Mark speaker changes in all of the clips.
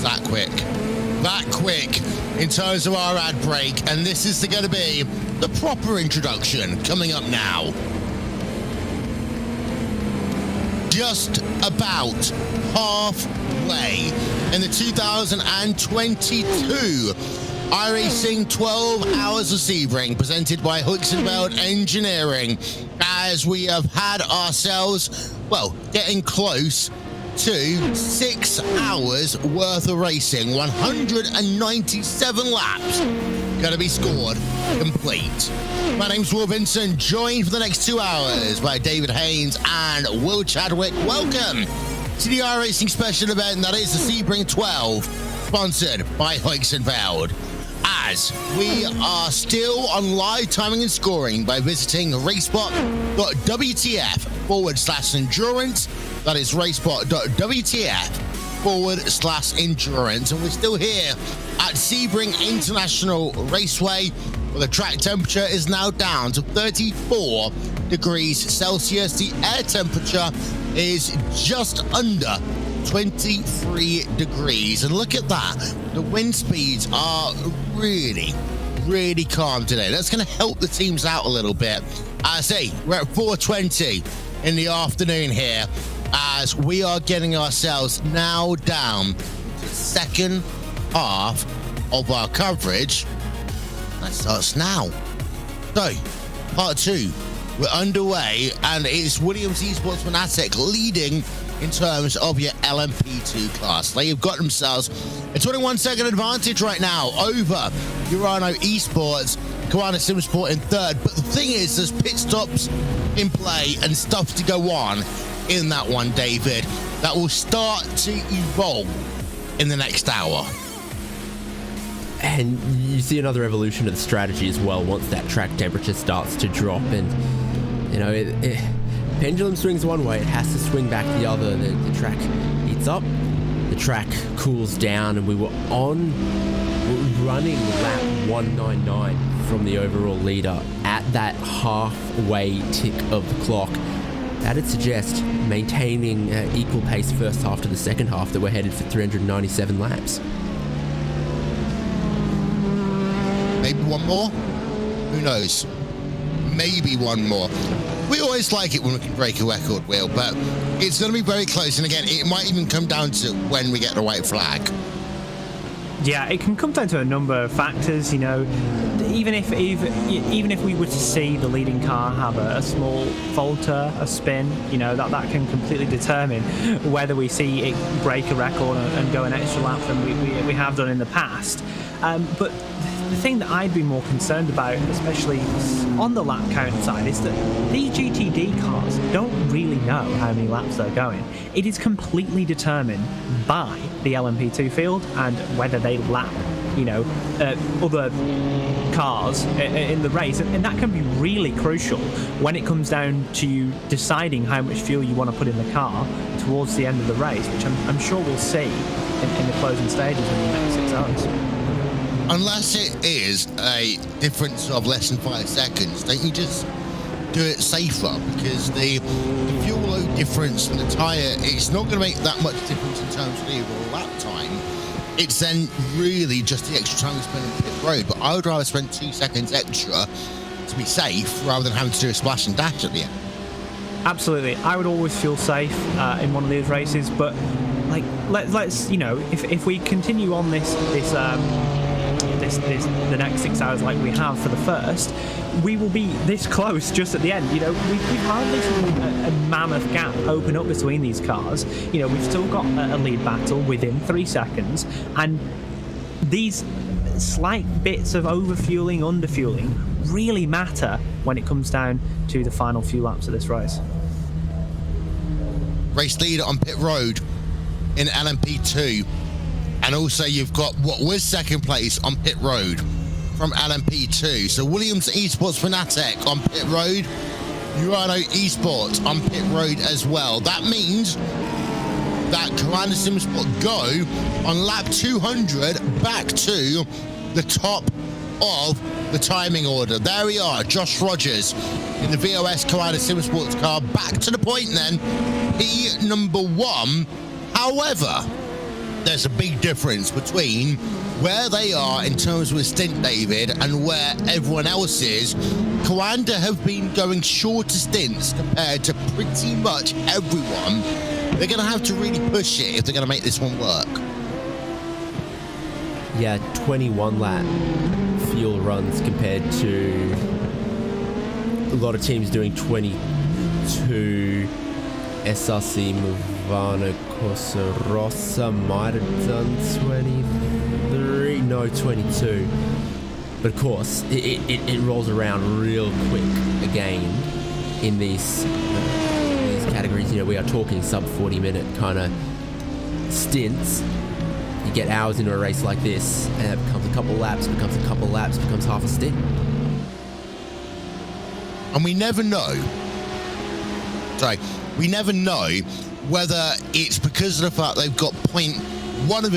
Speaker 1: that quick. That quick in terms of our ad break. And this is going to be the proper introduction coming up now. Just about halfway in the 2022 iRacing 12 Hours of Sebring, presented by Heusinkveld Engineering, as we have had ourselves, well, getting close to 6 hours worth of racing, 197 laps going to be scored complete. My name's Will Vincent, joined for the next 2 hours by David Haynes and Will Chadwick. Welcome to the iRacing special event that is the Sebring 12, sponsored by Heusinkveld. As we are still on live timing and scoring by visiting RaceSpot.wtf/endurance. That is RaceSpot.wtf/endurance. And we're still here at Sebring International Raceway, where the track temperature is now down to 34 degrees Celsius. The air temperature is just under 23 degrees. And look at that. The wind speeds are really calm today. That's going to help the teams out a little bit. I say we're at 4:20 in the afternoon here, as we are getting ourselves now down to the second half of our coverage. That starts now. So, part two, we're underway, and it's Williams Esports Fanatic leading in terms of your LMP2 class. They've got themselves a 21-second advantage right now over Urano Esports, Koala Simsport in third. But the thing is, there's pit stops in play and stuff to go on in that one, David, that will start to evolve in the next hour.
Speaker 2: And you see another evolution of the strategy as well once that track temperature starts to drop. And, you know, pendulum swings one way, it has to swing back the other. The track heats up, the track cools down, and we're running lap 199 from the overall leader at that halfway tick of the clock. That'd suggest maintaining equal pace first half to the second half, that we're headed for 397 laps.
Speaker 1: Maybe one more? Who knows? Maybe one more. We always like it when we can break a record, Will, but it's going to be very close. And again, it might even come down to when we get the white flag.
Speaker 3: Yeah, it can come down to a number of factors, you know. Even if we were to see the leading car have a small falter, a spin, you know, that can completely determine whether we see it break a record and go an extra lap than we have done in the past. But the thing that I'd be more concerned about, especially on the lap count side, is that these GTD cars don't really know how many laps they're going. It is completely determined by the LMP2 field and whether they lap, you know, other cars in the race. And that can be really crucial when it comes down to you deciding how much fuel you want to put in the car towards the end of the race, which I'm sure we'll see in the closing stages in the next 6 hours.
Speaker 1: Unless it is a difference of less than 5 seconds, don't you just do it safer? Because the fuel load difference and the tyre, it's not going to make that much difference in terms of the overall lap time. It's then really just the extra time we spend on pit road. But I would rather spend 2 seconds extra to be safe rather than having to do a splash and dash at the end.
Speaker 3: Absolutely. I would always feel safe in one of these races, but like let's you know, if we continue on the next 6 hours like we have for the first, we will be this close just at the end. You know, we've hardly seen a mammoth gap open up between these cars. You know, we've still got a lead battle within 3 seconds, and these slight bits of overfueling, underfueling really matter when it comes down to the final few laps of this race.
Speaker 1: Race leader on pit road in LMP2. And also you've got what was second place on pit road from LMP2. So Williams Esports Fanatic on pit road, Urano Esports on pit road as well. That means that Commander Simsport go on lap 200 back to the top of the timing order. There we are, Josh Rogers in the VOS Commander Simsports car, back to the point then, P number 1. However, there's a big difference between where they are in terms of a stint, David, and where everyone else is. Coanda have been going shorter stints compared to pretty much everyone. They're going to have to really push it if they're going to make this one work.
Speaker 2: Yeah, 21 lap fuel runs compared to a lot of teams doing 22. SRC Movana Corsa Rossa might have done 23, no, 22. But of course, it rolls around real quick again in these categories. You know, we are talking sub 40-minute kind of stints. You get hours into a race like this, and it becomes a couple laps, becomes a couple laps, becomes half a stint.
Speaker 1: And we never know. We never know whether it's because of the fact they've got 0.1 of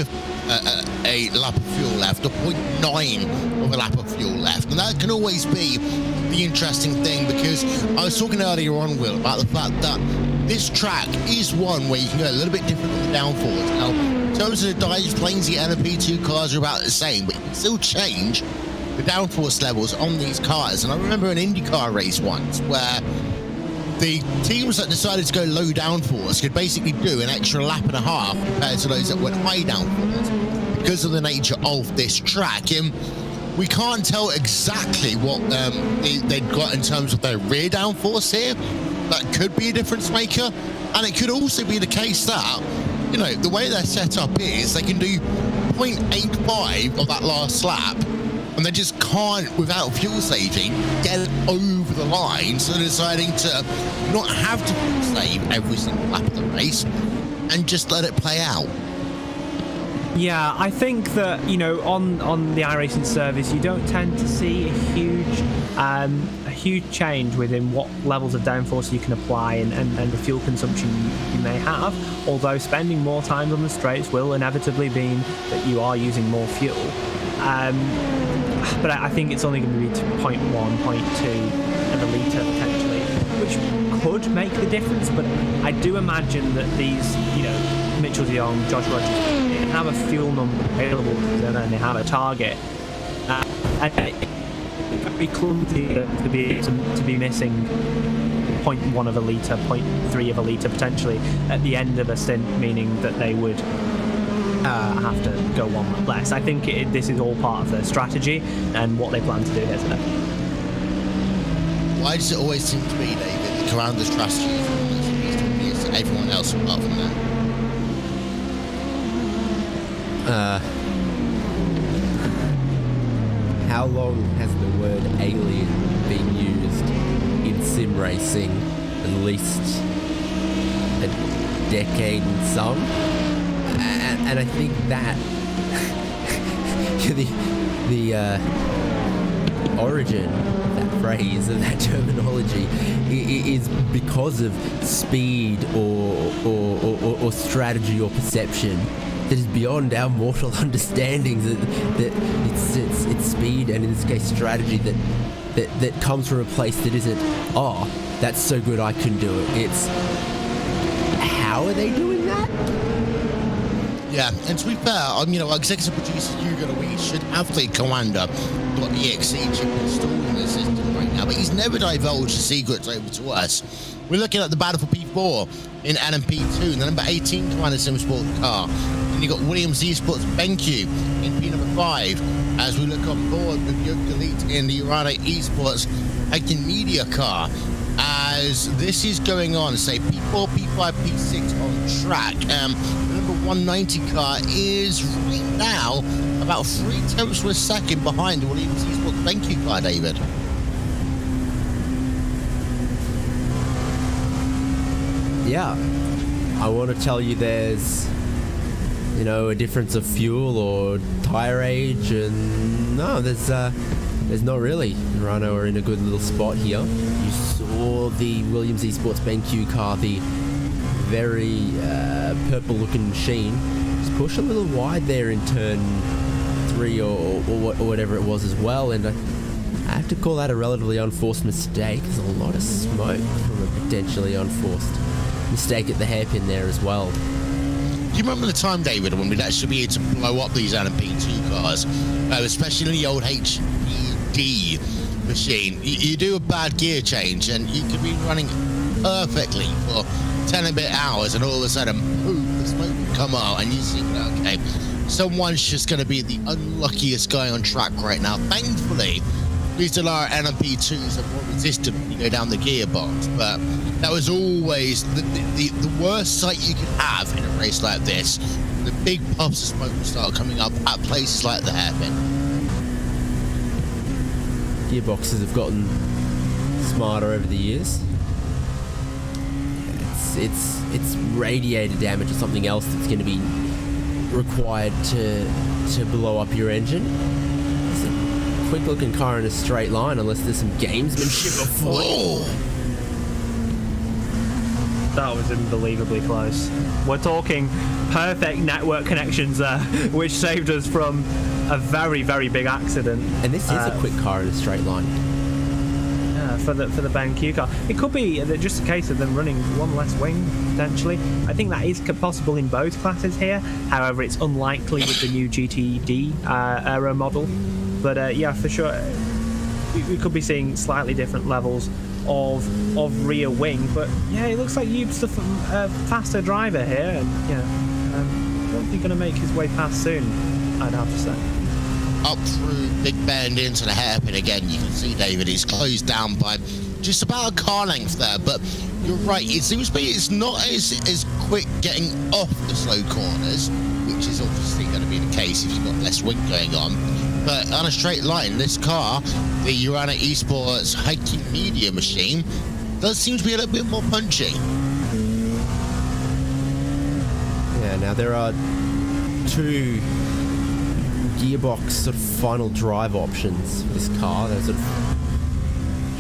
Speaker 1: a lap of fuel left or 0.9 of a lap of fuel left. And that can always be the interesting thing, because I was talking earlier on, Will, about the fact that this track is one where you can go a little bit different with the downforce. Now, in terms of the dive planes, the LMP2 cars are about the same, but you can still change the downforce levels on these cars. And I remember an IndyCar race once where the teams that decided to go low downforce could basically do an extra lap and a half compared to those that went high downforce because of the nature of this track. And we can't tell exactly what they'd got in terms of their rear downforce here. That could be a difference maker. And it could also be the case that, you know, the way they're set up is they can do 0.85 of that last lap, and they just can't, without fuel saving, get it over the line. So they're deciding to not have to fuel save every single lap of the race and just let it play out.
Speaker 3: Yeah, I think that, you know, on the iRacing service, you don't tend to see a huge change within what levels of downforce you can apply and the fuel consumption you may have, although spending more time on the straights will inevitably mean that you are using more fuel. But I think it's only going to be to 0.1, 0.2 of a litre potentially, which could make the difference. But I do imagine that these, you know, Mitchell de Jong, Josh Rogers, they have a fuel number available and then they have a target. And it's very clumsy to be missing 0.1 of a litre, 0.3 of a litre potentially at the end of a stint, meaning that they would have to go one less. I think this is all part of their strategy and what they plan to do here today.
Speaker 1: Why does it always seem to be, David, that Coanda's strategy is obvious to everyone else apart from that?
Speaker 2: How long has the word alien been used in sim racing? At least a decade and some. And I think that the origin of that phrase and that terminology is because of speed or strategy or perception that is beyond our mortal understandings. That it's speed, and in this case strategy that comes from a place that isn't, oh, that's so good I can do it. It's, how are they doing that?
Speaker 1: Yeah, and to be fair, our executive producer Hugo Luis should have the Coanda.exe chip installed in the system right now, but he's never divulged the secrets over to us. We're looking at the battle for P4 in LMP2, the number 18 Coanda Sim Sport car. And you've got Williams Esports BenQ in P number 5, as we look on board with Yoke Delete in the Urana Esports Hecton Media car. As this is going on, say P4, P5, P6 on track. The number 190 car is right now about 0.3 of a second behind the Williams Esports BenQ car, David.
Speaker 2: Yeah, I want to tell you there's, a difference of fuel or tire age, and no, there's not really. Rhino are in a good little spot here. You saw the Williams Esports BenQ car, the very purple-looking machine, just push a little wide there in turn 3 or whatever it was as well, and I have to call that a relatively unforced mistake. There's a lot of smoke from a potentially unforced mistake at the hairpin there as well.
Speaker 1: Do you remember the time, David, when we'd actually be able to blow up these LMP2 cars, especially in the old HPD machine? You do a bad gear change and you could be running perfectly for 10 a bit hours, and all of a sudden, boom, the smoke would come out, and you think, okay, someone's just going to be the unluckiest guy on track right now. Thankfully, these Delara LMP2s are more resistant when you go down the gearbox, but that was always the worst sight you could have in a race like this. The big puffs of smoke will start coming up at places like the hairpin.
Speaker 2: Gearboxes have gotten smarter over the years. It's radiator damage or something else that's going to be required to blow up your engine. It's a quick looking car in a straight line, unless there's some gamesmanship afoot.
Speaker 3: That was unbelievably close. We're talking perfect network connections there, which saved us from a very, very big accident.
Speaker 2: And this is a quick car in a straight line.
Speaker 3: For the BenQ car. It could be just a case of them running one less wing, potentially. I think that is possible in both classes here. However, it's unlikely with the new GTD aero model. But yeah, for sure, we could be seeing slightly different levels of rear wing. But yeah, it looks like You've's a faster driver here, and yeah, I don't think going to make his way past soon, I'd have to say.
Speaker 1: Up through Big Bend into the hairpin again, you can see, David, he's closed down by just about a car length there, but you're right, it seems to be it's not as quick getting off the slow corners, which is obviously going to be the case if you've got less wind going on, but on a straight line, this car, the Urana Esports Hiking Media machine, does seem to be a little bit more punchy.
Speaker 2: Yeah, now there are two gearbox sort of final drive options for this car. They're sort of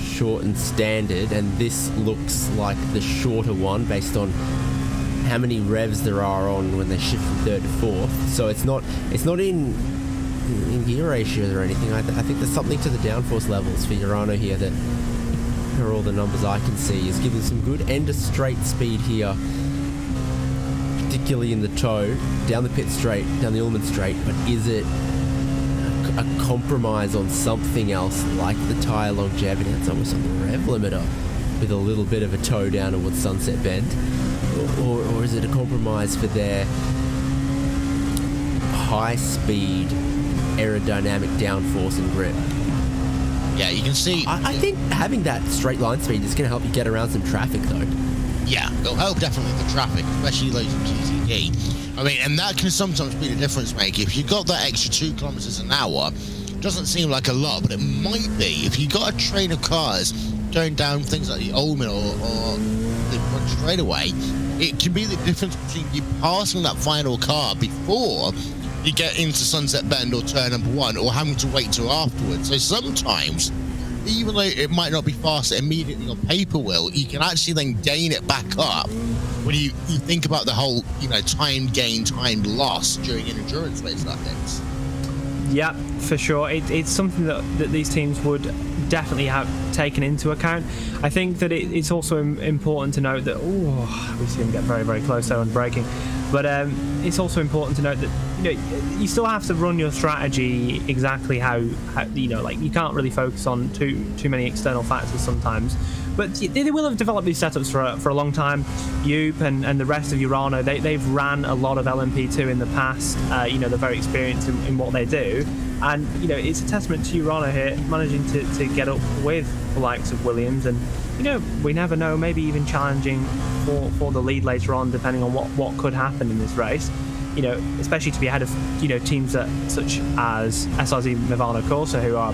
Speaker 2: short and standard, and this looks like the shorter one based on how many revs there are on when they shift from third to fourth. So it's not in gear ratios or anything. I think there's something to the downforce levels for Urano here that are all the numbers I can see. Is giving some good end of straight speed here, particularly in the toe, down the pit straight, down the Ullman straight, but is it a compromise on something else like the tyre longevity? It's almost on the rev limiter with a little bit of a toe down towards Sunset Bend, or is it a compromise for their high speed aerodynamic downforce and grip?
Speaker 1: Yeah, you can see.
Speaker 2: I think having that straight line speed is going to help you get around some traffic though.
Speaker 1: Yeah, it'll help definitely the traffic, especially those in GTD. I mean, and that can sometimes be the difference maker. If you've got that extra 2 kilometers an hour, doesn't seem like a lot, but it might be. If you've got a train of cars going down things like the Old Mill or the front straightaway, it can be the difference between you passing that final car before you get into Sunset Bend or turn number 1, or having to wait till afterwards. So sometimes, even though it might not be faster immediately on paper, Will, you can actually then gain it back up when you think about the whole, time gain, time loss during an endurance race like this.
Speaker 3: Yeah, for sure. It's something that these teams would definitely have taken into account. I think that it's also important to note that, we see them get very, very close there on braking, but it's also important to note that you still have to run your strategy exactly how you can't really focus on too many external factors sometimes. But they will have developed these setups for a long time. Youp and the rest of Urano, they've ran a lot of LMP2 in the past. They're very experienced in what they do. And, it's a testament to Urano here, managing to get up with the likes of Williams. And, we never know, maybe even challenging for the lead later on, depending on what could happen in this race. Especially to be ahead of, teams such as SRZ Movano Corsa, who are,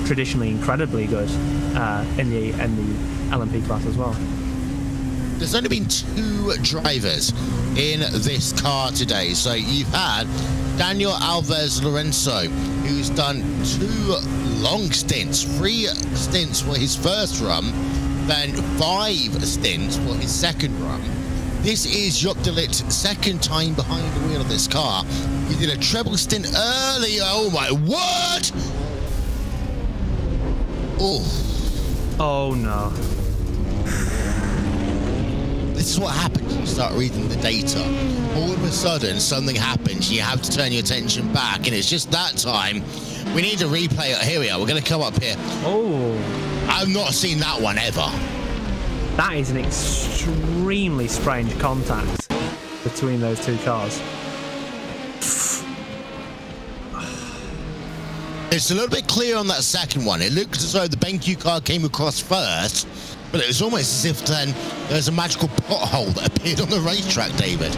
Speaker 3: traditionally incredibly good in the LMP class as well.
Speaker 1: There's only been 2 drivers in this car today. So you've had Daniel Alves Lorenzo, who's done 2 long stints, 3 stints for his first run, then 5 stints for his second run. This is Job de Lit's second time behind the wheel of this car. He did a treble stint earlier. Oh my, what? Oh
Speaker 3: no.
Speaker 1: this is what happens when you start reading the data. All of a sudden, something happens. You have to turn your attention back, and it's just that time. We need to replay it. Here we are. We're going to come up here.
Speaker 3: Oh.
Speaker 1: I've not seen that one ever.
Speaker 3: That is an extremely strange contact between those two cars.
Speaker 1: It's a little bit clear on that second one. It looked as though the BenQ car came across first, but it was almost as if then there's a magical pothole that appeared on the racetrack, David.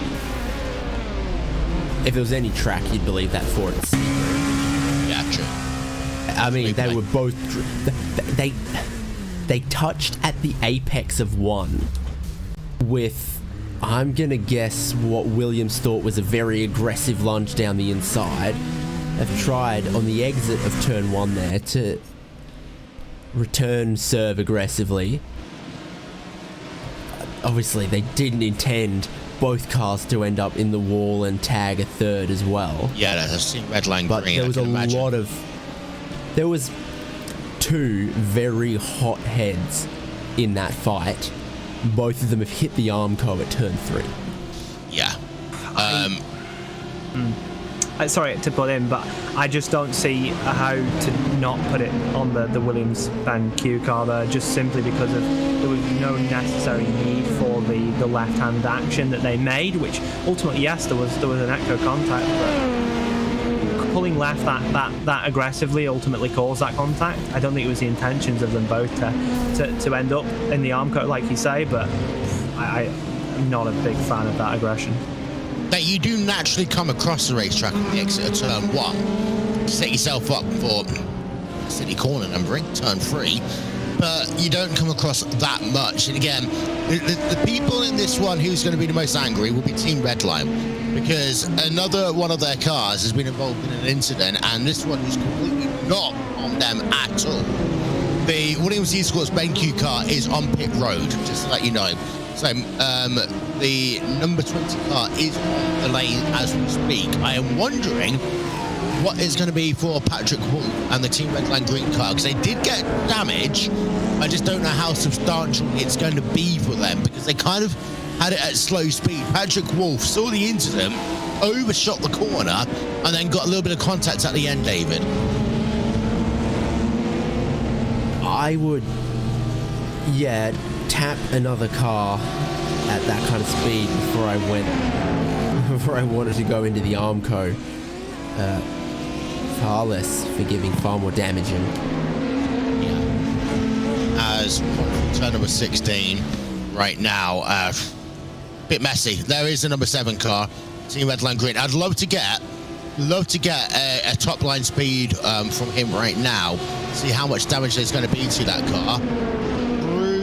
Speaker 2: If there was any track, you'd believe that for it.
Speaker 1: Yeah, true.
Speaker 2: I mean, they were both... They touched at the apex of one with, I'm going to guess, what Williams thought was a very aggressive lunge down the inside. Have tried on the exit of turn one there to return serve aggressively. Obviously, they didn't intend both cars to end up in the wall and tag a third as well.
Speaker 1: Yeah, I've seen red line
Speaker 2: but
Speaker 1: green.
Speaker 2: There was a lot of... There was two very hot heads in that fight. Both of them have hit the Armco at turn 3.
Speaker 1: Yeah.
Speaker 3: Sorry to put in, but I just don't see how to not put it on the Williams BenQ car there, just simply because of there was no necessary need for the left-hand action that they made, which ultimately, yes, there was an echo contact, but pulling left that aggressively ultimately caused that contact. I don't think it was the intentions of them both to end up in the Armco, like you say, but I'm not a big fan of that aggression.
Speaker 1: That you do naturally come across the racetrack at the exit of turn 1, set yourself up for city corner numbering, turn 3, but you don't come across that much. And again, the people in this one who's going to be the most angry will be Team Redline, because another one of their cars has been involved in an incident, and this one was completely not on them at all. The Williams Esports BenQ car is on pit road, just to let you know. So the number 20 car is on the lane as we speak. I am wondering what it's going to be for Patrick Wolf and the Team Red Line Green car, because they did get damage. I just don't know how substantial it's going to be for them, because they kind of had it at slow speed. Patrick Wolf saw the incident, overshot the corner, and then got a little bit of contact at the end, David.
Speaker 2: I would, tap another car at that kind of speed before I wanted to go into the Armco. Far less forgiving, far more damaging.
Speaker 1: Yeah. As turn number 16 right now, bit messy. There is a number 7 car, Team Red Line Green. I'd love to get a top line speed from him right now. See how much damage there's going to be to that car.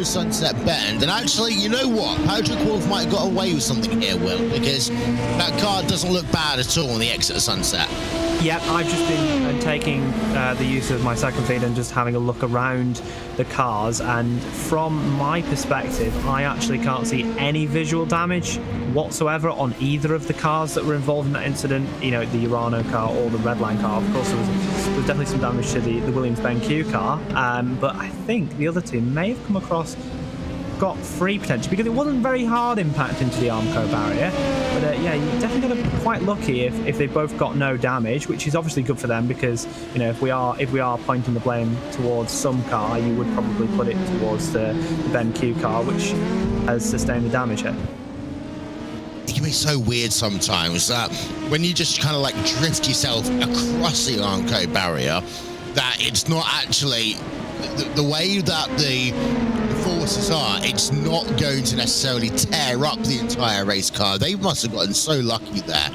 Speaker 1: Sunset Bend, and actually, you know what? Patrick Wolf might have got away with something here, Will, because that car doesn't look bad at all on the exit of Sunset.
Speaker 3: Yep, I've just been taking the use of my second feed and just having a look around the cars, and from my perspective, I actually can't see any visual damage whatsoever on either of the cars that were involved in that incident. You know, the Urano car or the Redline car. Of course, there was definitely some damage to the Williams BenQ car, but I think the other two may have come across got free potentially, because it wasn't very hard impact into the Armco barrier, but you definitely got to be quite lucky if they both got no damage, which is obviously good for them, because you know, if we are pointing the blame towards some car, you would probably put it towards the BenQ car, which has sustained the damage here.
Speaker 1: It can be so weird sometimes that when you just kind of like drift yourself across the Armco barrier, that it's not actually the way that the forces are, it's not going to necessarily tear up the entire race car. They must have gotten so lucky there,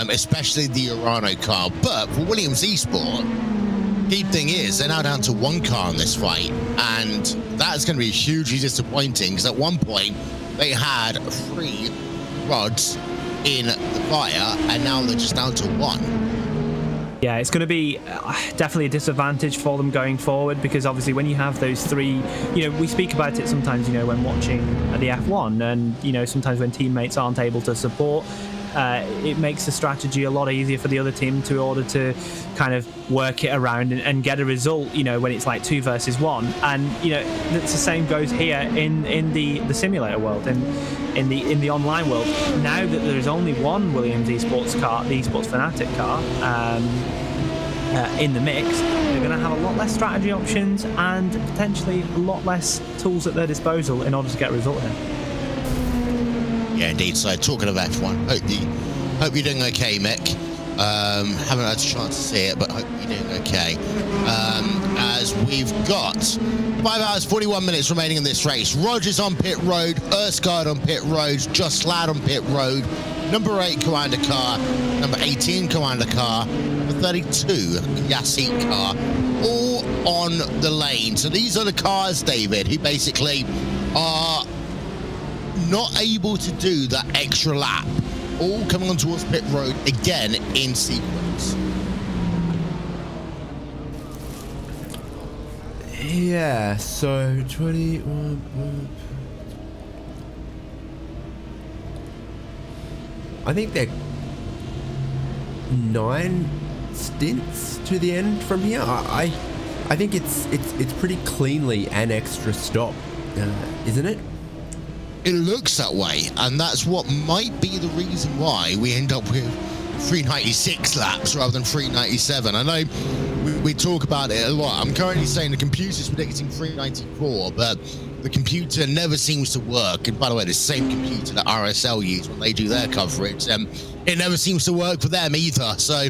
Speaker 1: especially the Urano car. But for Williams Esport, the thing is, they're now down to 1 car in this fight, and that's going to be hugely disappointing, because at one point they had 3 rods in the fire, and now they're just down to 1.
Speaker 3: Yeah, it's going to be definitely a disadvantage for them going forward, because obviously when you have those 3, you know, we speak about it sometimes, you know, when watching the F1, and, you know, sometimes when teammates aren't able to support, it makes the strategy a lot easier for the other team to order to kind of work it around and get a result, you know, when it's like 2 versus 1. And, you know, it's the same goes here in the simulator world, in the online world. Now that there's only one Williams esports car, the Esports Fanatic car, in the mix, they're going to have a lot less strategy options and potentially a lot less tools at their disposal in order to get a result here.
Speaker 1: Yeah, indeed. So, talking of F1, hope you're doing okay, Mick. Haven't had a chance to see it, but hope you're doing okay. As we've got 5 hours 41 minutes remaining in this race. Rogers on pit road, Erskine on pit road, Just Lad on pit road, number 8 Commander car, number 18 Commander car, number 32 Yasin car, all on the lane. So these are the cars, David, who basically are not able to do that extra lap, all coming on towards pit road again in sequence.
Speaker 2: Yeah, so 21. I think they're 9 stints to the end from here. I think it's pretty cleanly an extra stop, isn't it?
Speaker 1: It looks that way, and that's what might be the reason why we end up with 396 laps rather than 397. I know we talk about it a lot. I'm currently saying the computer's predicting 394, but the computer never seems to work. And by the way, the same computer that RSL use when they do their coverage, it never seems to work for them either. So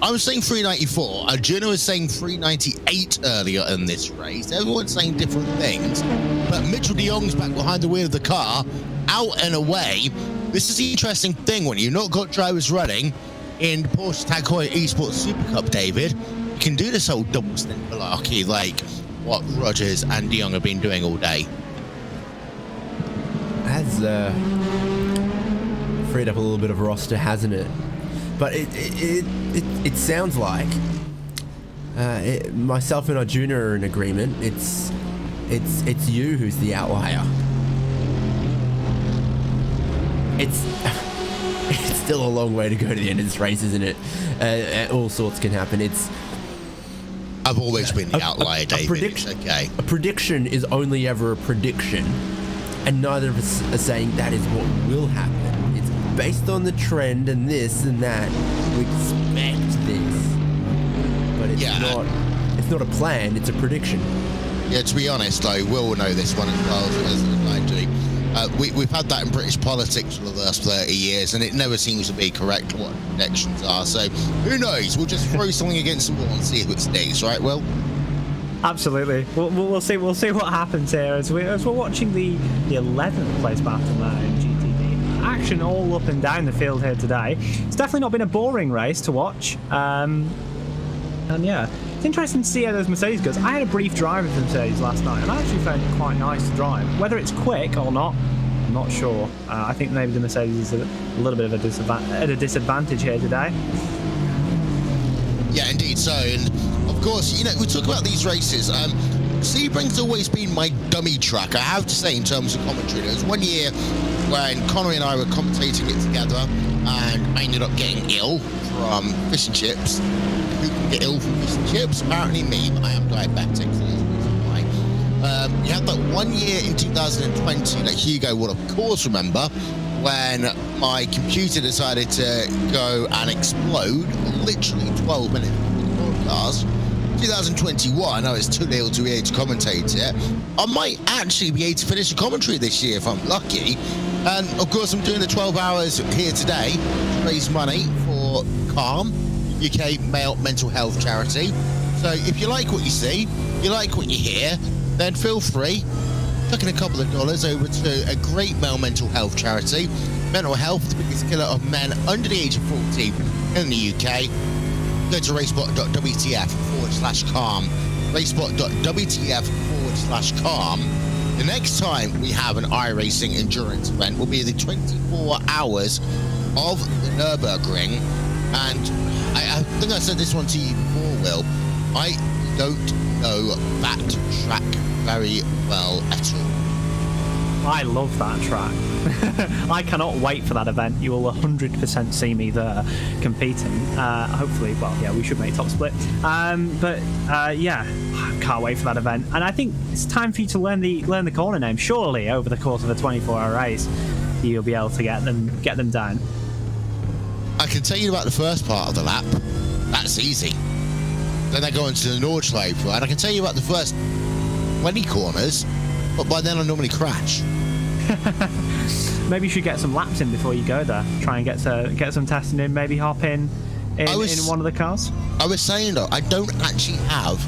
Speaker 1: I was saying 394. Arjuna was saying 398 earlier in this race. Everyone's saying different things. But Mitchell de Jong's back behind the wheel of the car, out and away. This is the interesting thing when you've not got drivers running in the Porsche Tag Heuer Esports Super Cup, David. You can do this whole double stint malarkey like what Rogers and de Jong have been doing all day.
Speaker 2: Has freed up a little bit of roster, hasn't it? But it sounds like myself and Arjuna are in agreement. It's you who's the outlier. It's still a long way to go to the end of this race, isn't it? All sorts can happen.
Speaker 1: I've always been the outlier, David. It's okay.
Speaker 2: A prediction is only ever a prediction, and neither of us are saying that is what will happen. It's based on the trend and this and that. We expect this, but it's not a plan. It's a prediction.
Speaker 1: Yeah, to be honest, though, Will know this one as well as I do. We've had that in British politics for the last 30 years, and it never seems to be correct what predictions are. So, who knows? We'll just throw something against the wall and see if it sticks, right, Will?
Speaker 3: Absolutely. We'll see what happens here as we're watching the 11th place battle now in GTD. Action all up and down the field here today. It's definitely not been a boring race to watch. And yeah, it's interesting to see how those Mercedes goes. I had a brief drive with the Mercedes last night, and I actually found it quite nice to drive. Whether it's quick or not, I'm not sure. I think maybe the Mercedes is a little bit of a disadvantage here today.
Speaker 1: Yeah, indeed. So, and of course, you know, we talk about these races. Sebring's always been my dummy truck, I have to say, in terms of commentary. There was one year when Connery and I were commentating it together, and I ended up getting ill from fish and chips. Who can get ill from fish and chips? Apparently me, but I am diabetic, so that's the reason why. You had that one year in 2020 that Hugo will of course remember, when my computer decided to go and explode literally 12 minutes before the broadcast. 2021, I was too ill to be able to commentate it. I might actually be able to finish a commentary this year if I'm lucky. And of course, I'm doing the 12 hours here today to raise money for CALM, UK male mental health charity. So if you like what you see, you like what you hear, then feel free, chucking a couple of dollars over to a great male mental health charity. Mental health, the biggest killer of men under the age of 40 in the UK. Go to RaceSpot.wtf/CALM. RaceSpot.wtf/CALM. The next time we have an iRacing endurance event will be the 24 hours of the Nürburgring. And I think I said this one to you before, Will. I don't know that track very well at all.
Speaker 3: I love that track. I cannot wait for that event. You will 100% see me there competing. Hopefully, well, yeah, we should make top split. Yeah, I can't wait for that event. And I think it's time for you to learn the corner name. Surely, over the course of a 24-hour race, you'll be able to get them down.
Speaker 1: I can tell you about the first part of the lap. That's easy. Then they go into the Nordschleife, and I can tell you about the first 20 corners, but by then I normally crash.
Speaker 3: Maybe you should get some laps in before you go there. Try and get some testing in. Maybe hop in one of the cars. I
Speaker 1: was saying though, I don't actually have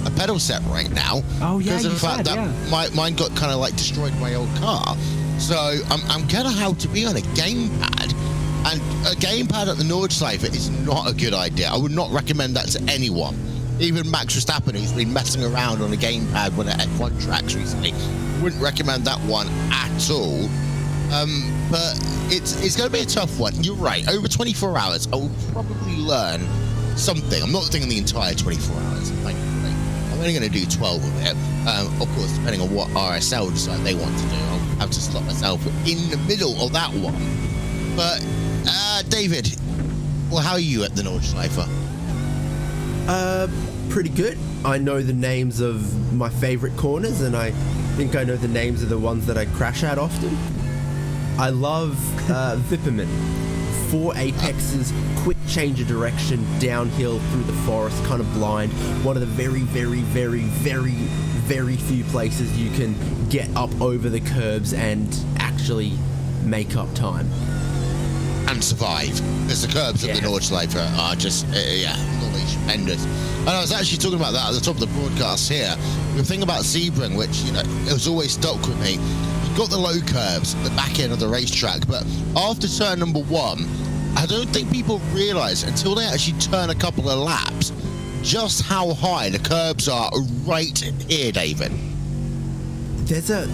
Speaker 1: a pedal set right now.
Speaker 3: Oh yeah,
Speaker 1: because of the fact that mine got kind of like destroyed by my old car. So I'm gonna have to be on a gamepad, and a gamepad at the Nordschleife is not a good idea. I would not recommend that to anyone. Even Max Verstappen, who's been messing around on a gamepad when at F1 tracks recently, wouldn't recommend that one at all. But it's going to be a tough one. You're right. Over 24 hours, I will probably learn something. I'm not doing the entire 24 hours. Thankfully, I'm only going to do 12 of it. Of course, depending on what RSL decide they want to do, I'll have to slot myself in the middle of that one. But David, well, how are you at the Nordschleife?
Speaker 2: Pretty good. I know the names of my favorite corners, and I think I know the names of the ones that I crash at often. I love Vipperman. 4 apexes, quick change of direction, downhill through the forest, kind of blind. One of the very, very, very, very, very few places you can get up over the curbs and actually make up time.
Speaker 1: And survive. Because the curbs at the Nordschleife are just, normally stupendous. And I was actually talking about that at the top of the broadcast here. The thing about Sebring, which, it was always stuck with me, you've got the low curves at the back end of the racetrack, but after turn number 1, I don't think people realise until they actually turn a couple of laps just how high the curbs are right here, David.
Speaker 2: There's a...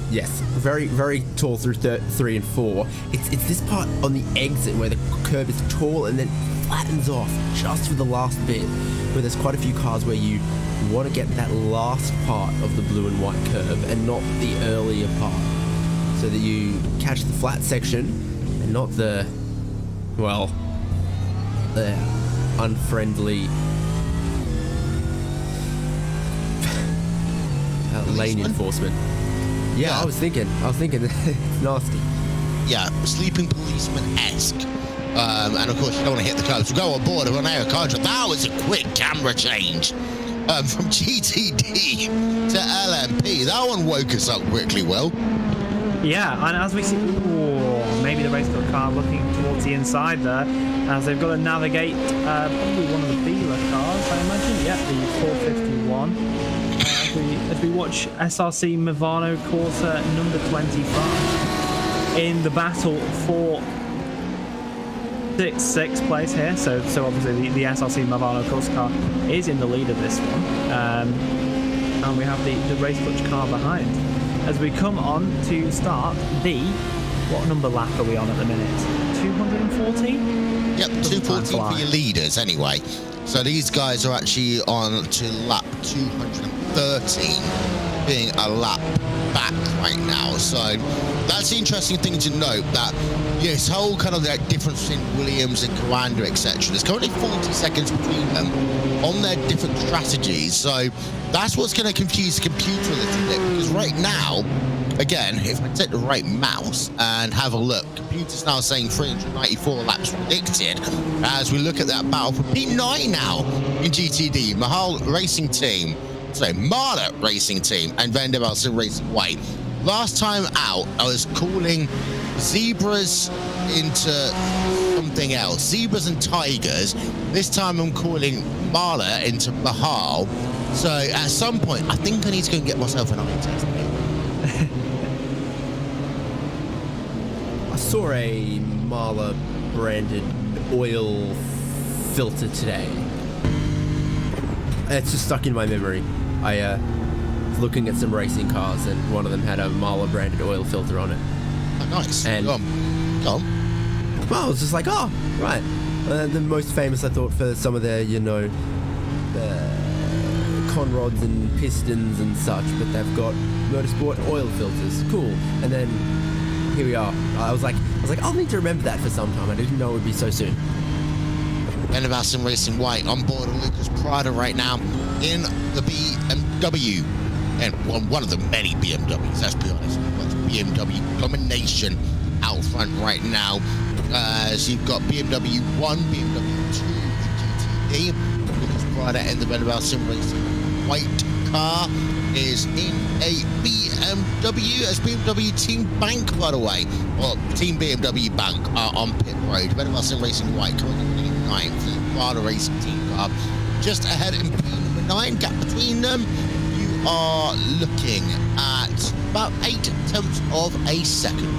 Speaker 2: Yes, very, very tall through 3 and 4. It's this part on the exit where the curb is tall and then flattens off just for the last bit, where there's quite a few cars where you want to get that last part of the blue and white curb and not the earlier part, so that you catch the flat section and not the unfriendly lane enforcement. Yeah, I was thinking it's nasty.
Speaker 1: Yeah, sleeping policeman-esque. And of course, you don't want to hit the curbs. We'll go on board of an air contract. That was a quick camera change from GTD to LMP. That one woke us up quickly, Will.
Speaker 3: Yeah, and as we see, maybe the race car looking towards the inside there, as they've got to navigate probably one of the Beeler cars, I imagine. Yeah, the 451. As we watch SRC Movano Corsa number 25 in the battle for sixth place here. So obviously the SRC Movano Corsa car is in the lead of this one, and we have the RaceSpotTV car behind. As we come on to start what number lap are we on at the minute? 214?
Speaker 1: Yep, 214 for your leaders anyway. So these guys are actually on to lap 213, being a lap back right now. So that's the interesting thing to note, that this whole kind of like difference between Williams and Coanda, etc. There's currently 40 seconds between them on their different strategies. So that's what's going to confuse the computer a little bit, because right now, again, if I take the right mouse and have a look, computer's now saying 394 laps predicted as we look at that battle for P9 now in GTD. Mahal Racing Team, Marla Racing Team, and Vanderbilt Racing White. Last time out, I was calling zebras into something else. Zebras and tigers. This time I'm calling Marla into Mahal. So at some point, I think I need to go and get myself an eye test.
Speaker 2: I saw a Marla branded oil filter today. It's just stuck in my memory. I was looking at some racing cars, and one of them had a Marla branded oil filter on it.
Speaker 1: Oh, nice.
Speaker 2: And
Speaker 1: Go on.
Speaker 2: Well, I was just like, oh, right. The most famous, I thought, for some of their, conrods and pistons and such, but they've got motorsport oil filters. Cool. And then here we are. I was like, I'll need to remember that for some time. I didn't know it would be so soon.
Speaker 1: Benevassin Racing White on board with Lucas Prada right now in the BMW. And one of the many BMWs, let's be honest. BMW domination out front right now. So you've got BMW 1, BMW 2, the GTD. Lucas Prada in the Benevassin Racing White car is in a BMW, as BMW Team Bank, by the way, or Team BMW Bank on pit road. Benevassin Racing White currently in 9th, the Prada Racing Team car just ahead in P9, gap between them. You are looking at about 8/10 of a second.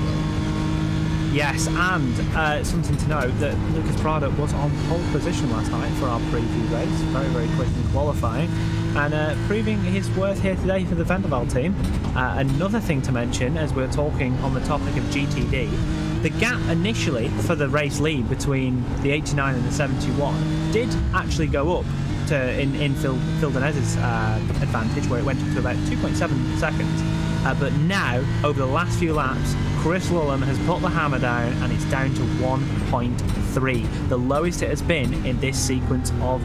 Speaker 3: Yes, and something to note that Lucas Prada was on pole position last night for our preview race, very, very quick in qualifying, and proving his worth here today for the Heusinkveld team. Another thing to mention, as we're talking on the topic of GTD, the gap initially for the race lead between the 89 and the 71 did actually go up in Phil Dinez's advantage, where it went up to about 2.7 seconds. But now, over the last few laps, Chris Lullum has put the hammer down and it's down to 1.3, the lowest it has been in this sequence of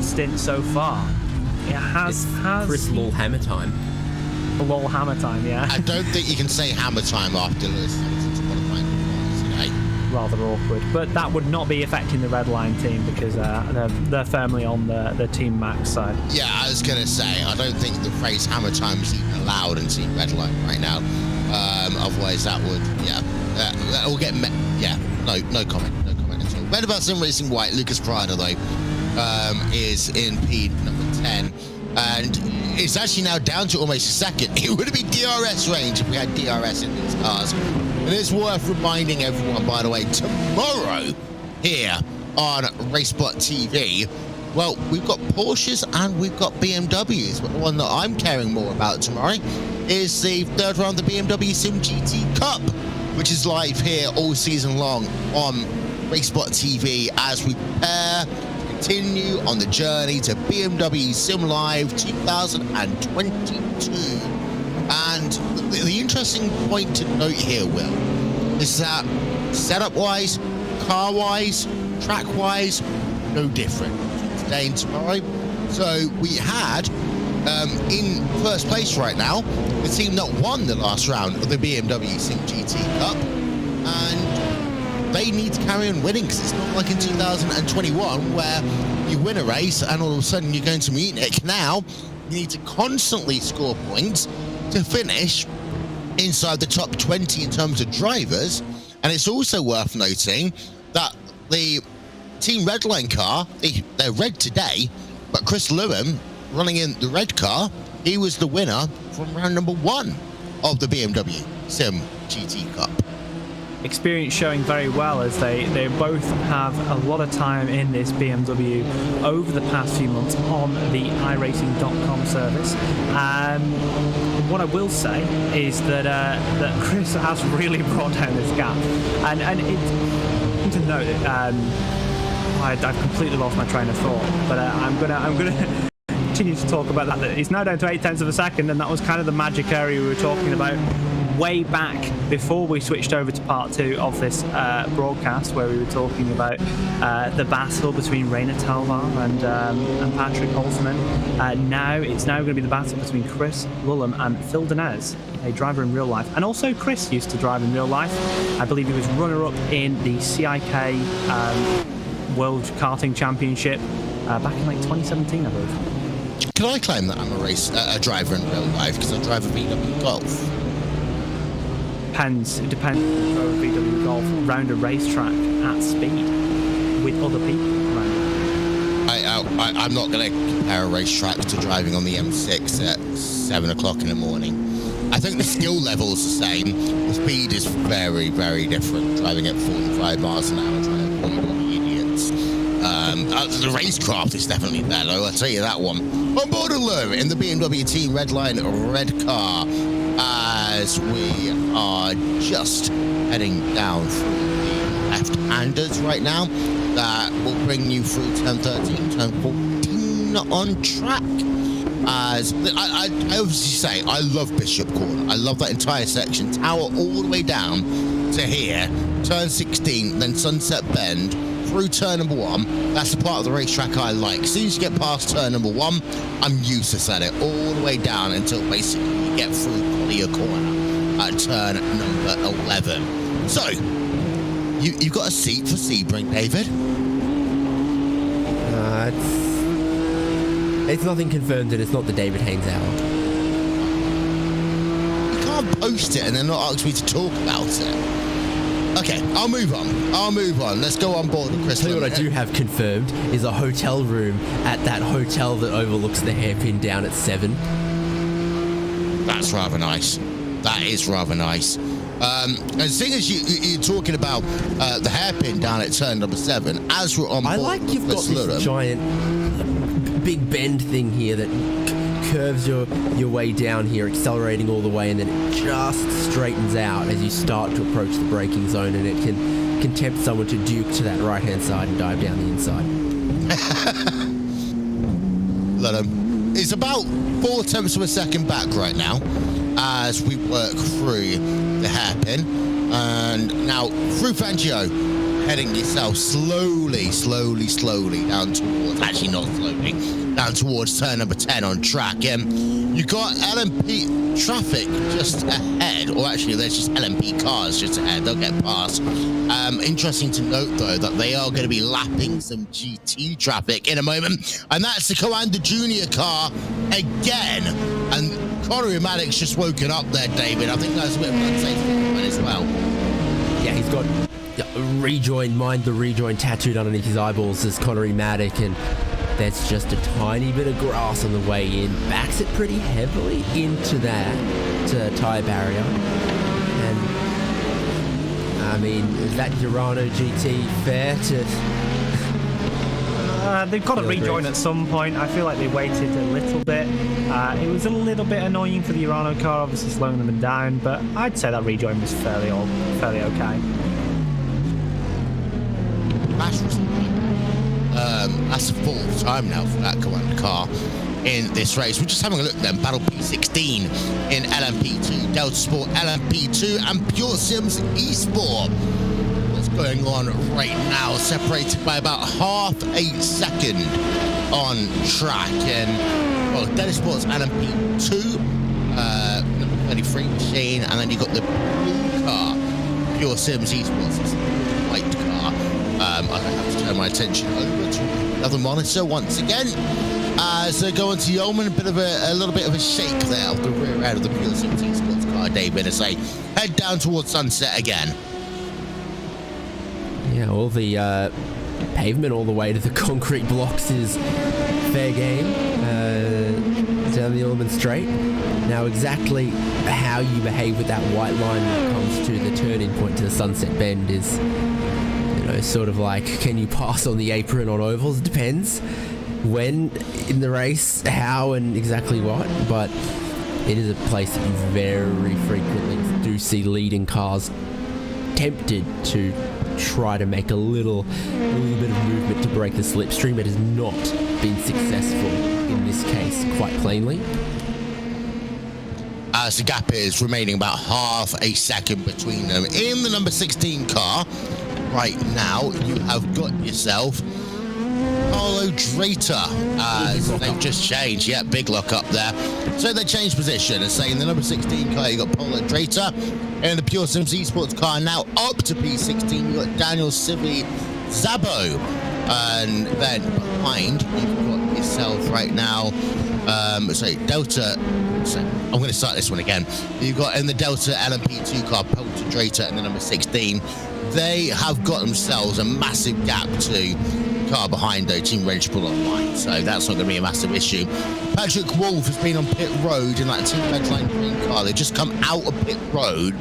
Speaker 3: stints so far. It has
Speaker 2: Chris Lull hammer time.
Speaker 3: Lull hammer time, yeah.
Speaker 1: I don't think you can say hammer time after Lewis Hamilton's qualifying performance today.
Speaker 3: Rather awkward, but that would not be affecting the Red Line team because they're firmly on the Team Max side.
Speaker 1: Yeah, I was going to say, I don't think the phrase hammer time is even allowed in Team Red Line right now. Otherwise, that would, that will get no comment at all. Benevassin Racing White, Lucas Prada, though, is in P number 10. And it's actually now down to almost a second. It would be DRS range if we had DRS in these cars. And it's worth reminding everyone, by the way, tomorrow here on RaceSpotTV, well, we've got Porsches and we've got BMWs, but the one that I'm caring more about tomorrow is the third round of the BMW Sim GT Cup, which is live here all season long on RaceSpotTV as we prepare to continue on the journey to BMW Sim Live 2022. And the interesting point to note here, Will, is that setup-wise, car-wise, track-wise, no different today and tomorrow. So we had in first place right now the team that won the last round of the BMW Sim GT Cup, and they need to carry on winning because it's not like in 2021 where you win a race and all of a sudden you're going to Munich. Now you need to constantly score points to finish inside the top 20 in terms of drivers. And it's also worth noting that the Team Redline car, they're red today, but Chris Lullum running in the red car, he was the winner from round number 1 of the BMW Sim GT Cup.
Speaker 3: Experience showing very well as they both have a lot of time in this BMW over the past few months on the iRacing.com service. What I will say is that Chris has really brought down this gap, and it's to note that I've completely lost my train of thought, but I'm gonna continue to talk about that. It's now down to 0.8 of a second, and that was kind of the magic area we were talking about way back before we switched over to part 2 of this broadcast, where we were talking about the battle between Rainer Talvar and Patrick Holzman. It's now going to be the battle between Chris Lullum and Phil Dinez, a driver in real life, and also Chris used to drive in real life. I believe he was runner-up in the CIK World Karting Championship back in like 2017, I believe.
Speaker 1: Can I claim that I'm a driver in real life because I drive a VW Golf?
Speaker 3: It depends if you drove a VW Golf round a racetrack at speed with other people around it.
Speaker 1: I'm not going to compare a racetrack to driving on the M6 at 7 o'clock in the morning. I think the skill level is the same. The speed is very, very different. Driving at 45 miles an hour, trying to avoid all the idiots. The racecraft is definitely there, though, I'll tell you that one. On board alone in the BMW Team Redline red car, as we are just heading down through the left-handers right now. That will bring you through turn 13, turn 14, 16 on track. As I obviously say, I love Bishop Corner. I love that entire section. Tower all the way down to here. Turn 16, then Sunset Bend through turn number 1. That's the part of the racetrack I like. As soon as you get past turn number 1, I'm useless at it. All the way down until basically you get through Collier Corner at turn number 11. So, you've got a seat for Sebring, David?
Speaker 2: It's nothing confirmed and it's not the David Haynes hour.
Speaker 1: You can't post it and then not ask me to talk about it. Okay, I'll move on. Let's go on board with Chris.
Speaker 2: Tell you what I do have confirmed is a hotel room at that hotel that overlooks the hairpin down at 7.
Speaker 1: That's rather nice. That is rather nice. And seeing as you're talking about the hairpin down at turn number 7, as we're on board,
Speaker 2: I like you've got this giant big bend thing here that curves your way down here, accelerating all the way, and then it just straightens out as you start to approach the braking zone, and it can tempt someone to duke to that right hand side and dive down the inside.
Speaker 1: Let him. It's about 4 tenths of a second back right now as we work through the hairpin, and now through Fangio, heading yourself slowly down towards, actually not slowly, down towards turn number 10 on track. You've got LMP traffic just ahead, or actually there's just LMP cars just ahead. They'll get past. Interesting to note though that they are going to be lapping some GT traffic in a moment, and that's the Commander Junior car again. And Connery Maddox just woken up there, David. I think that's a bit of an unsafe as well.
Speaker 2: Yeah, he's got mind the rejoin tattooed underneath his eyeballs as Connery Maddox, and there's just a tiny bit of grass on the way in. Backs it pretty heavily into that tyre barrier. And I mean, is that Urano GT fair to...
Speaker 3: They've got to rejoin at some point. I feel like they waited a little bit. It was a little bit annoying for the Urano car, obviously slowing them down, but I'd say that rejoin was fairly okay.
Speaker 1: That's the 4th time now for that Commander car in this race. We're just having a look then. Battle P16 in LMP2, Delta Sport LMP2, and Pure Sims Esport. What's going on right now? Separated by about half a second on track. And well, Delta Sport's LMP2, number 33 machine, and then you've got the blue car, Pure Sims Esports, it's the white car. I have to turn my attention over to another monitor once again. So going to Yeoman, a little bit of a shake there of the rear end of the Pure Sims Esports car, David, as they head down towards Sunset again.
Speaker 2: Yeah, all the pavement all the way to the concrete blocks is fair game down the Illiman Straight. Now, exactly how you behave with that white line when it comes to the turn-in point to the Sunset Bend is, sort of like, can you pass on the apron on ovals? It depends when in the race, how, and exactly what. But it is a place that you very frequently do see leading cars tempted to try to make a little bit of movement to break the slipstream. It has not been successful in this case, quite plainly.
Speaker 1: As the gap is remaining about half a second between them. In the number 16 car, right now, you have got yourself Paulo Drater, as they've just changed. Yeah, big lock up there. So they changed position and say in the number 16 car, you got Paulo Drater. In the Pure Sims Esports car, now up to P16, you got Daniel Civi Zabo. And then behind, you've got yourself right now, Delta. So I'm going to start this one again. You've got in the Delta LMP2 car, Paulo Drater, and the number 16. They have got themselves a massive gap to the car behind, though, Team Red Bull Online, so that's not going to be a massive issue. Patrick Wolf has been on pit road in that Team Redline green car. They've just come out of pit road.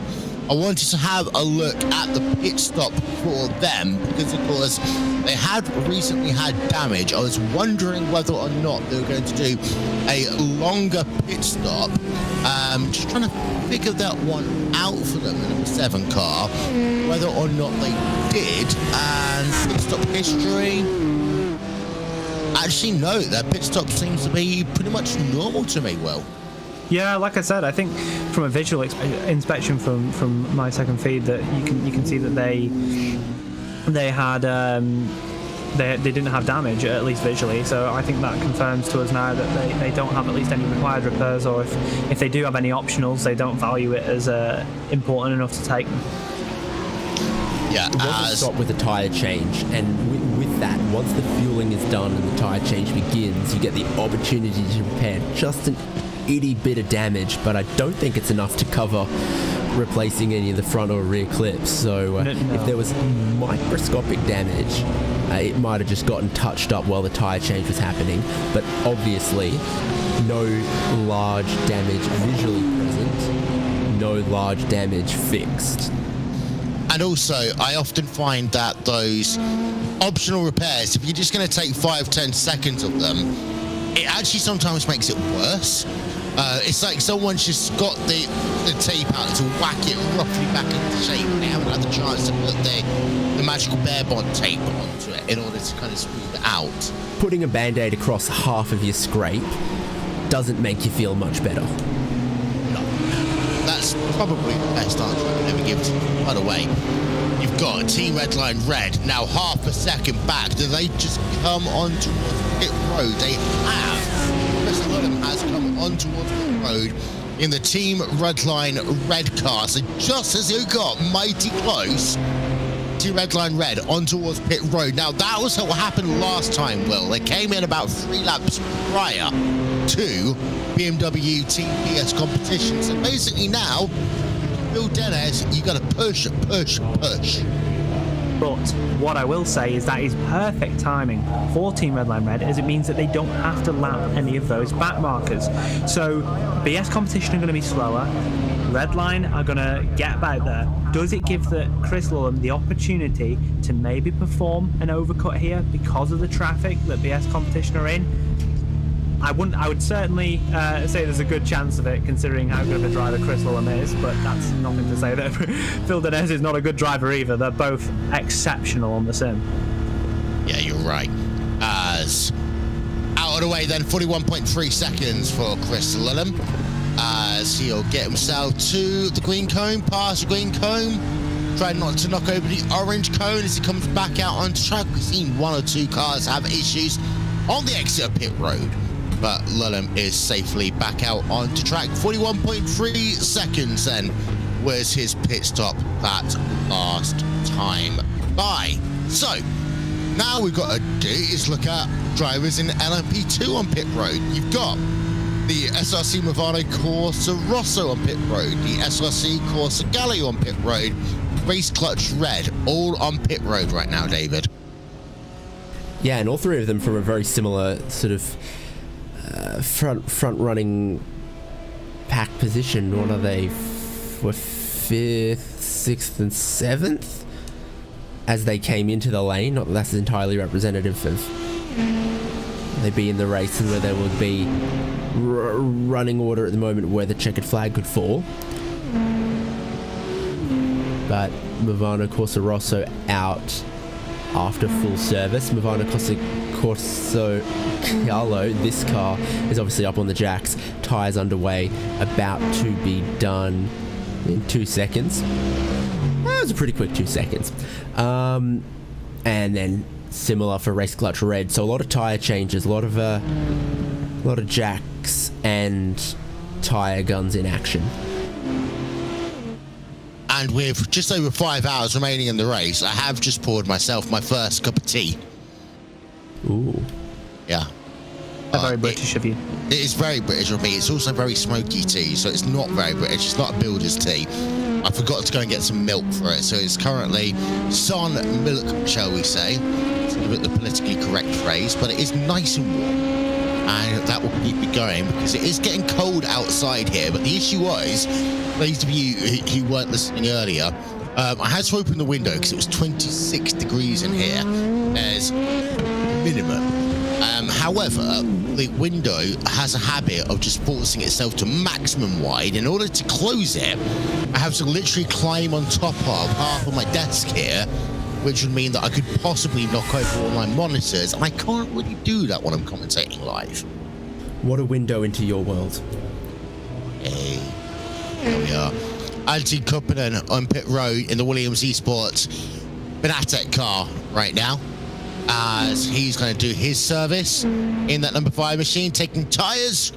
Speaker 1: I wanted to have a look at the pit stop for them because, of course, they had recently had damage. I was wondering whether or not they were going to do a longer pit stop. Just trying to figure that one out for them, the number 7 car, whether or not they did. And pit stop history. Actually, no, their pit stop seems to be pretty much normal to me, Will.
Speaker 3: Yeah, like I said, I think from a visual inspection from my second feed that you can see that they had they didn't have damage, at least visually. So I think that confirms to us now that they don't have at least any required repairs, or if they do have any optionals, they don't value it as important enough to take them.
Speaker 1: Yeah,
Speaker 2: it doesn't stop with a tyre change, and with that, once the fueling is done and the tyre change begins, you get the opportunity to repair just an itty bit of damage, but I don't think it's enough to cover replacing any of the front or rear clips. So if there was microscopic damage, it might have just gotten touched up while the tyre change was happening, but obviously no large damage visually present, no large damage fixed.
Speaker 1: And also, I often find that those optional repairs, if you're just going to take 5-10 seconds of them, it actually sometimes makes it worse. It's like someone's just got the tape out to whack it roughly back into shape, and they haven't had the chance to put the magical bear bond tape onto it in order to kind of smooth it out.
Speaker 2: Putting a band-aid across half of your scrape doesn't make you feel much better.
Speaker 1: That's probably the best answer I could ever give to you. By the way, you've got Team Redline Red now half a second back. Do they just come on towards pit road? They have. Chris Ludham has come on towards pit road in the Team Redline Red car. So just as you got mighty close to Redline Red on towards pit road. Now that was what happened last time, Will. They came in about 3 laps prior to BMW Team PS competition. So basically now, Bill Dennis, you got to push.
Speaker 3: But what I will say is that is perfect timing for Team Redline Red, as it means that they don't have to lap any of those back markers. So BS competition are going to be slower. Redline are going to get about there. Does it give Chris Ludham the opportunity to maybe perform an overcut here because of the traffic that BS competition are in? I would certainly say there's a good chance of it, considering how good of a driver Chris Ludham is, but that's nothing to say that Phil Denez is not a good driver either. They're both exceptional on the sim.
Speaker 1: Yeah, you're right. As out of the way then, 41.3 seconds for Chris Ludham, as he'll get himself to the green cone, past the green cone, try not to knock over the orange cone as he comes back out onto track. We've seen 1 or 2 cars have issues on the exit of pit road, but Ludham is safely back out onto track. 41.3 seconds then was his pit stop that last time by. So now we've got to do is look at drivers in LMP2 on pit road. You've got the SRC Movano Corsa Rosso on pit road, the SRC Corsa Gallo on pit road, Race Clutch Red, all on pit road right now, David.
Speaker 2: Yeah, and all 3 of them from a very similar sort of front running pack position. What are they? Were 5th, 6th, and 7th as they came into the lane. Not that that's entirely representative of they'd be in the race and where there would be running order at the moment where the checkered flag could fall. But Movano Corsa Rosso out after full service. Movano Corsa Gallo, this car is obviously up on the jacks, tyres underway, about to be done in 2 seconds. That was a pretty quick 2 seconds. And then similar for Race Clutch Red, so a lot of tyre changes, a lot of jacks and tyre guns in action.
Speaker 1: And with just over 5 hours remaining in the race, I have just poured myself my first cup of tea.
Speaker 2: Ooh.
Speaker 1: Yeah.
Speaker 3: Very British of you.
Speaker 1: It is very British of me. It's also very smoky tea, so it's not very British. It's not a builder's tea. I forgot to go and get some milk for it, so it's currently sun milk, shall we say. It's a bit the politically correct phrase, but it is nice and warm. And that will keep me going because it is getting cold outside here. But the issue was, those of you who weren't listening earlier, I had to open the window because it was 26 degrees in here as minimum. However, the window has a habit of just forcing itself to maximum wide. In order to close it, I have to literally climb on top of half of my desk here which would mean that I could possibly knock over all my monitors, and I can't really do that when I'm commentating live.
Speaker 2: What a window into your world.
Speaker 1: Hey, here we are. Antti Kuppinen on pit road in the Williams Esports Benatek car right now, as he's going to do his service in that number 5 machine, taking tyres.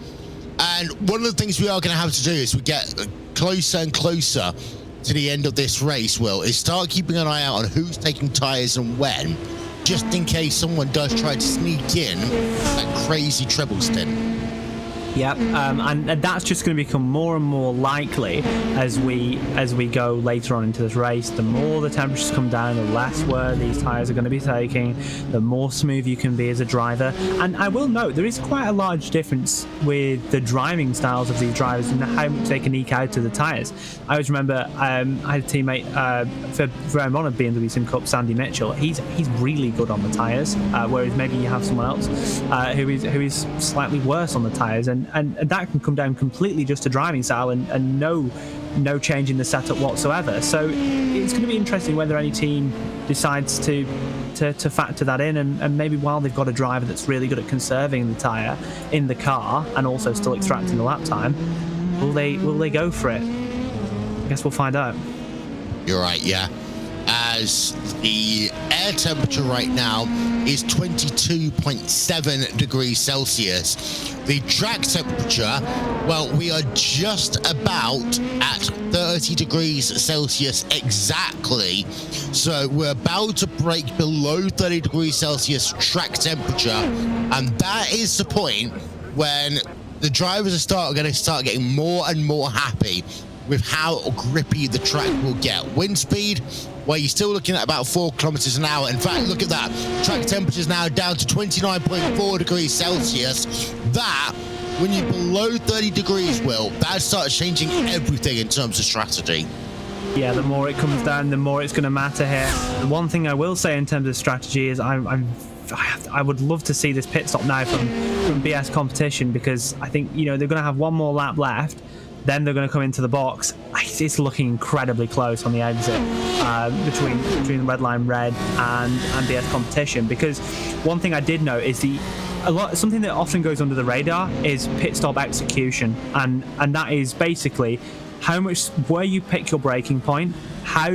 Speaker 1: And one of the things we are going to have to do as we get closer and closer to the end of this race, Will, is start keeping an eye out on who's taking tyres and when, just in case someone does try to sneak in that crazy treble stint.
Speaker 3: Yep, and that's just going to become more and more likely as we go later on into this race. The more the temperatures come down, the less wear these tyres are going to be taking, the more smooth you can be as a driver. And I will note, there is quite a large difference with the driving styles of these drivers and how much they can eke out of the tyres. I always remember I had a teammate for very on a BMW Sim Cup, Sandy Mitchell. He's really good on the tyres, whereas maybe you have someone else who is slightly worse on the tyres. And that can come down completely just to driving style and no change in the setup whatsoever. So it's going to be interesting whether any team decides to factor that in, and maybe while they've got a driver that's really good at conserving the tyre in the car and also still extracting the lap time, will they go for it? I guess we'll find out.
Speaker 1: You're right, yeah. As the air temperature right now is 22.7 degrees Celsius. The track temperature, well, we are just about at 30 degrees Celsius exactly. So we're about to break below 30 degrees Celsius track temperature. And that is the point when the drivers are going to start getting more and more happy with how grippy the track will get. Wind speed, well, you're still looking at about 4 kilometers an hour. In fact, look at that. Track temperature is now down to 29.4 degrees Celsius. That, when you're below 30 degrees, Will, that starts changing everything in terms of strategy.
Speaker 3: Yeah, the more it comes down, the more it's going to matter here. The one thing I will say in terms of strategy is I would love to see this pit stop now from BS competition, because I think, they're going to have one more lap left. Then they're going to come into the box. It's looking incredibly close on the exit between the red line red and BS competition. Because one thing I did note is something that often goes under the radar is pit stop execution, and that is basically where you pick your braking point, how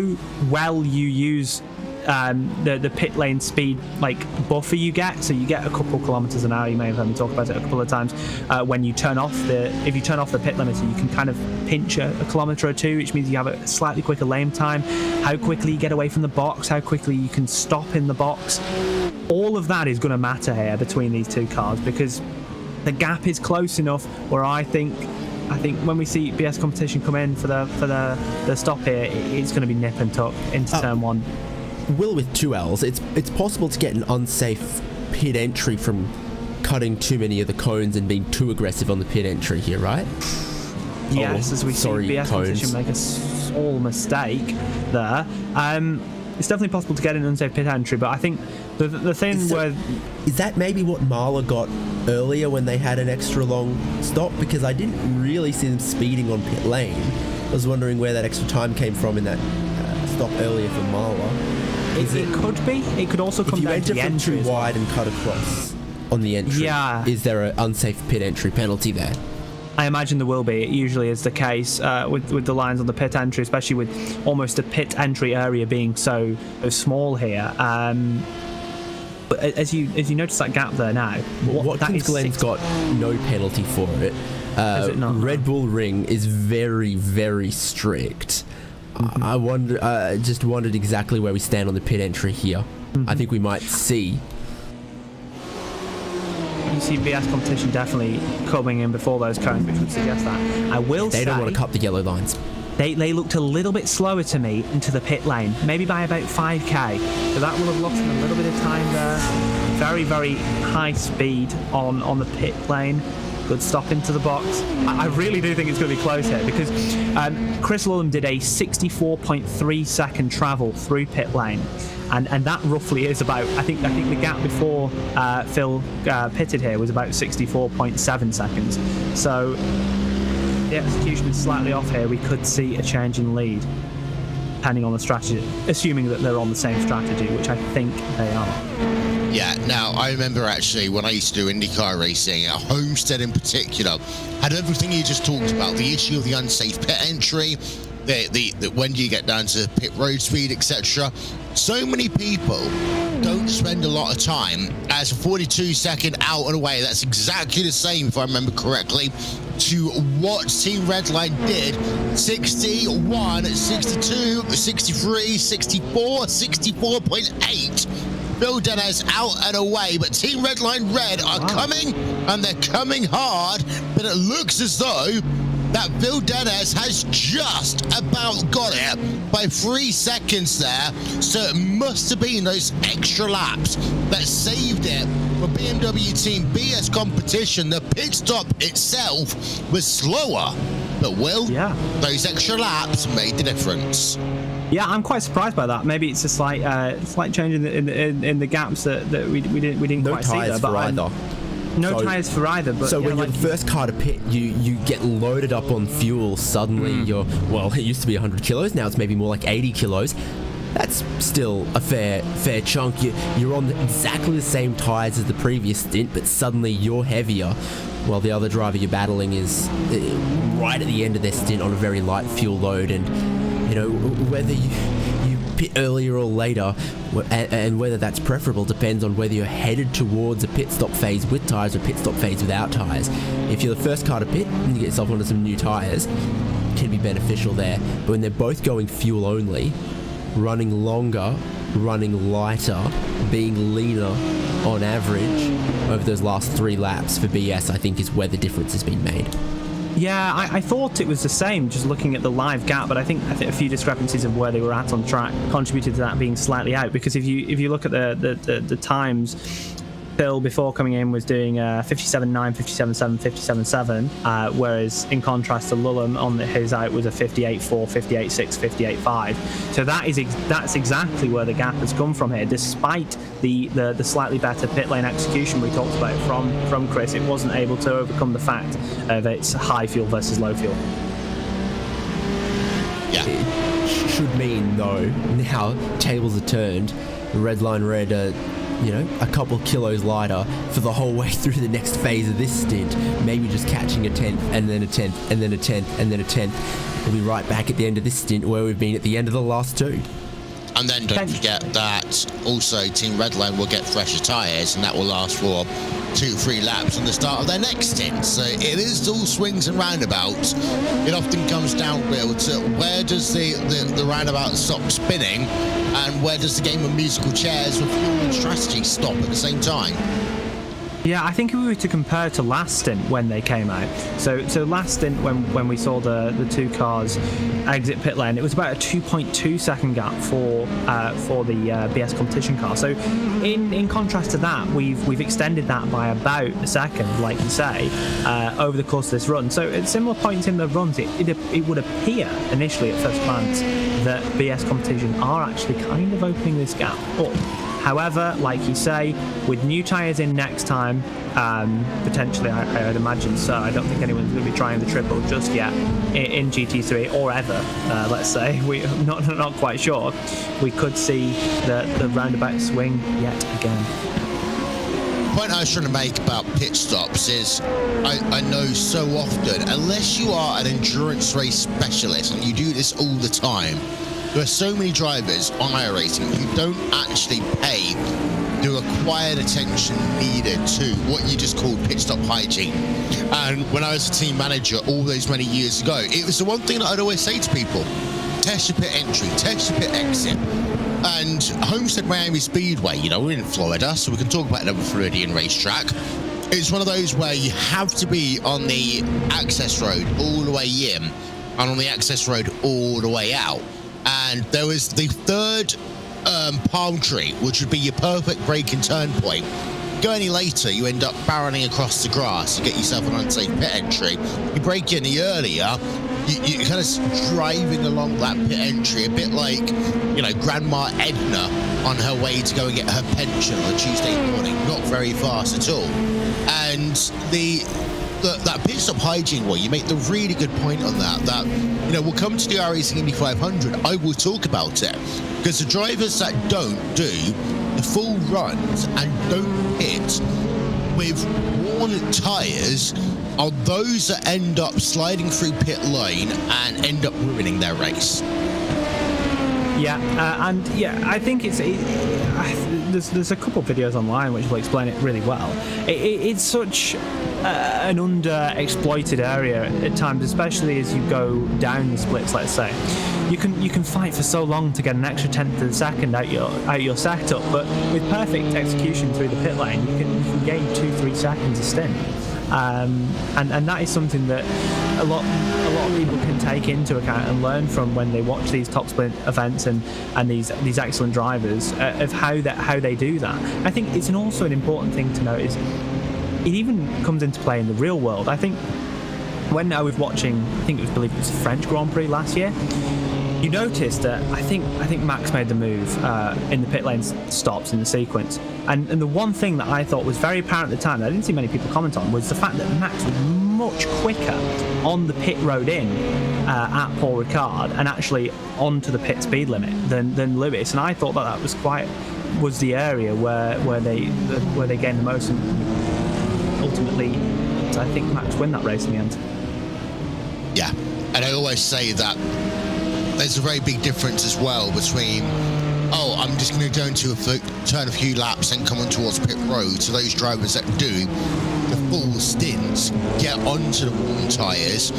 Speaker 3: well you use the pit lane speed buffer you get. So you get a couple kilometers an hour. You may have heard me talk about it a couple of times. When you turn off if you turn off the pit limiter, you can kind of pinch a kilometer or two, which means you have a slightly quicker lane time. How quickly you get away from the box, how quickly you can stop in the box. All of that is going to matter here between these two cars, because the gap is close enough where I think when we see BS competition come in for the stop here, it's going to be nip and tuck into turn one.
Speaker 2: Will, with 2 Ls, it's possible to get an unsafe pit entry from cutting too many of the cones and being too aggressive on the pit entry here, right?
Speaker 3: Yes, as we see BS competition make a small mistake there. It's definitely possible to get an unsafe pit entry, but I think the thing
Speaker 2: is that maybe what Marla got earlier when they had an extra long stop, because I didn't really see them speeding on pit lane. I was wondering where that extra time came from in that stop earlier for Marla.
Speaker 3: It could be. It could also come down to the entry.
Speaker 2: If you enter from too wide and cut across on the entry, is there an unsafe pit entry penalty there?
Speaker 3: I imagine there will be. It usually is the case with the lines on the pit entry, especially with almost the pit entry area being so small here. But as you notice that gap there now,
Speaker 2: Watkins Glen's got no penalty for it.
Speaker 3: Is it not?
Speaker 2: Red Bull Ring is very, very strict. Mm-hmm. I just wondered exactly where we stand on the pit entry here. Mm-hmm. I think we might see.
Speaker 3: You see BS competition definitely coming in before those cones, which would suggest that. I will say
Speaker 2: they don't want to cut the yellow lines.
Speaker 3: They looked a little bit slower to me into the pit lane, maybe by about 5k. So that will have lost them a little bit of time there. Very, very high speed on the pit lane. Good stop into the box. I really do think it's going to be close here, because Chris Lullum did a 64.3 second travel through pit lane, and that roughly is about, I think the gap before Phil pitted here was about 64.7 seconds. So the execution is slightly off here. We could see a change in lead. depending on the strategy, assuming that they're on the same strategy, which I think they are.
Speaker 1: Yeah, now I remember actually when I used to do IndyCar racing, at Homestead in particular, had everything you just talked about, the issue of the unsafe pit entry, the when do you get down to pit road speed, etc. So many people don't spend a lot of time as a 42-second out and away. That's exactly the same, if I remember correctly, to what Team Redline did. 61, 62, 63, 64, 64.8. Bill Dennis out and away, but Team Redline Red are coming, and they're coming hard, but it looks as though that Bill Dennis has just about got it by 3 seconds there, so it must have been those extra laps that saved it for BMW Team BS competition. The pit stop itself was slower, but those extra laps made the difference.
Speaker 3: Yeah, I'm quite surprised by that. Maybe it's a slight change in the gaps that we didn't
Speaker 2: no
Speaker 3: quite see there.
Speaker 2: But either.
Speaker 3: No tyres for either. But
Speaker 2: so when you're the first car to pit, you get loaded up on fuel. Suddenly you're, well, it used to be 100 kilos. Now it's maybe more like 80 kilos. That's still a fair chunk. You're on exactly the same tyres as the previous stint, but suddenly you're heavier, while the other driver you're battling is right at the end of their stint on a very light fuel load. And you know, whether you pit earlier or later, and whether that's preferable depends on whether you're headed towards a pit stop phase with tyres or pit stop phase without tyres. If you're the first car to pit and you get yourself onto some new tyres, it can be beneficial there. But when they're both going fuel only, running longer, running lighter, being leaner on average over those last 3 laps for BS, I think is where the difference has been made.
Speaker 3: Yeah, I thought it was the same, just looking at the live gap, but I think a few discrepancies of where they were at on track contributed to that being slightly out. Because if you look at the times, Bill before coming in was doing 57.9, 57.7, 57.7, whereas in contrast to Lulham on his out was a 58.4, 58.6, 58.5. So that's exactly where the gap has come from here. Despite the slightly better pit lane execution we talked about from Chris, it wasn't able to overcome the fact of its high fuel versus low fuel.
Speaker 1: Yeah.
Speaker 2: It should mean though, now tables are turned, Redline Red a couple kilos lighter for the whole way through the next phase of this stint, maybe just catching a 10th and then a 10th and then a 10th and then a 10th. We'll be right back at the end of this stint where we've been at the end of the last 2.
Speaker 1: And then don't forget that also Team Redline will get fresher tyres, and that will last for 2-3 laps on the start of their next stint. So it is all swings and roundabouts. It often comes down, Bill, to where does the roundabout stop spinning, and where does the game of musical chairs with fuel and strategy stop at the same time?
Speaker 3: Yeah, I think if we were to compare to last stint when they came out, so last stint when we saw the 2 cars exit pit lane, it was about a 2.2 second gap for the BS competition car. So in contrast to that, we've extended that by about a second, like you say, over the course of this run. So at similar points in the runs, it would appear initially at first glance that BS competition are actually kind of opening this gap up. However, like you say, with new tyres in next time, potentially I would imagine so. I don't think anyone's going to be trying the triple just yet in GT3 or ever. Let's say we're not quite sure. We could see the roundabout swing yet again.
Speaker 1: The point I was trying to make about pit stops is I know so often, unless you are an endurance race specialist and you do this all the time, there are so many drivers on iRacing who don't actually pay the required attention needed to what you just called pit stop hygiene. And when I was a team manager all those many years ago, it was the one thing that I'd always say to people: test your pit entry, test your pit exit. And Homestead Miami Speedway, we're in Florida, so we can talk about another Floridian racetrack. It's one of those where you have to be on the access road all the way in and on the access road all the way out. And there was the third palm tree, which would be your perfect break and turn point. Go any later, you end up barreling across the grass. You get yourself an unsafe pit entry. You break any earlier, you're kind of driving along that pit entry, a bit like, Grandma Edna on her way to go and get her pension on a Tuesday morning. Not very fast at all. And that pit stop hygiene, well, you make the really good point on that, we'll come to the iRacing Indy 500. I will talk about it, because the drivers that don't do the full runs and don't pit with worn tyres are those that end up sliding through pit lane and end up ruining their race.
Speaker 3: I think there's a couple of videos online which will explain it really well. It's such an underexploited area at times, especially as you go down the splits. Let's say you can fight for so long to get an extra tenth of a second out your setup, but with perfect execution through the pit lane, you can gain 2-3 seconds a stint. And that is something that a lot of people can take into account and learn from when they watch these top split events and these excellent drivers of how they do that. I think it's also an important thing to note is it even comes into play in the real world. I think when I was watching, I believe it was the French Grand Prix last year, you noticed that I think Max made the move in the pit lane stops in the sequence. And the one thing that I thought was very apparent at the time that I didn't see many people comment on was the fact that Max was much quicker on the pit road in at Paul Ricard and actually onto the pit speed limit than Lewis. And I thought that was the area where they gained the most, and ultimately I think Max win that race in the end.
Speaker 1: Yeah, and I always say that there's a very big difference as well between, I'm just going to go into turn a few laps and come on towards pit road. So those drivers that do the full stints get onto the warm tyres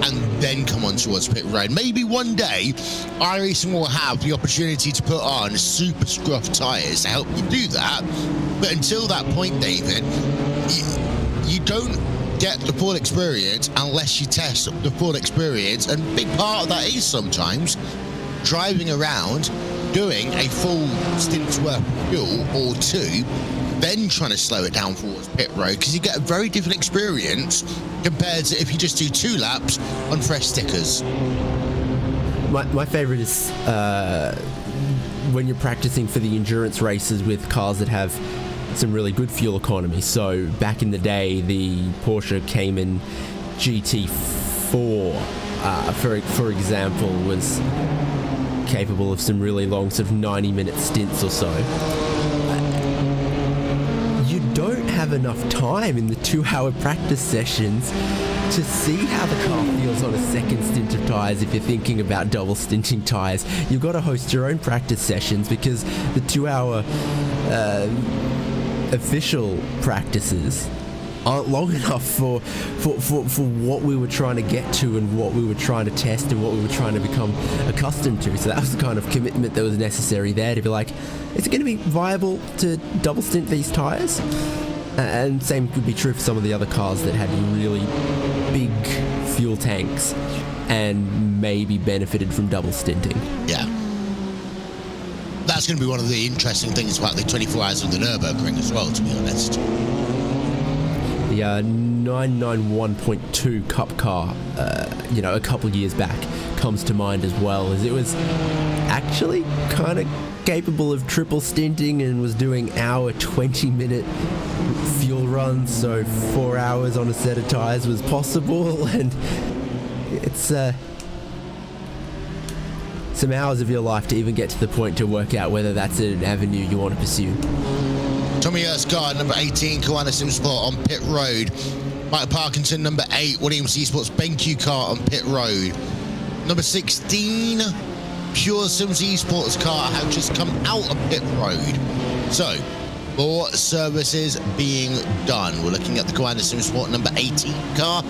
Speaker 1: and then come on towards pit road. Maybe one day iRacing will have the opportunity to put on super scruff tyres to help you do that. But until that point, David, you don't get the full experience unless you test the full experience, and a big part of that is sometimes driving around, doing a full stint's worth of fuel or two, then trying to slow it down towards pit road, because you get a very different experience compared to if you just do 2 laps on fresh stickers.
Speaker 2: My favourite is when you're practicing for the endurance races with cars that have some really good fuel economy. So back in the day, the Porsche Cayman GT4, for example, was capable of some really long sort of 90-minute stints or so. You don't have enough time in the 2-hour practice sessions to see how the car feels on a second stint of tyres if you're thinking about double stinting tyres. You've got to host your own practice sessions, because the 2-hour official practices aren't long enough for what we were trying to get to and what we were trying to test and what we were trying to become accustomed to. So that was the kind of commitment that was necessary there, to be like, is it going to be viable to double stint these tyres? And same could be true for some of the other cars that had really big fuel tanks and maybe benefited from double stinting.
Speaker 1: Yeah. That's going to be one of the interesting things about the 24 hours of the Nürburgring as well, to be honest.
Speaker 2: The 991.2 Cup car, a couple of years back, comes to mind as well, as it was actually kind of capable of triple stinting and was doing hour 20-minute fuel runs, so 4 hours on a set of tyres was possible, and it's some hours of your life to even get to the point to work out whether that's an avenue you want to pursue.
Speaker 1: Tommy Erskine, number 18, Kiwana Simsport on pit road. Mike Parkinson, number 8, Williams Esports BenQ car on pit road. Number 16, Pure Sims Esports car have just come out of pit road. So, more services being done. We're looking at the Kiwana Simsport number 18 car.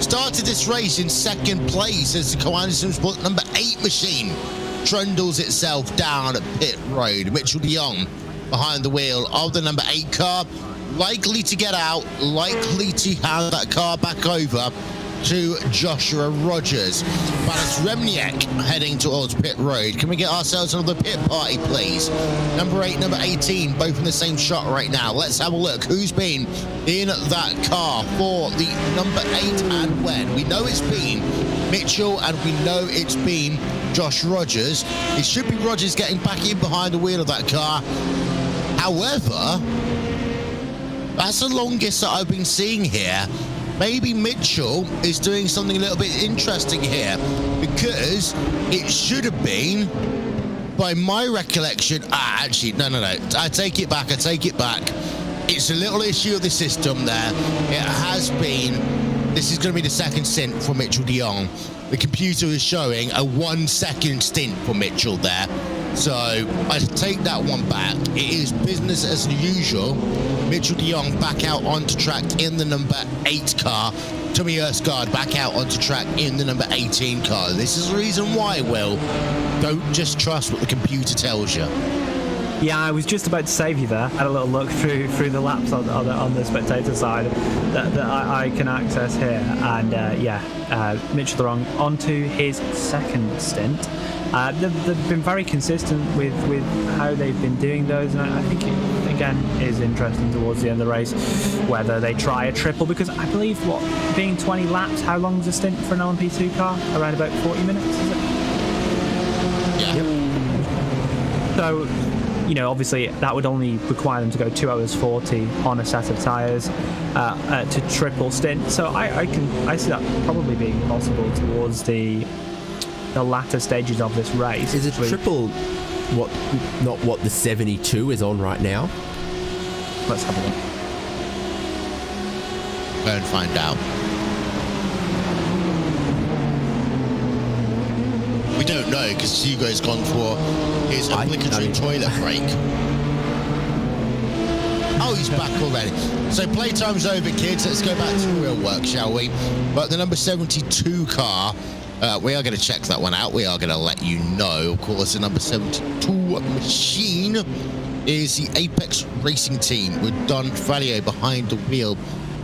Speaker 1: Started this race in second place as the Kiwana Simsport number 8 machine trundles itself down pit road. Mitchell de Jong behind the wheel of the number 8 car, likely to get out, likely to hand that car back over to Joshua Rogers. Balas Remniak heading towards pit road. Can we get ourselves another pit party, please? Number 8, number 18, both in the same shot right now. Let's have a look who's been in that car for the number 8 and when. We know it's been Mitchell and we know it's been Josh Rogers. It should be Rogers getting back in behind the wheel of that car. However, that's the longest that I've been seeing here maybe Mitchell is doing something a little bit interesting here, because it should have been, by my recollection, actually, no, I take it back. It's a little issue of the system there. It has been, this is going to be the second stint for Mitchell de Jong. The computer is showing a 1 second stint for Mitchell there. So I take that one back. It is business as usual. Mitchell de Jong back out onto track in the number 8 car. Tommy Erskard back out onto track in the number 18 car. This is the reason why, Will. Don't just trust what the computer tells you.
Speaker 3: Yeah, I was just about to save you there. I had a little look through the laps on the spectator side that I can access here. And Mitchell de Jong onto his second stint. They've been very consistent with how they've been doing those, and I think it, again, is interesting towards the end of the race whether they try a triple, because I believe, being 20 laps, how long is a stint for an LMP2 car? Around about 40 minutes, is it?
Speaker 1: Yeah.
Speaker 3: Yep. So, obviously that would only require them to go 2 hours 40 on a set of tyres to triple stint. So I see that probably being possible towards the latter stages of this race.
Speaker 2: Is a triple not what the 72 is on right now?
Speaker 3: Let's have a look.
Speaker 1: Go and find out. We don't know, because Hugo's gone for his obligatory toilet break. Oh, he's back already. So playtime's over, kids. Let's go back to the real work, shall we? But the number 72 car, we are going to check that one out. We are going to let you know. Of course, the number 72 machine is the Apex Racing Team with Don Falio behind the wheel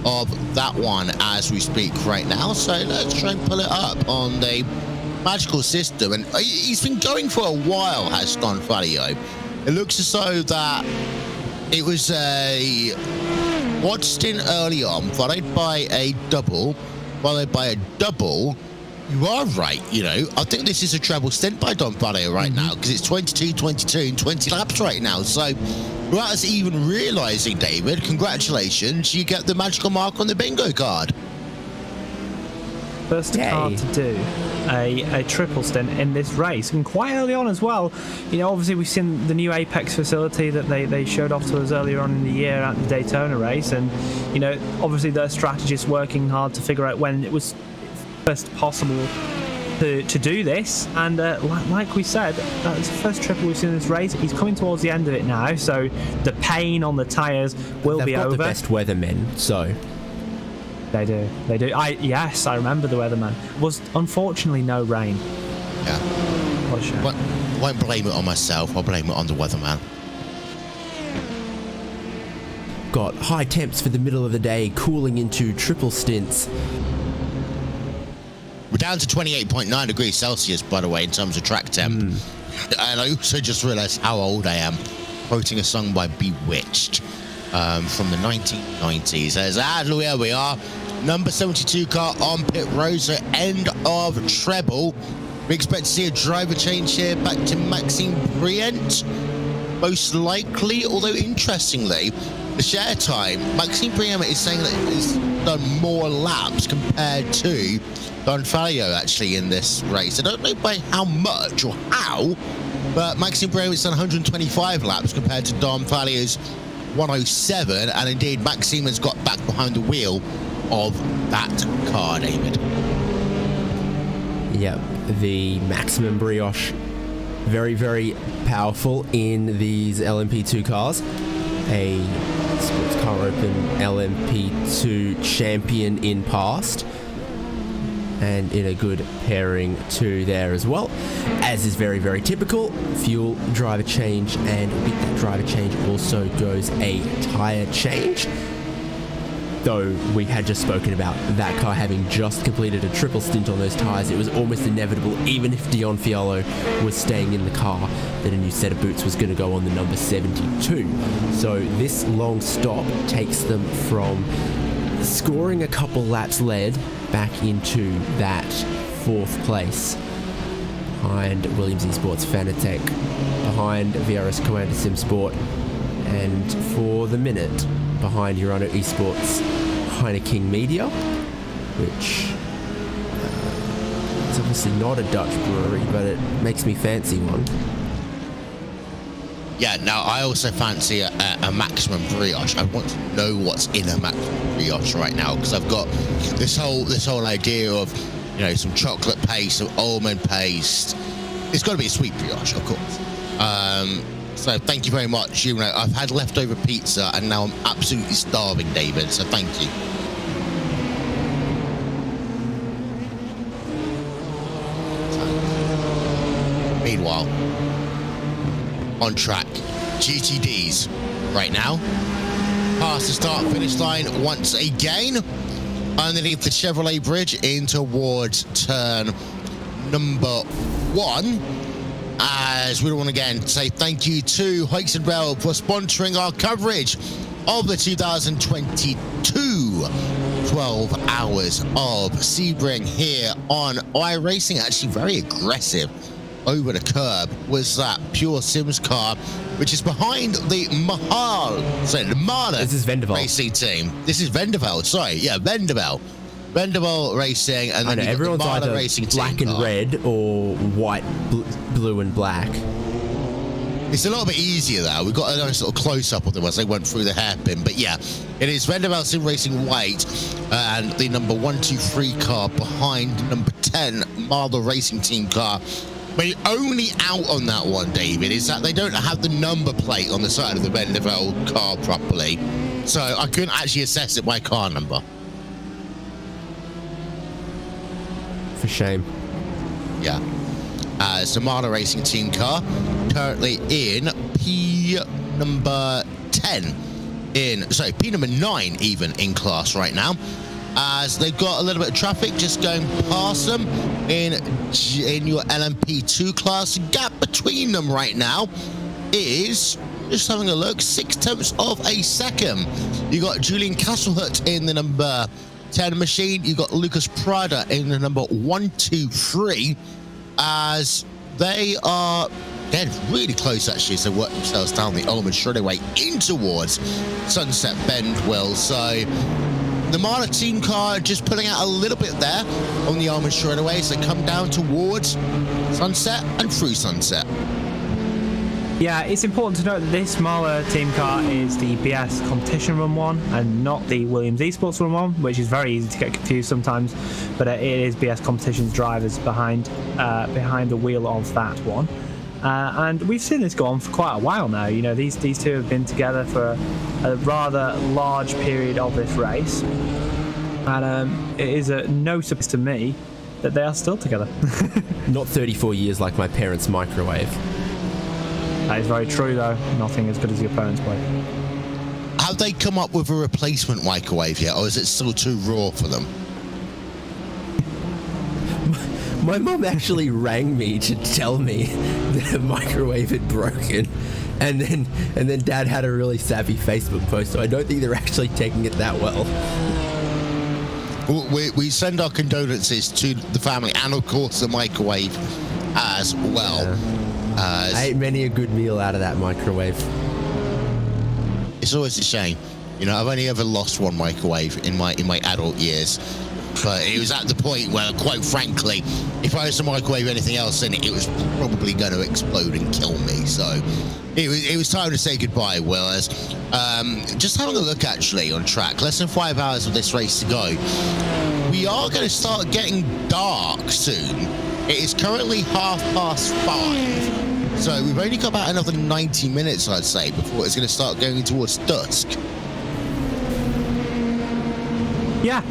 Speaker 1: of that one as we speak right now. So let's try and pull it up on the magical system. And he's been going for a while, has Don Falio. It looks as though that it was a quad stint early on, followed by a double, followed by a double. You are right, I think this is a treble stint by Don Falio right now, because it's 22, 22, and 20 laps right now. So without us even realising, David, congratulations, you get the magical mark on the bingo card.
Speaker 3: First car to do a triple stint in this race, and quite early on as well. Obviously we've seen the new Apex facility that they showed off to us earlier on in the year at the Daytona race, and obviously their strategists working hard to figure out when it was first possible to do this, and like we said, that's the first triple we've seen in this race. He's coming towards the end of it now, so the pain on the tyres will be over.
Speaker 2: They've got the best weathermen, so
Speaker 3: they do. Yes, I remember the weatherman. Was unfortunately no rain.
Speaker 1: Yeah.
Speaker 3: What a shame.
Speaker 1: Won't blame it on myself. I'll blame it on the weatherman.
Speaker 2: Got high temps for the middle of the day, cooling into triple stints.
Speaker 1: We're down to 28.9 degrees Celsius, by the way, in terms of track temp. And I also just realised how old I am, quoting a song by Bewitched from the 1990s. Here we are. Number 72 car on pit road, so end of treble. We expect to see a driver change here back to Maxime Briant, most likely, although interestingly, the share time, Maxime Briant is saying that he's done more laps compared to Don Falio actually in this race. I don't know by how much or how, but Maxime Briant has done 125 laps compared to Don Falio's 107, and indeed Maxime has got back behind the wheel of that car, David.
Speaker 2: Yep, the maximum brioche, very, very powerful in these LMP2 cars. A Sports Car Open LMP2 champion in past, and in a good pairing too there as well, as is very, very typical. Fuel, driver change, and with that driver change also goes a tyre change. Though we had just spoken about that car having just completed a triple stint on those tyres, it was almost inevitable, even if Don Falio was staying in the car, that a new set of boots was going to go on the number 72. So this long stop takes them from scoring a couple laps led back into that 4th place behind Williams Esports Fanatec, behind VRS Commander Sim Sport, and for the minute behind Urano Esports Heineken Media. which it's obviously not a Dutch brewery, but it makes me fancy one.
Speaker 1: Yeah, now I also fancy a maximum brioche. I want to know what's in a maximum brioche right now, because I've got this whole idea of, you know, some chocolate paste, some almond paste. It's got to be a sweet brioche, of course. So thank you very much. You know, I've had leftover pizza and now I'm absolutely starving, David. So thank you. Meanwhile, on track, GTDs right now. Past the start finish line once again. Underneath the Chevrolet bridge in towards turn number 1. As we want to again say thank you to Heusinkveld for sponsoring our coverage of the 2022 12 hours of Sebring here on iRacing. Actually very aggressive over the curb was that Pure Sims car, which is behind the Mahal, sorry, the Mahler
Speaker 2: This is Vendeval
Speaker 1: racing team. This is Vendeval, sorry, yeah, Vendeval Racing, and then
Speaker 2: I know, everyone's
Speaker 1: the
Speaker 2: either
Speaker 1: racing
Speaker 2: black
Speaker 1: team
Speaker 2: and
Speaker 1: car.
Speaker 2: red or white, blue and black.
Speaker 1: It's a little bit easier though. We've got a nice little close-up of them as they went through the hairpin. But yeah, it is Vendeval Sim Racing White and the number 123 car behind number 10 Marder Racing Team car. But the only out on that one, David, is that they don't have the number plate on the side of the Vendeval car properly. So I couldn't actually assess it by car number.
Speaker 2: For shame.
Speaker 1: Yeah. It's the Marder Racing Team car, currently in P number 10 P number 9 even in class right now, as they've got a little bit of traffic just going past them in your LMP2 class. The gap between them right now is, just having a look, 0.6 of a second. You got Julian Castlehut in the number 10 machine. You got Lucas Prada in the number 123, as they are really close actually as they work themselves down the Ullman straightaway in towards Sunset Bend. So the Marder team car just pulling out a little bit there on the Ullman straightaway as they come down towards Sunset and through Sunset.
Speaker 3: Yeah, it's important to note that this Mahler team car is the BS Competition Run 1 and not the Williams Esports Run 1, which is very easy to get confused sometimes, but it is BS Competition's drivers behind the wheel of that one. And we've seen this go on for quite a while now. You know, these two have been together for a rather large period of this race, and it is no surprise to me that they are still together.
Speaker 2: Not 34 years like my parents' microwave.
Speaker 3: That is very true, though. Nothing as good as your parents' way.
Speaker 1: Have they come up with a replacement microwave yet, or is it still too raw for them?
Speaker 2: My mum actually rang me to tell me that her microwave had broken, and then Dad had a really savvy Facebook post, so I don't think they're actually taking it that well.
Speaker 1: We send our condolences to the family and, of course, the microwave as well.
Speaker 2: Yeah. I ate many a good meal out of that microwave.
Speaker 1: It's always a shame. You know, I've only ever lost one microwave in my adult years. But it was at the point where, quite frankly, if I was to microwave anything else in it, it was probably going to explode and kill me. So it was time to say goodbye, Will. Just having a look, actually, on track. Less than 5 hours of this race to go. We are going to start getting dark soon. It is currently 5:30. So we've only got about another 90 minutes, I'd say, before it's going to start going towards dusk.
Speaker 3: Yeah,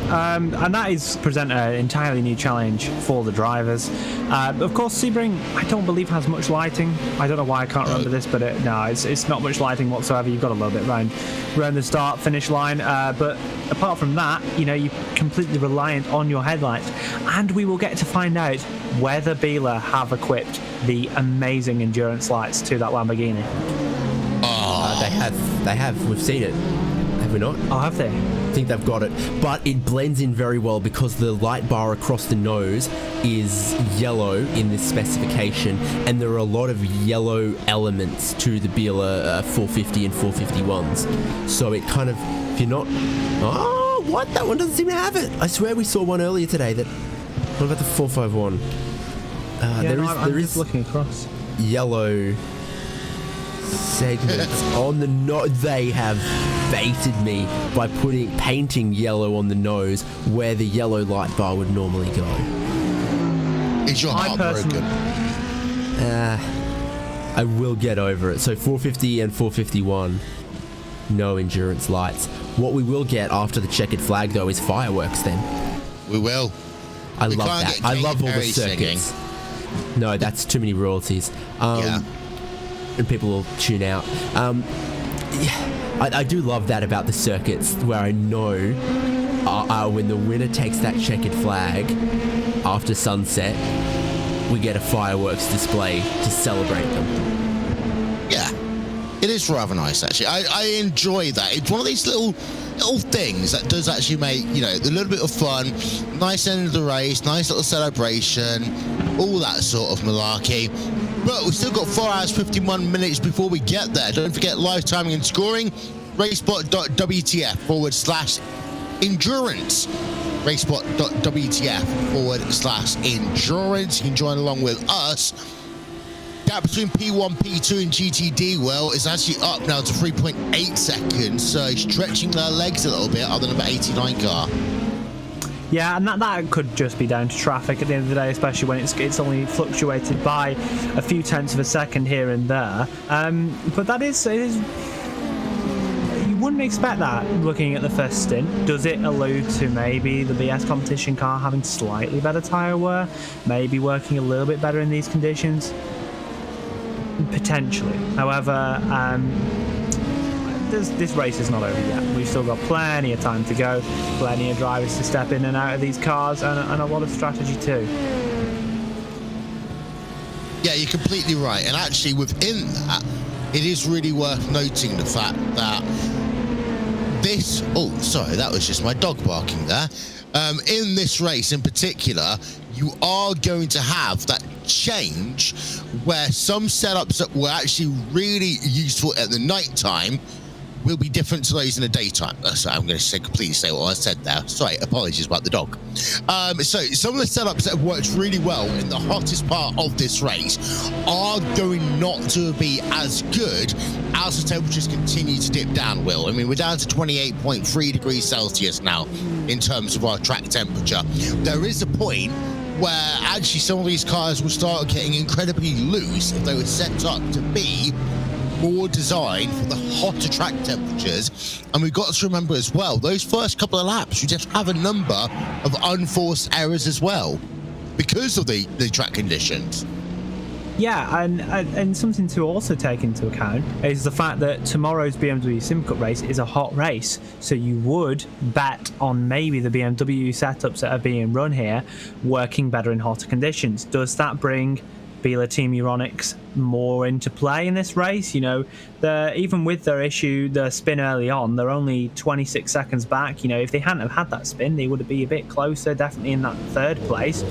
Speaker 3: and that is present an entirely new challenge for the drivers. Of course, Sebring, I don't believe has much lighting. I don't know why I can't remember this, but it's not much lighting whatsoever. You've got a little bit around the start-finish line, but apart from that, you know, you're completely reliant on your headlights. And we will get to find out whether Biela have equipped the amazing endurance lights to that Lamborghini.
Speaker 2: They have. We've seen it. Have we not?
Speaker 3: Oh, have they?
Speaker 2: I think they've got it, but it blends in very well because the light bar across the nose is yellow in this specification, and there are a lot of yellow elements to the Biela 450 and 451s. So it kind of, if you're not, What? That one doesn't seem to have it. I swear we saw one earlier today. What about the 451?
Speaker 3: I'm just looking across.
Speaker 2: Yellow segments on the nose. They have baited me by painting yellow on the nose where the yellow light bar would normally go.
Speaker 1: Is your heart broken?
Speaker 2: I will get over it. So 450 and 451, no endurance lights. What we will get after the checkered flag, though, is fireworks then.
Speaker 1: We will.
Speaker 2: I love that. I love all the circuits. Singing. No, that's too many royalties. And people will tune out. I do love that about the circuits, where I know when the winner takes that checkered flag after sunset, we get a fireworks display to celebrate them.
Speaker 1: Yeah, it is rather nice, actually. I enjoy that. It's one of these little things that does actually make, a little bit of fun. Nice end of the race, nice little celebration, all that sort of malarkey. But we've still got 4 hours, 51 minutes before we get there. Don't forget live timing and scoring, RaceSpot.wtf/endurance. RaceSpot.wtf/endurance. You can join along with us. Gap between P1, P2 and GTD, well, it's actually up now to 3.8 seconds, so stretching their legs a little bit, other than number 89 car.
Speaker 3: Yeah, and that could just be down to traffic at the end of the day, especially when it's only fluctuated by a few tenths of a second here and there. But it is you wouldn't expect that looking at the first stint. Does it allude to maybe the BS competition car having slightly better tyre wear, maybe working a little bit better in these conditions? Potentially. However, this race is not over yet. We've still got plenty of time to go, plenty of drivers to step in and out of these cars, and a lot of strategy too.
Speaker 1: Yeah, you're completely right. And actually within that, it is really worth noting the fact that that was just my dog barking there. In this race in particular, you are going to have that change where some setups that were actually really useful at the night time will be different to those in the daytime. So I'm going to completely say what I said there. Sorry, apologies about the dog. So some of the setups that have worked really well in the hottest part of this race are going not to be as good as the temperatures continue to dip down, Will. I mean, we're down to 28.3 degrees Celsius now in terms of our track temperature. There is a point where actually some of these cars will start getting incredibly loose if they were set up to be more designed for the hotter track temperatures. And we've got to remember as well, those first couple of laps, you just have a number of unforced errors as well because of the track conditions.
Speaker 3: Yeah, and something to also take into account is the fact that tomorrow's BMW Sim Cup race is a hot race, so you would bet on maybe the BMW setups that are being run here working better in hotter conditions. Does that bring Biela Team Euronics more into play in this race? Even with their issue, the spin early on, they're only 26 seconds back. If they hadn't have had that spin, they would be a bit closer, definitely in that third place.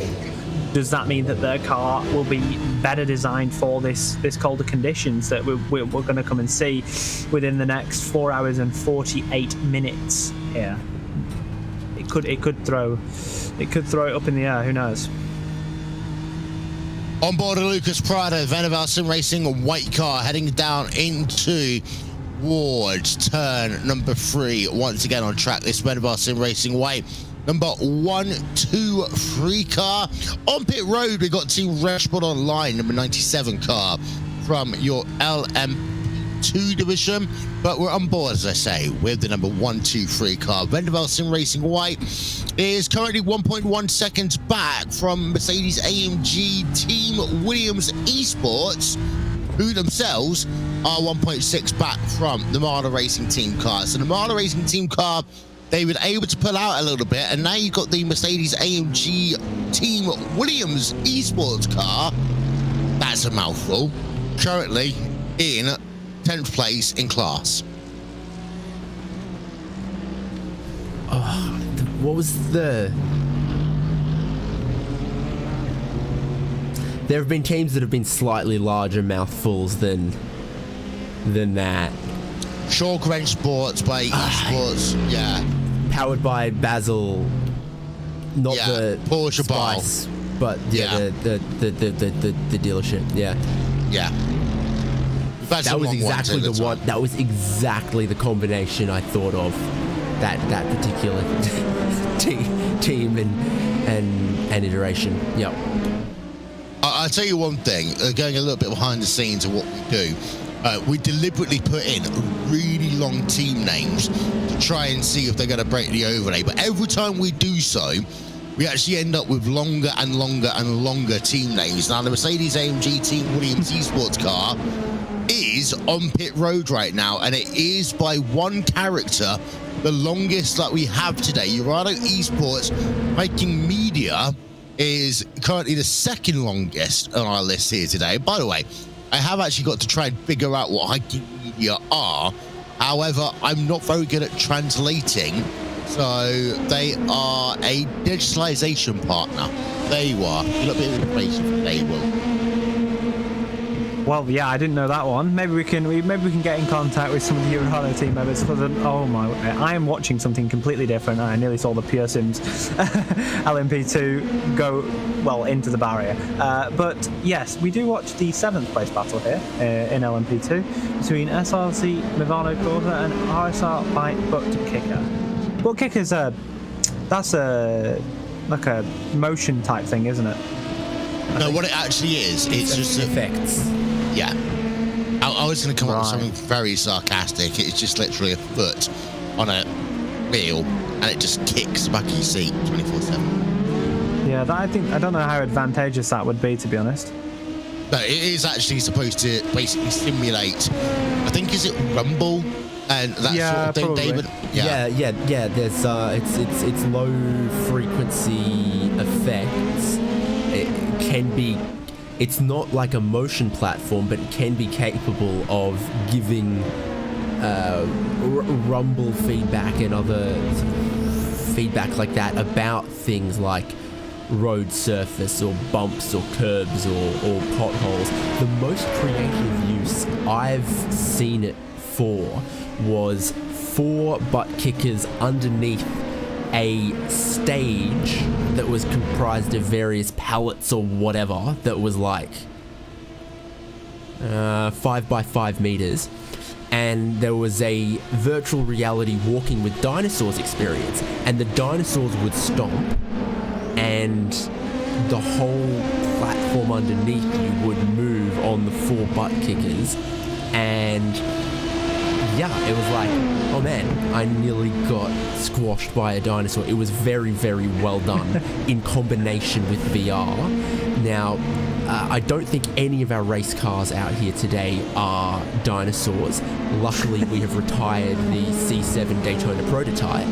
Speaker 3: Does that mean that their car will be better designed for this colder conditions that we're going to come and see within the next 4 hours and 48 minutes here? It could throw it up in the air. Who knows?
Speaker 1: On board a Lucas Prado, Vanderbilt Sim Racing, a white car heading down into towards turn number 3. Once again on track, this Vanderbilt Sim Racing white. Number 123 car. On pit road, we got Team RaceSpot Online, number 97 car from your LM2 division. But we're on board, as I say, with the number 123 car. Vanderbilt Sim Racing White is currently 1.1 seconds back from Mercedes-AMG Team Williams Esports, who themselves are 1.6 back from the Marder Racing Team car. So the Marder Racing Team car, they were able to pull out a little bit, and now you've got the Mercedes-AMG Team Williams Esports car. That's a mouthful. Currently in 10th place in class.
Speaker 2: What was the... There have been teams that have been slightly larger mouthfuls than that.
Speaker 1: Shawgrange Sports by Esports, yeah.
Speaker 2: powered by Basil, not the
Speaker 1: Porsche
Speaker 2: Spice, but the dealership. Yeah. That was exactly the one. That was exactly the combination I thought of. That particular team and iteration. Yep.
Speaker 1: I'll tell you one thing. Going a little bit behind the scenes of what we do. We deliberately put in really long team names to try and see if they're going to break the overlay. But every time we do so, we actually end up with longer and longer and longer team names. Now, the Mercedes-AMG Team Williams eSports car is on pit road right now, and it is by one character the longest that we have today. Urano Esports Making Media is currently the second longest on our list here today. By the way, I have actually got to try and figure out what hiking media are. However, I'm not very good at translating. So they are a digitalization partner. There you are. A little bit of information. They will.
Speaker 3: Well, yeah, I didn't know that one. Maybe we can get in contact with some of the Urano team members for the. Oh my! I am watching something completely different. I nearly saw the Pure Sims LMP2 go into the barrier. But yes, we do watch the 7th place battle here in LMP2 between SRC Mivano Corsa and RSR by Butt Kicker. Butt Kicker's that's like a motion type thing, isn't it?
Speaker 1: No, what it actually is, it's just
Speaker 2: effects.
Speaker 1: Yeah. I was going to come up with something very sarcastic. It's just literally a foot on a wheel, and it just kicks the back of your seat 24/7.
Speaker 3: Yeah, I don't know how advantageous that would be, to be honest.
Speaker 1: No, it is actually supposed to basically simulate. I think is it rumble and that sort of thing,
Speaker 3: probably.
Speaker 1: David.
Speaker 2: Yeah. There's it's low frequency effects. It can be. It's not like a motion platform, but it can be capable of giving rumble feedback and other feedback like that about things like road surface or bumps or curbs or potholes. The most creative use I've seen it for was 4 butt kickers underneath a stage that was comprised of various pallets or whatever that was like 5 by 5 meters, and there was a virtual reality walking with dinosaurs experience, and the dinosaurs would stomp and the whole platform underneath you would move on the 4 butt kickers. And yeah, it was like, oh man, I nearly got squashed by a dinosaur. It was very, very well done in combination with VR. Now, I don't think any of our race cars out here today are dinosaurs. Luckily, we have retired the C7 Daytona prototype.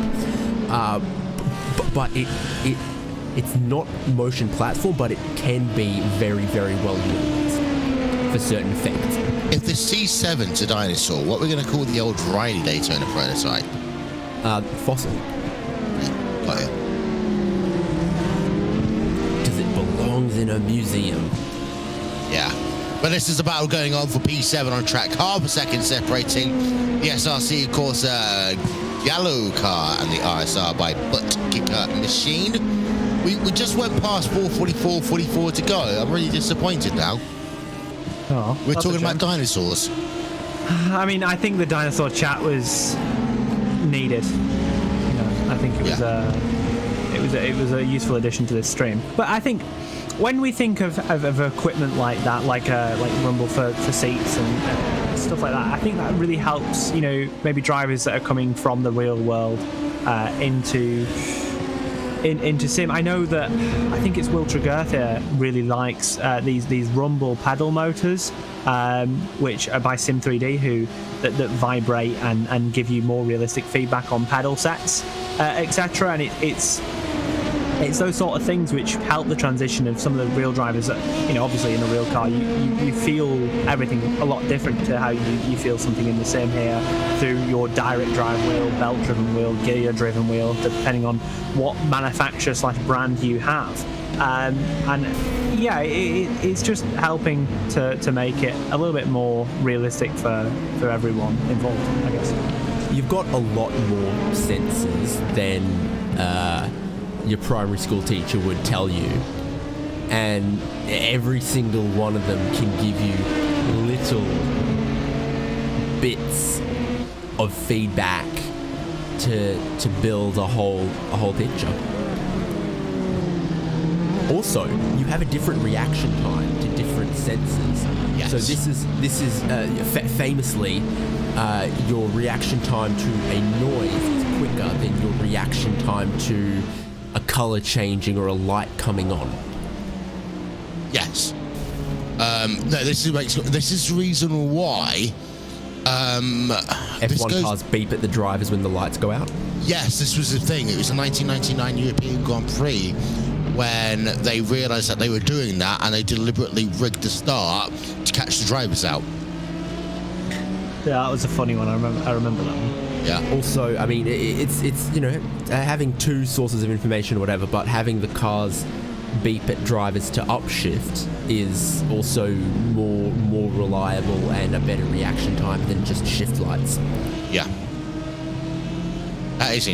Speaker 2: But it's not motion platform, but it can be very, very well used for certain effects.
Speaker 1: If the C7's a dinosaur, what we're going to call the old Riley Daytona prototype?
Speaker 2: Fossil.
Speaker 1: Got it.
Speaker 2: Because it belongs in a museum.
Speaker 1: Yeah. But this is a battle going on for P7 on track. Half a second separating the SRC, of course, yellow car and the RSR by Butt Kicker Machine. We just went past 4:44 to go. I'm really disappointed now.
Speaker 3: Oh,
Speaker 1: We're talking about dinosaurs.
Speaker 3: I mean, I think the dinosaur chat was needed. I think it was a useful addition to this stream. But I think when we think of equipment like that, like rumble for seats and stuff like that, I think that really helps. Maybe drivers that are coming from the real world into sim. I know that I think it's Will Tregertha really likes these rumble pedal motors, which are by Sim3D, that vibrate and give you more realistic feedback on pedal sets, etc. And it's those sort of things which help the transition of some of the real drivers that, obviously in a real car you feel everything a lot different to how you feel something in the sim here through your direct drive wheel, belt driven wheel, gear driven wheel, depending on what manufacturer / brand you have. And yeah, it's just helping to make it a little bit more realistic for everyone involved, I guess.
Speaker 2: you've got a lot more sensors than your primary school teacher would tell you, and every single one of them can give you little bits of feedback to build a whole picture. Also, you have a different reaction time to different sensors.
Speaker 1: Yes.
Speaker 2: So this is famously your reaction time to a noise is quicker than your reaction time to a color changing or a light coming on.
Speaker 1: Yes. No, this is the reason why
Speaker 2: F1 cars beep at the drivers when the lights go out.
Speaker 1: Yes, this was the thing. It was the 1999 European Grand Prix when they realised that they were doing that, and they deliberately rigged the start to catch the drivers out.
Speaker 3: Yeah, that was a funny one. I remember that one.
Speaker 1: Yeah.
Speaker 2: Also, I mean, it's having two sources of information or whatever, but having the cars beep at drivers to upshift is also more reliable and a better reaction time than just shift lights.
Speaker 1: Yeah. That is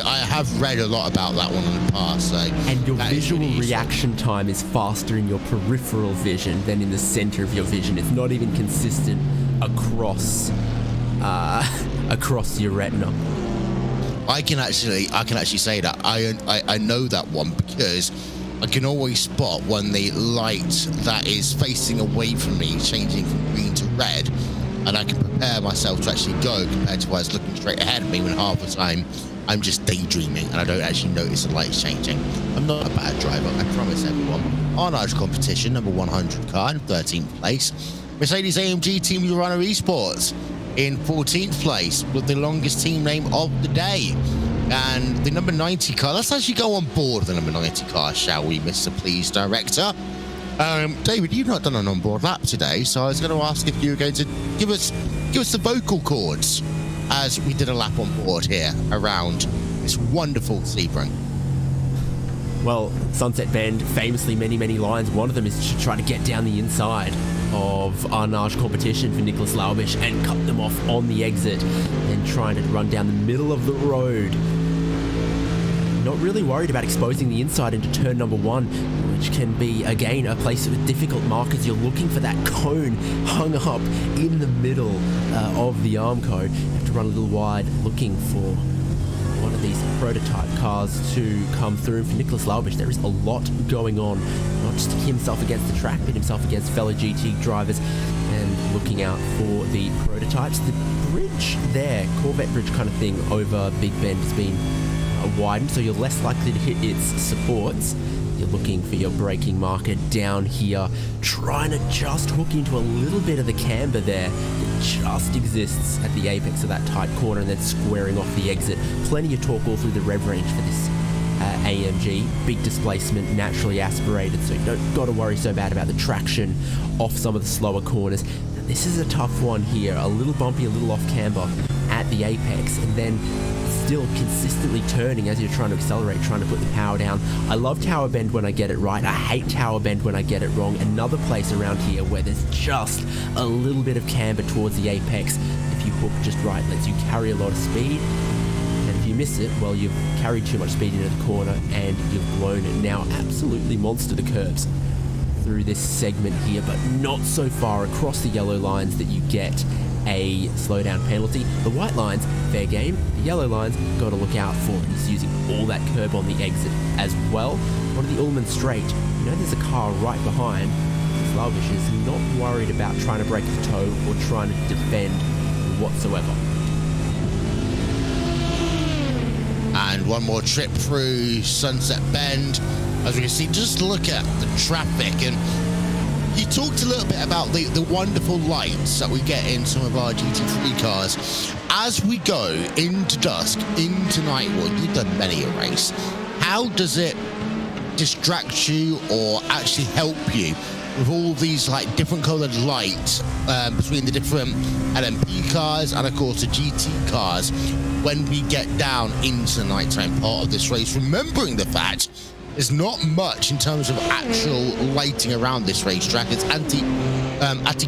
Speaker 1: I have read a lot about that one in the past. So
Speaker 2: and your visual reaction time is faster in your peripheral vision than in the center of your vision. It's not even consistent across your retina.
Speaker 1: I can actually say that I know that one because I can always spot when the light that is facing away from me is changing from green to red, and I can prepare myself to actually go compared to when I was looking straight ahead of me when half the time I'm just daydreaming and I don't actually notice the lights changing. I'm not a bad driver, I promise everyone. Our large competition, number 100 car in 13th place. Mercedes-AMG Team Urano Esports in 14th place with the longest team name of the day. And the number 90 car, let's actually go on board the number 90 car, shall we, Mr. Please Director? David, you've not done an onboard lap today, so I was going to ask if you were going to give us the vocal cords as we did a lap on board here around this wonderful Sebring.
Speaker 2: Well, Sunset Bend, famously many lines. One of them is to try to get down the inside of our large competition for Nicholas Laubish and cut them off on the exit and trying to run down the middle of the road. Not really worried about exposing the inside into turn number 1, which can be, again, a place with difficult markers. You're looking for that cone hung up in the middle of the Armco. You have to run a little wide looking for one of these prototype cars to come through. For Nicholas Laubish, there is a lot going on, not just himself against the track, but himself against fellow GT drivers and looking out for the prototypes. The bridge there, Corvette bridge kind of thing over Big Bend has been widened, so you're less likely to hit its supports. You're looking for your braking marker down here, trying to just hook into a little bit of the camber there that just exists at the apex of that tight corner and then squaring off the exit. Plenty of torque all through the rev range for this AMG. Big displacement, naturally aspirated, so you don't got to worry so bad about the traction off some of the slower corners. This is a tough one here, a little bumpy, a little off camber at the apex, and then still consistently turning as you're trying to accelerate, trying to put the power down. I love Tower Bend when I get it right. I hate Tower Bend when I get it wrong. Another place around here where there's just a little bit of camber towards the apex. If you hook just right, lets you carry a lot of speed. And if you miss it, well, you've carried too much speed into the corner and you've blown it. Now absolutely monster the curves through this segment here, but not so far across the yellow lines that you get a slowdown penalty. The white lines, fair game. The yellow lines, got to look out for. He's using all that curb on the exit as well. Onto the Ullman straight. You know there's a car right behind. Laubish is not worried about trying to break the toe or trying to defend whatsoever.
Speaker 1: And one more trip through Sunset Bend. As we can see, just look at the traffic. And you talked a little bit about the wonderful lights that we get in some of our GT3 cars. As we go into dusk, into night, well, you've done many a race. How does it distract you or actually help you with all these like different colored lights between the different LMP cars and of course the GT cars when we get down into the nighttime part of this race, remembering the fact there's not much in terms of actual lighting around this racetrack. It's Atti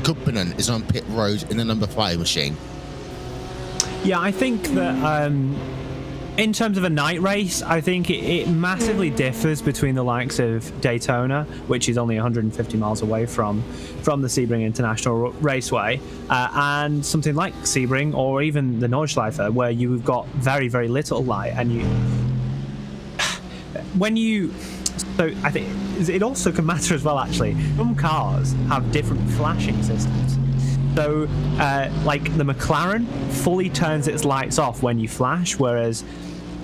Speaker 1: Kuppanen is on pit road in the number 5 machine.
Speaker 3: Yeah, I think that in terms of a night race, I think it massively differs between the likes of Daytona, which is only 150 miles away from the Sebring International Raceway, and something like Sebring or even the Nordschleife, where you've got very, very little light, and so I think it also can matter as well, actually. Some cars have different flashing systems. So, like the McLaren fully turns its lights off when you flash, whereas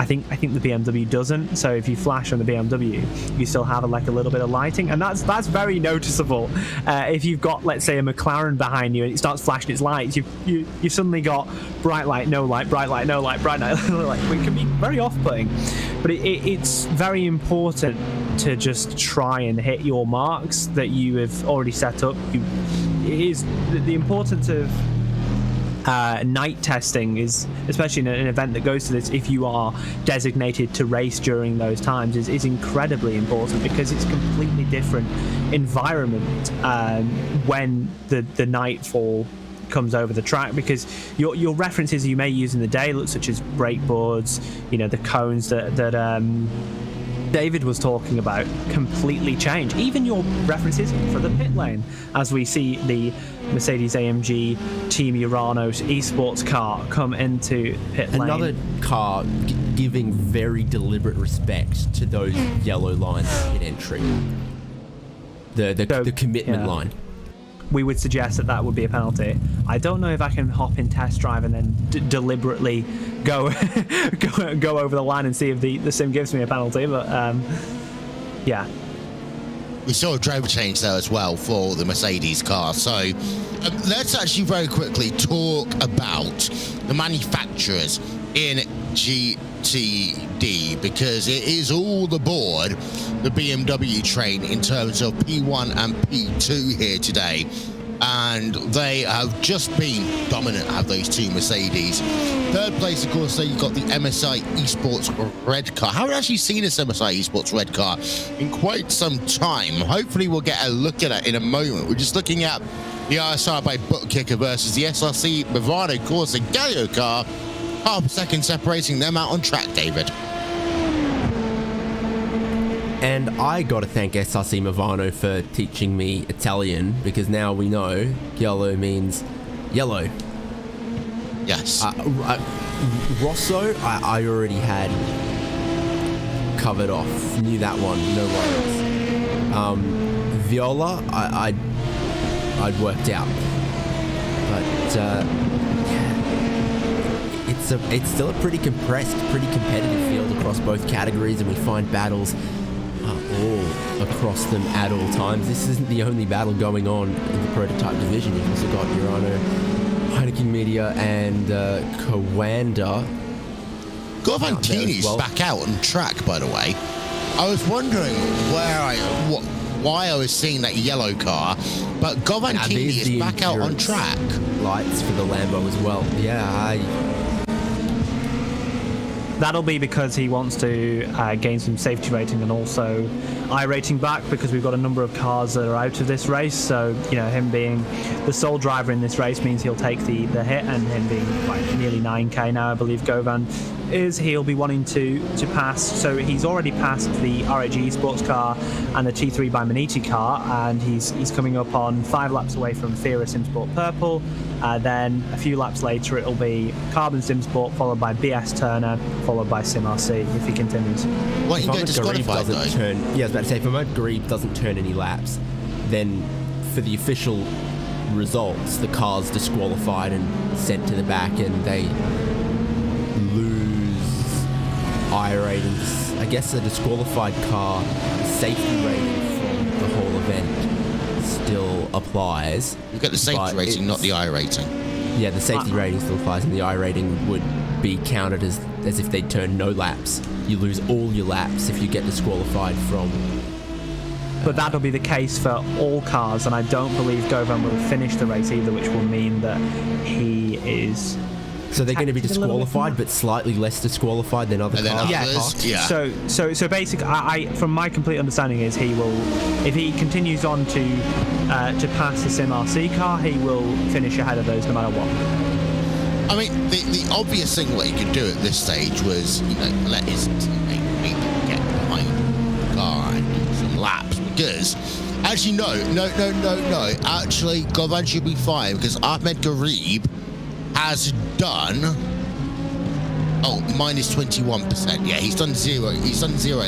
Speaker 3: I think the BMW doesn't. So if you flash on the BMW, you still have a little bit of lighting, and that's very noticeable. If you've got, let's say, a McLaren behind you and it starts flashing its lights, you've suddenly got bright light, no light, bright light, no light, bright light, no light. It can be very off-putting, but it's very important to just try and hit your marks that you have already set up. It is the importance of night testing is, especially in an event that goes to this, if you are designated to race during those times, is incredibly important, because it's a completely different environment when the nightfall comes over the track, because your references you may use in the day, such as brake boards, the cones that David was talking about, completely change. Even your references for the pit lane, as we see the Mercedes-AMG Team Uranos esports car come into pit lane.
Speaker 2: Another car giving very deliberate respect to those yellow lines at entry. The commitment line.
Speaker 3: We would suggest that would be a penalty. I don't know if I can hop in test drive and then deliberately go go over the line and see if the sim gives me a penalty, but yeah.
Speaker 1: We saw a driver change there as well for the Mercedes car. So let's actually very quickly talk about the manufacturers in GTD, because it is all aboard the BMW train in terms of P1 and P2 here today. And they have just been dominant, have those two Mercedes. Third place, of course, there you've got the MSI Esports red car. I haven't actually seen this MSI Esports red car in quite some time. Hopefully we'll get a look at it in a moment. We're just looking at the RSR by Butt Kicker versus the SRC Movano Corsa Gallo car. Half a second separating them out on track, David.
Speaker 2: And I got to thank SRC Movano for teaching me Italian, because now we know giallo means yellow.
Speaker 1: Yes.
Speaker 2: Rosso, I already had covered off. Knew that one, no worries. Viola, I'd worked out. But it's still a pretty compressed, pretty competitive field across both categories, and we find battles all across them at all times. This isn't the only battle going on in the prototype division. You've also got Urano, Heineken Media, and Coanda.
Speaker 1: Govantini's back out on track, by the way. I was wondering why I was seeing that yellow car, but Govantini is back out on track.
Speaker 2: Lights for the Lambo as well. Yeah,
Speaker 3: That'll be because he wants to gain some safety rating and also iRating back, because we've got a number of cars that are out of this race. So, him being the sole driver in this race means he'll take the hit, and him being nearly 9k now, I believe Govan is, he'll be wanting to pass. So he's already passed the RHG sports car and the T3 by Maniti car, and he's coming up on 5 laps away from Fira Simsport Purple. Then a few laps later it'll be Carbon Simsport, followed by BS Turner, followed by SimRC if he continues.
Speaker 1: Well, he got disqualified though.
Speaker 2: I was about to say, if Ahmad Garib doesn't turn any laps, then for the official results, the car's disqualified and sent to the back, and they lose iRatings. I guess a disqualified car safety rating from the whole event still applies.
Speaker 1: You get the safety rating, not the iRating.
Speaker 2: Yeah, the safety rating still applies, and the iRating would be counted as if they'd turned no laps. You lose all your laps if you get disqualified from.
Speaker 3: But that'll be the case for all cars, and I don't believe Govan will finish the race either, which will mean that he is.
Speaker 2: So they're going to be disqualified, but slightly less disqualified than other cars.
Speaker 1: Yeah.
Speaker 3: So basically, I from my complete understanding is he will, if he continues on to pass the SimRC car, he will finish ahead of those no matter what.
Speaker 1: I mean, the obvious thing what he could do at this stage was, let his teammate get behind the car and do some laps. Because, actually, no. Actually, Govan should be fine because Ahmed Garib has done minus 21%. Yeah, he's done zero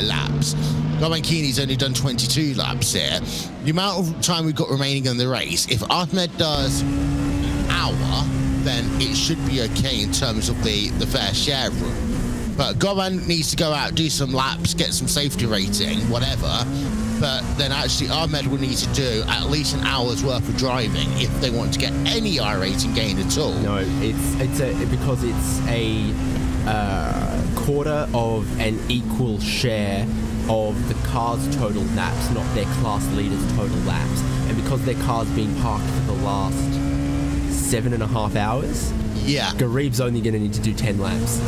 Speaker 1: laps. Govan Keeney's only done 22 laps here. The amount of time we've got remaining in the race, if Ahmed does an hour, then it should be okay in terms of the fair share rule. But Govan needs to go out, do some laps, get some safety rating, whatever. But then actually Ahmed will need to do at least an hour's worth of driving if they want to get any iRating gain at all.
Speaker 2: No, because it's a quarter of an equal share of the car's total laps, not their class leader's total laps. And because their car's been parked for the last 7.5 hours,
Speaker 1: yeah,
Speaker 2: Garib's only going to need to do 10 laps.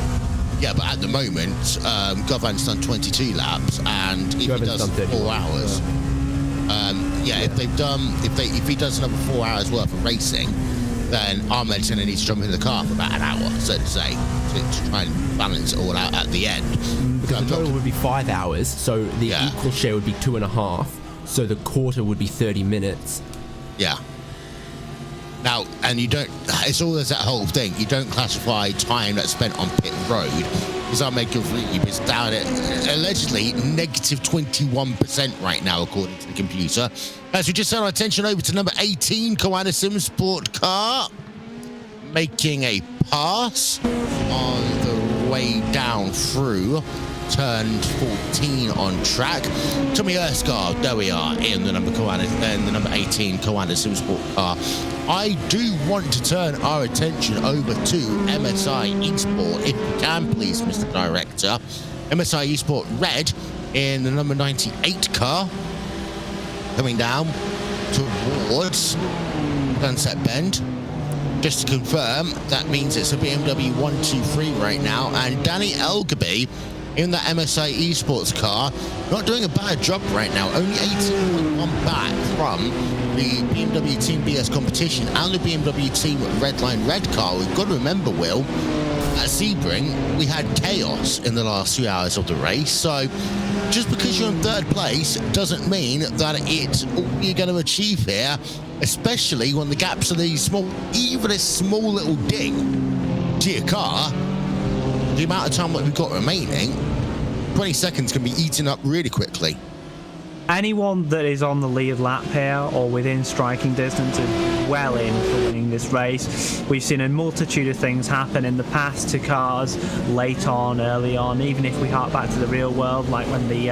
Speaker 1: Yeah, but at the moment, Govan's done 22 laps, and if he does 4 hours, if he does another 4 hours worth of racing, then Ahmed's going to need to jump in the car for about an hour, so to say, to try and balance it all out at the end.
Speaker 2: Because the total would be 5 hours, so the equal share would be 2.5, so the quarter would be 30 minutes.
Speaker 1: Yeah. Now, and it's always that whole thing, you don't classify time that's spent on pit road, because Ahmed Garib is down at allegedly negative 21% right now, according to the computer. As we just turn our attention over to number 18, Koana Sim Sport car, making a pass on the way down through turned 14 on track. Tommy Erskar, there we are in the number 18 Koana Sim Sport car. I do want to turn our attention over to MSI Esport, if you can, please, Mr. Director. MSI Esport Red in the number 98 car, coming down towards Sunset Bend. Just to confirm, that means it's a BMW 123 right now, and Danny Elgaby in that MSI Esports car, not doing a bad job right now, only 18.1 back from the BMW Team BS competition and the BMW Team Redline Red car. We've got to remember, Will, at Sebring, we had chaos in the last 2 hours of the race, so just because you're in third place doesn't mean that it's all you're going to achieve here, especially when the gaps are these small, even a small little ding to your car. The amount of time that we've got remaining, 20 seconds can be eaten up really quickly.
Speaker 3: Anyone that is on the lead lap here or within striking distance is well in for winning this race. We've seen a multitude of things happen in the past to cars late on, early on, even if we hark back to the real world, like when the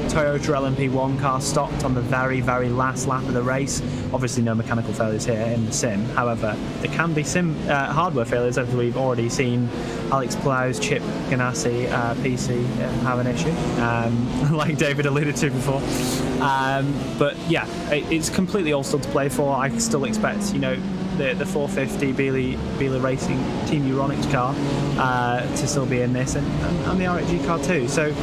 Speaker 3: Toyota LMP1 car stopped on the very, very last lap of the race. Obviously no mechanical failures here in the sim. However, there can be hardware failures, as we've already seen Alex Plow's Chip Ganassi PC have an issue, like David alluded to before. But yeah, it's completely all still to play for. I still expect, the 450 Bealer Racing Team Euronics car to still be in this, and the RHG car too. So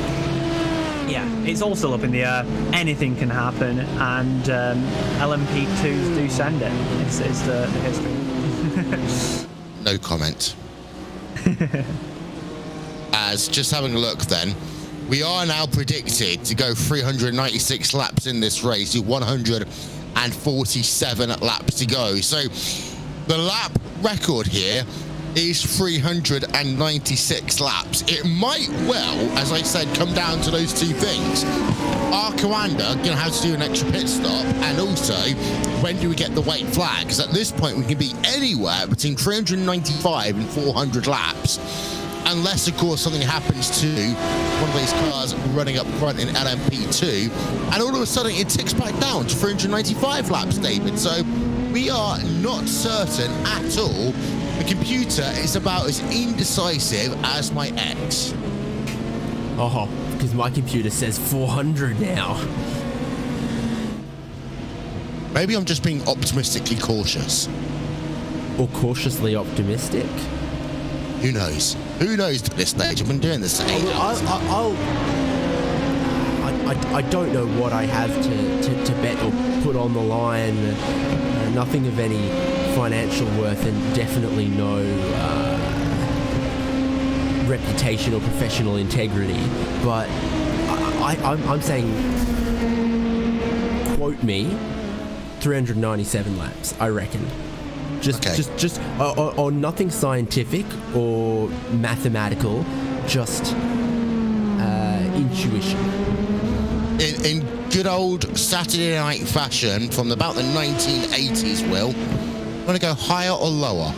Speaker 3: yeah, it's all still up in the air. Anything can happen, and LMP2s do send it. It's the history.
Speaker 1: No comment. As just having a look then, we are now predicted to go 396 laps in this race, with 147 laps to go. So the lap record here is 396 laps. It might well, as I said, come down to those two things. Are Coanda going to have to do an extra pit stop? And also, when do we get the white flag? Because at this point, we can be anywhere between 395 and 400 laps. Unless, of course, something happens to one of these cars running up front in LMP2, and all of a sudden it ticks back down to 395 laps, David. So we are not certain at all. The computer is about as indecisive as my ex.
Speaker 2: Oh, because my computer says 400 now.
Speaker 1: Maybe I'm just being optimistically cautious.
Speaker 2: Or cautiously optimistic?
Speaker 1: Who knows? Who knows at this stage? I've been doing this for 8 hours.
Speaker 2: I don't know what I have to bet or put on the line. Nothing of any financial worth, and definitely no reputation or professional integrity. But I'm saying, quote me, 397 laps, I reckon. Just on nothing scientific or mathematical, just intuition.
Speaker 1: In good old Saturday night fashion from about the 1980s, Will, want to go higher or lower?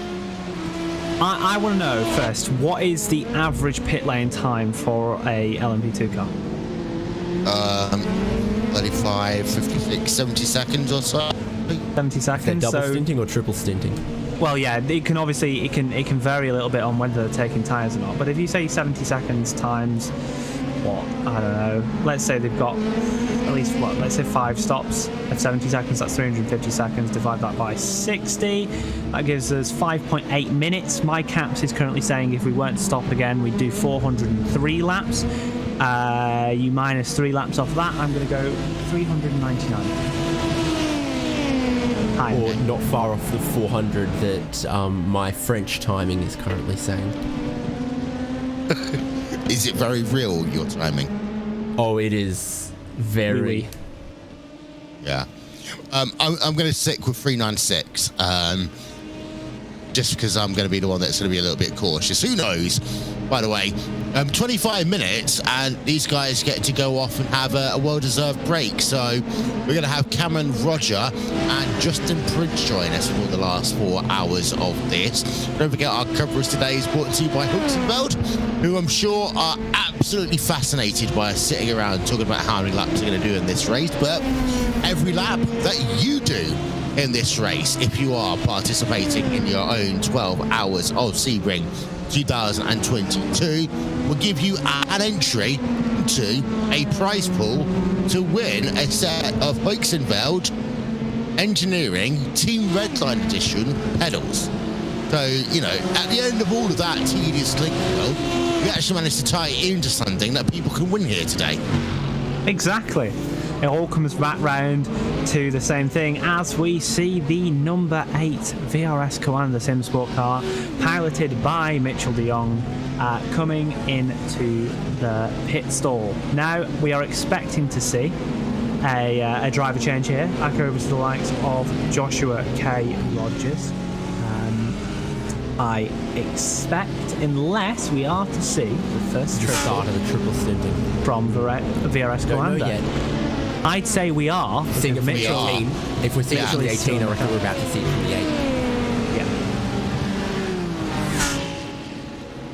Speaker 3: I want to know first, what is the average pit lane time for a LMP2 car?
Speaker 1: 35, 56, 70 seconds or so.
Speaker 3: 70 seconds.
Speaker 2: Double stinting or triple stinting?
Speaker 3: Well, yeah, it can obviously it can vary a little bit on whether they're taking tyres or not. But if you say 70 seconds times what, I don't know, let's say they've got at least let's say 5 stops at 70 seconds, that's 350 seconds. Divide that by 60, that gives us 5.8 minutes. My caps is currently saying if we weren't to stop again, we'd do 403 laps. You minus 3 laps off that, I'm going to go 399.
Speaker 2: Or not far off the 400 that my French timing is currently saying.
Speaker 1: Is it very real, your timing?
Speaker 2: Oh, it is very.
Speaker 3: Oui.
Speaker 1: Yeah. I'm going to stick with 396. Just because I'm going to be the one that's going to be a little bit cautious. Who knows? By the way, 25 minutes, and these guys get to go off and have a well-deserved break. So we're going to have Cameron Roger and Justin Prince join us for the last 4 hours of this. Don't forget, our coverage today is brought to you by Heusinkveld, who I'm sure are absolutely fascinated by us sitting around talking about how many laps they're going to do in this race. But every lap that you do in this race, if you are participating in your own 12 hours of Sebring 2022, will give you an entry to a prize pool to win a set of Heusinkveld Engineering Team Redline Edition pedals. So, you know, at the end of all of that tedious lingo, we actually managed to tie it into something that people can win here today.
Speaker 3: Exactly. It all comes back round to the same thing as we see the number 8 VRS Commander Sim Sport car, piloted by Mitchell de Jong, coming into the pit stall. Now, we are expecting to see a driver change here, back over to the likes of Joshua K. Rogers. I expect, unless we are to see the first
Speaker 2: The start of the triple stinting
Speaker 3: from the VRS Commander.
Speaker 2: Don't know yet.
Speaker 3: I'd say we are.
Speaker 2: Seeing it from the
Speaker 3: Mitchell,
Speaker 2: 18. If we're seeing it from the 18, I reckon we're about to see it from the 8.
Speaker 3: Yeah.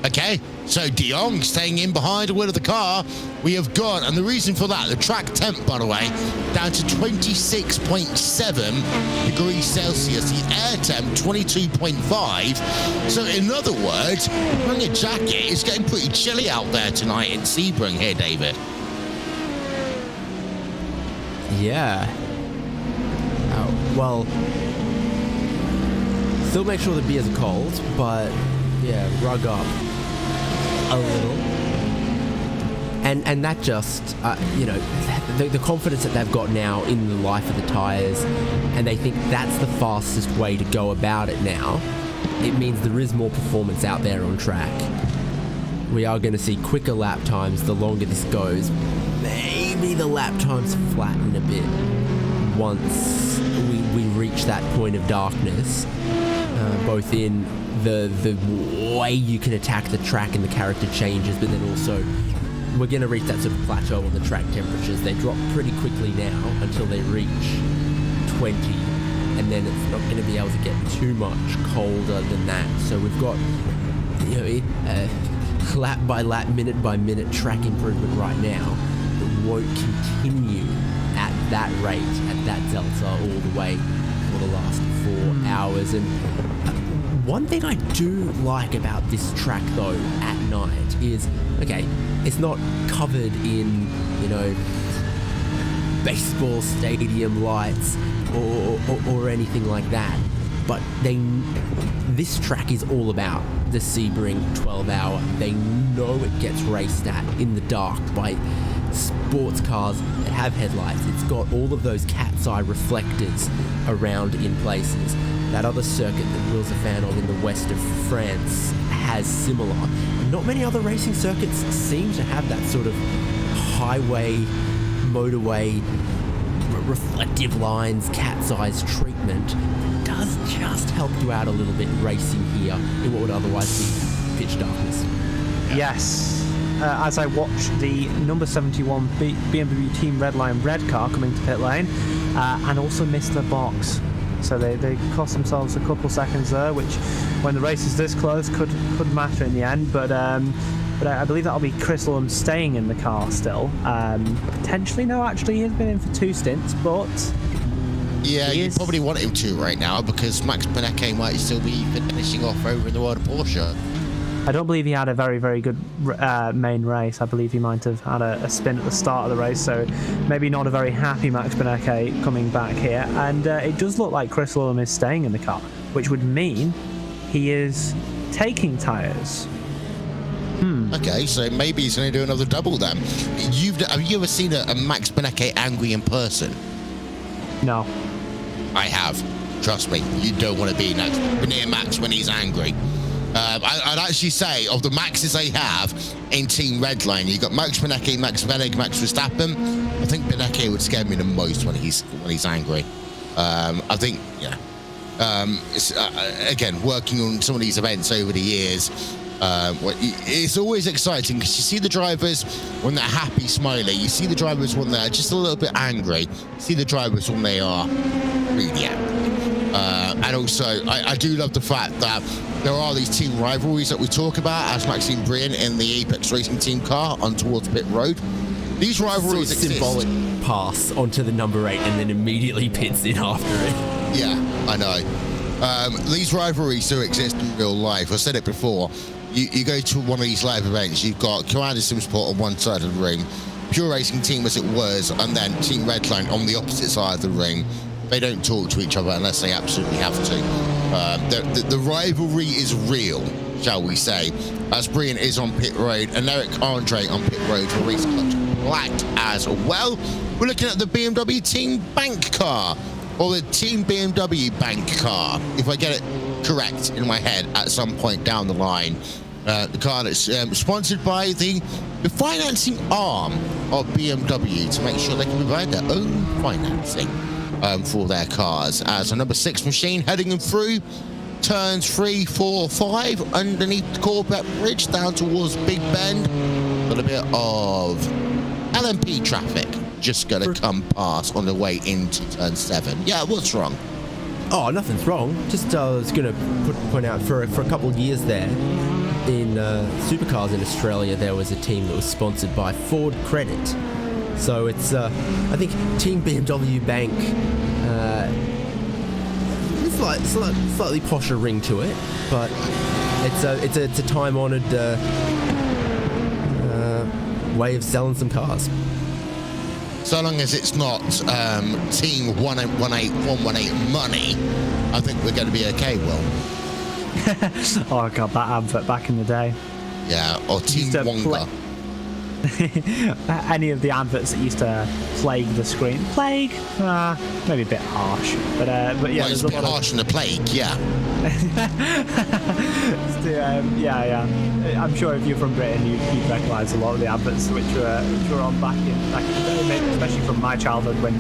Speaker 1: Okay, so de Jong staying in behind the wheel of the car. We have got, and the reason for that, the track temp, by the way, down to 26.7 degrees Celsius. The air temp, 22.5. So in other words, bring a jacket. It's getting pretty chilly out there tonight in Sebring here, David.
Speaker 2: Yeah. Well, still make sure the beers are cold, but yeah, rug up a little. And that just, you know, the confidence that they've got now in the life of the tyres, and they think that's the fastest way to go about it now, it means there is more performance out there on track. We are going to see quicker lap times the longer this goes. Maybe the lap times flatten a bit once we reach that point of darkness, both in the way you can attack the track and the character changes, but then also we're going to reach that sort of plateau on the track temperatures. They drop pretty quickly now until they reach 20, and then it's not going to be able to get too much colder than that. So we've got, you know, lap by lap, minute by minute track improvement right now that won't continue at that rate, at that delta all the way for the last 4 hours. And one thing I do like about this track though at night is, okay, it's not covered in, you know, baseball stadium lights or anything like that, but this track is all about the Sebring 12 hour. They know it gets raced at in the dark by sports cars that have headlights. It's got all of those cat's eye reflectors around in places. That other circuit that Will's a fan of in the west of France has similar. Not many other racing circuits seem to have that sort of highway, motorway, reflective lines, cat's eyes treatment. It does just help you out a little bit racing here in what would otherwise be pitch darkness.
Speaker 3: Yes. As I watched the number 71 BMW Team Redline red car coming to pit lane, and also missed the box. So they cost themselves a couple seconds there, which, when the race is this close, could matter in the end. But I believe that'll be Chris Ullum staying in the car still. Potentially, no, actually, he's been in for 2 stints, but...
Speaker 1: Yeah, you probably want him to right now, because Max Benecke might still be finishing off over in the world of Porsche.
Speaker 3: I don't believe he had a very, very good main race. I believe he might have had a spin at the start of the race, so maybe not a very happy Max Benecke coming back here. And it does look like Chris Ullum is staying in the car, which would mean he is taking tyres.
Speaker 1: Okay, so maybe he's going to do another double then. Have you ever seen a Max Benecke angry in person?
Speaker 3: No.
Speaker 1: I have. Trust me, you don't want to be near Max when he's angry. I'd actually say, of the Maxes they have in Team Redline, you've got Max Benecke, Max Vennig, Max Verstappen. I think Benecke would scare me the most when he's angry. I think, yeah. Again, working on some of these events over the years, it's always exciting because you see the drivers when they're happy, smiley. You see the drivers when they're just a little bit angry. You see the drivers when they are really angry. And also, I do love the fact that there are these team rivalries that we talk about, as Maxime Brian in the Apex Racing team car on towards pit road. These rivalries exist.
Speaker 2: Symbolic pass onto the number 8 and then immediately pits in after it.
Speaker 1: Yeah, I know. These rivalries do exist in real life. I said it before. You go to one of these live events, you've got Commander Simsport on one side of the ring, Pure Racing Team as it was, and then Team Redline on the opposite side of the ring. They don't talk to each other unless they absolutely have to. The rivalry is real, shall we say, as Brian is on pit road and Eric Andre on pit road for Race Clutch Black as well. We're looking at the BMW Team Bank car, or the Team BMW Bank car, if I get it correct in my head at some point down the line. The car that's sponsored by the financing arm of BMW to make sure they can provide their own financing for their cars. As a number 6 machine heading them through turns 3, 4, 5 underneath the Corbett Bridge down towards Big Bend. Got a bit of LMP traffic just going to come past on the way into turn 7. Yeah, what's wrong?
Speaker 2: Oh, nothing's wrong. Just I was going to point out for a couple of years there, in supercars in Australia, there was a team that was sponsored by Ford Credit. So it's, I think, Team BMW Bank. It's like slightly posher ring to it, but it's a time-honoured way of selling some cars.
Speaker 1: So long as it's not Team 118 money, I think we're going to be okay, Will.
Speaker 3: Oh god, that advert back in the day.
Speaker 1: Yeah, or Team Wonga.
Speaker 3: Any of the adverts that used to plague the screen. Plague? Maybe a bit harsh. But yeah,
Speaker 1: well, it's a bit harsh in the plague, yeah.
Speaker 3: Yeah. I'm sure if you're from Britain, you'd recognise a lot of the adverts which were on back in the day, maybe especially from my childhood when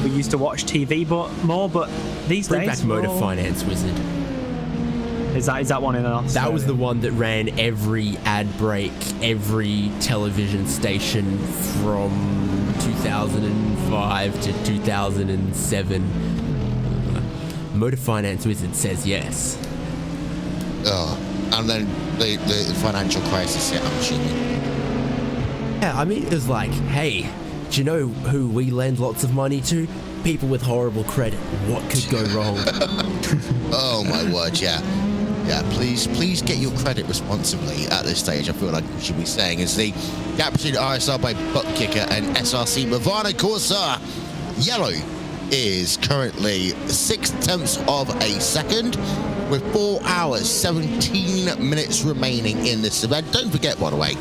Speaker 3: we used to watch TV but these
Speaker 2: Bring
Speaker 3: days...
Speaker 2: back Motor Finance Wizard.
Speaker 3: Is that one in Australia?
Speaker 2: That was the one that ran every ad break, every television station from 2005 to 2007. Motor Finance Wizard says yes.
Speaker 1: Oh, and then the financial crisis hit, I'm assuming.
Speaker 2: Yeah, I mean, it was like, hey, do you know who we lend lots of money to? People with horrible credit. What could go wrong?
Speaker 1: Oh my word, yeah. Yeah, please get your credit responsibly at this stage. I feel like we should be saying as the gap between RSR by Butt Kicker and SRC Movana Corsa Yellow is currently 6/10 of a second with 4 hours 17 minutes remaining in this event. Don't forget, by the way,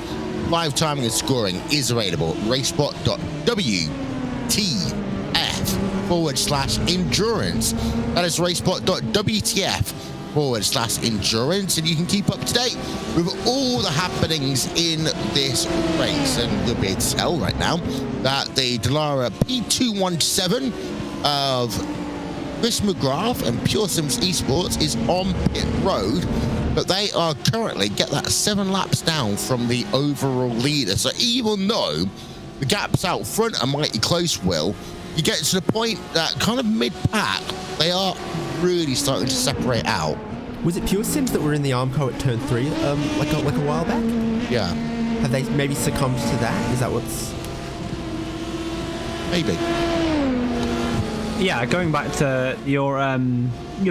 Speaker 1: Live timing and scoring is available at RaceSpot.wtf/endurance. That is RaceSpot.wtf/endurance, and you can keep up to date with all the happenings in this race. And you'll be able to tell right now that the Dallara P217 of Chris McGrath and Pure Sims Esports is on pit road, but they are currently get that 7 laps down from the overall leader. So even though the gaps out front are mighty close, Will, you get to the point that kind of mid-pack, they are really starting to separate out.
Speaker 2: Was it Pure Sims that were in the Armco at turn 3 like a while back?
Speaker 1: Yeah.
Speaker 2: Have they maybe succumbed to that? Is that what's...
Speaker 1: Maybe.
Speaker 3: Yeah, going back to your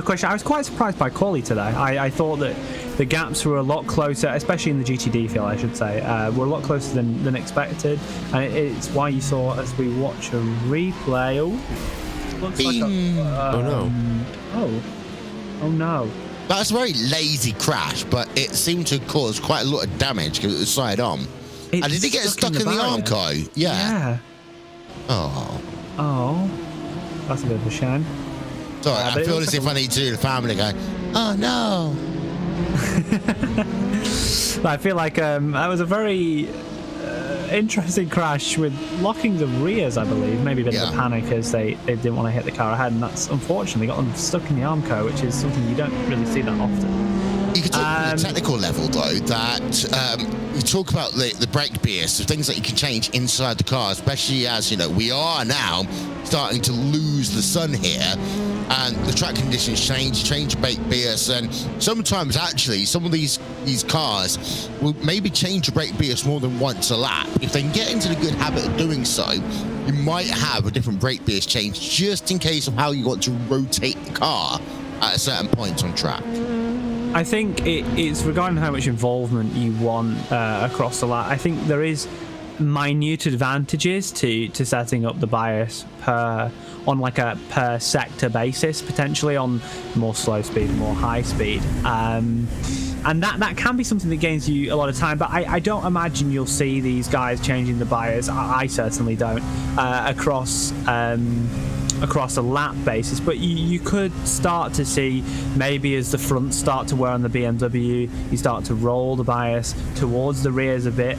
Speaker 3: question, I was quite surprised by quali today. I thought that the gaps were a lot closer, especially in the GTD field, I should say, were a lot closer than expected. And it's why you saw, as we watch a replay, looks like oh no.
Speaker 1: That's a very lazy crash, but it seemed to cause quite a lot of damage because it was side on. And did it get stuck in the Armco? Yeah. Oh.
Speaker 3: That's a bit of a shame.
Speaker 1: Sorry, I feel as if I need to do the family go, oh no.
Speaker 3: I feel like that was a very interesting crash with locking the rears, I believe. Maybe a bit of a panic as they didn't want to hit the car ahead, and that's unfortunately got them stuck in the Armco, which is something you don't really see that often.
Speaker 1: You can talk on the technical level, though, that you talk about the brake beers, the things that you can change inside the car, especially as, we are now starting to lose the sun here, and the track conditions change brake beers, and sometimes, actually, some of these cars will maybe change the brake beers more than once a lap. If they can get into the good habit of doing so, you might have a different brake beers change just in case of how you want to rotate the car at a certain point on track.
Speaker 3: I think it's regarding how much involvement you want across the lap. I think there is minute advantages to setting up the bias on like a per sector basis, potentially on more slow speed, more high speed. And that can be something that gains you a lot of time, but I don't imagine you'll see these guys changing the bias. I certainly don't across a lap basis, but you could start to see maybe as the fronts start to wear on the BMW, you start to roll the bias towards the rears a bit,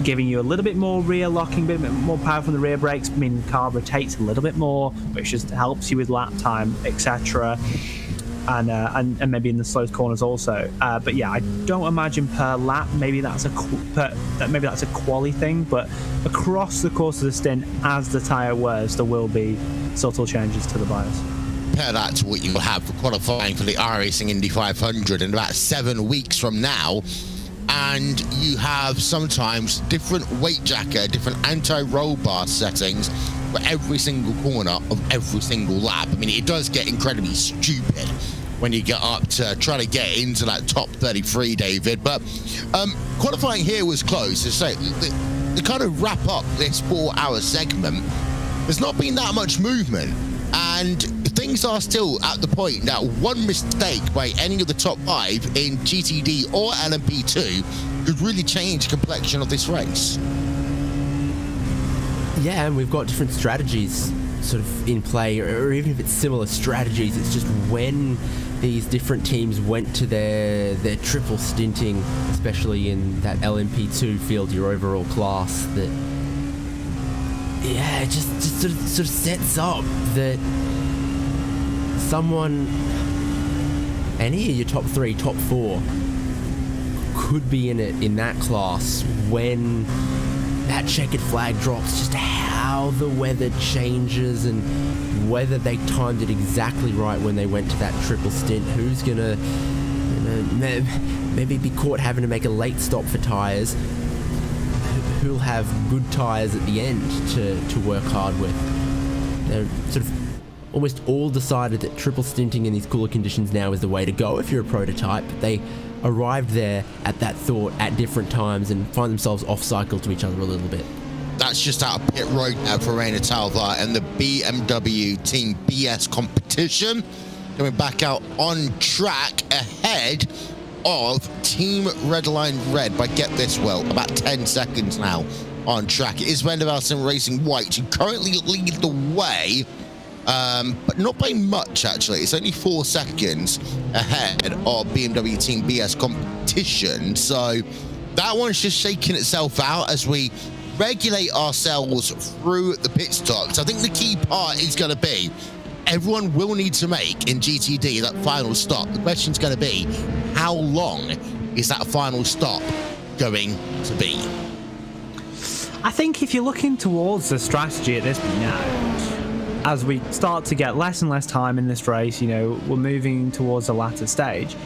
Speaker 3: giving you a little bit more rear locking, a bit more power from the rear brakes, meaning the car rotates a little bit more, which just helps you with lap time, etc. And maybe in the slowest corners also. But yeah, I don't imagine per lap. Maybe that's a quali thing. But across the course of the stint, as the tyre wears, there will be subtle changes to the bias.
Speaker 1: Compare that to what you will have for qualifying for the iRacing Indy 500 in about 7 weeks from now. And you have sometimes different weight jacket, different anti-roll bar settings for every single corner of every single lap. I mean, it does get incredibly stupid when you get up to try to get into that top 33, David. But qualifying here was close. So to kind of wrap up this 4-hour segment, there's not been that much movement. And things are still at the point that one mistake by any of the top 5 in GTD or LMP2 could really change the complexion of this race.
Speaker 2: Yeah, and we've got different strategies sort of in play, or even if it's similar strategies, it's just when these different teams went to their triple stinting, especially in that LMP2 field, your overall class, that it just sort of sets up that someone, any of your top 3, top 4 could be in it in that class when that checkered flag drops, just how the weather changes and whether they timed it exactly right when they went to that triple stint. Who's gonna maybe be caught having to make a late stop for tyres? Who'll have good tyres at the end to work hard with? They're sort of almost all decided that triple stinting in these cooler conditions now is the way to go if you're a prototype. They arrived there at that thought at different times and find themselves off cycle to each other a little bit.
Speaker 1: That's just out of pit road now for Reina Talvar and the BMW Team BS competition. Coming back out on track ahead of Team Redline Red by, get this, well, about 10 seconds now on track. It is Heusinkveld Racing White who currently lead the way, but not by much, actually. It's only 4 seconds ahead of BMW Team BS Competition. So that one's just shaking itself out as we regulate ourselves through the pit stops. I think the key part is going to be everyone will need to make in GTD that final stop. The question's going to be, how long is that final stop going to be?
Speaker 3: I think if you're looking towards the strategy at this point now, as we start to get less and less time in this race, you know, we're moving towards the latter stage.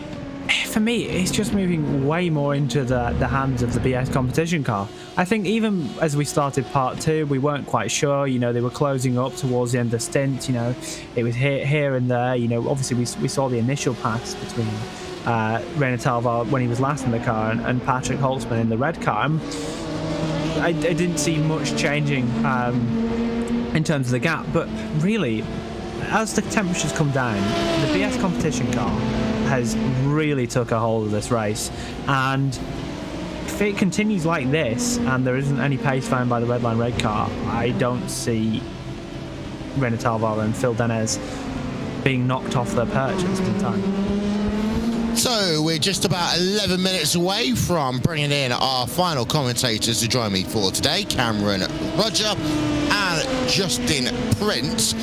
Speaker 3: For me, it's just moving way more into the hands of the BS competition car. I think even as we started part 2, we weren't quite sure. You know, they were closing up towards the end of the stint. You know, it was here and there. You know, obviously we saw the initial pass between Rainer Talvar when he was last in the car and Patrick Holtzman in the red car. I didn't see much changing in terms of the gap, but really, as the temperatures come down, the BS competition car has really took a hold of this race, and if it continues like this and there isn't any pace found by the Redline Red car, I don't see Rainer Talvar and Phil Denez being knocked off their perch just in time.
Speaker 1: So we're just about 11 minutes away from bringing in our final commentators to join me for today, Cameron Roger and Justin Prince.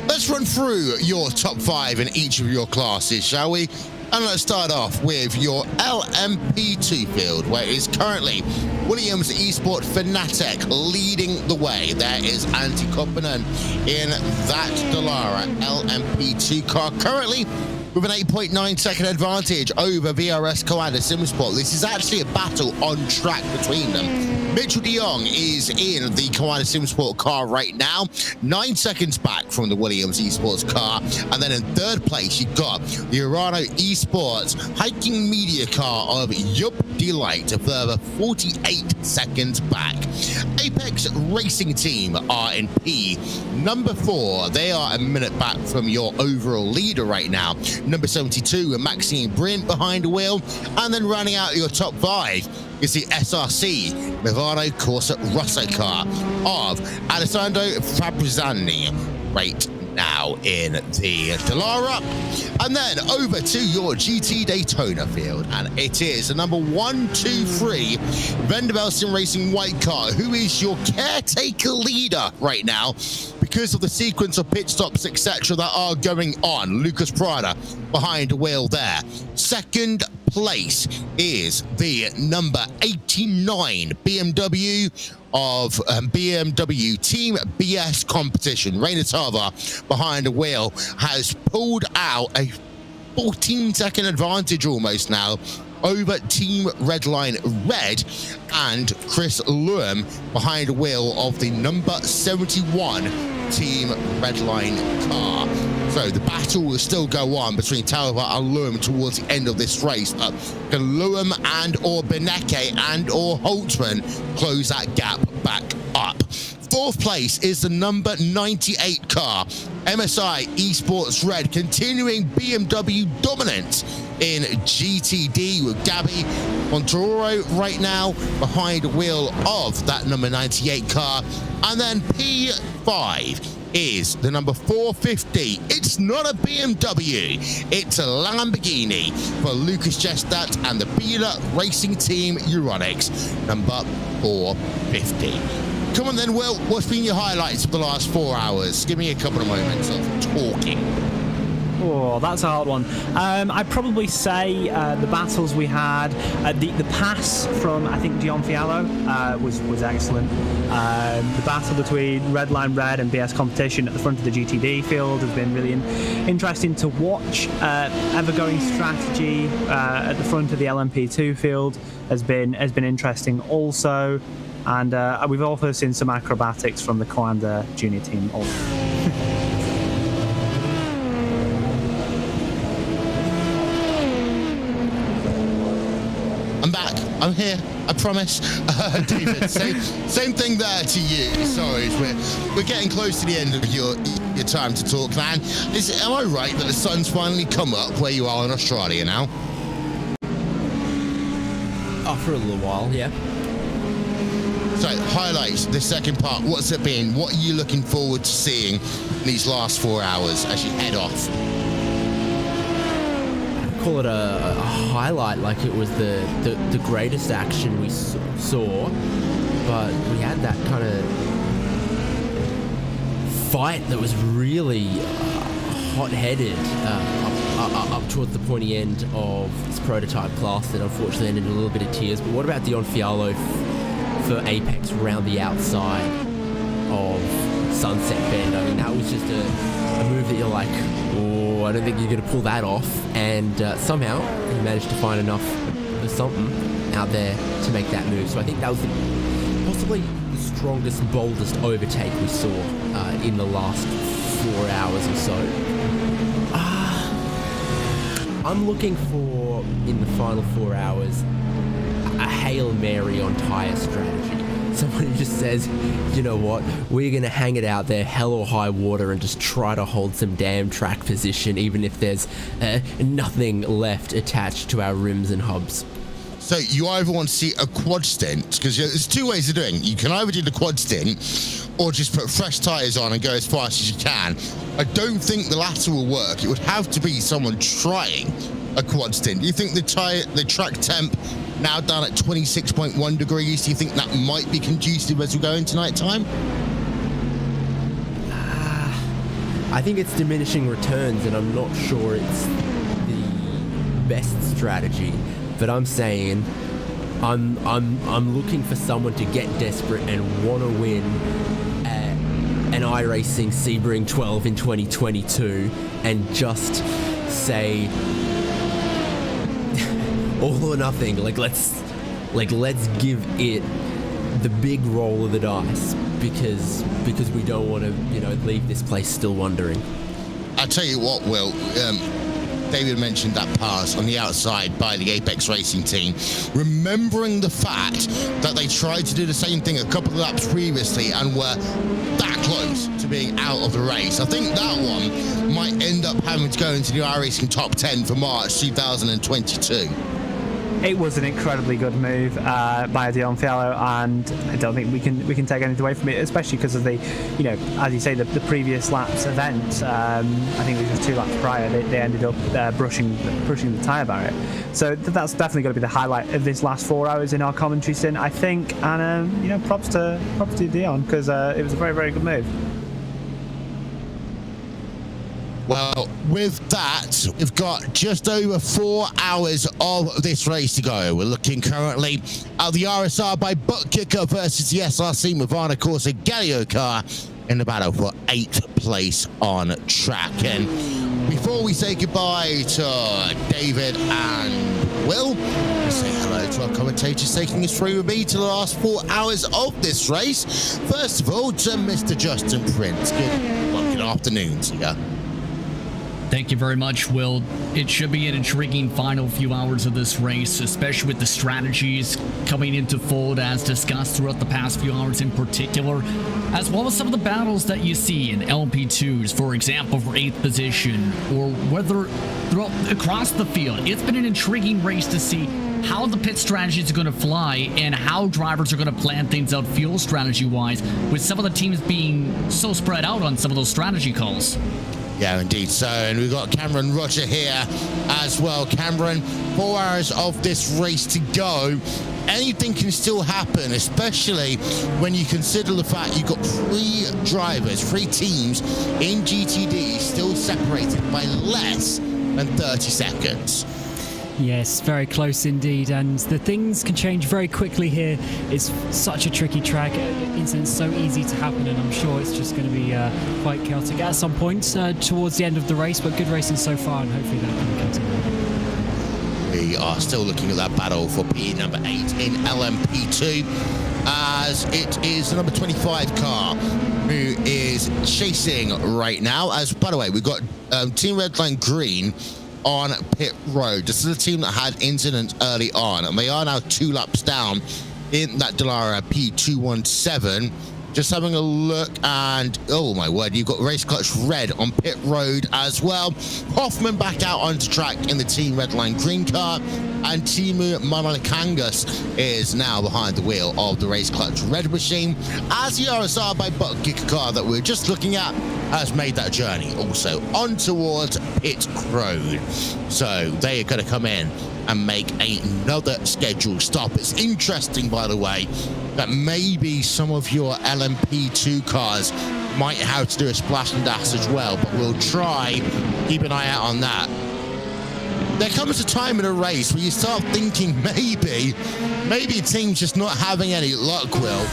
Speaker 1: Let's run through your top 5 in each of your classes, shall we? And let's start off with your LMP2 field, where it is currently Williams Esport Fanatic leading the way. There is Antti Koppinen in that Dallara LMP2 car, currently with an 8.9 second advantage over VRS Coanda Simsport. This is actually a battle on track between them. Mitchell de Jong is in the Coanda Simsport car right now, 9 seconds back from the Williams Esports car. And then in third place, you've got the Urano Esports hiking media car of Yup Delight, a further 48 seconds back. Apex Racing Team are in P, number 4. They are a minute back from your overall leader right now. Number 72, Maxime Brint behind the wheel. And then rounding out your top 5 is the SRC Milano Corsa Rosso car of Alessandro Fabriziani right now in the Dallara. And then over to your GT Daytona field, and it is the number 1, 2, 3 Heusinkveld Racing White car who is your caretaker leader right now because of the sequence of pit stops, etc., that are going on. Lucas Prada behind the wheel there. Second place is the number 89 BMW of BMW Team BS Competition. Rainer Talvar behind the wheel has pulled out a 14-second advantage almost now over Team Redline Red, and Chris Lewin behind the wheel of the number 71 Team Redline car. So the battle will still go on between Talvar and Lewin towards the end of this race. But can Lewin and or Beneke and or Holtzman close that gap back up? Fourth place is the number 98 car, MSI Esports Red, continuing BMW dominance in GTD with Gabby Montoro right now behind the wheel of that number 98 car. And then P5 is the number 450. It's not a BMW, it's a Lamborghini for Lucas Gestat and the Biela Racing Team Euronics, number 450. Come on then, Will, what's been your highlights of the last 4 hours? Give me a couple of moments of talking.
Speaker 3: Oh, that's a hard one. I'd probably say the battles we had, the pass from, I think, Gian Fiallo was excellent. The battle between Redline Red and BS Competition at the front of the GTD field has been really interesting to watch. Ever-going strategy at the front of the LMP2 field has been interesting also. And we've also seen some acrobatics from the Coanda junior team also.
Speaker 1: I'm back. I'm here. I promise. David, same thing there to you. Sorry, we're getting close to the end of your time to talk, man. Am I right that the sun's finally come up where you are in Australia now?
Speaker 2: for a little while, yeah.
Speaker 1: So, highlights, the second part, what's it been? What are you looking forward to seeing in these last 4 hours as you head off?
Speaker 2: I'd call it a highlight, like it was the greatest action we saw, but we had that kind of fight that was really hot-headed up towards the pointy end of this prototype class that unfortunately ended in a little bit of tears. But what about Heusinkveld for Apex around the outside of Sunset Bend? I mean, that was just a move that you're like, oh, I don't think you're going to pull that off. And somehow he managed to find enough of something out there to make that move. So I think that was possibly the strongest, boldest overtake we saw in the last 4 hours or so. I'm looking for, in the final 4 hours, a Hail Mary on tyre strategy. Someone who just says, you know what, we're going to hang it out there, hell or high water, and just try to hold some damn track position, even if there's nothing left attached to our rims and hubs.
Speaker 1: So you either want to see a quad stint, because there's two ways of doing it. You can either do the quad stint or just put fresh tyres on and go as fast as you can. I don't think the latter will work. It would have to be someone trying a quad stint. Do you think the track temp now down at 26.1 degrees, do you think that might be conducive as we go into night time?
Speaker 2: I think it's diminishing returns, and I'm not sure it's the best strategy. But I'm saying I'm looking for someone to get desperate and want to win an iRacing Sebring 12 in 2022 and just say all or nothing. Let's give it the big roll of the dice because we don't want to leave this place still wondering.
Speaker 1: I'll tell you what, Will. David mentioned that pass on the outside by the Apex Racing team. Remembering the fact that they tried to do the same thing a couple of laps previously and were that close to being out of the race. I think that one might end up having to go into the iRacing top 10 for March 2022.
Speaker 3: It was an incredibly good move by Heusinkveld, and I don't think we can take anything away from it, especially because of the, as you say, the previous laps event. I think it was 2 laps prior. They ended up pushing the tyre barrier. So that's definitely going to be the highlight of this last 4 hours in our commentary stint, I think. And props to Dion, because it was a very, very good move.
Speaker 1: Well, with that, we've got just over 4 hours of this race to go. We're looking currently at the RSR by butt kicker versus the SRC Movana Corsa Gallio car in the battle for 8th place on track. And before we say goodbye to David and Will, let's say hello to our commentators taking us through with me to the last 4 hours of this race. First of all, to Mr. Justin Prince. Good afternoon to you.
Speaker 4: Thank you very much, Will. It should be an intriguing final few hours of this race, especially with the strategies coming into fold as discussed throughout the past few hours in particular, as well as some of the battles that you see in LP2s, for example, for 8th position, or whether across the field. It's been an intriguing race to see how the pit strategies are going to fly and how drivers are going to plan things out fuel strategy-wise, with some of the teams being so spread out on some of those strategy calls.
Speaker 1: Yeah, indeed. So, and we've got Cameron Roger here as well. Cameron, 4 hours of this race to go. Anything can still happen, especially when you consider the fact you've got 3 drivers, 3 teams in GTD still separated by less than 30 seconds.
Speaker 5: Yes, very close indeed, and the things can change very quickly here. It's such a tricky track, incidents so easy to happen, and I'm sure it's just going to be quite chaotic at some point towards the end of the race, but good racing so far, and hopefully that can continue.
Speaker 1: We are still looking at that battle for P number 8 in LMP2, as it is the number 25 car who is chasing right now. As, by the way, we've got Team Redline Green on pit road. This is a team that had incidents early on, and they are now 2 laps down in that Dallara P217. Just having a look, and oh my word, you've got Race Clutch Red on pit road as well. Hoffman back out onto track in the Team Redline Green car, and Timu Manalikangas is now behind the wheel of the Race Clutch Red Machine, as the RSR by Buck car that we're just looking at has made that journey also on towards Pit Road. So they are going to come in and make another scheduled stop. It's interesting, by the way, that maybe some of your LMP2 cars might have to do a splash and dash as well, but we'll try, keep an eye out on that. There comes a time in a race where you start thinking maybe a team's just not having any luck, Will.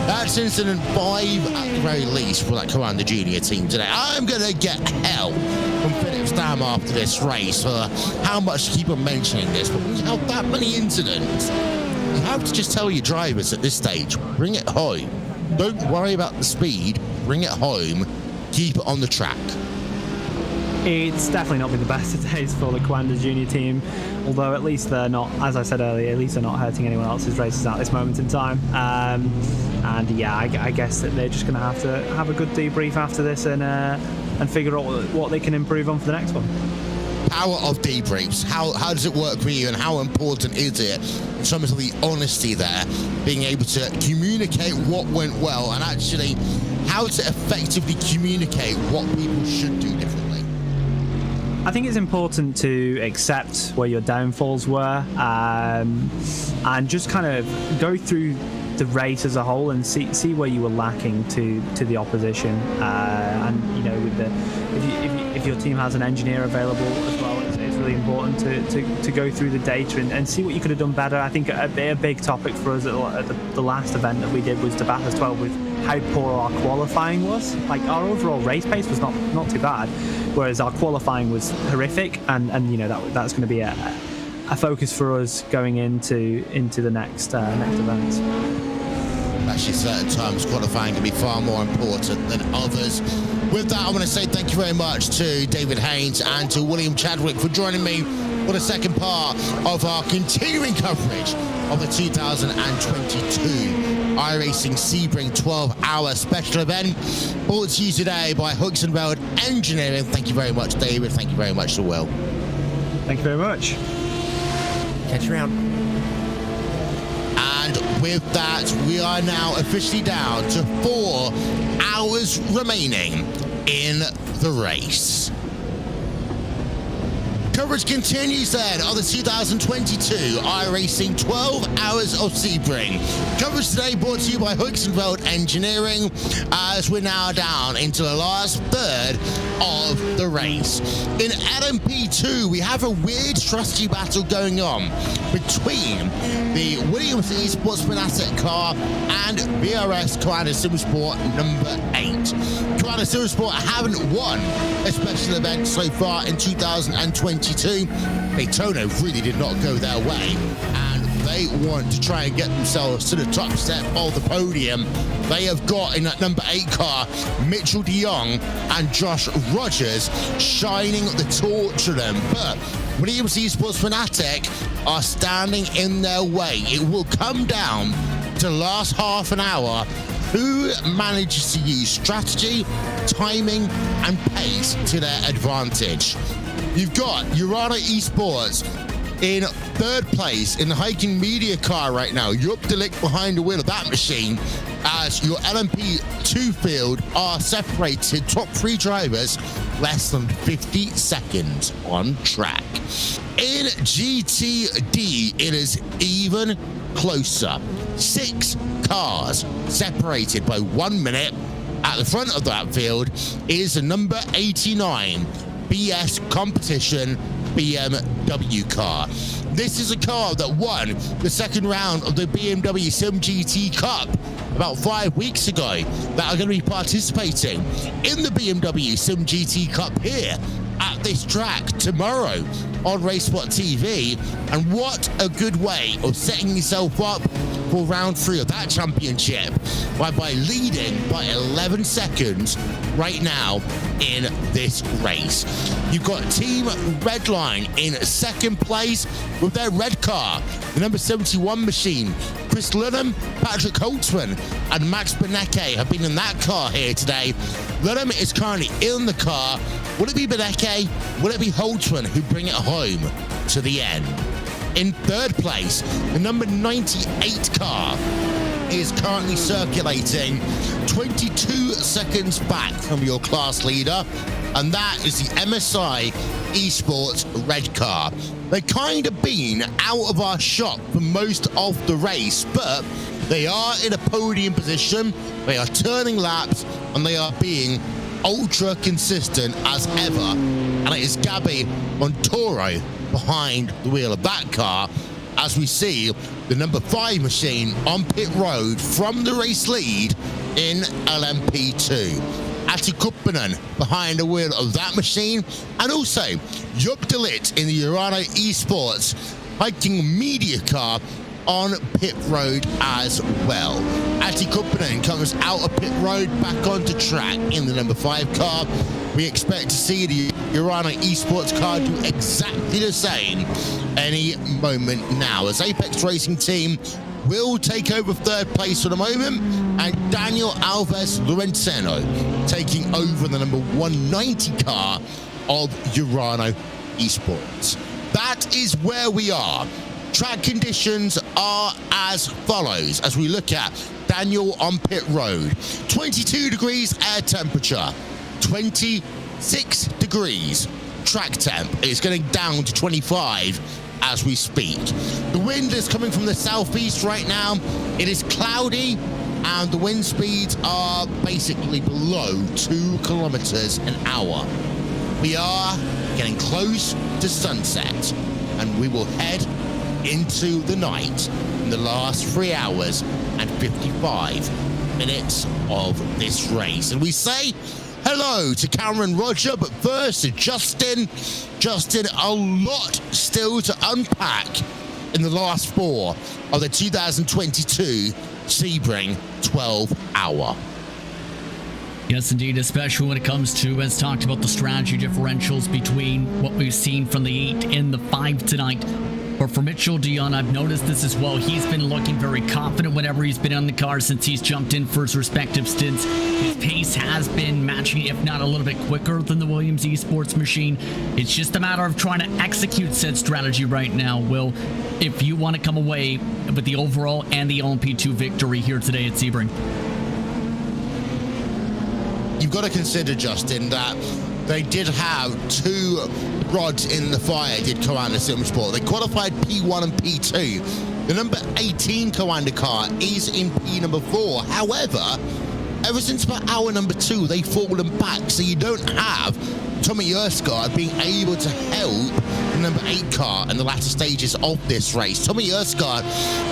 Speaker 1: That's incident 5 at the very least for that Commander Junior team today. I'm going to get hell from Philip Stam after this race for how much to keep on mentioning this, but when you have that many incidents, you have to just tell your drivers at this stage, bring it home. Don't worry about the speed, bring it home, keep it on the track.
Speaker 3: It's definitely not been the best of days for the Commander Junior team, although at least they're not, as I said earlier, at least they're not hurting anyone else's races at this moment in time. And yeah, I guess that they're just going to have a good debrief after this and figure out what they can improve on for the next one.
Speaker 1: Power of debriefs. How does it work for you, and how important is it in terms of the honesty there, being able to communicate what went well and actually how to effectively communicate what people should do differently?
Speaker 3: I think it's important to accept where your downfalls were, and just kind of go through the race as a whole and see where you were lacking to the opposition. And you know, with if your team has an engineer available as well, it's really important to go through the data and see what you could have done better. I think a big topic for us at the last event that we did was the Bathurst 12 with how poor our qualifying was. Like, our overall race pace was not too bad, whereas our qualifying was horrific, and you know that's going to be a focus for us going into the next events.
Speaker 1: Actually, certain times qualifying can be far more important than others. With that, I want to say thank you very much to David Haynes and to William Chadwick for joining me for the second part of our continuing coverage of the 2022 iRacing Sebring 12-hour special event, brought to you today by Heusinkveld Engineering. Thank you very much, David. Thank you very much to Will.
Speaker 3: Thank you very much.
Speaker 2: Catch you around.
Speaker 1: And with that, we are now officially down to 4 hours remaining in the race. Coverage continues then on the 2022 iRacing 12 Hours of Sebring. Coverage today brought to you by Heusinkveld Engineering, as we're now down into the last third of the race. In LMP2, we have a weird strategy battle going on between the Williams Esports Fanatic car and BRS Commander Silversport number 8. Commander Silversport haven't won a special event so far in 2022. Daytona really did not go their way, and they want to try and get themselves to the top step of the podium. They have got in that number 8 car Mitchell de Jong and Josh Rogers shining the torch to them, but Williams Esports Fanatic are standing in their way. It will come down to the last half an hour who manages to use strategy, timing, and pace to their advantage. You've got Urana Esports in 3rd place in the Hiking Media car right now. Yup Delic behind the wheel of that machine, as your LMP2 field are separated, top 3 drivers, less than 50 seconds on track. In GTD, it is even closer. 6 cars separated by 1 minute. At the front of that field is the number 89 BS Competition BMW car. This is a car that won the second round of the BMW Sim GT Cup about 5 weeks ago, that are going to be participating in the BMW Sim GT Cup here at this track tomorrow on RaceSpotTV. And what a good way of setting yourself up for round 3 of that championship by leading by 11 seconds right now in this race. You've got Team Redline in 2nd place with their red car, the number 71 machine. Chris Ludham, Patrick Holtzman, and Max Benecke have been in that car here today. Ludham is currently in the car. Will it be Benecke? Will it be Holtzman who bring it home to the end? In third place, the number 98 car is currently circulating 22 seconds back from your class leader, and that is the MSI Esports red car. They kind of been out of our shop for most of the race, but they are in a podium position, they are turning laps, and they are being ultra consistent as ever. And it is Gabby Montoro behind the wheel of that car, as we see the number 5 machine on pit road from the race lead in LMP2. Ati Kuppanen behind the wheel of that machine, and also Jupp de Ligt in the Urano Esports hiking media car on pit road as well. Ati Kuppanen comes out of pit road back onto track in the number 5 car. We expect to see the Urano Esports car do exactly the same any moment now, as Apex Racing Team will take over third place for the moment, and Daniel Alves Lorenzeno taking over the number 190 car of Urano Esports. That is where we are. Track conditions are as follows as we look at Daniel on pit road. 22 degrees air temperature, 26 degrees track temp. It's getting down to 25 as we speak. The wind is coming from the southeast right now. It is cloudy, and the wind speeds are basically below 2 kilometers an hour. We are getting close to sunset, and we will head into the night in the last 3 hours and 55 minutes of this race. And we say hello to Cameron Roger, but first to Justin. Justin, a lot still to unpack in the last 4 of the 2022 Sebring 12-hour.
Speaker 4: Yes, indeed, especially when it comes to, as talked about, the strategy differentials between what we've seen from the 8 and the 5 tonight. But for Mitchell Dion, I've noticed this as well. He's been looking very confident whenever he's been on the car since he's jumped in for his respective stints. His pace has been matching, if not a little bit quicker than the Williams Esports machine. It's just a matter of trying to execute said strategy right now, Will, if you want to come away with the overall and the LMP2 victory here today at Sebring.
Speaker 1: You've got to consider, Justin, that they did have 2 rods in the fire, did Coanda Simsport. They qualified P1 and P2. The number 18 Coanda car is in P number 4. However, ever since about hour number 2, they've fallen back, so you don't have Tommy Erskard being able to help the number 8 car in the latter stages of this race. Tommy Erskard,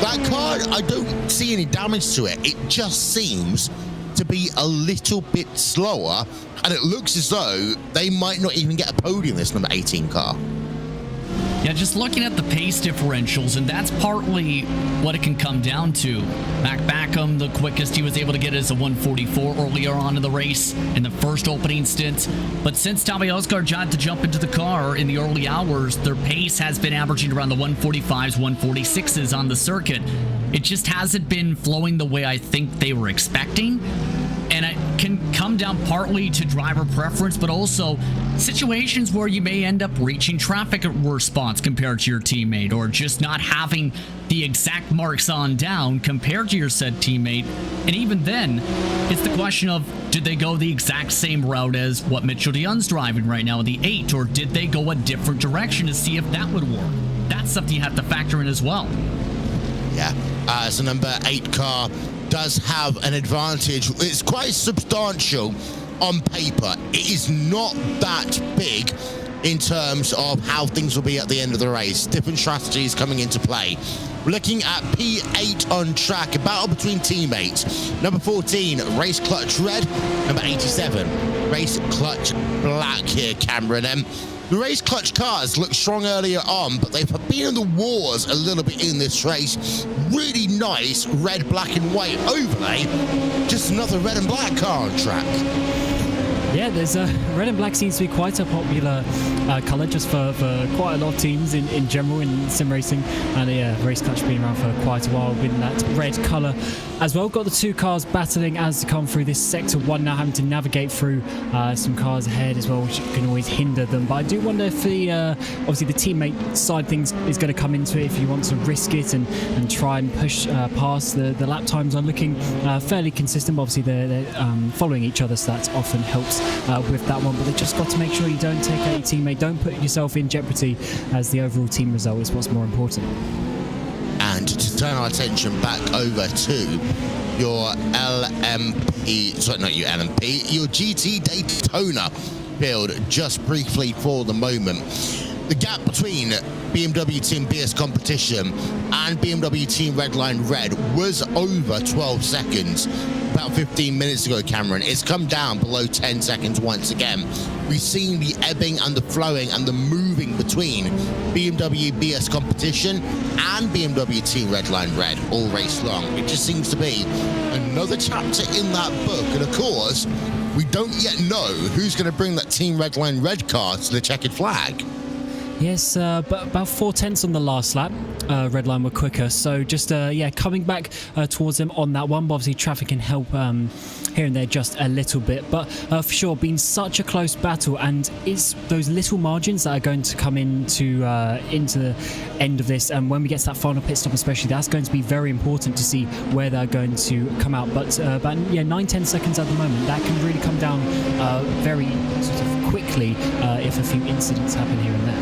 Speaker 1: that car, I don't see any damage to it. It just seems to be a little bit slower, and it looks as though they might not even get a podium, this number 18 car.
Speaker 4: Yeah, just looking at the pace differentials, and that's partly what it can come down to. Mac Backham, the quickest he was able to get is a 144 earlier on in the race in the first opening stint. But since Tommy Osgard had to jump into the car in the early hours, their pace has been averaging around the 145s, 146s on the circuit. It just hasn't been flowing the way I think they were expecting. And it can come down partly to driver preference, but also situations where you may end up reaching traffic at worse spots compared to your teammate, or just not having the exact marks on down compared to your said teammate. And even then, it's the question of, did they go the exact same route as what Mitchell Dion's driving right now, the 8, or did they go a different direction to see if that would work? That's something you have to factor in as well.
Speaker 1: Yeah, as a number 8 car does have an advantage. It's quite substantial on paper. It is not that big in terms of how things will be at the end of the race. Different strategies coming into play. We're looking at P8 on track, a battle between teammates. Number 14, Race Clutch Red. Number 87, Race Clutch Black here, Cameron. The Race Clutch cars looked strong earlier on, but they've been in the wars a little bit in this race. Really nice red, black and white overlay. Just another red and black car on track.
Speaker 5: Yeah, there's red and black seems to be quite a popular colour just for quite a lot of teams in general in sim racing, and Race Clutch being around for quite a while with that red colour as well. Got the two cars battling as they come through this sector 1 now, having to navigate through some cars ahead as well, which can always hinder them. But I do wonder if the obviously the teammate side things is going to come into it, if you want to risk it and try and push past. The lap times are looking fairly consistent. Obviously they're following each other, so that often helps with that one, but they just got to make sure you don't take out your teammate, don't put yourself in jeopardy, as the overall team result is what's more important.
Speaker 1: And to turn our attention back over to your your GT Daytona build just briefly for the moment. The gap between BMW Team BS Competition and BMW Team Redline Red was over 12 seconds about 15 minutes ago, Cameron. It's come down below 10 seconds once again. We've seen the ebbing and the flowing and the moving between BMW BS Competition and BMW Team Redline Red all race long. It just seems to be another chapter in that book. And of course, we don't yet know who's going to bring that Team Redline Red car to the checkered flag.
Speaker 5: Yes, but about 4/10 on the last lap. Redline were quicker, so just coming back towards them on that one. But obviously traffic can help here and there just a little bit, but for sure been such a close battle, and it's those little margins that are going to come into the end of this, and when we get to that final pit stop especially, that's going to be very important to see where they're going to come out. But about 9-10 seconds at the moment, that can really come down very sort of quickly if a few incidents happen here and there.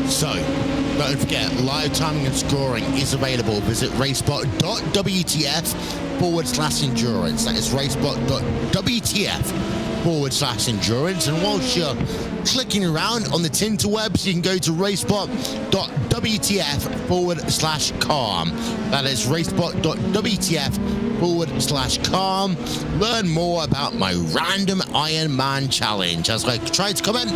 Speaker 1: So, don't forget, live timing and scoring is available. Visit racebot.wtf/endurance. That is racebot.wtf/endurance. And whilst you're clicking around on the tinterwebs, you can go to racebot.wtf/calm. That is racebot.wtf/calm. Learn more about my random Iron Man challenge as I try to commentate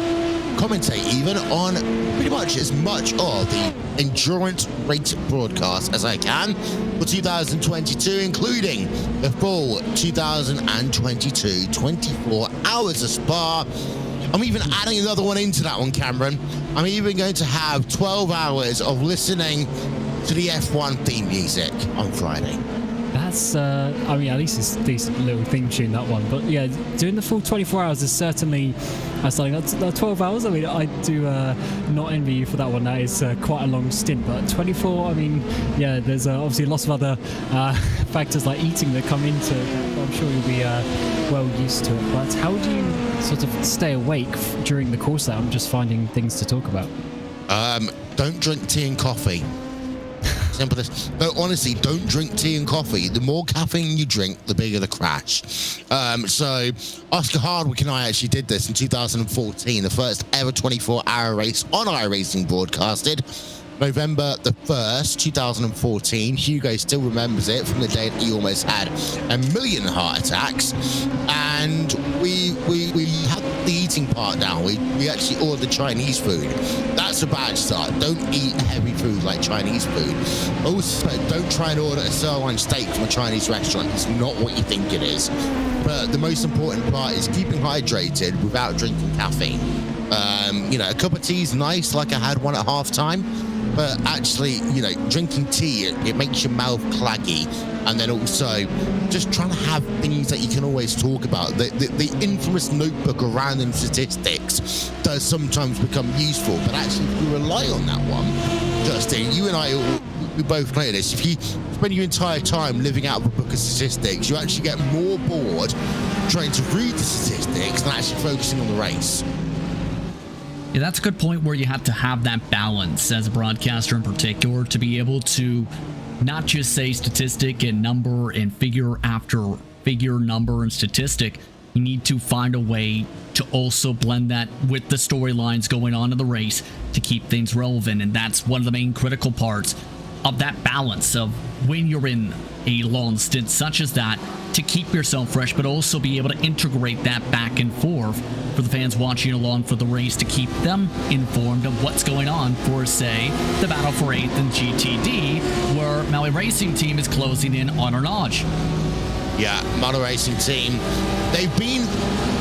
Speaker 1: even on pretty much as much of the endurance race broadcast as I can for 2022, including the full 2022 24 hours of Spa. I'm even adding another one into that one, Cameron. I'm even going to have 12 hours of listening to the F1 theme music on Friday.
Speaker 5: That's, at least it's a decent little theme tune, that one. But yeah, doing the full 24 hours is certainly something. 12 hours, I do not envy you for that one. That is quite a long stint. But 24, there's obviously lots of other factors like eating that come into it. I'm sure you'll be well used to it. But how do you sort of stay awake during the course there? I'm just finding things to talk about.
Speaker 1: Don't drink tea and coffee. Simple as. No, honestly, don't drink tea and coffee. The more caffeine you drink, the bigger the crash. So Oscar Hardwick and I actually did this in 2014, the first ever 24-hour race on iRacing broadcasted. November the 1st, 2014. Hugo still remembers it from the day that he almost had 1 million heart attacks. And we had the eating part down. We actually ordered Chinese food. That's a bad start. Don't eat heavy food like Chinese food. Also, don't try and order a sirloin steak from a Chinese restaurant. It's not what you think it is. But the most important part is keeping hydrated without drinking caffeine. A cup of tea is nice, like I had one at halftime. But actually, drinking tea, it makes your mouth claggy. And then also, just trying to have things that you can always talk about. The infamous notebook of random statistics does sometimes become useful. But actually, if you rely on that one, Justin, you and I, we both know this. If you spend your entire time living out of a book of statistics, you actually get more bored trying to read the statistics than actually focusing on the race.
Speaker 4: Yeah, that's a good point where you have to have that balance as a broadcaster in particular to be able to not just say statistic and number and figure after figure, number and statistic. You need to find a way to also blend that with the storylines going on in the race to keep things relevant. And that's one of the main critical parts of that balance of when you're in a long stint such as that, to keep yourself fresh, but also be able to integrate that back and forth for the fans watching along for the race to keep them informed of what's going on for, say, the battle for 8th and GTD, where Maui Racing Team is closing in on Arnage.
Speaker 1: Yeah, Maui Racing Team, they've been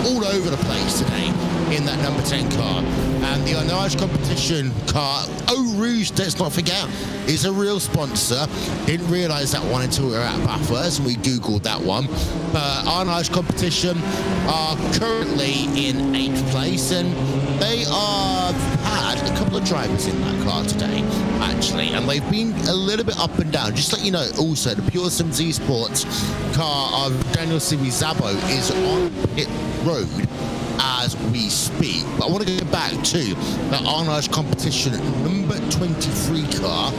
Speaker 1: all over the place today. in that number 10 car. And the Arnage competition car, Eau Rouge, let's not forget, is a real sponsor. Didn't realise that one until we were at Bathurst and we Googled that one. But Arnage competition are currently in 8th place, and they are had a couple of drivers in that car today, actually, and they've been a little bit up and down. Just to let you know, also, the Pure Sims Esports car of Daniel Simi-Zabo is on pit road as we speak. But I want to go back to the Arnage competition number 23 car.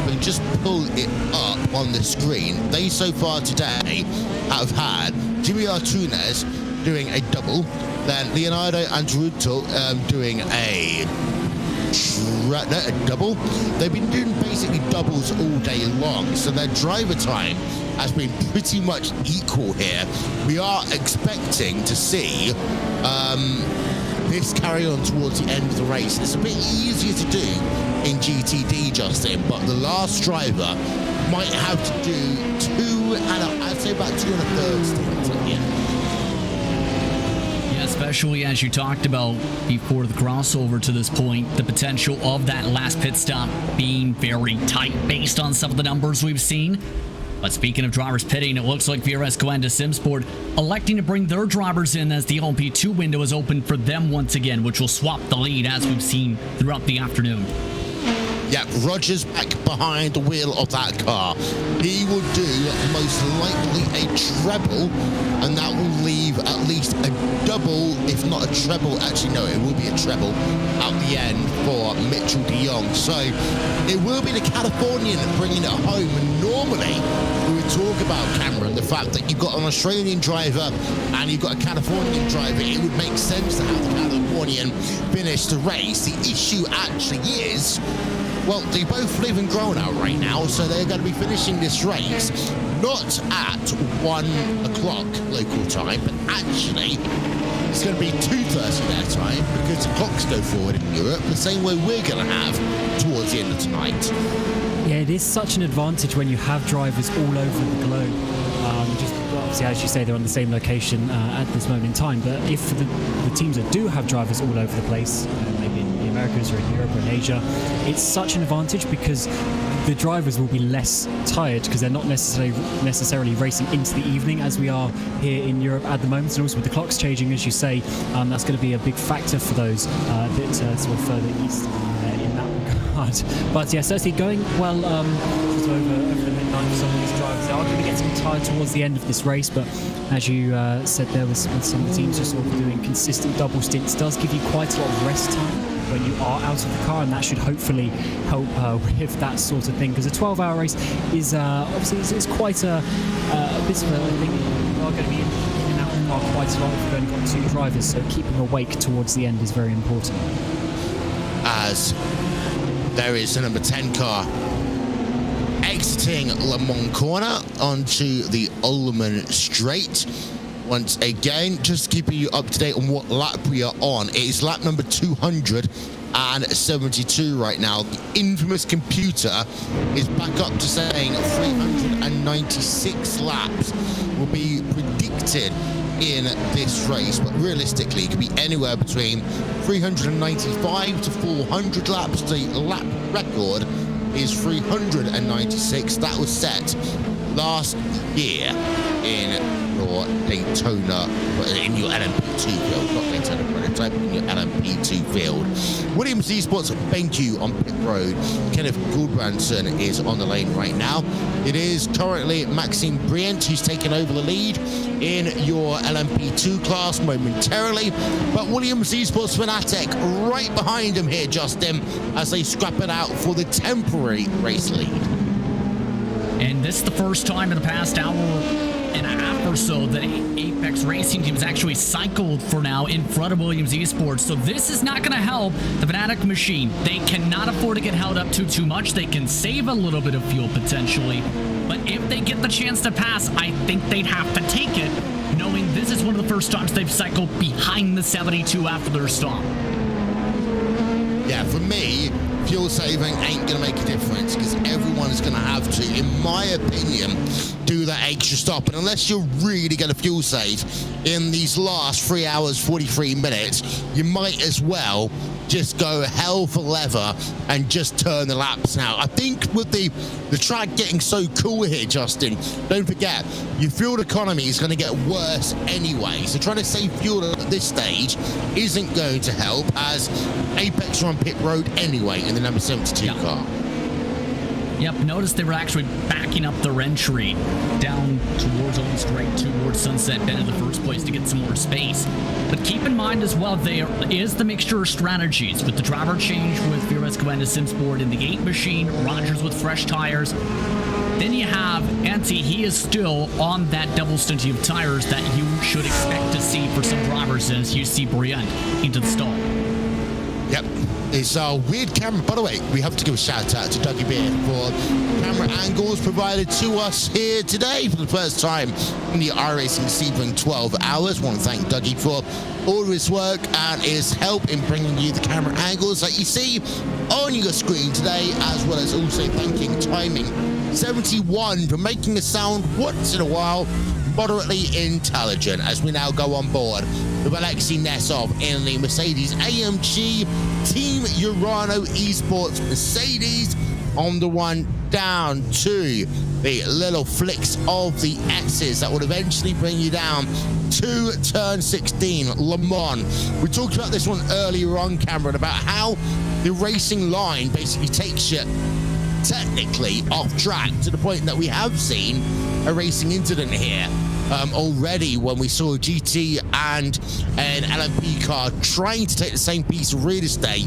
Speaker 1: We just pull it up on the screen. They so far today have had Jimmy Artunes doing a double, then Leonardo Andruto doing a double. They've been doing basically doubles all day long, so their driver time has been pretty much equal here. We are expecting to see this carry on towards the end of the race. It's a bit easier to do in GTD, Justin, but the last driver might have to do I'd say about 2 1/3 stints at the end.
Speaker 4: Especially as you talked about before the crossover to this point, the potential of that last pit stop being very tight based on some of the numbers we've seen. But speaking of drivers pitting, it looks like VRS Coanda Simsport electing to bring their drivers in as the LMP2 window is open for them once again, which will swap the lead as we've seen throughout the afternoon.
Speaker 1: Yeah, Roger's back behind the wheel of that car. He will do most likely a treble, and that will leave at least a double, if not a treble. Actually, no, it will be a treble at the end for Mitchell de Jong. So it will be the Californian bringing it home. And normally we would talk about, Cameron, the fact that you've got an Australian driver and you've got a Californian driver. It would make sense to have the Californian finish the race. The issue actually is, well, they both live in Gronau right now, so they're going to be finishing this race not at 1 o'clock local time, but actually it's going to be 2:30 their time, because the clocks go forward in Europe the same way we're going to have towards the end of tonight.
Speaker 5: Yeah, it is such an advantage when you have drivers all over the globe. Just obviously, as you say, they're on the same location at this moment in time. But if the teams that do have drivers all over the place, maybe in the Americas or in Europe or in Asia, it's such an advantage because the drivers will be less tired because they're not necessarily racing into the evening as we are here in Europe at the moment. And also with the clocks changing, as you say, that's going to be a big factor for those a bit sort of further east in that regard. But yeah, certainly going well over the midnight for some of these drivers. They are going to get some tired towards the end of this race, but as you said there with some of the teams just sort of doing consistent double stints, does give you quite a lot of rest time when you are out of the car, and that should hopefully help with that sort of thing, because a 12-hour race is obviously it's quite a bit of a thing. You are going to be in and out of the car quite a lot if you've only got 2 drivers, so keeping awake towards the end is very important.
Speaker 1: As there is the number 10 car exiting Le Mans corner onto the Ullman Straight. Once again, just keeping you up to date on what lap we are on. It is lap number 272 right now. The infamous computer is back up to saying 396 laps will be predicted in this race, but realistically it could be anywhere between 395 to 400 laps. The lap record is 396. That was set last year in your Daytona, in your LMP2 field, not Daytona prototype, in your LMP2 field. Williams Esports, thank you on pit road. Kenneth Goldbranson is on the lane right now. It is currently Maxime Brient who's taken over the lead in your LMP2 class momentarily, but Williams Esports Fanatec right behind him here, Justin, as they scrap it out for the temporary race lead.
Speaker 4: And this is the first time in the past hour and a half or so that Apex Racing Team has actually cycled for now in front of Williams Esports. So this is not going to help the Fnatic machine. They cannot afford to get held up too much. They can save a little bit of fuel potentially. But if they get the chance to pass, I think they'd have to take it, knowing this is one of the first times they've cycled behind the 72 after their stop.
Speaker 1: Yeah, for me, fuel saving ain't going to make a difference because everyone someone's going to have to, in my opinion, do that extra stop. And unless you're really going to fuel save in these last 3 hours, 43 minutes, you might as well just go hell for leather and just turn the laps now. I think with the track getting so cool here, Justin, don't forget, your fuel economy is going to get worse anyway. So trying to save fuel at this stage isn't going to help, as Apex are on pit road anyway in the number 72 car.
Speaker 4: Yep, notice they were actually backing up their entry down towards almost right towards Sunset Bend in the first place to get some more space. But keep in mind as well, there is the mixture of strategies with the driver change with Heusinkveld and Simsport in the 8 machine, Rogers with fresh tires. Then you have Antti, he is still on that double stinty of tires that you should expect to see for some drivers as you see Briand into the stall.
Speaker 1: Yep. It's a weird camera. By the way, we have to give a shout out to Dougie Beard for camera angles provided to us here today for the first time in the iRacing Sebring 12 hours. I want to thank Dougie for all of his work and his help in bringing you the camera angles that you see on your screen today, as well as also thanking Timing 71 for making us sound once in a while moderately intelligent, as we now go on board with Alexei Nesov in the Mercedes AMG Team Urano Esports Mercedes on the one down to the little flicks of the S's that would eventually bring you down to turn 16, Le Mans. We talked about this one earlier on, Cameron, about how the racing line basically takes you technically off track, to the point that we have seen a racing incident here already when we saw a GT and an LMP car trying to take the same piece of real estate.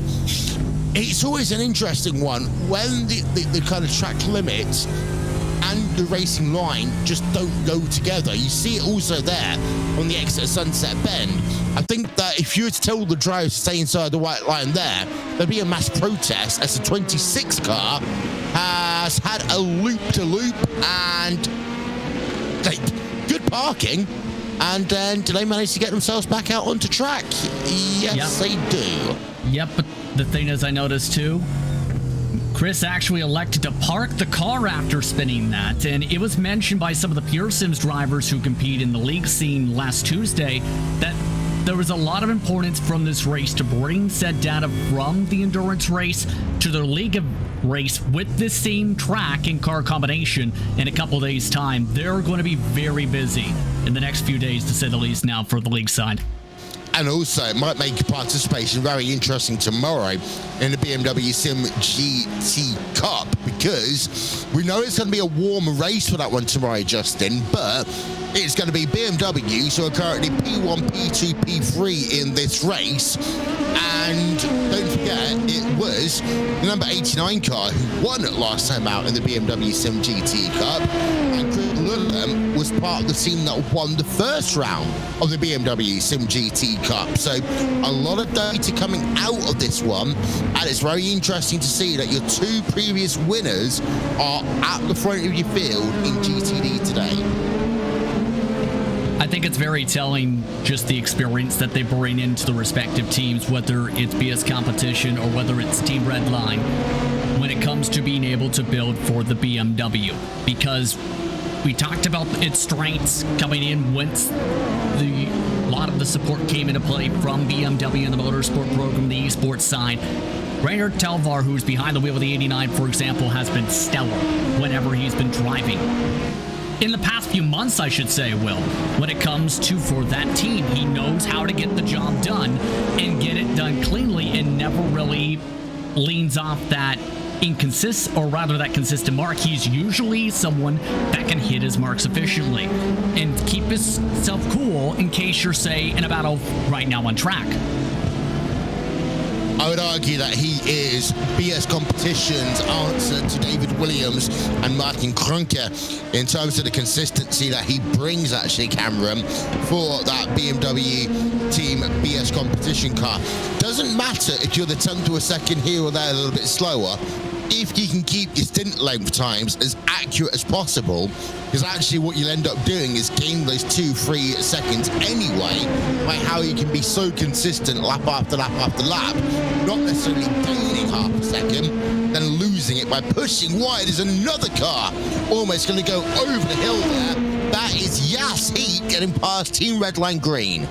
Speaker 1: It's always an interesting one when the kind of track limits and the racing line just don't go together. You see it also there on the exit of Sunset Bend. I think that if you were to tell the drivers to stay inside the white line there'd be a mass protest, as the 26 car has had a loop-to-loop and good parking, and then do they manage to get themselves back out onto track? Yes, they do.
Speaker 4: Yep, but the thing is, I noticed too, Chris actually elected to park the car after spinning that, and it was mentioned by some of the Pure Sims drivers who compete in the league scene last Tuesday that there was a lot of importance from this race to bring said data from the endurance race to the league race with this same track and car combination in a couple days' time. They're going to be very busy in the next few days, to say the least, now for the league side.
Speaker 1: And also, it might make participation very interesting tomorrow in the BMW Sim GT Cup, because we know it's going to be a warm race for that one tomorrow, Justin, but it's going to be BMW, so are currently P1, P2, P3 in this race. And don't forget, it was the number 89 car who won last time out in the BMW Sim GT Cup, and Chris Lulham was part of the team that won the first round of the BMW Sim GT Cup. So a lot of data coming out of this one, and it's very interesting to see that your two previous winners are at the front of your field in GTD today.
Speaker 4: I think it's very telling, just the experience that they bring into the respective teams, whether it's BS competition or whether it's Team Redline, when it comes to being able to build for the BMW. Because we talked about its strengths coming in once a lot of the support came into play from BMW and the motorsport program, the esports side. Rainer Telvar, who's behind the wheel of the 89, for example, has been stellar whenever he's been driving. In the past few months, I should say, Will, when it comes to for that team, he knows how to get the job done and get it done cleanly, and never really leans off that that consistent mark. He's usually someone that can hit his marks efficiently and keep himself cool in case you're, say, in a battle right now on track.
Speaker 1: I would argue that he is BS Competition's answer to David Williams and Martin Krunke in terms of the consistency that he brings, actually, Cameron, for that BMW Team BS Competition car. Doesn't matter if you're the 10th to a second here or there, a little bit slower, if you can keep your stint length times as accurate as possible, because actually what you'll end up doing is gain those 2-3 seconds anyway by how you can be so consistent lap after lap after lap, not necessarily gaining half a second, then losing losing it by pushing wide as another car almost going to go over the hill there. That is Yas Heat getting past Team Redline Green.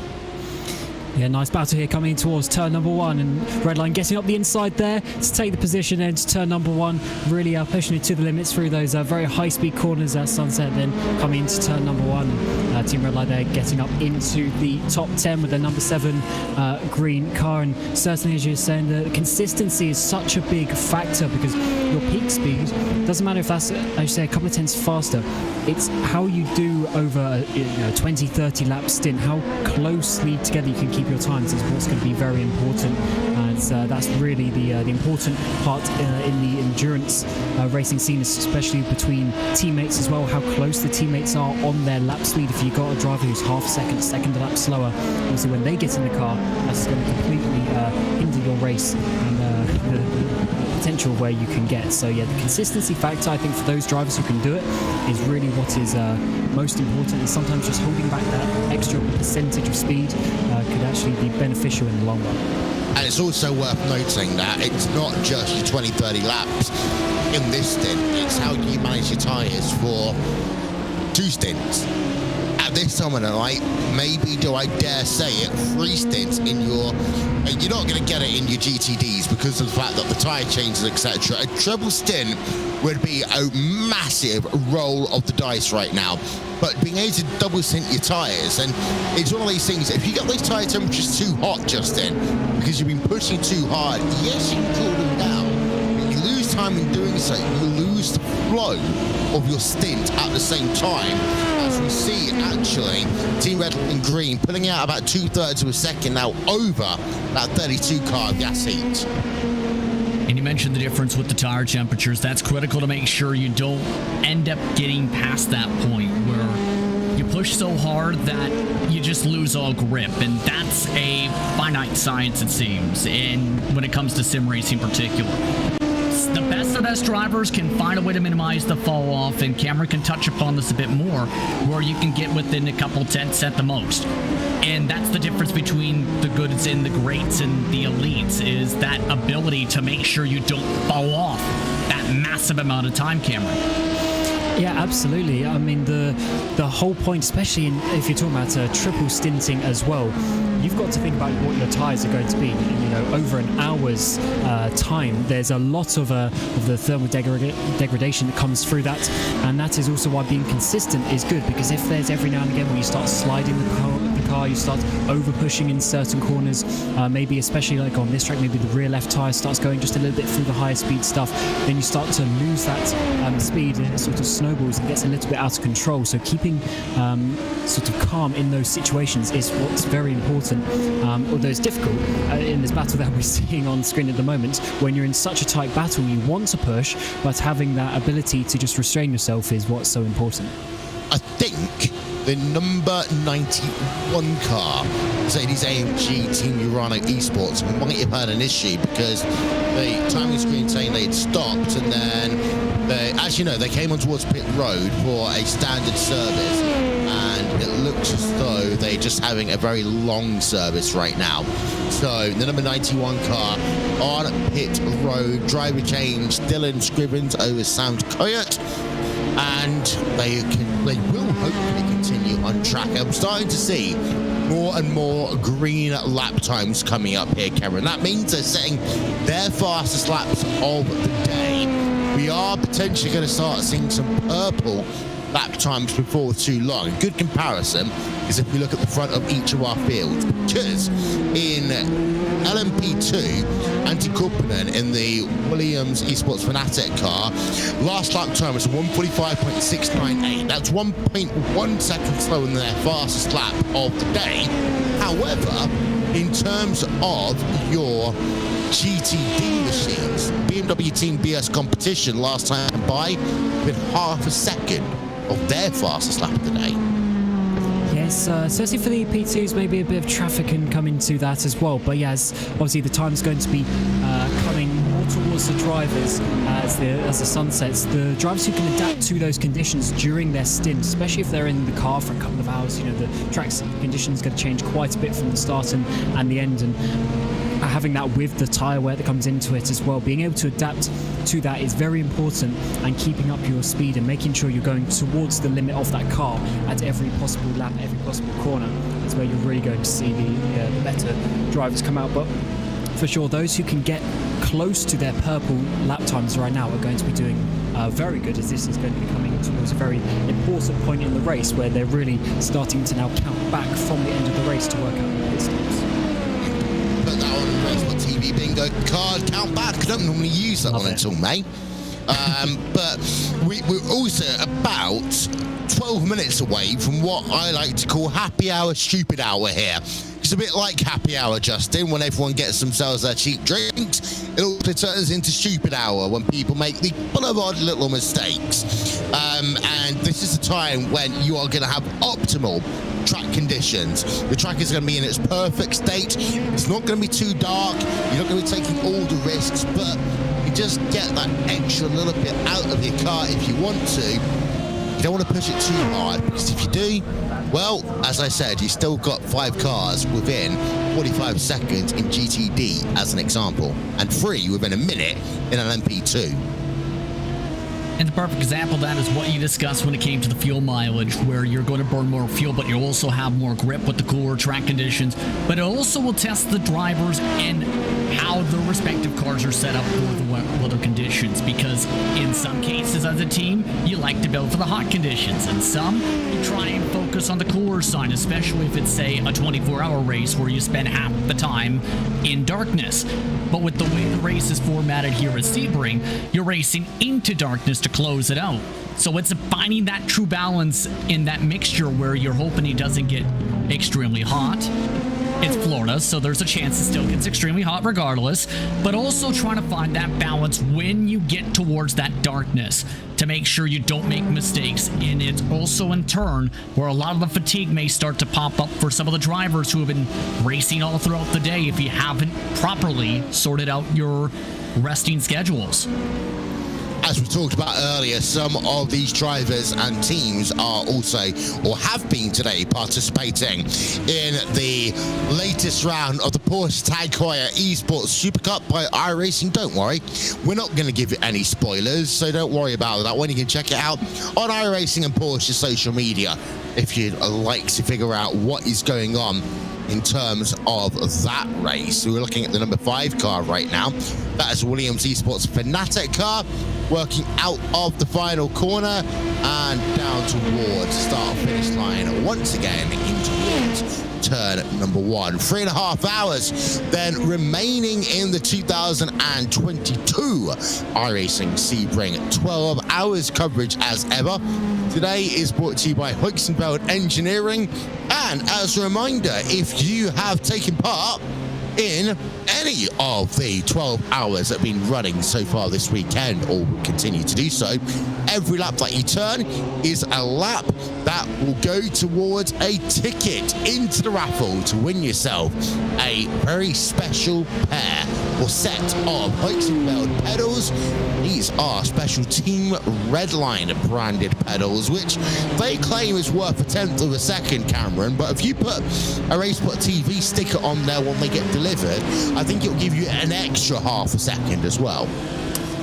Speaker 5: Yeah, nice battle here coming towards turn number 1, and Redline getting up the inside there to take the position into turn number 1, really pushing it to the limits through those very high-speed corners at Sunset, then coming into turn number 1. Team Redline there getting up into the top 10 with their number 7 green car, and certainly, as you're saying, the consistency is such a big factor because your peak speed doesn't matter if that's, as you say, a couple of tenths faster. It's how you do over a 20-30 lap stint, how closely together you can keep your times is what's going to be very important. That's really the important part in the endurance racing scene, especially between teammates as well, how close the teammates are on their lap speed. If you've got a driver who's half a second a lap slower, obviously when they get in the car, that's going to completely hinder your race and the potential where you can get. So yeah, the consistency factor, I think, for those drivers who can do it is really what is most important, and sometimes just holding back that extra percentage of speed could actually be beneficial in the long run.
Speaker 1: And it's also worth noting that it's not just your 20-30 laps in this stint, it's how you manage your tyres for 2 stints. At this time of the night, maybe, do I dare say it, 3 stints in your... You're not going to get it in your GTDs because of the fact that the tyre changes, etc. A treble stint would be a massive roll of the dice right now. But being able to double stint your tyres, and it's one of these things, if you get those tyre temperatures too hot, Justin, because you've been pushing too hard, yes, you can cool them down, but you lose time in doing so. You lose the flow of your stint at the same time. As we see, actually, Team Red and Green pulling out about 2/3 of a second now over that 32 car of Yas Heat.
Speaker 4: And you mentioned the difference with the tire temperatures. That's critical to make sure you don't end up getting past that point where you push so hard that you just lose all grip. And that's a finite science, it seems, and when it comes to sim racing in particular. The best drivers can find a way to minimize the fall off, and Cameron can touch upon this a bit more, where you can get within a couple tenths at the most. And that's the difference between the goods and the greats and the elites, is that ability to make sure you don't fall off that massive amount of time, Cameron.
Speaker 5: Yeah, absolutely. I mean, the whole point, especially if you're talking about triple stinting as well, you've got to think about what your tyres are going to be. You know, over an hour's time, there's a lot of the thermal degradation that comes through that, and that is also why being consistent is good, because if there's every now and again when you start sliding the car, you start over pushing in certain corners, maybe especially like on this track, maybe the rear left tyre starts going just a little bit through the higher speed stuff, then you start to lose that speed, and it sort of snowballs and gets a little bit out of control. So keeping sort of calm in those situations is what's very important, although it's difficult in this battle that we're seeing on screen at the moment. When you're in such a tight battle, you want to push, but having that ability to just restrain yourself is what's so important.
Speaker 1: I think the number 91 car, Mercedes-AMG Team Urano Esports, might have had an issue because the timing screen saying they'd stopped, and then they came on towards pit road for a standard service, and it looks as though they're just having a very long service right now. So the number 91 car on pit road, driver change, Dylan Scrivens over Sam Coyote, and they will hopefully continue on track. I'm starting to see more and more green lap times coming up here, Cameron. That means they're setting their fastest laps of the day. We are potentially going to start seeing some purple lap times before too long. A good comparison is if we look at the front of each of our fields, because in LMP2, Antti Kurppinen in the Williams Esports Fanatec car, last lap time was 1:45.698. That's 1.1 seconds slower than their fastest lap of the day. However, in terms of your GTD machines, BMW Team BS competition last time by with half a second of their fastest lap of the day.
Speaker 5: Yes, especially for the P2s, maybe a bit of traffic can come into that as well. But yes, obviously the time's going to be coming more towards the drivers as the sun sets. The drivers who can adapt to those conditions during their stint, especially if they're in the car for a couple of hours, you know, the track's conditions going to change quite a bit from the start and the end. And having that with the tyre wear that comes into it as well, being able to adapt to that is very important, and keeping up your speed and making sure you're going towards the limit of that car at every possible lap, every possible corner is where you're really going to see the better drivers come out. But for sure, those who can get close to their purple lap times right now are going to be doing very good, as this is going to be coming towards a very important point in the race where they're really starting to now count back from the end of the race to work out the pit stops.
Speaker 1: Put that on RaceSpotTV bingo card, count back. I don't normally use that one until May. But we're also about 12 minutes away from what I like to call happy hour, stupid hour here. It's a bit like happy hour, Justin, when everyone gets themselves their cheap drinks. It also turns into stupid hour when people make the full of odd little mistakes. And this is the time when you are going to have optimal track conditions. The track is going to be in its perfect state. It's not going to be too dark. You're not going to be taking all the risks, but you just get that extra little bit out of your car if you want to. You don't want to push it too hard, because if you do, well, as I said, you still got 5 cars within 45 seconds in GTD as an example, and 3 within a minute in an MP2.
Speaker 4: And the perfect example of that is what you discussed when it came to the fuel mileage, where you're going to burn more fuel, but you also have more grip with the cooler track conditions. But it also will test the drivers and how their respective cars are set up for the weather conditions, because in some cases as a team, you like to build for the hot conditions, and some you try and focus on the cooler side, especially if it's, say, a 24-hour race where you spend half the time in darkness. But with the way the race is formatted here at Sebring, you're racing into darkness to close it out. So it's finding that true balance in that mixture where you're hoping it doesn't get extremely hot. It's Florida, so there's a chance it still gets extremely hot regardless, but also trying to find that balance when you get towards that darkness to make sure you don't make mistakes. And it's also in turn where a lot of the fatigue may start to pop up for some of the drivers who have been racing all throughout the day if you haven't properly sorted out your resting schedules.
Speaker 1: As we talked about earlier, some of these drivers and teams are also, or have been today, participating in the latest round of the Porsche Tag Heuer Esports Super Cup by iRacing. Don't worry, we're not going to give you any spoilers, so don't worry about that one. You can check it out on iRacing and Porsche's social media if you'd like to figure out what is going on in terms of that race. So we're looking at the number 5 car right now. That is Williams Esports Fanatic car, working out of the final corner and down towards start-finish line once again in towards turn number 1. 3.5 hours then remaining in the 2022 iRacing Sebring. 12 hours coverage as ever. Today is brought to you by Heusinkveld Engineering. And as a reminder, if you have taken part in any of the 12 hours that have been running so far this weekend, or will continue to do so, every lap that you turn is a lap that will go towards a ticket into the raffle to win yourself a very special pair or set of Heusinkveld pedals. These are special Team Redline branded pedals, which they claim is worth a tenth of a second, Cameron. But if you put a RaceSpotTV sticker on there when they get delivered, I think it'll give you an extra half a second as well.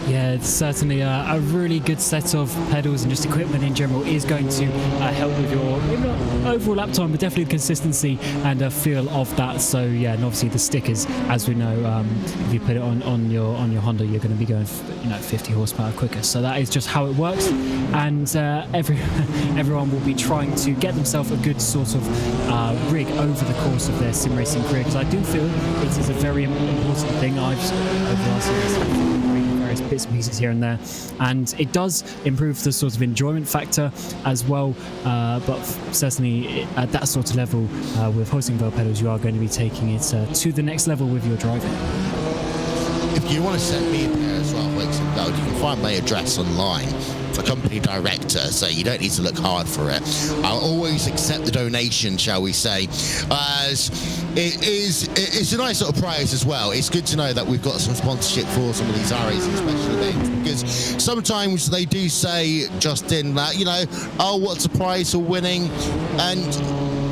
Speaker 5: Yeah, it's certainly a really good set of pedals, and just equipment in general is going to help with your maybe not overall lap time, but definitely the consistency and feel of that. So yeah, and obviously the stickers, as we know, if you put it on your Honda, you're going to be going 50 horsepower quicker. So that is just how it works, and everyone will be trying to get themselves a good sort of rig over the course of their sim racing career, because I do feel it is a very important thing. I've over the last years bits and pieces here and there, and it does improve the sort of enjoyment factor as well, but certainly at that sort of level with Heusinkveld pedals, you are going to be taking it to the next level with your driving.
Speaker 1: If you want to send me a pair as well, Heusinkveld, you can find my address online for company director, so you don't need to look hard for it. I'll always accept the donation, shall we say, as it's a nice sort of prize as well. It's good to know that we've got some sponsorship for some of these iRacing special events, because sometimes they do say, Justin, that, oh, what's the prize for winning? And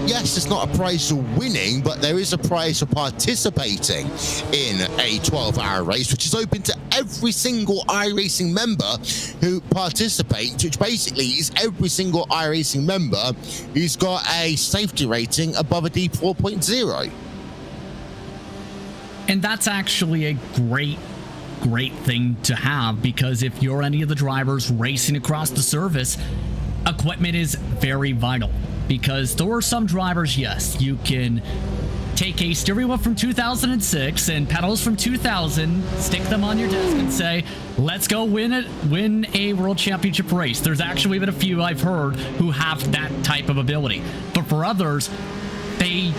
Speaker 1: yes, it's not a prize for winning, but there is a prize for participating in a 12-hour race, which is open to every single iRacing member who participates, which basically is every single iRacing member who's got a safety rating above a D4.0.
Speaker 4: And that's actually a great thing to have, because if you're any of the drivers racing across the service, equipment is very vital. Because there are some drivers, yes, you can take a steering wheel from 2006 and pedals from 2000, stick them on your desk and say, let's go win a world championship race. There's actually been a few I've heard who have that type of ability. But for others, they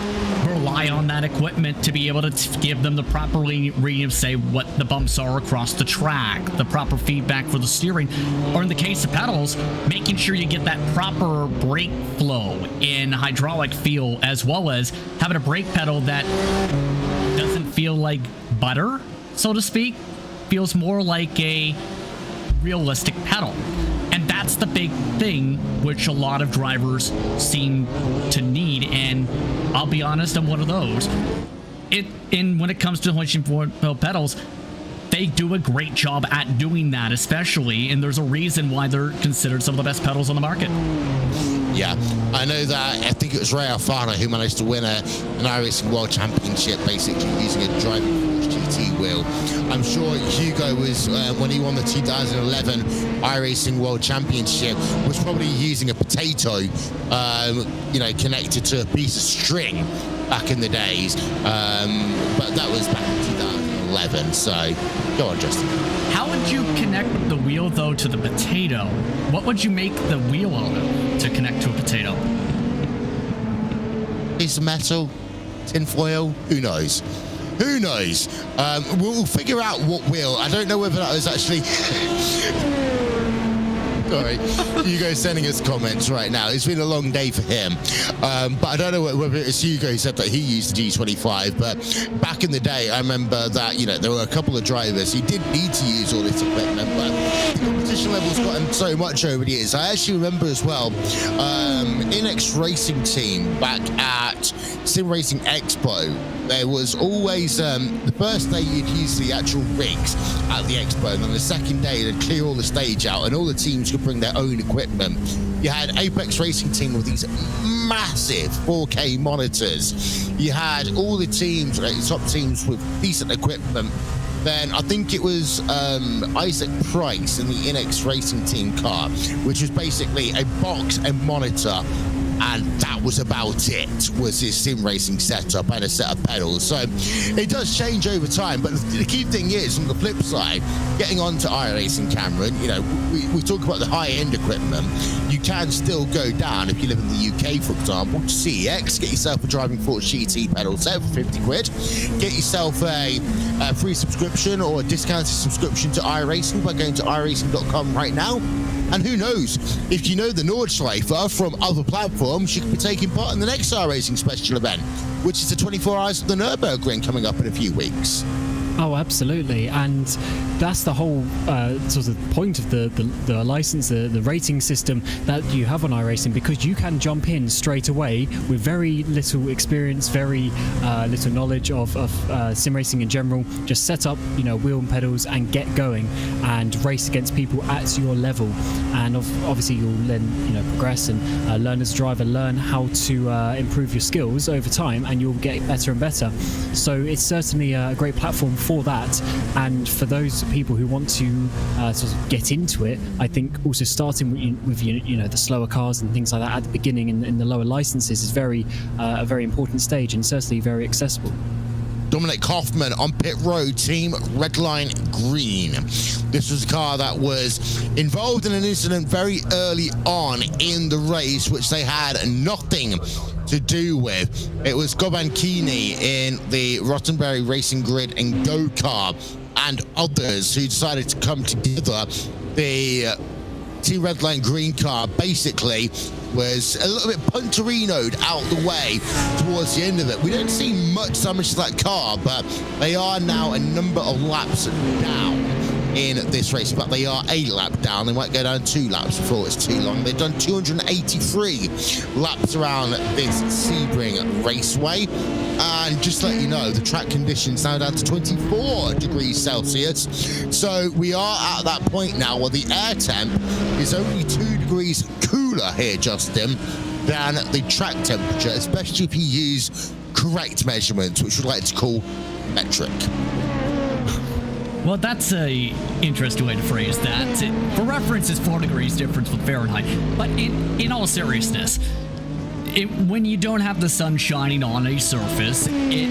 Speaker 4: rely on that equipment to be able to give them the proper reading of, say, what the bumps are across the track, the proper feedback for the steering, or in the case of pedals, making sure you get that proper brake flow in hydraulic feel, as well as having a brake pedal that doesn't feel like butter, so to speak, feels more like a realistic pedal. And that's the big thing which a lot of drivers seem to need, and I'll be honest, I'm one of those. When it comes to Heusinkveld pedals, they do a great job at doing that, especially, and there's a reason why they're considered some of the best pedals on the market.
Speaker 1: Yeah, I know that. I think it was Ray Alfano who managed to win an iRacing World Championship basically using a driving force GT wheel. I'm sure Hugo was, when he won the 2011 iRacing World Championship, was probably using a potato, connected to a piece of string back in the days. But that was back in 2011, so go on, Justin.
Speaker 4: How would you connect the wheel, though, to the potato? What would you make the wheel out of to connect to a potato?
Speaker 1: Piece of metal, tin foil, who knows? Who knows? We'll figure out what wheel. I don't know whether that was actually... Sorry, Hugo sending us comments right now. It's been a long day for him. But I don't know whether it's Hugo who said that he used the G25. But back in the day, I remember that, there were a couple of drivers who did need to use all this equipment. But the competition level's gotten so much over the years. I actually remember as well, INX Racing Team back at Sim Racing Expo, there was always the first day you'd use the actual rigs at the expo, and then the second day they'd clear all the stage out and all the teams could bring their own equipment. You had Apex Racing Team with these massive 4K monitors. You had all the teams, top teams with decent equipment. Then I think it was Isaac Price in the INX Racing Team car, which was basically a box and monitor, and that was about it, was his sim racing setup and a set of pedals. So it does change over time, but the key thing is, on the flip side, getting onto iRacing, Cameron, we talk about the high-end equipment. You can still go down, if you live in the UK, for example, to CEX, get yourself a driving force GT pedal set for 50 quid, get yourself a free subscription or a discounted subscription to iRacing by going to iRacing.com right now. And who knows, if you know the Nordschleifer from other platforms, you could be taking part in the next iRacing special event, which is the 24 Hours of the Nürburgring coming up in a few weeks.
Speaker 5: Oh, absolutely. And that's the whole sort of point of the license, the rating system that you have on iRacing, because you can jump in straight away with very little experience, very little knowledge of sim racing in general. Just set up, wheel and pedals and get going and race against people at your level. And obviously you'll then, progress and learn as a driver, learn how to improve your skills over time, and you'll get better and better. So it's certainly a great platform for that. And for those people who want to sort of get into it, I think also starting with the slower cars and things like that at the beginning in the lower licenses is a very important stage, and certainly very accessible.
Speaker 1: Dominic Hoffman on pit road, team Redline Green. This was a car that was involved in an incident very early on in the race, which they had nothing to do with. It was Goban Keeney in the Rottenberry Racing Grid and Go-Kart and others who decided to come together. The Team Redline Green car basically was a little bit punterinoed out the way towards the end of it. We don't see much damage to that car, but they are now a number of laps down in this race, but they are a lap down. They might go down 2 laps before it's too long. They've done 283 laps around this Sebring Raceway. And just to let you know, the track conditions now down to 24 degrees Celsius. So we are at that point now where the air temp is only 2 degrees cooler here, Justin, than the track temperature, especially if you use correct measurements, which we like to call metric.
Speaker 4: Well, that's a interesting way to phrase that. For reference, it's 4 degrees difference with Fahrenheit. But in all seriousness, when you don't have the sun shining on a surface, it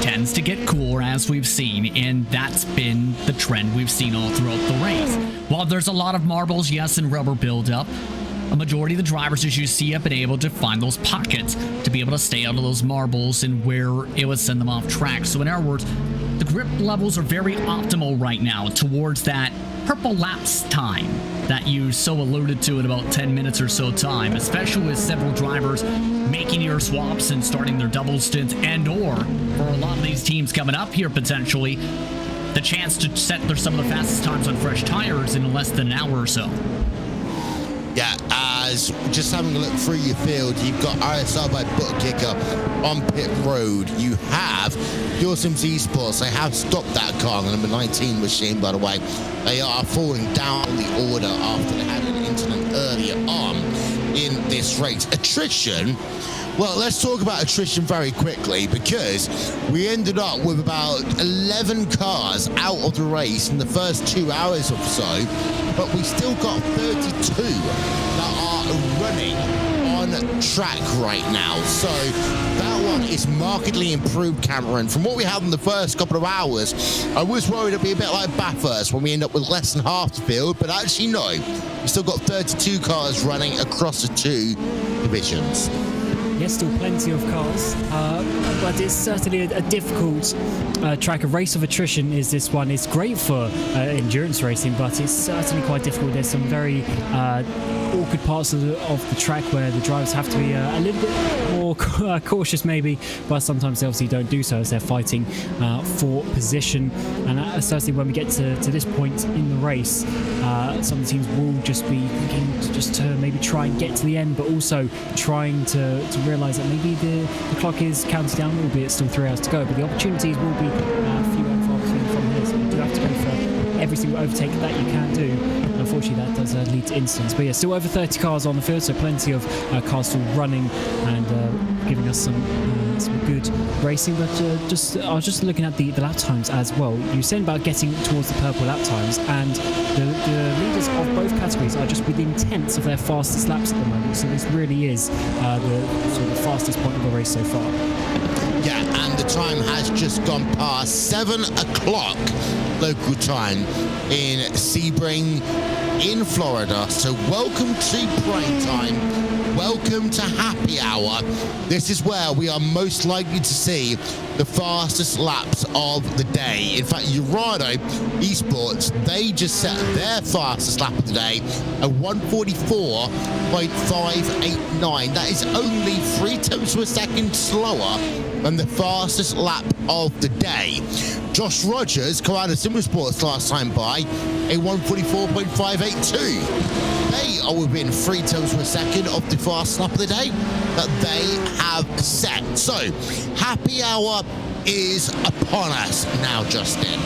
Speaker 4: tends to get cooler, as we've seen, and that's been the trend we've seen all throughout the race. While there's a lot of marbles, yes, and rubber buildup, a majority of the drivers, as you see, have been able to find those pockets to be able to stay out of those marbles and where it would send them off track. So in other words, the grip levels are very optimal right now towards that purple laps time that you so alluded to in about 10 minutes or so time, especially with several drivers making your swaps and starting their double stints, and or for a lot of these teams coming up here potentially, the chance to set some of the fastest times on fresh tires in less than an hour or so.
Speaker 1: Yeah, as just having a look through your field, you've got RSR by Bookkicker on pit road. You have Heusinkveld Esports. They have stopped that car, the number 19 machine, by the way. They are falling down the order after they had an incident earlier on in this race. Attrition. Well, let's talk about attrition very quickly, because we ended up with about 11 cars out of the race in the first 2 hours or so, but we still got 32 that are running on track right now. So that one is markedly improved, Cameron. From what we had in the first couple of hours, I was worried it'd be a bit like Bathurst when we end up with less than half the field, but actually no. We still got 32 cars running across the 2 divisions.
Speaker 5: Yes, still plenty of cars, but it's certainly a difficult track. A race of attrition is this one. It's great for endurance racing, but it's certainly quite difficult. There's some very awkward parts of the track where the drivers have to be a little bit more cautious maybe, but sometimes they obviously don't do so as they're fighting for position. And certainly when we get to this point in the race, some of the teams will just be thinking to maybe try and get to the end, but also trying to realise that maybe the clock is counting down, albeit it's still 3 hours to go, but the opportunities will be few and far between from here, so you do have to go for every single overtake that you can do. And unfortunately, that does lead to incidents. But yeah, still over 30 cars on the field, so plenty of cars still running and giving us some good racing. But I was just looking at the lap times as well. You were saying about getting towards the purple lap times, and the leaders of both categories are just within tenths of their fastest laps at the moment. So this really is the fastest point of the race so far.
Speaker 1: Yeah, and the time has just gone past 7 o'clock local time in Sebring in Florida. So welcome to prime time. Welcome to happy hour. This is where we are most likely to see the fastest laps of the day. In fact, Urano Esports, they just set their fastest lap of the day at 144.589. That is only 3/10 of a second slower than the fastest lap of the day. Josh Rogers, Colorado Sim Sports last time by a 144.582. They are within 3/10 of a second of the fastest lap of the day that they have set. So, happy hour is upon us now, Justin.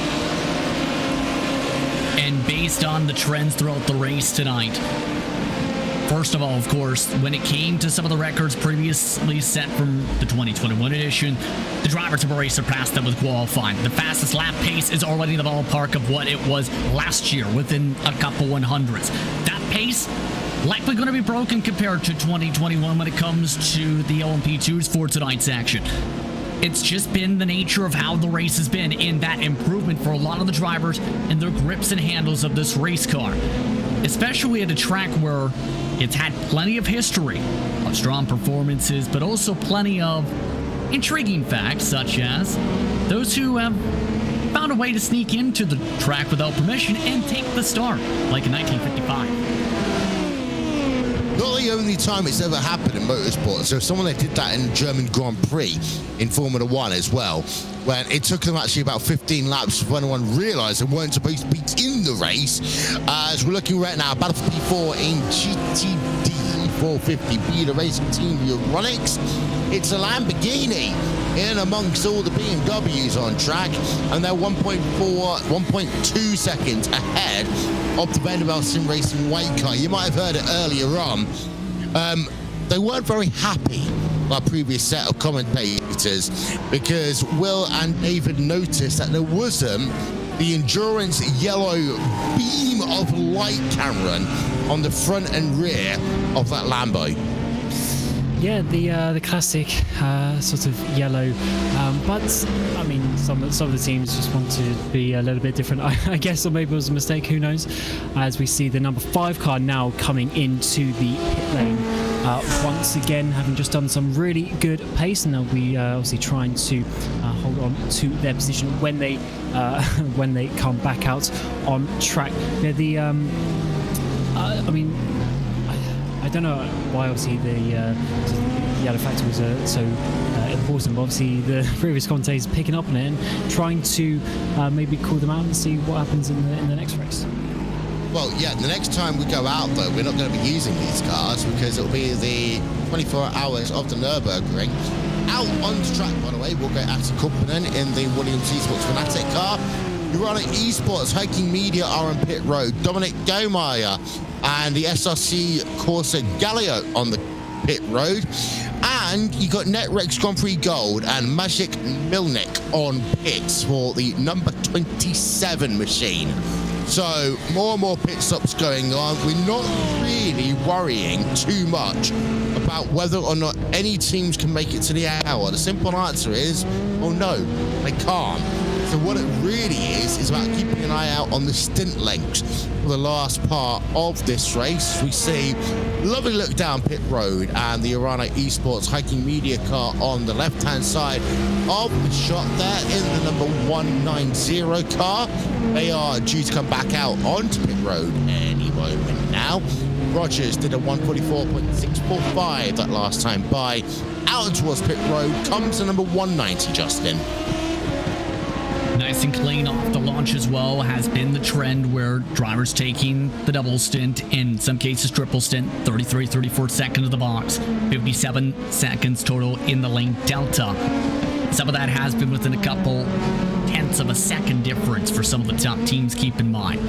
Speaker 4: And based on the trends throughout the race tonight, first of all, of course, when it came to some of the records previously set from the 2021 edition, the drivers have already surpassed them with qualifying. The fastest lap pace is already in the ballpark of what it was last year, within a couple 100s. That pace likely going to be broken compared to 2021 when it comes to the LMP2s for tonight's action. It's just been the nature of how the race has been, in that improvement for a lot of the drivers and their grips and handles of this race car, especially at a track where it's had plenty of history of strong performances, but also plenty of intriguing facts, such as those who have found a way to sneak into the track without permission and take the start, like in 1955.
Speaker 1: Well, the only time it's ever happened in motorsport. So someone that did that in German Grand Prix in Formula One as well, when it took them actually about 15 laps before anyone realised they weren't supposed to be in the race. As we're looking right now, Battle for P4 in GTD 450B, the racing team Euronics. It's a Lamborghini in amongst all the BMWs on track, and they're 1.2 seconds ahead of the Vanderbilt Sim Racing white car. You might have heard it earlier on. They weren't very happy, our previous set of commentators, because Will and David noticed that there wasn't the endurance yellow beam of light, Cameron, on the front and rear of that Lambo.
Speaker 5: Yeah, the classic sort of yellow, but I mean, some of the teams just want to be a little bit different, I guess, or maybe it was a mistake. Who knows? As we see the number 5 car now coming into the pit lane, once again having just done some really good pace, and they'll be obviously trying to hold on to their position when they come back out on track. I mean, I don't know why obviously the yellow factor was so important, but obviously the previous commentators picking up on it and trying to maybe call them out and see what happens in the next race.
Speaker 1: Well, yeah, the next time we go out, though, we're not going to be using these cars because it'll be the 24 hours of the Nürburgring. Out on the track, by the way, we'll get Axel Kumpinen in the Williams Esports Fanatic car. Euronic Esports, Hiking Media are on pit road. Dominic Gaumeyer and the SRC Corsa Gallio on the pit road. And you got Netrex Grand Prix Gold and Maciek Milnik on pits for the number 27 machine. So more and more pit stops going on. We're not really worrying too much about whether or not any teams can make it to the hour. The simple answer is, oh no, they can't. So what it really is about keeping an eye out on the stint lengths for the last part of this race. We see lovely look down pit road and the Euronic Esports Hiking Media car on the left-hand side of the shot there in the number 190 car. They are due to come back out onto pit road any moment now. Rogers did a 144.645 that last time by. Out towards pit road comes the number 190, Justin.
Speaker 4: Nice and clean off the launch as well has been the trend, where drivers taking the double stint, in some cases triple stint, 33, 34 seconds of the box, 57 seconds total in the lane delta. Some of that has been within a couple tenths of a second difference for some of the top teams, keep in mind.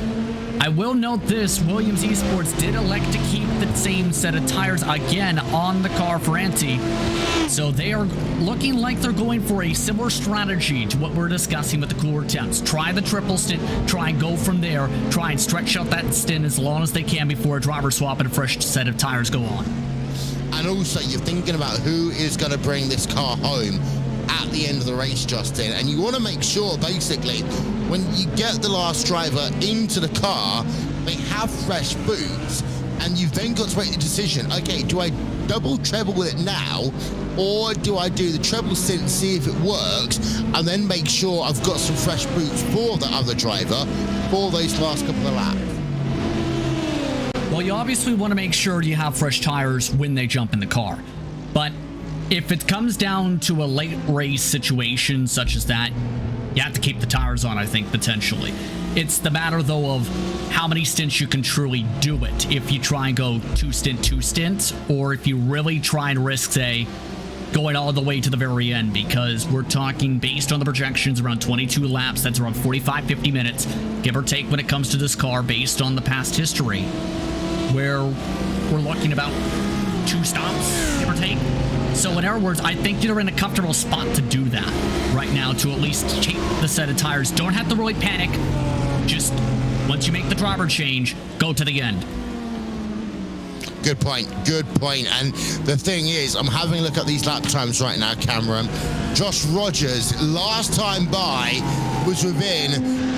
Speaker 4: I will note this, Williams Esports did elect to keep the same set of tires again on the car for Antti. So they are looking like they're going for a similar strategy to what we're discussing with the cooler temps. Try the triple stint, try and go from there, try and stretch out that stint as long as they can before a driver swap and a fresh set of tires go on.
Speaker 1: And also, you're thinking about who is going to bring this car home at the end of the race, Justin, and you want to make sure basically when you get the last driver into the car, they have fresh boots, and you've then got to make the decision, okay, do I double treble with it now, or do I do the treble stint, see if it works, and then make sure I've got some fresh boots for the other driver for those last couple of laps?
Speaker 4: Well, you obviously want to make sure you have fresh tires when they jump in the car, but if it comes down to a late race situation such as that, you have to keep the tires on, I think, potentially. It's the matter, though, of how many stints you can truly do it. If you try and go two stint, or if you really try and risk, say, going all the way to the very end, because we're talking, based on the projections, around 22 laps. That's around 45, 50 minutes, give or take, when it comes to this car, based on the past history, where we're looking about 2 stops, give or take. So in other words, I think you're in a comfortable spot to do that right now, to at least take the set of tires. Don't have to really panic. Just, once you make the driver change, go to the end.
Speaker 1: Good point. And the thing is, I'm having a look at these lap times right now, Cameron. Josh Rogers, last time by, was within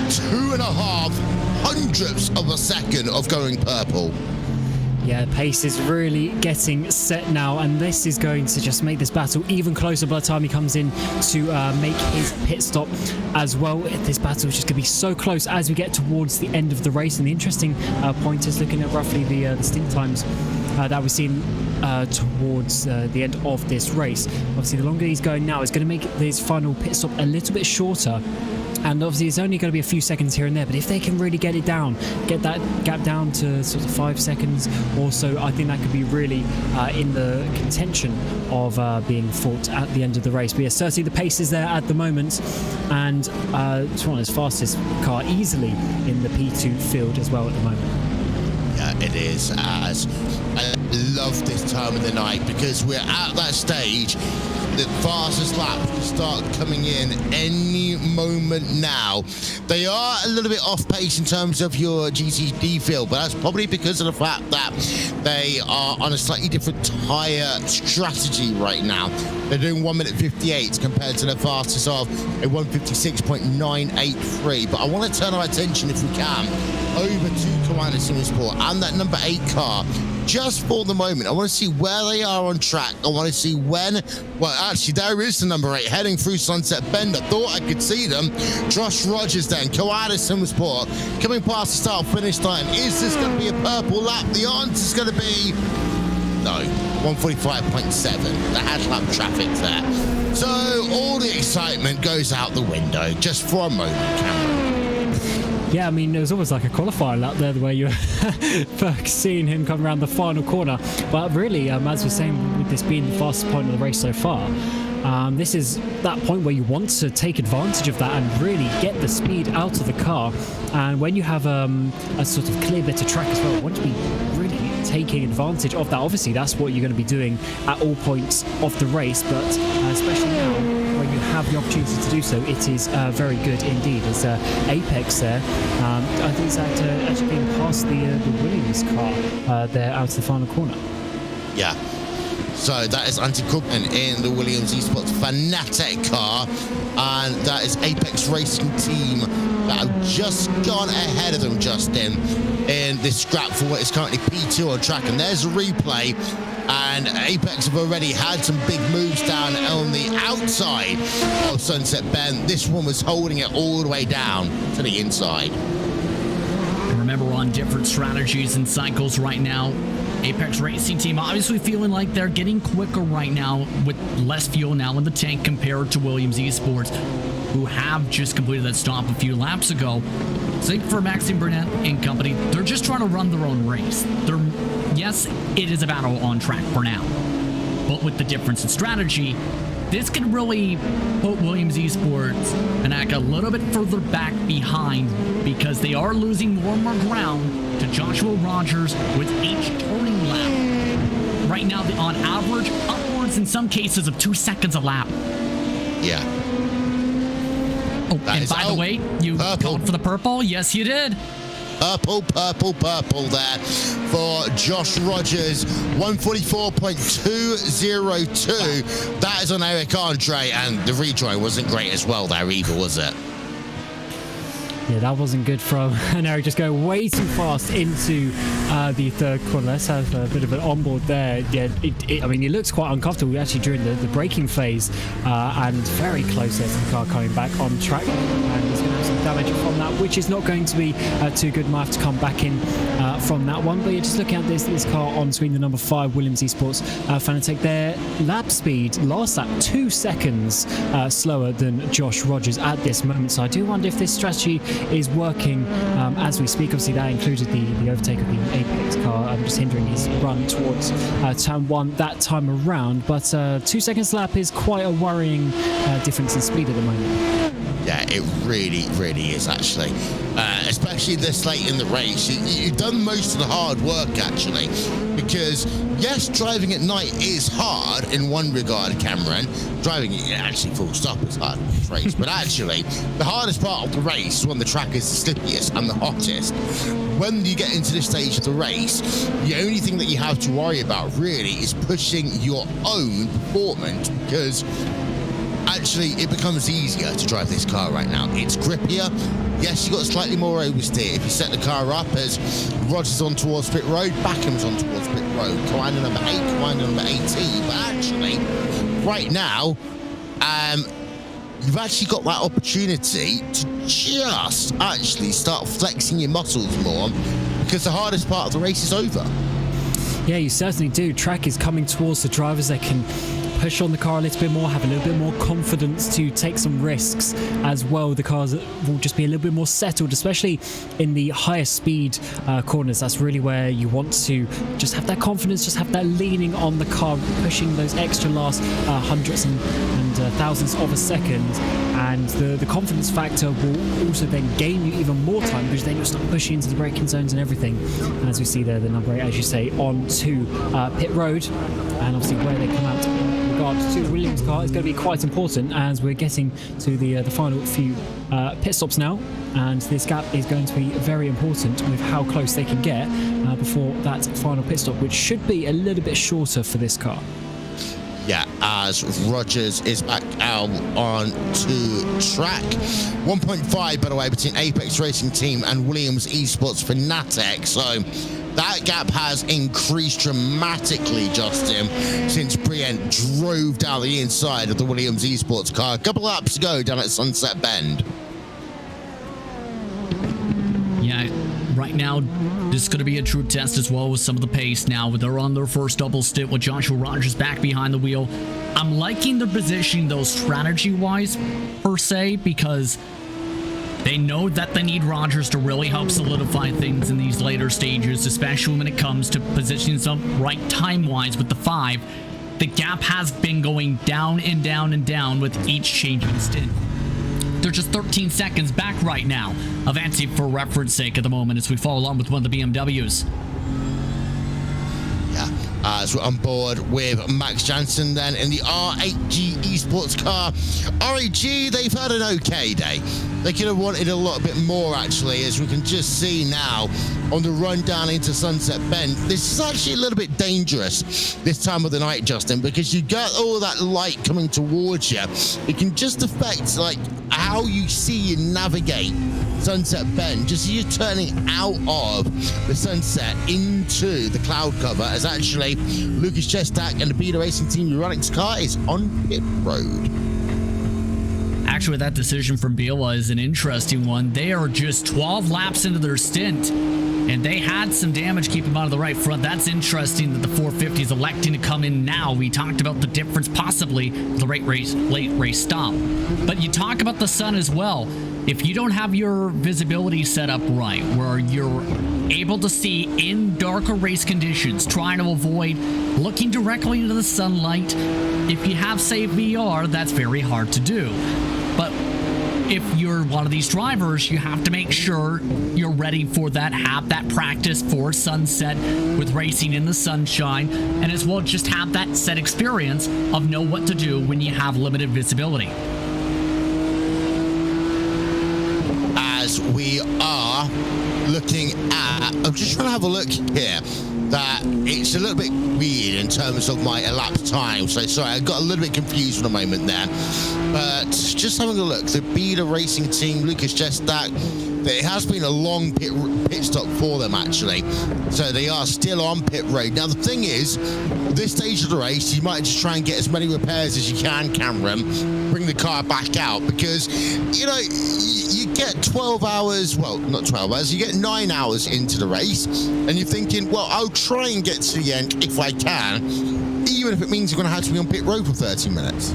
Speaker 1: 2.5 hundredths of a second of going purple.
Speaker 5: Yeah, pace is really getting set now, and this is going to just make this battle even closer by the time he comes in to make his pit stop as well. This battle is just going to be so close as we get towards the end of the race, and the interesting point is looking at roughly the stint times that we've seen towards the end of this race. Obviously, the longer he's going now is going to make this final pit stop a little bit shorter. And obviously it's only going to be a few seconds here and there, but if they can really get it down, get that gap down to sort of 5 seconds or so, I think that could be really in the contention of being fought at the end of the race. But yeah, certainly the pace is there at the moment, and Toronto's fastest car easily in the P2 field as well at the moment.
Speaker 1: Yeah, it is. As I love this time of the night because we're at that stage. The fastest laps will start coming in any moment now. They are a little bit off pace in terms of your GTD field, but that's probably because of the fact that they are on a slightly different tyre strategy right now. They're doing 1 minute 58 compared to the fastest of a 156.983. But I want to turn our attention, if we can, over to iRacing Sport and that number 8 car. Just for the moment, I want to see where they are on track. I want to see when. Well, actually, there is the number 8 heading through Sunset Bend. I thought I could see them. Josh Rogers then, iRacing Sport, coming past the start-finish line. Is this going to be a purple lap? The answer is going to be no. 145.7. The had lap traffic there. So all the excitement goes out the window just for a moment, Cameron.
Speaker 5: Yeah, I mean, it was almost like a qualifier lap there, the way you were seeing him come around the final corner. But really, as we're saying, with this being the fastest point of the race so far, this is that point where you want to take advantage of that and really get the speed out of the car. And when you have a sort of clear bit of track as well, you want to be really taking advantage of that. Obviously, that's what you're going to be doing at all points of the race, but especially now when you have the opportunity to do so, it is very good indeed. There's Apex there. I think it's actually being past the Williams car there out of the final corner.
Speaker 1: Yeah. So that is Antti Koopman in the Williams Esports Fanatec car, and that is Apex Racing Team that have just gone ahead of them, Justin, in this scrap for what is currently P2 on track. And there's a replay, and Apex have already had some big moves down on the outside of Sunset Bend. This one was holding it all the way down to the inside.
Speaker 4: And remember, we're on different strategies and cycles right now. Apex Racing Team obviously feeling like they're getting quicker right now with less fuel now in the tank compared to Williams Esports, who have just completed that stop a few laps ago. Same for Maxime Burnett and company. They're just trying to run their own race. Yes, it is a battle on track for now, but with the difference in strategy, this can really put Williams Esports and act a little bit further back behind because they are losing more and more ground to Joshua Rogers with each turning lap. Right now, on average, upwards in some cases of 2 seconds a lap.
Speaker 1: Yeah.
Speaker 4: Oh, and by the way, you called for the purple? Yes, you did.
Speaker 1: Purple there for Josh Rogers. 144.202. That is on Eric Andre, and the rejoin wasn't great as well there either, was it?
Speaker 5: Yeah, that wasn't good from Eric, just going way too fast into the third corner. Let's have a bit of an onboard there. Yeah, I mean, it looks quite uncomfortable actually during the braking phase, and very close there to the car coming back on track. And he's going to have some damage from that, which is not going to be too good. Might have to come back in from that one. But you're just looking at this car on screen, the number 5 Williams Esports Fanatec. Their lap speed last lap 2 seconds slower than Josh Rogers at this moment. So I do wonder if this strategy is working as we speak. Obviously, that included the overtake of the Apex car, just hindering his run towards turn 1 that time around. But 2 seconds lap is quite a worrying difference in speed at the moment.
Speaker 1: Yeah, it really, really is actually. Especially this late in the race. You've done most of the hard work actually, because yes, driving at night is hard in one regard, Cameron. Driving it actually full stop is hard in this race, but actually the hardest part of the race is when the track is the slippiest and the hottest. When you get into this stage of the race, the only thing that you have to worry about really is pushing your own performance, because actually it becomes easier to drive this car right now. It's grippier. Yes, you've got slightly more oversteer. If you set the car up as Rogers on towards pit road, Backham's on towards pit road, Commander number 8, Commander number 18. But actually, right now, you've actually got that opportunity to just actually start flexing your muscles more, because the hardest part of the race is over.
Speaker 5: Yeah, you certainly do. Track is coming towards the drivers. They can push on the car a little bit more, have a little bit more confidence to take some risks as well. The cars will just be a little bit more settled, especially in the higher speed corners. That's really where you want to just have that confidence, just have that leaning on the car, pushing those extra last hundreds and thousandths of a second. And the confidence factor will also then gain you even more time, because then you'll start pushing into the braking zones and everything. And as we see there, the number 8, as you say, on to pit road, and obviously where they come out in regards to the Williams car is going to be quite important, as we're getting to the final few pit stops now, and this gap is going to be very important with how close they can get before that final pit stop, which should be a little bit shorter for this car.
Speaker 1: Yeah, as Rogers is back out on to track. 1.5, by the way, between Apex Racing Team and Williams Esports Fanatec. So that gap has increased dramatically, Justin, since Brienne drove down the inside of the Williams Esports car a couple laps ago down at Sunset Bend.
Speaker 4: Yeah, right now, this is going to be a true test as well with some of the pace now. They're on their first double stint with Joshua Rogers back behind the wheel. I'm liking their positioning, though, strategy-wise, per se, because they know that they need Rogers to really help solidify things in these later stages, especially when it comes to positioning some right time-wise with the 5. The gap has been going down and down and down with each changing stint. They're just 13 seconds back right now of Antti for reference sake at the moment as we follow along with one of the BMWs.
Speaker 1: Yeah, as we're on board with Max Jansen then in the R8G Esports car. RAG, they've had an okay day. They could have wanted a lot bit more, actually, as we can just see now on the run down into Sunset Bend. This is actually a little bit dangerous this time of the night, Justin, because you got all that light coming towards you. It can just affect, like, how you see and navigate Sunset Bend, just as you're turning out of the sunset into the cloud cover, as actually Lucas Chestak and the Beta Racing Team Euronics car is on pit road.
Speaker 4: Actually, that decision from Biela is an interesting one. They are just 12 laps into their stint, and they had some damage keeping them out of the right front. That's interesting that the 450 is electing to come in now. We talked about the difference possibly the late race stop. But you talk about the sun as well. If you don't have your visibility set up right, where you're able to see in darker race conditions, trying to avoid looking directly into the sunlight, if you have, say, VR, that's very hard to do. But if you're one of these drivers, you have to make sure you're ready for that, have that practice for sunset with racing in the sunshine, and as well just have that set experience of know what to do when you have limited visibility.
Speaker 1: As we are looking at, I'm just trying to have a look here, that it's a little bit weird in terms of my elapsed time. So sorry, I got a little bit confused for a moment there. But just having a look, the Beta Racing Team, Lucas Chestak, it has been a long pit stop for them, actually. So they are still on pit road. Now, the thing is, this stage of the race, you might just try and get as many repairs as you can, Cameron, bring the car back out, because, you know, you get 12 hours, well, not 12 hours, you get 9 hours into the race, and you're thinking, well, I'll try and get to the end if I can, even if it means you're going to have to be on pit road for 30 minutes.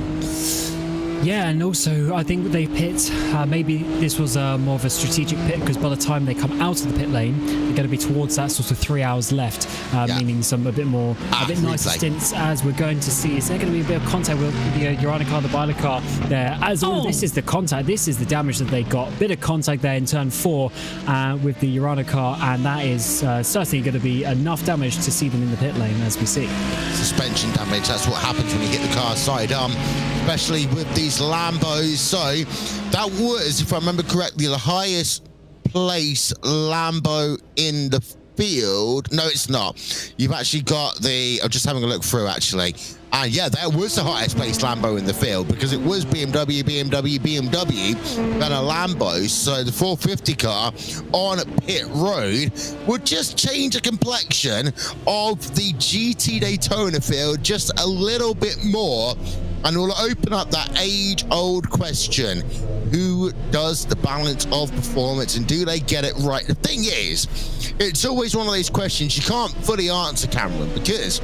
Speaker 5: Yeah, and also I think they pit, maybe this was more of a strategic pit, because by the time they come out of the pit lane, they're going to be towards that sort of 3 hours left, meaning some a bit nicer stints, as we're going to see. Is there going to be a bit of contact with the Urana car, the Biler car there? This is the contact, this is the damage that they got. Bit of contact there in turn 4 with the Urana car, and that is certainly going to be enough damage to see them in the pit lane, as we see.
Speaker 1: Suspension damage, that's what happens when you hit the car side arm, especially with these Lambos. So that was, if I remember correctly, the highest place Lambo in the field. No, it's not. You've actually got the, I'm just having a look through, actually. And yeah, that was the highest placed Lambo in the field, because it was BMW, then a Lambo. So the 450 car on pit road would just change the complexion of the GT Daytona field just a little bit more, and will open up that age-old question. who does the balance of performance and do they get it right? The thing is, it's always one of those questions you can't fully answer, Cameron, because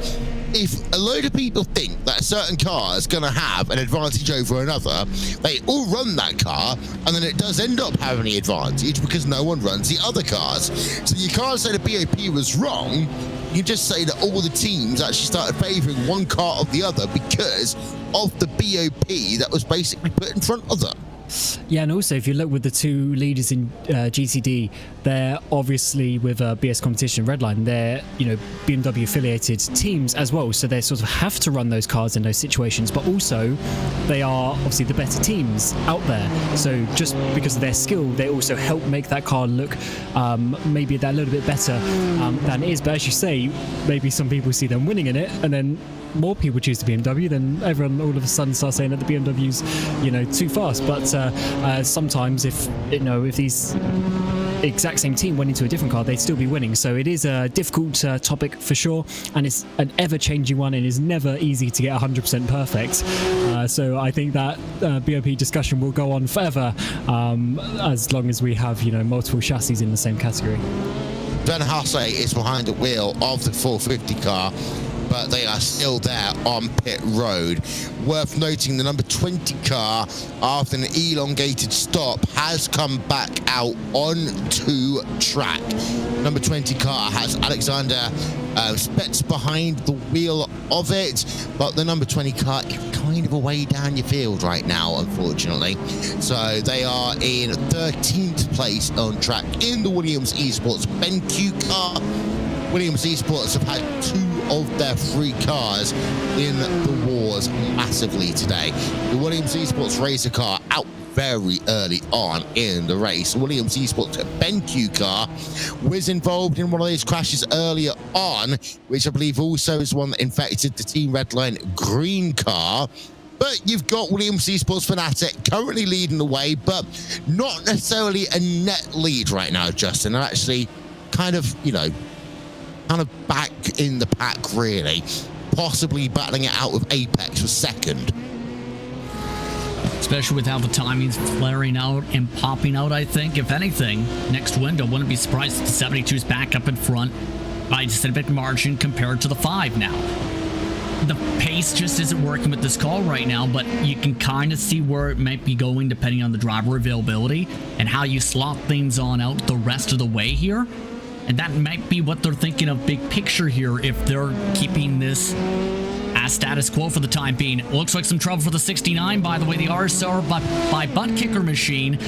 Speaker 1: if a load of people think that a certain car is going to have an advantage over another, they all run that car, and then it does end up having the advantage because no one runs the other cars. So you can't say the BOP was wrong. You just say that all the teams actually started favouring one car of the other because of the BOP that was basically put in front of them.
Speaker 5: Yeah, and also if you look with the two leaders in GTD, they're obviously with BS Competition Redline, they're BMW affiliated teams as well, so they sort of have to run those cars in those situations, but also they are obviously the better teams out there, so just because of their skill they also help make that car look maybe that little bit better than it is. But as you say, maybe some people see them winning in it and then more people choose the BMW, then everyone all of a sudden starts saying that the BMW's too fast. But sometimes if these exact same team went into a different car, they'd still be winning. So it is a difficult topic for sure, and it's an ever-changing one, and is never easy to get 100% perfect. So I think that BOP discussion will go on forever, as long as we have multiple chassis in the same category.
Speaker 1: Ben Hasse is behind the wheel of the 450 car, but they are still there on pit road. Worth noting, the number 20 car, after an elongated stop, has come back out onto track. Number 20 car has Alexander Spetz behind the wheel of it, but the number 20 car is kind of away down your field right now, unfortunately. So they are in 13th place on track in the Williams Esports BenQ car. Williams Esports have had 2 of their 3 cars in the wars massively today. The Williams Esports racer car out very early on in the race. Williams Esports BenQ car was involved in one of those crashes earlier on, which I believe also is one that infected the Team Redline green car. But you've got Williams Esports Fanatic currently leading the way, but not necessarily a net lead right now, Justin. They're actually kind of back in the pack, really, possibly battling it out with Apex for second.
Speaker 4: Especially with how the timing's flaring out and popping out, I think. If anything, next window, wouldn't be surprised if the 72's back up in front by a significant margin compared to the 5 now. The pace just isn't working with this car right now, but you can kind of see where it might be going depending on the driver availability and how you slot things on out the rest of the way here. And that might be what they're thinking of big picture here if they're keeping this as status quo for the time being. Looks like some trouble for the 69, by the way. The RSR by Butt Kicker Machine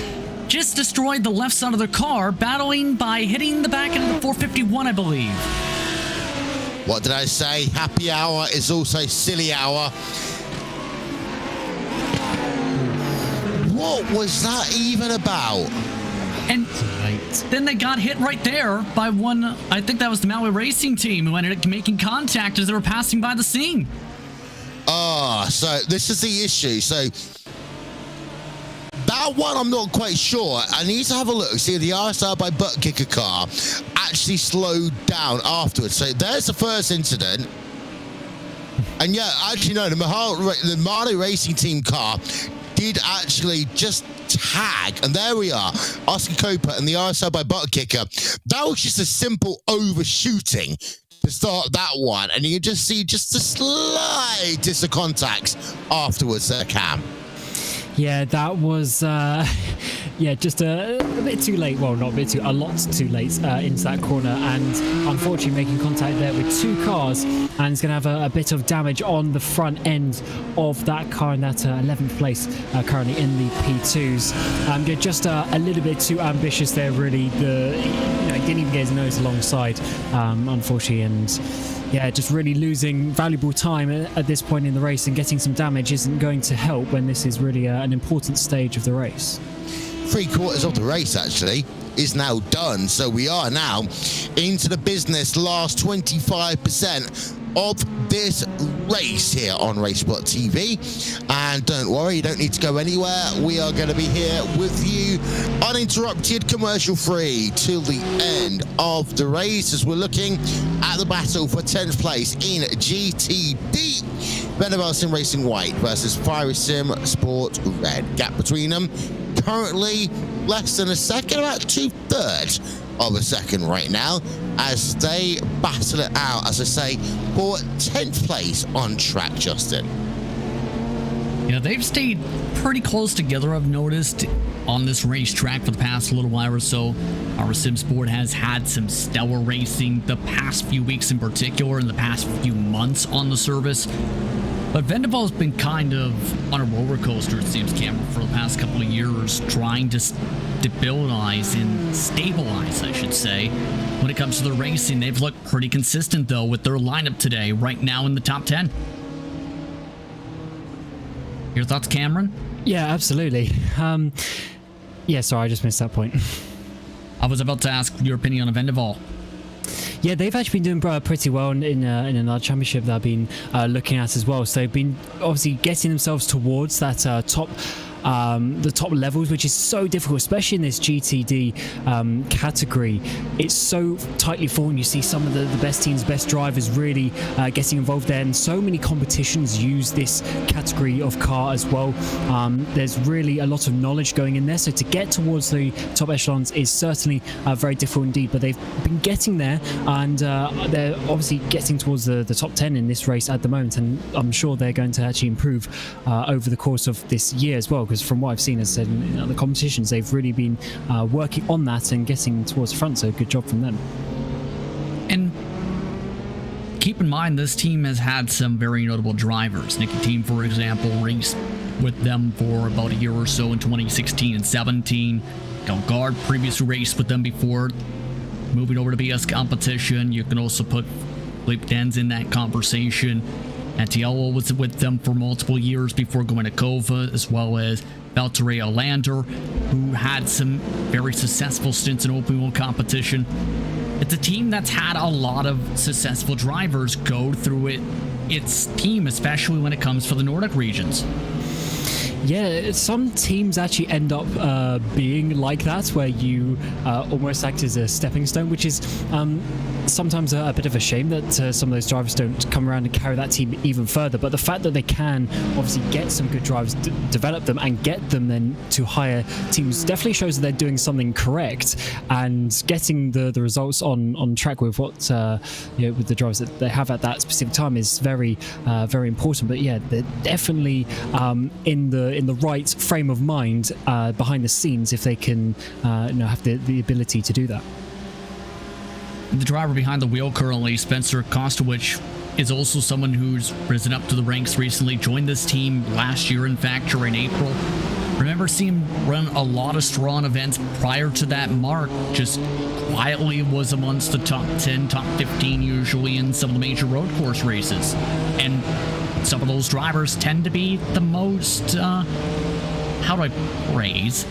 Speaker 4: just destroyed the left side of the car, battling by hitting the back end of the 451, I believe.
Speaker 1: What did I say? Happy hour is also silly hour. What was that even about?
Speaker 4: And then they got hit right there by one, I think that was the Maui Racing team, who ended up making contact as they were passing by the scene.
Speaker 1: So this is the issue. So that one, I'm not quite sure. I need to have a look. See, the RSR by Butt Kicker car actually slowed down afterwards. So there's the first incident. And yeah, actually, no, the Maui Racing team car did actually just tag, and there we are, Oscar Copa and the RSL by Butt Kicker. That was just a simple overshooting to start that one, and you can just see just the slightest of contacts afterwards there, Cam.
Speaker 5: Yeah, that was just a bit too late. Well, not a bit too, a lot too late into that corner, and unfortunately making contact there with 2 cars, and it's going to have a bit of damage on the front end of that car in that 11th place currently in the P2s. Just a little bit too ambitious there, really. He didn't even get his nose alongside, unfortunately, and yeah, just really losing valuable time at this point in the race, and getting some damage isn't going to help when this is really an important stage of the race.
Speaker 1: 3/4 of the race actually is now done, so we are now into the business last 25% of this race here on RaceSpotTV. And don't worry, you don't need to go anywhere. We are going to be here with you uninterrupted, commercial free, till the end of the race, as we're looking at the battle for 10th place in GTD. Venables Sim Racing White versus Fire Sim Sport Red. Gap between them currently less than a second, about 2/3 of a second right now, as they battle it out, as I say, for 10th place on track, Justin.
Speaker 4: Yeah, they've stayed pretty close together, I've noticed, on this racetrack for the past little while or so. Our Sim Sport has had some stellar racing the past few weeks in particular, in the past few months on the service. But Vendaval's been kind of on a roller coaster, it seems, Cameron, for the past couple of years, trying to stabilize and stabilize, I should say. When it comes to the racing, they've looked pretty consistent, though, with their lineup today, right now in the top 10. Your thoughts, Cameron?
Speaker 5: Yeah, absolutely. Yeah, sorry, I just missed that point.
Speaker 4: I was about to ask your opinion on Vendaval.
Speaker 5: Yeah, they've actually been doing pretty well in another championship that I've been looking at as well. So they've been obviously getting themselves towards that the top levels, which is so difficult, especially in this GTD category. It's so tightly fought. You see some of the best teams, best drivers really getting involved there, and so many competitions use this category of car as well. There's really a lot of knowledge going in there, so to get towards the top echelons is certainly very difficult indeed, but they've been getting there, and they're obviously getting towards the top 10 in this race at the moment, and I'm sure they're going to actually improve over the course of this year as well, because from what I've seen, as I said, in other competitions, they've really been working on that and getting towards the front, so good job from them.
Speaker 4: And keep in mind, this team has had some very notable drivers. Nicky Team, for example, raced with them for about a year or so in 2016 and 17. Galgard previously raced with them before moving over to BS competition. You can also put Philippe Denz in that conversation. Antiello was with them for multiple years before going to Kova, as well as Valtteri Olander, who had some very successful stints in open wheel competition. It's a team that's had a lot of successful drivers go through its team, especially when it comes for the Nordic regions.
Speaker 5: Yeah, some teams actually end up being like that, where you almost act as a stepping stone, which is sometimes a bit of a shame that some of those drivers don't come around and carry that team even further. But the fact that they can obviously get some good drivers, develop them, and get them then to higher teams definitely shows that they're doing something correct, and getting the results on track with what with the drivers that they have at that specific time is very very important. But yeah, they're definitely in the right frame of mind behind the scenes if they can have the ability to do that.
Speaker 4: The driver behind the wheel currently, Spencer Kostowicz, is also someone who's risen up to the ranks recently. Joined this team last year, in fact, during April. Remember seeing him run a lot of strong events prior to that mark. Just quietly was amongst the top 10, top 15 usually in some of the major road course races. And some of those drivers tend to be the most, how do I phrase?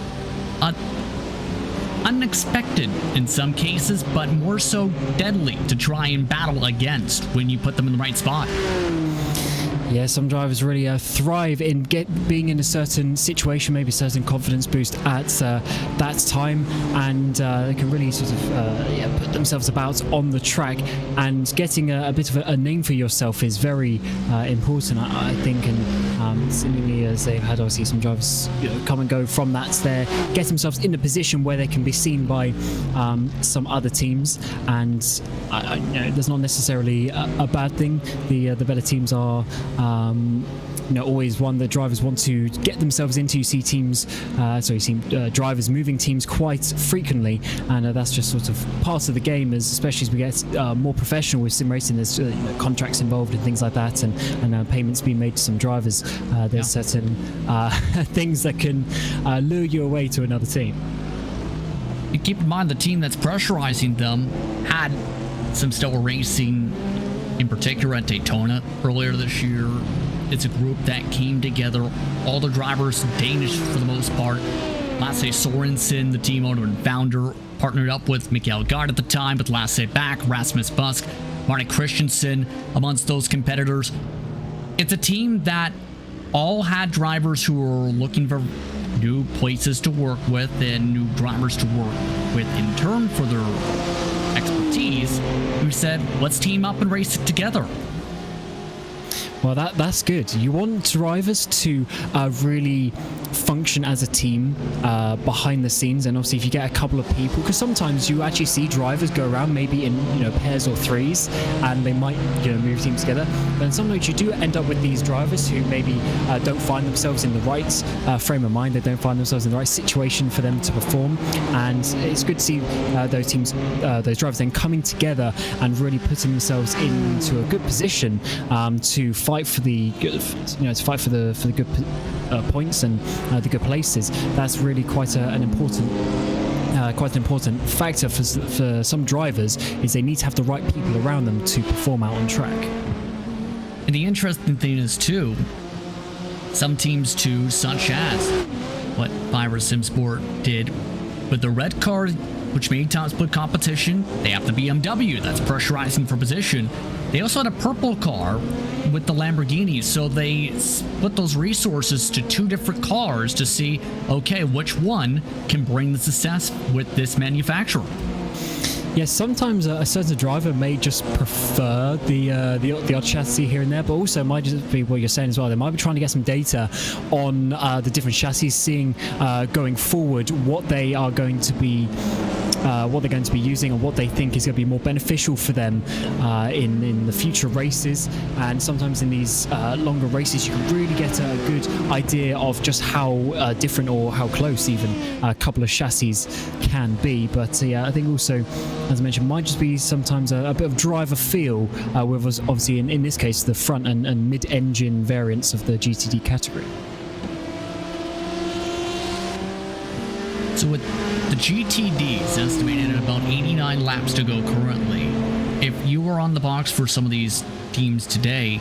Speaker 4: Unexpected in some cases, but more so deadly to try and battle against when you put them in the right spot.
Speaker 5: Yeah, some drivers really thrive in being in a certain situation, maybe a certain confidence boost at that time, and they can really sort of put themselves about on the track. And getting a bit of a name for yourself is very important, I think. And seemingly, as they've had obviously some drivers come and go from that, they get themselves in a position where they can be seen by some other teams. And there's not necessarily a bad thing. The better teams are always one that drivers want to get themselves into. You see teams, drivers moving teams quite frequently, and that's just sort of part of the game. Especially as we get more professional with sim racing, there's contracts involved and things like that, and payments being made to some drivers. There's certain things that can lure you away to another team.
Speaker 4: And keep in mind, the team that's pressurizing them had some stellar racing, in particular at Daytona earlier this year. It's a group that came together, all the drivers Danish for the most part. Lasse Sorensen, the team owner and founder, partnered up with Mikael Gard at the time, with Lasse back, Rasmus Busk, Martin Christensen amongst those competitors. It's a team that all had drivers who were looking for new places to work with and new drivers to work with in turn for their expertise, who said, let's team up and race it together.
Speaker 5: Well, that's good. You want drivers to really function as a team behind the scenes. And obviously if you get a couple of people, because sometimes you actually see drivers go around maybe in pairs or threes, and they might move teams together. But sometimes you do end up with these drivers who maybe don't find themselves in the right frame of mind. They don't find themselves in the right situation for them to perform, and it's good to see those teams, those drivers then coming together and really putting themselves into a good position to fight for the good, for the good points and the good places. That's really quite an important factor for some drivers, is they need to have the right people around them to perform out on track.
Speaker 4: And the interesting thing is too, some teams too, such as what iRacing Sport did with the red car, which many times put competition, they have the BMW that's pressurizing for position. They also had a purple car with the Lamborghini, so they split those resources to two different cars to see, okay, which one can bring the success with this manufacturer.
Speaker 5: Yes, sometimes a certain driver may just prefer the odd chassis here and there, but also it might just be what you're saying as well. They might be trying to get some data on the different chassis, seeing going forward what they are going to be using and what they think is going to be more beneficial for them in the future races. And sometimes in these longer races, you can really get a good idea of just how different or how close even a couple of chassis can be. But I think also, as I mentioned, might just be sometimes a bit of driver feel with us, obviously in this case the front and mid-engine variants of the GTD category.
Speaker 4: So with the GTDs estimated at about 89 laps to go currently, if you were on the box for some of these teams today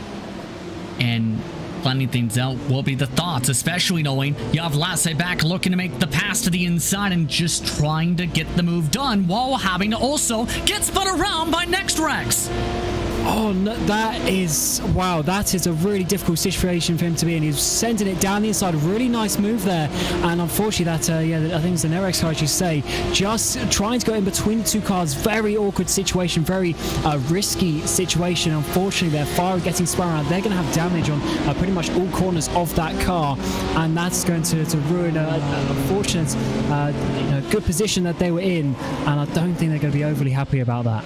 Speaker 4: and planning things out, what would be the thoughts, especially knowing you have Lasse back looking to make the pass to the inside and just trying to get the move done while having to also get spun around by Next Rex?
Speaker 5: Oh, no, that is a really difficult situation for him to be in. He's sending it down the inside. Really nice move there. And unfortunately, that, I think it's an Nerex car, as you say, just trying to go in between the two cars. Very awkward situation, very risky situation. Unfortunately, their fire getting spun around. They're going to have damage on pretty much all corners of that car. And that's going to ruin an unfortunate, good position that they were in. And I don't think they're going to be overly happy about that.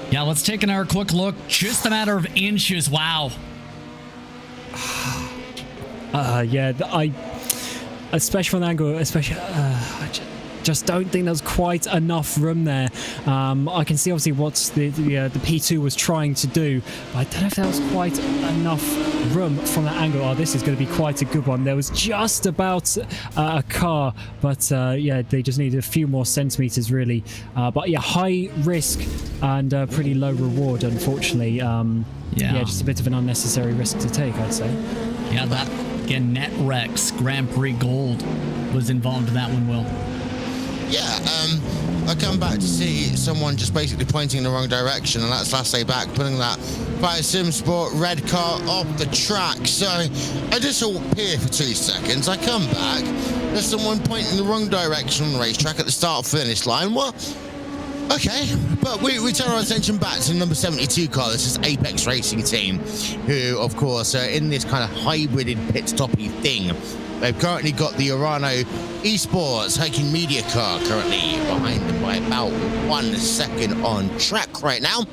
Speaker 4: Yeah, let's take another quick look. Just a matter of inches. Wow.
Speaker 5: Especially from the angle, I just don't think there's quite enough room there. I can see obviously what the P2 was trying to do, but I don't know if there was quite enough room from that angle. Oh, this is going to be quite a good one. There was just about a car, but they just needed a few more centimeters really. But yeah, high risk and pretty low reward, unfortunately. Just a bit of an unnecessary risk to take, I'd say.
Speaker 4: Yeah, that again, Net Rex Grand Prix Gold was involved in that one, Will.
Speaker 1: Yeah, I come back to see someone just basically pointing in the wrong direction, and that's Lasse back putting that iRacing Sport red car off the track. So I just appear for 2 seconds. I come back, there's someone pointing in the wrong direction on the racetrack at the start-finish line. Well, okay, but we turn our attention back to the number 72 car. This is Apex Racing Team, who, of course, are in this kind of hybrided pit-stoppy thing. They've currently got the Urano Esports hiking media car currently behind them by about 1 second on track right now.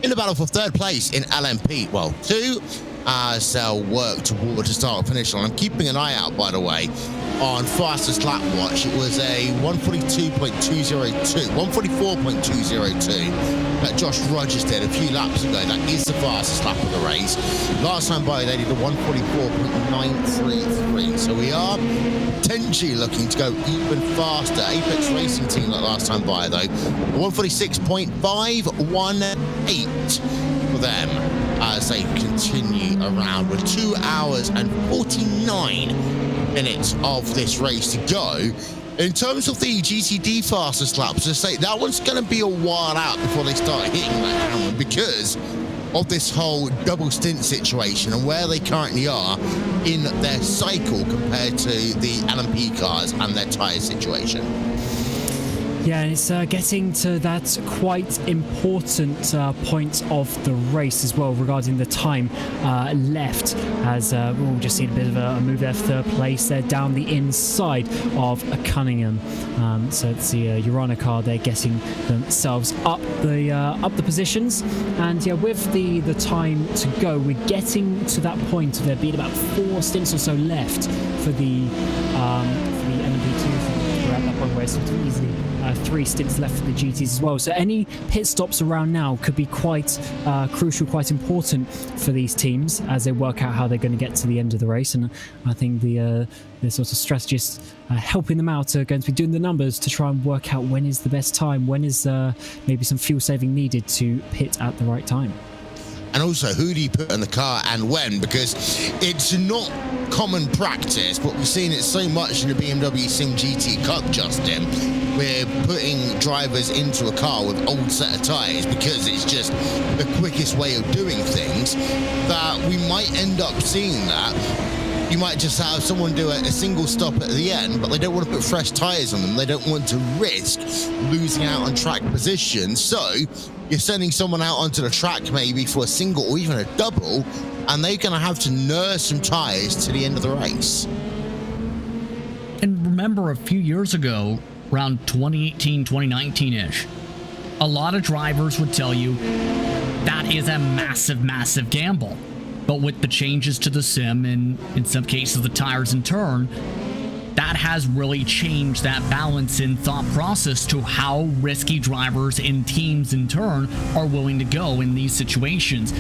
Speaker 1: In the battle for 3rd place in LMP, well, 2, as they'll work toward the start finish line. I'm keeping an eye out, by the way, on fastest lap watch. It was a 144.202 that Josh Rogers did a few laps ago. That is the fastest lap of the race. Last time by, they did a 144.933. So we are potentially looking to go even faster. Apex Racing Team, like last time by, though, 146.518 for them as they continue around with 2 hours and 49 minutes of this race to go. In terms of the GTD fastest laps, I say that one's going to be a while out before they start hitting that hammer because of this whole double stint situation and where they currently are in their cycle compared to the LMP cars and their tyre situation.
Speaker 5: Yeah, and it's getting to that quite important point of the race as well regarding the time left, as we've just seen a bit of a move there for third place there down the inside of Cunningham. So it's the Urana car there getting themselves up the positions, and yeah, with the time to go, we're getting to that point of there being about 4 stints or so left for the LMP2. We're at that point where it's sort of easily 3 stints left for the GTs as well. So any pit stops around now could be quite crucial, quite important for these teams as they work out how they're going to get to the end of the race. And I think the sort of strategists helping them out are going to be doing the numbers to try and work out when is the best time, when is maybe some fuel saving needed to pit at the right time.
Speaker 1: And also, who do you put in the car and when? Because it's not common practice, but we've seen it so much in the BMW Sim GT Cup, Justin. We're putting drivers into a car with old set of tyres because it's just the quickest way of doing things, that we might end up seeing that. You might just have someone do a single stop at the end, but they don't want to put fresh tyres on them. They don't want to risk losing out on track position. So you're sending someone out onto the track maybe for a single or even a double, and they're going to have to nurse some tyres to the end of the race.
Speaker 4: And remember, a few years ago, around 2018, 2019-ish, a lot of drivers would tell you that is a massive, massive gamble. But with the changes to the sim and in some cases the tires in turn, that has really changed that balance in thought process to how risky drivers and teams in turn are willing to go in these situations.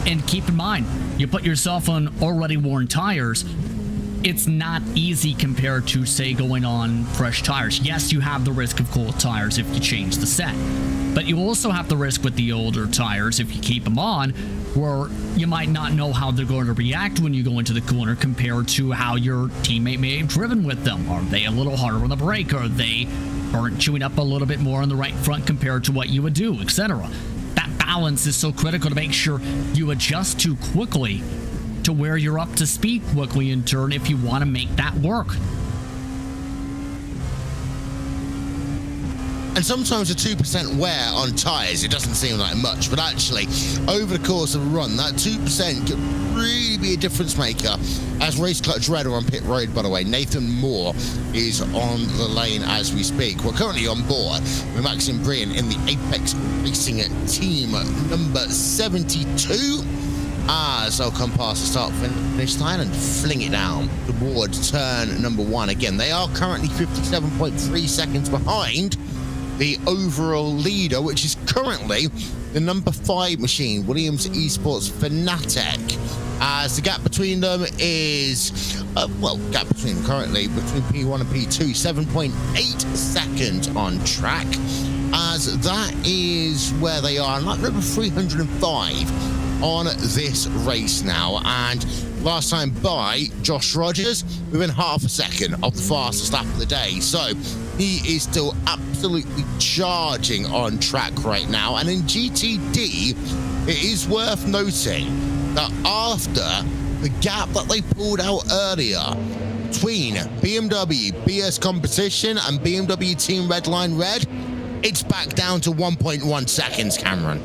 Speaker 4: And keep in mind, you put yourself on already worn tires, it's not easy compared to, say, going on fresh tires. Yes, you have the risk of cold tires if you change the set, but you also have the risk with the older tires if you keep them on, where you might not know how they're going to react when you go into the corner compared to how your teammate may have driven with them. Are they a little harder on the brake? Are they chewing up a little bit more on the right front compared to what you would do, etc.? That balance is so critical to make sure you adjust too quickly to where you're up to speed quickly in turn if you want to make that work.
Speaker 1: And sometimes a 2% wear on tyres, it doesn't seem like much, but actually, over the course of a run, that 2% could really be a difference maker. As Race Clutch Red are on pit road, by the way, Nathan Moore is on the lane as we speak. We're currently on board with Maxim Brian in the Apex Racing team number 72. As they'll come past the start finish line and fling it down towards turn number 1. Again, they are currently 57.3 seconds behind the overall leader, which is currently the number 5 machine, Williams Esports Fanatec. As the gap between them is, gap between them currently, between P1 and P2, 7.8 seconds on track. As that is where they are, like number 305 on this race now. And last time by Josh Rogers, within half a second of the fastest lap of the day. So he is still absolutely charging on track right now. And in GTD, it is worth noting that after the gap that they pulled out earlier between BMW BS Competition and BMW Team Redline Red, it's back down to 1.1 seconds, Cameron.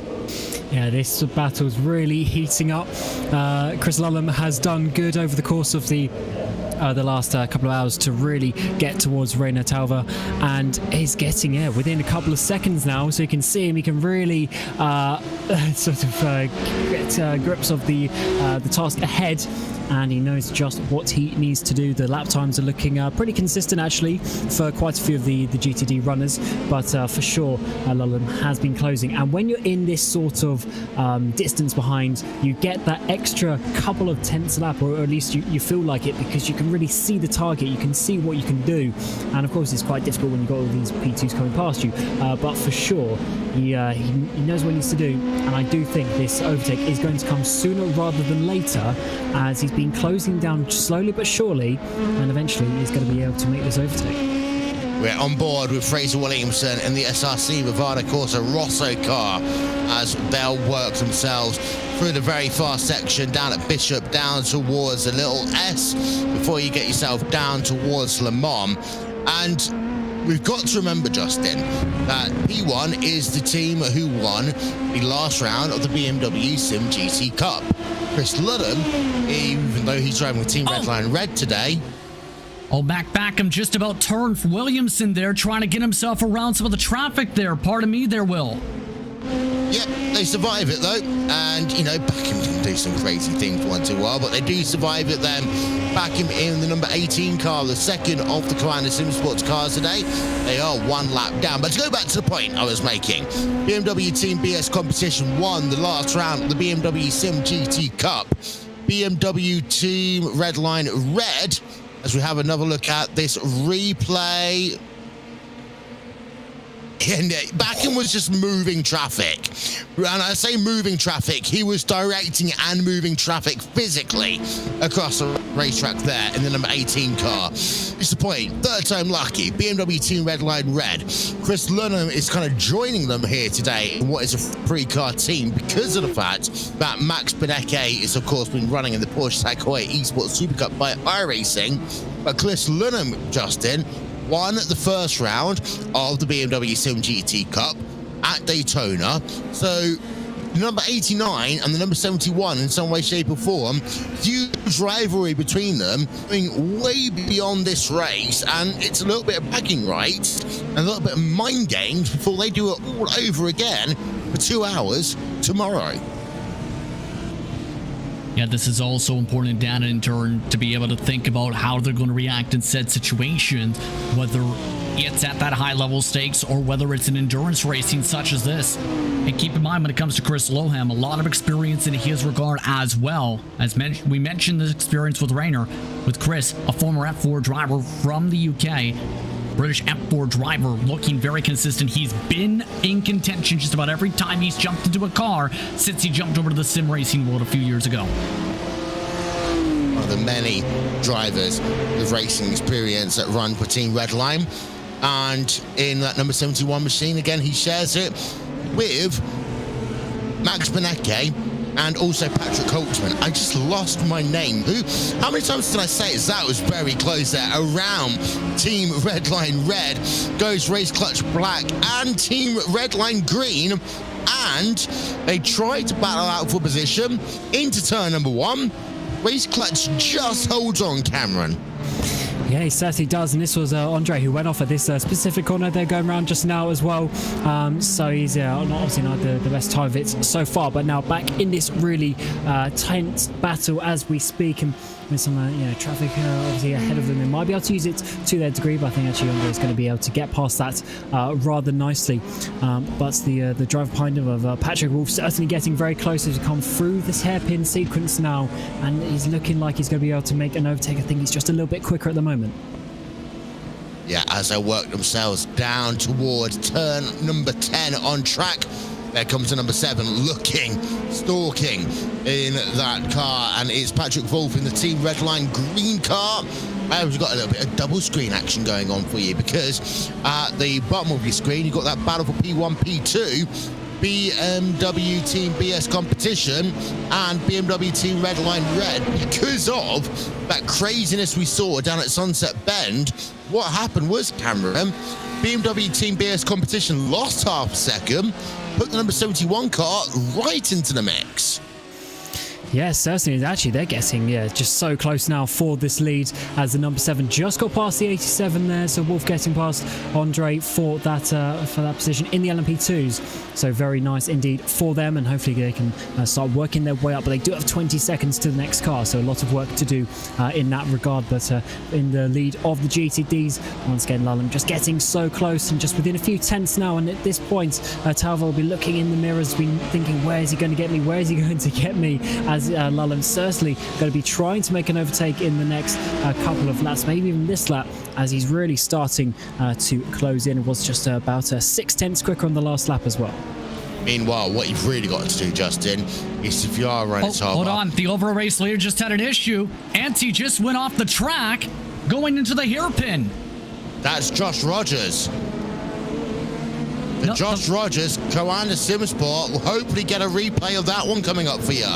Speaker 5: Yeah, this battle's really heating up. Chris Lullum has done good over the course of the last couple of hours to really get towards Reina Talva, and he's getting within a couple of seconds now, so you can see him. He can really get grips of the task ahead, and he knows just what he needs to do. The lap times are looking pretty consistent actually for quite a few of the GTD runners, but for sure Lullum has been closing. And when you're in this sort of distance behind, you get that extra couple of tenths a lap, or at least you feel like it, because you can really see the target, you can see what you can do. And of course it's quite difficult when you've got all these P2s coming past you, but for sure he knows what he needs to do. And I do think this overtake is going to come sooner rather than later, as he's been closing down slowly but surely, and eventually he's going to be able to make this overtake.
Speaker 1: We're on board with Fraser Williamson in the SRC Bavada Corsa Rosso car as they'll work themselves through the very fast section down at Bishop, down towards the little S before you get yourself down towards Le Mans. And we've got to remember, Justin, that P1 is the team who won the last round of the BMW Sim GT Cup. Chris Ludham, even though he's driving with Team Redline Red today.
Speaker 4: Oh, Mac Backham just about turned Williamson there, trying to get himself around some of the traffic there. Pardon me there, Will.
Speaker 1: Yep, they survive it though, and you know, Backham can do some crazy things once in a while, but they do survive it then. Backham in the number 18 car, the second of the Commander Sim Sports cars today. They are one lap down, but to go back to the point I was making, BMW Team BS Competition won the last round of the BMW Sim GT Cup. BMW Team Redline Red, as we have another look at this replay. And Backham was just moving traffic. And I say moving traffic, he was directing and moving traffic physically across the racetrack there in the number 18 car. It's the point, third time lucky, BMW Team Redline Red. Chris Lunham is kind of joining them here today in what is a three-car team because of the fact that Max Benecke is, of course, been running in the Porsche Taycan Esports Super Cup by iRacing. But Chris Lunham, Justin, won the first round of the BMW Sim GT Cup at Daytona. So the number 89 and the number 71 in some way, shape or form, huge rivalry between them, going way beyond this race, and it's a little bit of bragging rights and a little bit of mind games before they do it all over again for 2 hours tomorrow.
Speaker 4: Yeah, this is also important data in turn to be able to think about how they're going to react in said situations, whether it's at that high level stakes or whether it's an endurance racing such as this. And keep in mind, when it comes to Chris Loham, a lot of experience in his regard as well. As we mentioned this experience with Rayner, with Chris, a former F4 driver from the UK. British F4 driver, looking very consistent. He's been in contention just about every time he's jumped into a car since he jumped over to the sim racing world a few years ago.
Speaker 1: One of the many drivers with racing experience that run for Team Redline. And in that number 71 machine, again, he shares it with Max Benecke and also Patrick Holtzman. I just lost my name. How many times did I say it? That was very close there. Around Team Redline Red goes Race Clutch Black and Team Redline Green. And they try to battle out for position into turn number 1. Race Clutch just holds on, Cameron.
Speaker 5: Yeah, he certainly does, and this was Andre who went off at this specific corner they're going around just now as well. So he's obviously not the best time of it so far, but now back in this really tense battle as we speak, and with some traffic obviously ahead of them. They might be able to use it to their degree, but I think actually Andre is going to be able to get past that rather nicely. But the driver behind him of Patrick Wolf certainly getting very close as we come through this hairpin sequence now, and he's looking like he's going to be able to make an overtake. I think he's just a little bit quicker at the moment.
Speaker 1: Yeah, as they work themselves down towards turn number 10 on track. There comes the number 7 looking, stalking in that car, and it's Patrick Wolf in the Team Redline Green car. We've got a little bit of double screen action going on for you, because at the bottom of your screen you've got that battle for P1, P2, BMW Team BS Competition and BMW Team Redline Red. Because of that craziness we saw down at Sunset Bend, what happened was, Cameron, BMW Team BS Competition lost half a second, put the number 71 car right into the mix.
Speaker 5: Yes, certainly. Actually, they're getting just so close now for this lead, as the number 7 just got past the 87 there. So Wolf getting past Andre for that position in the LMP2s. So very nice indeed for them, and hopefully they can start working their way up. But they do have 20 seconds to the next car, so a lot of work to do in that regard. But in the lead of the GTDs, once again, Lallam just getting so close and just within a few tenths now. And at this point, Talva will be looking in the mirrors, been thinking, where is he going to get me? Where is he going to get me? As Lallam certainly going to be trying to make an overtake in the next couple of laps, maybe even this lap, as he's really starting to close in. It was just about 6/10 quicker on the last lap as well.
Speaker 1: Meanwhile, what you've really got to do, Justin, is if you are running
Speaker 4: hold on, the overall race leader just had an issue. Antti just went off the track going into the hairpin.
Speaker 1: That's Josh Rogers. Josh Rogers, Commander Sim Sport, will hopefully get a replay of that one coming up for you.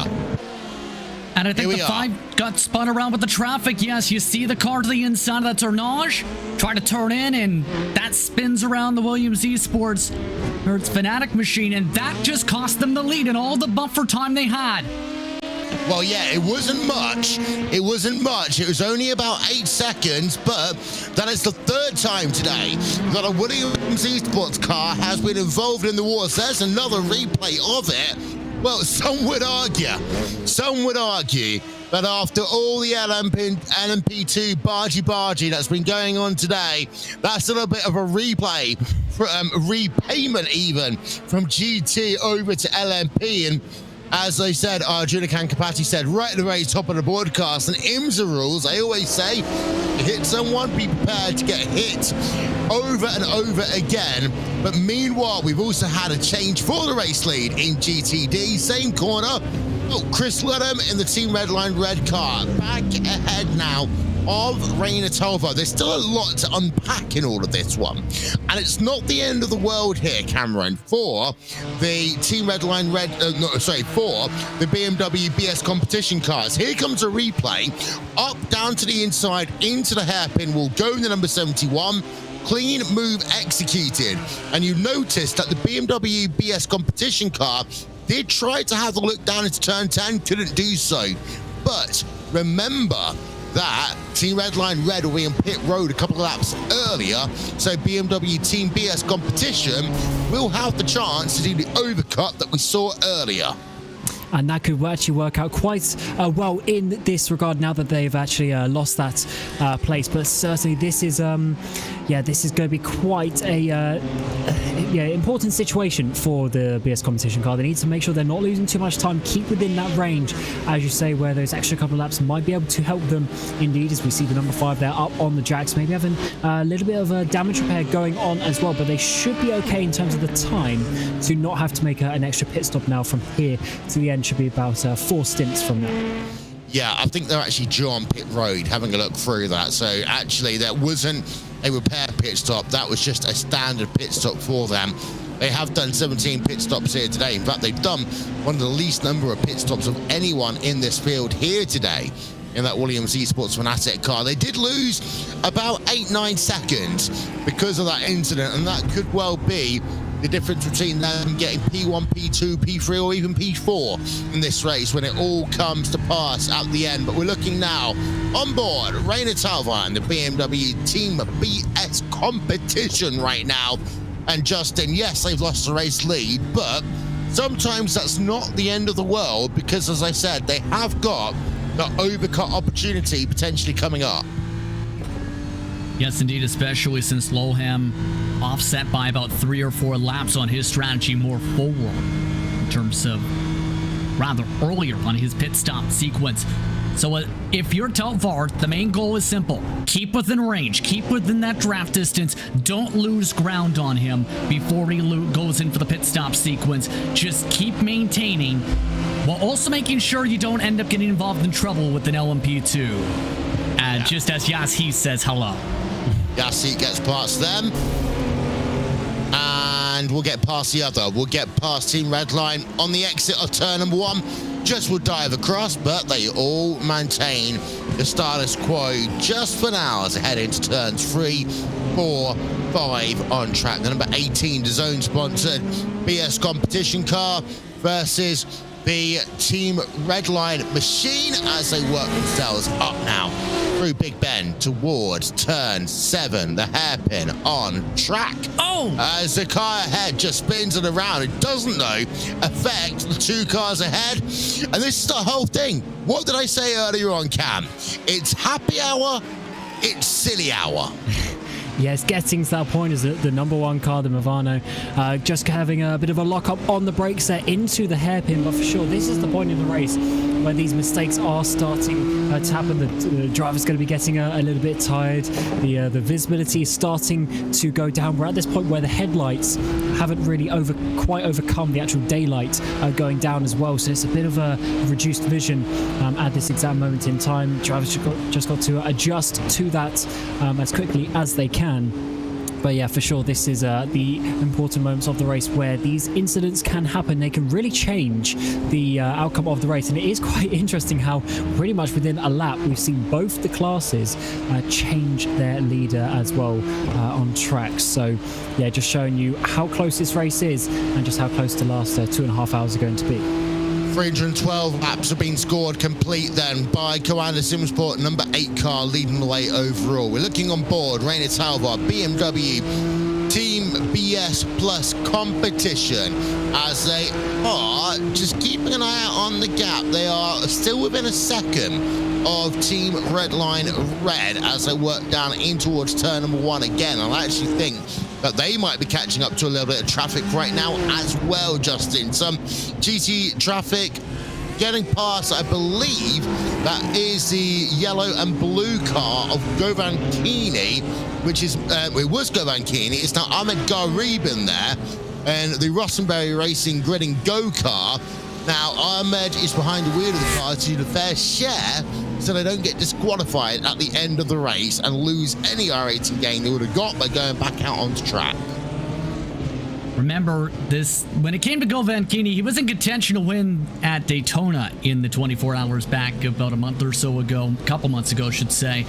Speaker 4: And I think
Speaker 1: Here
Speaker 4: the
Speaker 1: we
Speaker 4: 5 got spun around with the traffic. Yes, you see the car to the inside of that tournage. Try to turn in, and that spins around the Williams Esports or its Fanatic machine, and that just cost them the lead and all the buffer time they had.
Speaker 1: Well, yeah, it wasn't much. It wasn't much. It was only about 8 seconds, but that is the 3rd time today that a Williams Esports car has been involved in the wars. There's another replay of it. Well, some would argue that after all the LMP2 bargy that's been going on today, that's a little bit of a replay, repayment even, from GT over to LMP. And as I said, Arjuna Kankapati said right at the very top of the broadcast, and IMSA rules, I always say, you hit someone, be prepared to get hit over and over again. But meanwhile, we've also had a change for the race lead in GTD. Same corner. Oh, Chris Ludham in the Team Redline red car. Back ahead now of Raina Tolvo. There's still a lot to unpack in all of this one. And it's not the end of the world here, Cameron, for the Team Redline for the BMW BS competition cars. Here comes a replay. Up, down to the inside, into the hairpin will go the number 71. Clean move executed. And you notice that the BMW BS competition car did try to have a look down into turn 10, couldn't do so. But remember that Team Redline Red will be on pit road a couple of laps earlier, so BMW Team BS competition will have the chance to do the overcut that we saw earlier.
Speaker 5: And that could actually work out quite well in this regard now that they've actually lost that place. But certainly this is this is going to be quite a important situation for the BS competition car. They need to make sure they're not losing too much time, keep within that range, as you say, where those extra couple of laps might be able to help them indeed, as we see the number 5 there up on the jacks, maybe having a little bit of a damage repair going on as well, but they should be okay in terms of the time to not have to make an extra pit stop now from here to the end. Should be about 4 stints from now.
Speaker 1: Yeah, I think they're actually due on pit road, having a look through that. So actually, that wasn't a repair pit stop. That was just a standard pit stop for them. They have done 17 pit stops here today. In fact, they've done one of the least number of pit stops of anyone in this field here today in that Williams Esports Fanatic car. They did lose about 8-9 seconds because of that incident, and that could well be the difference between them getting P1, P2, P3, or even P4 in this race when it all comes to pass at the end. But we're looking now on board Raina Talva and the BMW Team BS competition right now. And Justin, yes, they've lost the race lead, but sometimes that's not the end of the world because, as I said, they have got the overcut opportunity potentially coming up.
Speaker 4: Yes, indeed, especially since Loham offset by about 3 or 4 laps on his strategy more forward in terms of rather earlier on his pit stop sequence. So if you're Telfar, the main goal is simple. Keep within range. Keep within that draft distance. Don't lose ground on him before he goes in for the pit stop sequence. Just keep maintaining while also making sure you don't end up getting involved in trouble with an LMP2. Just as Yassi says hello.
Speaker 1: Yassi gets past them. And we'll get past the other. We'll get past Team Redline on the exit of turn number 1. Just will dive across, but they all maintain the status quo just for now as they head into turns 3, 4, 5 on track. The number 18 DAZN sponsored BS competition car versus the Team Redline machine as they work themselves up now through Big Ben towards turn 7, the hairpin on track. Oh! As the car ahead just spins it around, it doesn't though affect the 2 cars ahead. And this is the whole thing. What did I say earlier on, Cam? It's happy hour, it's silly hour.
Speaker 5: Yes, getting to that point is the number 1 car, the Movano, just having a bit of a lock-up on the brakes there into the hairpin, but for sure, this is the point in the race where these mistakes are starting to happen. The driver's going to be getting a little bit tired. The visibility is starting to go down. We're at this point where the headlights haven't really quite overcome the actual daylight going down as well, so it's a bit of a reduced vision at this exact moment in time. Drivers just got to adjust to that as quickly as they can. But yeah, for sure, this is the important moments of the race where these incidents can happen. They can really change the outcome of the race. And it is quite interesting how pretty much within a lap, we've seen both the classes change their leader as well on track. So yeah, just showing you how close this race is and just how close the last 2.5 hours are going to be.
Speaker 1: 312 laps have been scored complete then by Commander Simsport, number 8 car leading the way overall. We're looking on board, Rainer Talvar, BMW Team BS Plus competition, as they are just keeping an eye out on the gap. They are still within a second of Team Redline Red as they work down in towards turn number 1 again. I actually think that they might be catching up to a little bit of traffic right now as well, Justin. Some GT traffic getting past, I believe, that is the yellow and blue car of Govan Keeney, which is, it was Govan Keeney, it's now Ahmed Garib in there, and the Rossenberry Racing Grid and Go car. Now, Ahmed is behind the wheel of the car to do the fair share so they don't get disqualified at the end of the race and lose any iRacing gain they would have got by going back out onto track.
Speaker 4: Remember this, when it came to Govan Keeney, he was in contention to win at Daytona in the 24 hours back about a month or so ago, a couple months ago, I should say.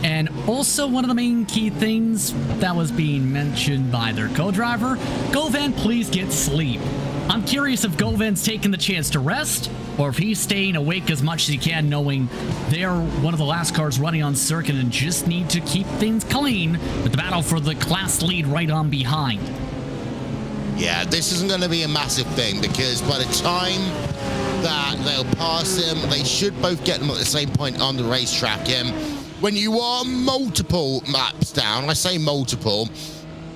Speaker 4: And also one of the main key things that was being mentioned by their co-driver, Govan, please get sleep. I'm curious if Govan's taking the chance to rest, or if he's staying awake as much as he can, knowing they're one of the last cars running on circuit and just need to keep things clean with the battle for the class lead right on behind.
Speaker 1: Yeah, this isn't going to be a massive thing, because by the time that they'll pass him, they should both get them at the same point on the racetrack. When you are multiple laps down, I say multiple,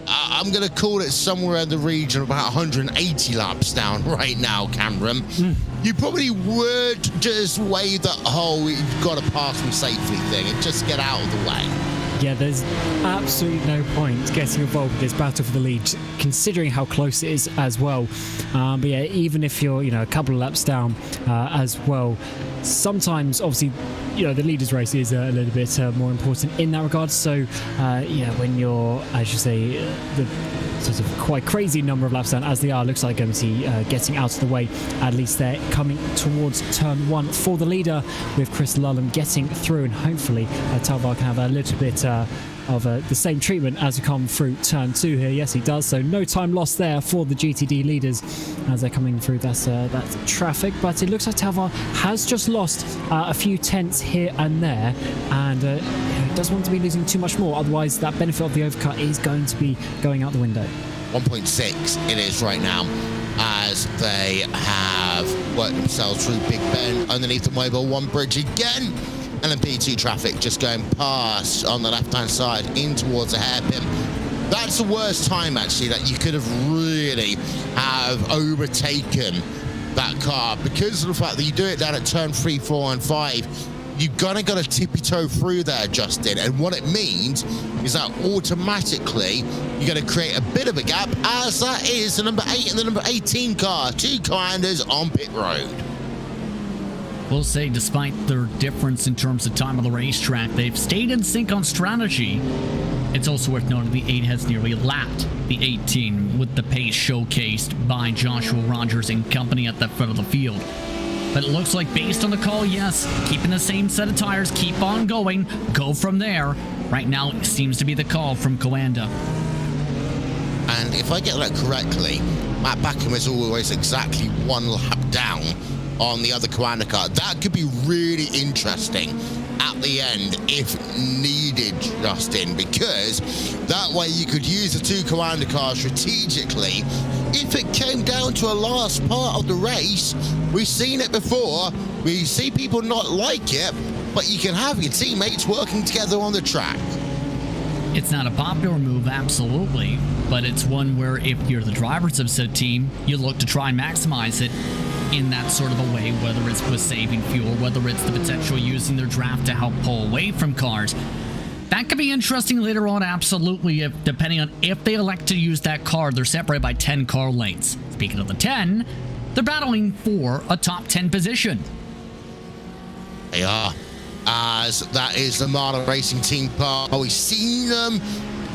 Speaker 1: I'm going to call it somewhere in the region of about 180 laps down right now, Cameron. You probably would just wave that whole "you've got to pass them safely" thing and just get out of the way.
Speaker 5: Yeah, there's absolutely no point getting involved with this battle for the lead, considering how close it is as well. But yeah, even if you're, a couple of laps down as well, sometimes, obviously, the leaders race is a little bit more important in that regard. So, yeah, when you're, as you say, the sort of quite crazy number of laps down as they are, looks like getting out of the way. At least they're coming towards turn 1 for the leader, with Chris Lulham getting through, and hopefully Talvar can have a little bit of the same treatment as we come through turn 2 here. Yes, he does. So no time lost there for the GTD leaders as they're coming through that traffic. But it looks like Talvar has just lost a few tenths here and there, and doesn't want to be losing too much more. Otherwise, that benefit of the overcut is going to be going out the window.
Speaker 1: 1.6 it is right now, as they have worked themselves through Big Ben underneath the Mobile 1 bridge again. And then P2 traffic just going past on the left-hand side in towards a hairpin. That's the worst time, actually, that you could have really have overtaken that car, because of the fact that you do it down at turn 3, 4, and 5. You've got to tippy-toe through there, Justin. And what it means is that automatically you're going to create a bit of a gap, as that is the number 8 and the number 18 car, 2 commanders on pit road.
Speaker 4: We'll say, despite their difference in terms of time on the racetrack, they've stayed in sync on strategy. It's also worth noting the 8 has nearly lapped the 18 with the pace showcased by Joshua Rogers and company at the front of the field. But it looks like, based on the call, yes, keeping the same set of tires, keep on going, go from there. Right now, it seems to be the call from Coanda.
Speaker 1: And if I get that correctly, Matt Backham is always exactly 1 lap down on the other Coanda car. That could be really interesting at the end if needed, Justin, because that way you could use the 2 Coanda cars strategically. If it came down to a last part of the race, we've seen it before, we see people not like it, but you can have your teammates working together on the track.
Speaker 4: It's not a popular move, absolutely, but it's one where if you're the drivers of said team, you look to try and maximize it in that sort of a way, whether it's with saving fuel, whether it's the potential using their draft to help pull away from cars. That could be interesting later on, absolutely, depending on if they elect to use that car. They're separated by 10 car lengths. Speaking of the 10, they're battling for a top 10 position.
Speaker 1: They are, as that is the Marlin Racing team car. We've seen them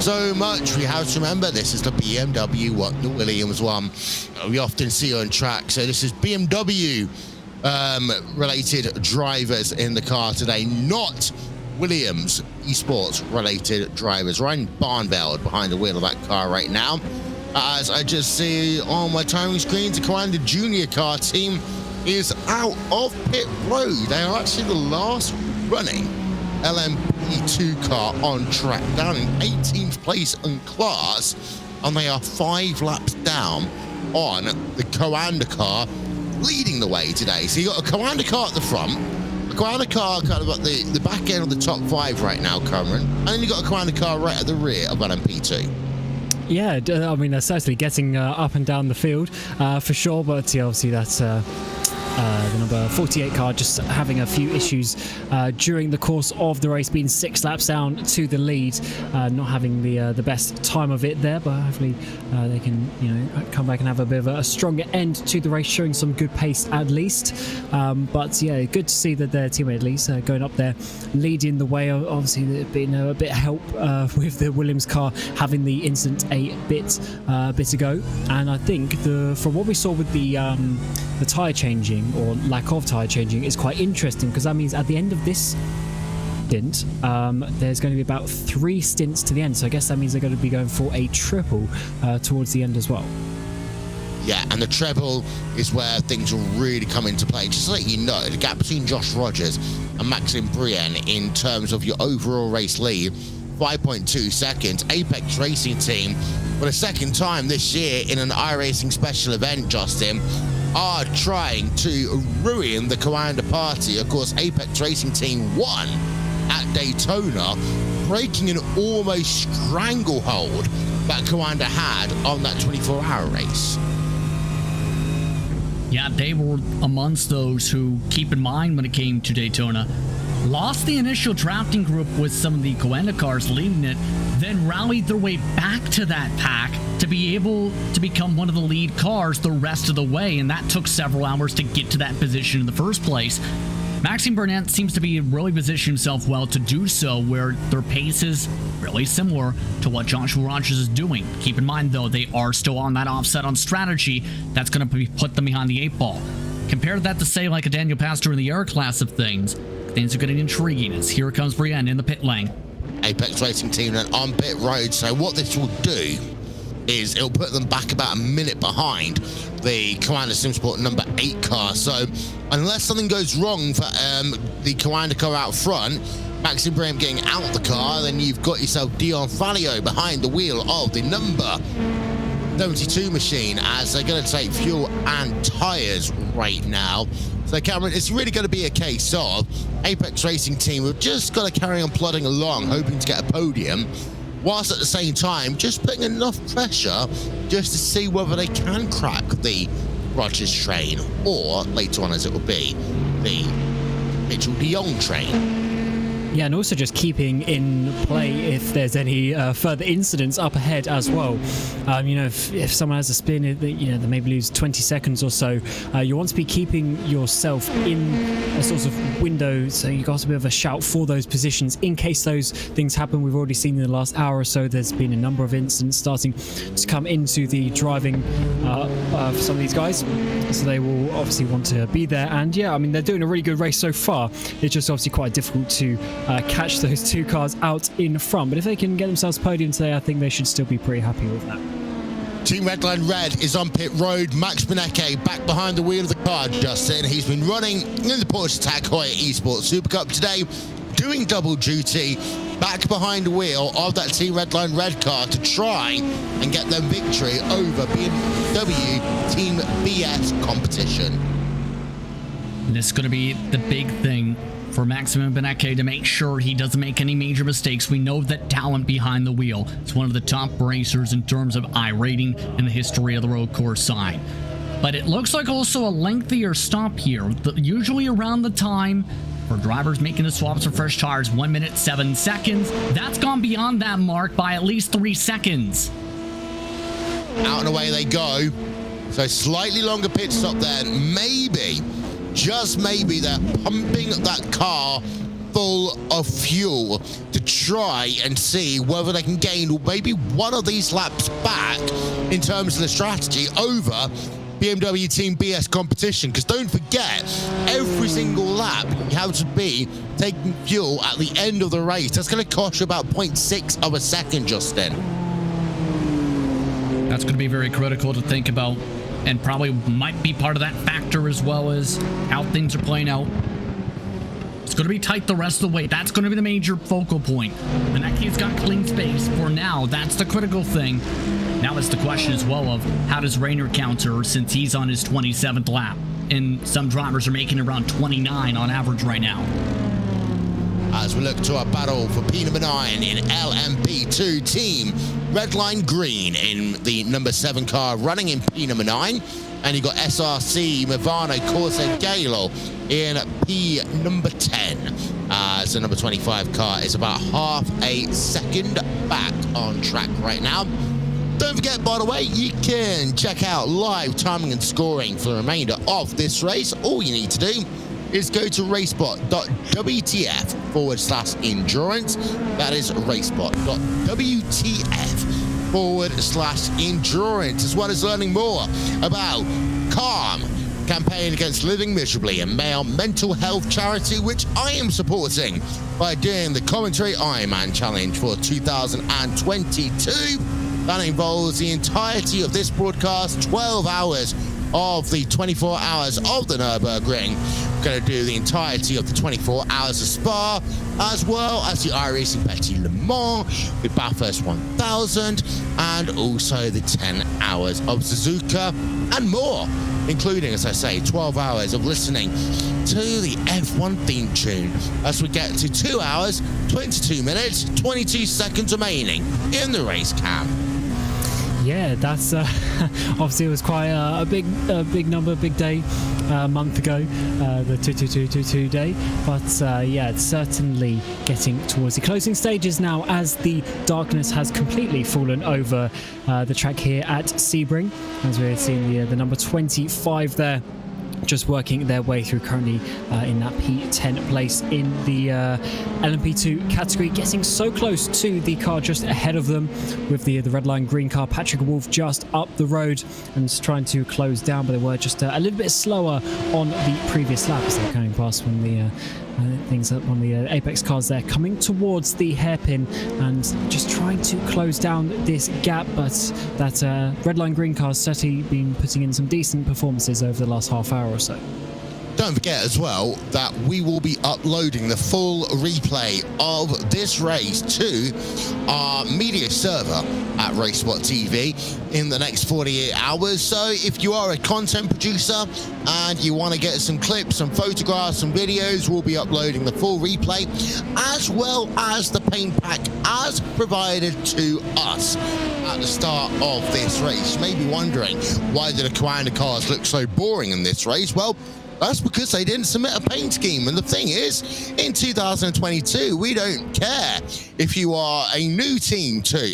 Speaker 1: so much. We have to remember this is the BMW, what the Williams one we often see on track. So this is BMW related drivers in the car today, not Williams esports related drivers. Ryan Barnveld behind the wheel of that car right now. As I just see on my timing screen, the Commander Junior car team is out of pit road. They are actually the last running LMP2 car on track, down in 18th place in class, and they are 5 laps down on the Commander car, leading the way today. So you got a Commander car at the front, a Commander car kind of at the back end of the top 5 right now, Cameron, and then you got a Commander car right at the rear of LMP2.
Speaker 5: Yeah, I mean, they're certainly getting up and down the field for sure, but yeah, obviously that's the number 48 car just having a few issues during the course of the race, being 6 laps down to the lead, not having the best time of it there, but hopefully they can, you know, come back and have a bit of a stronger end to the race, showing some good pace at least. But yeah, good to see that their teammate at least going up there, leading the way. Obviously, there's been a bit of help with the Williams car having the incident a bit ago, and I think from what we saw with the tyre changing, or lack of tyre changing, is quite interesting, because that means at the end of this stint there's going to be about 3 stints to the end, so I guess that means they're going to be going for a triple towards the end as well.
Speaker 1: Yeah, and the treble is where things will really come into play. Just to let you know, the gap between Josh Rogers and Maxime Brienne in terms of your overall race lead, 5.2 seconds. Apex Racing Team, for the second time this year in an iRacing special event, Justin, are trying to ruin the Commander party. Of course, Apex Racing Team won at Daytona, breaking an almost stranglehold that Commander had on that 24-hour race.
Speaker 4: Yeah, they were amongst those who, keep in mind when it came to Daytona, lost the initial drafting group with some of the Coenda cars leading it, then rallied their way back to that pack to be able to become one of the lead cars the rest of the way, and that took several hours to get to that position in the first place. Maxime Burnett seems to be really positioning himself well to do so, where their pace is really similar to what Joshua Rogers is doing. Keep in mind, though, they are still on that offset on strategy. That's going to put them behind the 8 ball. Compare that to, say, like a Daniel Pastor in the air class of things. Things are getting intriguing as here comes Brienne in the pit lane.
Speaker 1: Apex Racing Team then on pit road, so what this will do is it'll put them back about a minute behind the Commander SimSport number 8 car. So unless something goes wrong for the Commander car out front, Maxime Brienne getting out of the car, then you've got yourself Dion Fallio behind the wheel of the number 72 machine, as they're going to take fuel and tyres right now. So Cameron, it's really going to be a case of Apex Racing Team have just got to carry on plodding along, hoping to get a podium, whilst at the same time just putting enough pressure just to see whether they can crack the Rogers train, or later on as it will be, the Mitchell de Jong train.
Speaker 5: Yeah, and also just keeping in play if there's any further incidents up ahead as well. You know, if someone has a spin, you know, they maybe lose 20 seconds or so. You want to be keeping yourself in a sort of window, so you got a bit of a shout for those positions in case those things happen. We've already seen in the last hour or so, there's been a number of incidents starting to come into the driving for some of these guys, so they will obviously want to be there. And yeah, I mean, they're doing a really good race so far. It's just obviously quite difficult to catch those 2 cars out in front, but if they can get themselves podium today, I think they should still be pretty happy with that.
Speaker 1: Team Redline Red is on pit road. Max Benecke back behind the wheel of the car, Justin. He's been running in the Porsche Tag Heuer Esports Super Cup today, doing double duty, back behind the wheel of that Team Redline Red car to try and get their victory over BMW Team BS competition.
Speaker 4: And this is going to be the big thing for Maxime Benecke to make sure he doesn't make any major mistakes. We know that talent behind the wheel is one of the top racers in terms of iRating in the history of the road course side. But it looks like also a lengthier stop here, usually around the time for drivers making the swaps for fresh tires, 1 minute 7 seconds. That's gone beyond that mark by at least 3 seconds.
Speaker 1: Out and away they go. So slightly longer pit stop there. Maybe, just maybe, they're pumping that car full of fuel to try and see whether they can gain maybe one of these laps back in terms of the strategy over BMW Team BS competition. Because don't forget, every single lap you have to be taking fuel at the end of the race. That's going to cost you about 0.6 of a second, Justin.
Speaker 4: That's going to be very critical to think about, and probably might be part of that factor as well as how things are playing out. It's going to be tight the rest of the way. That's going to be the major focal point. And that kid's got clean space for now. That's the critical thing. Now it's the question as well of how does Rainer counter since he's on his 27th lap? And some drivers are making around 29 on average right now.
Speaker 1: As we look to our battle for P number 9 in LMP2 team, Red Line Green in the number 7 car running in P number 9. And you got SRC, Movano, Corsa, Galo in P number 10. As the number 25 car is about half a second back on track right now. Don't forget, by the way, you can check out live timing and scoring for the remainder of this race. All you need to do is go to racespot.wtf/endurance. That is racespot.wtf/endurance, as well as learning more about Calm, campaign against living miserably, a male mental health charity which I am supporting by doing the commentary Ironman challenge for 2022. That involves the entirety of this broadcast, 12 hours of the 24 hours of the Nürburgring. We're going to do the entirety of the 24 hours of Spa, as well as the iRacing Petit Le Mans with Bathurst 1000, and also the 10 hours of Suzuka and more, including, as I say, 12 hours of listening to the F1 theme tune as we get to 2 hours, 22 minutes, 22 seconds remaining in the race cam.
Speaker 5: Yeah, that's obviously it was quite a big number, big day a month ago, the 22222 day. But yeah, it's certainly getting towards the closing stages now as the darkness has completely fallen over the track here at Sebring, as we're seeing the number 25 there, just working their way through currently in that P10 place in the LMP2 category, getting so close to the car just ahead of them with the red line green car. Patrick Wolf just up the road and trying to close down, but they were just a little bit slower on the previous lap as they're coming past when the things up on the Apex cars there, coming towards the hairpin and just trying to close down this gap. But that red line green car's certainly been putting in some decent performances over the last half hour or so.
Speaker 1: Don't forget as well that we will be uploading the full replay of this race to our media server at RaceSpotTV in the next 48 hours. So if you are a content producer and you want to get some clips, some photographs, some videos, we'll be uploading the full replay as well as the paint pack as provided to us at the start of this race. You may be wondering, why did the Commander cars look so boring in this race? Well, that's because they didn't submit a paint scheme. And the thing is, in 2022, we don't care if you are a new team to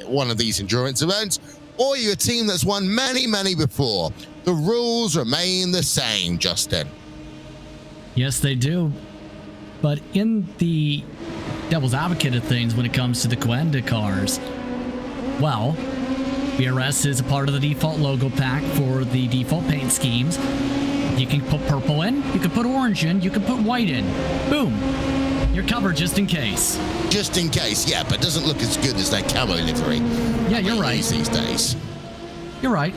Speaker 1: one of these endurance events or you're a team that's won many, many before. The rules remain the same, Justin.
Speaker 4: Yes, they do. But in the devil's advocate of things when it comes to the Coanda cars, well, BRS is a part of the default logo pack for the default paint schemes. You can put purple in, you can put orange in, you can put white in. Boom. You're covered just in case.
Speaker 1: Just in case, yeah, but it doesn't look as good as their camo livery.
Speaker 4: Yeah, you're right.
Speaker 1: These days.
Speaker 4: You're right.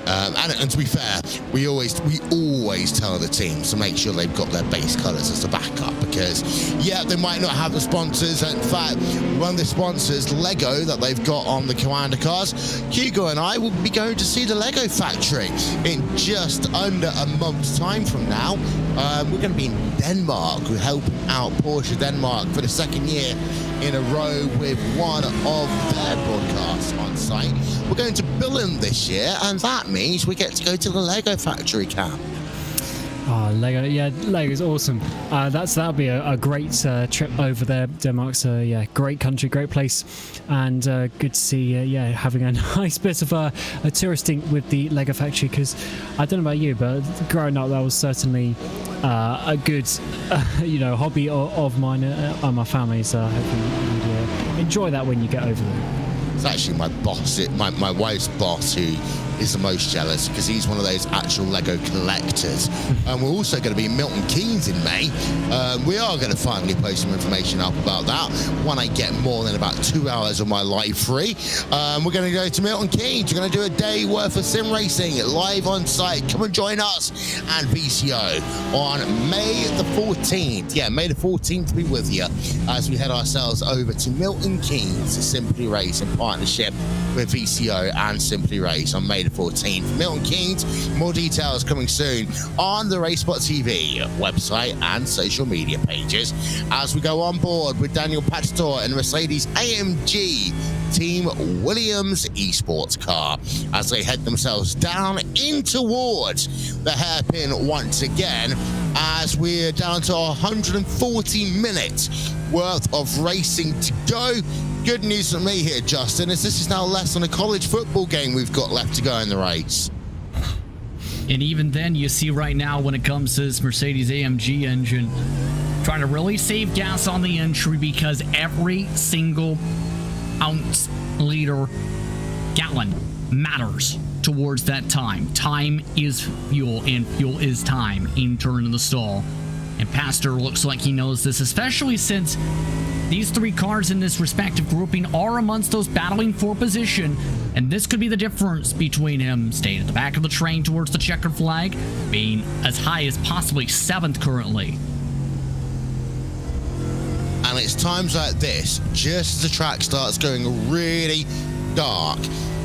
Speaker 1: And to be fair, we always tell the teams to make sure they've got their base colours as a backup, because yeah, they might not have the sponsors. In fact, one of the sponsors, Lego, that they've got on the Commander cars, Hugo and I will be going to see the Lego factory in just under a month's time from now. We're going to be in Denmark. We're helping out Porsche Denmark for the second year in a row with one of their broadcasts on site. We're going to Billund this year, and that means we get to go to the Lego factory camp.
Speaker 5: Oh, Lego, yeah, Lego's awesome. That'll be a great trip over there. Denmark's a great country, great place, and good to see having a nice bit of a touristing with the Lego factory. Because I don't know about you, but growing up, that was certainly a good hobby of mine and my family. So I hope you enjoy that when you get over there.
Speaker 1: It's actually my boss, my wife's boss, who is the most jealous because he's one of those actual Lego collectors. And we're also going to be in Milton Keynes in May. We are going to finally post some information up about that when I get more than about 2 hours of my life free. We're going to go to Milton Keynes. We're going to do a day worth of sim racing live on site. Come and join us and VCO on May the 14th. Yeah, May the 14th to be with you as we head ourselves over to Milton Keynes to Simply Race in partnership with VCO and Simply Race on May the 14th. Milton Keynes, more details coming soon on the RaceSpotTV website and social media pages as we go on board with Daniel Pactor in the Mercedes AMG Team Williams esports car as they head themselves down in towards the hairpin once again as we're down to 140 minutes worth of racing to go. Good news for me here, Justin, is this is now less than a college football game we've got left to go in the race.
Speaker 4: And even then, you see right now when it comes to this Mercedes AMG engine, trying to really save gas on the entry because every single ounce, liter, gallon matters towards that time. Time is fuel, and fuel is time in turn of the stall. And Pastor looks like he knows this, especially since these three cars in this respective grouping are amongst those battling for position, and this could be the difference between him staying at the back of the train towards the checkered flag, being as high as possibly 7th currently.
Speaker 1: And it's times like this, just as the track starts going really dark,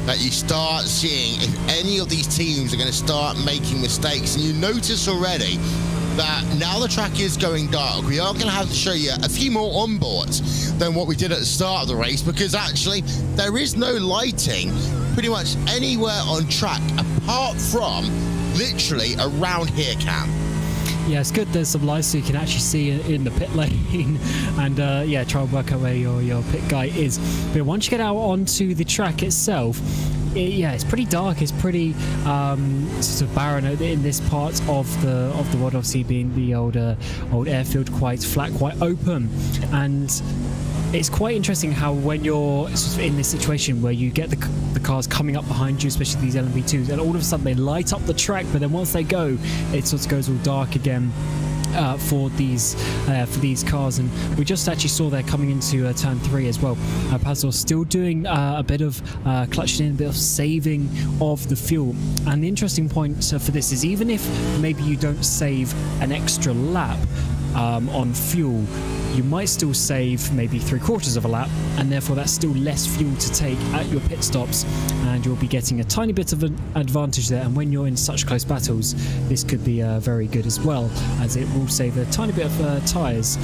Speaker 1: that you start seeing if any of these teams are going to start making mistakes. And you notice already that now the track is going dark, we are going to have to show you a few more onboards than what we did at the start of the race, because actually there is no lighting pretty much anywhere on track apart from literally around here, Cam.
Speaker 5: Yeah, it's good there's some lights so you can actually see in the pit lane and try and work out where your pit guy is. But once you get out onto the track itself, it's pretty dark. It's pretty sort of barren in this part of the world, obviously being the old airfield, quite flat, quite open. And it's quite interesting how when you're sort of in this situation where you get the cars coming up behind you, especially these LMP2s, and all of a sudden they light up the track, but then once they go, it sort of goes all dark again. For these cars, and we just actually saw they're coming into turn 3 as well. Pazor still doing a bit of clutching in, a bit of saving of the fuel. And the interesting point for this is even if maybe you don't save an extra lap on fuel, you might still save maybe 3/4 of a lap, and therefore that's still less fuel to take at your pit stops, and you'll be getting a tiny bit of an advantage there. And when you're in such close battles, this could be very good as well, as it will save a tiny bit of tyres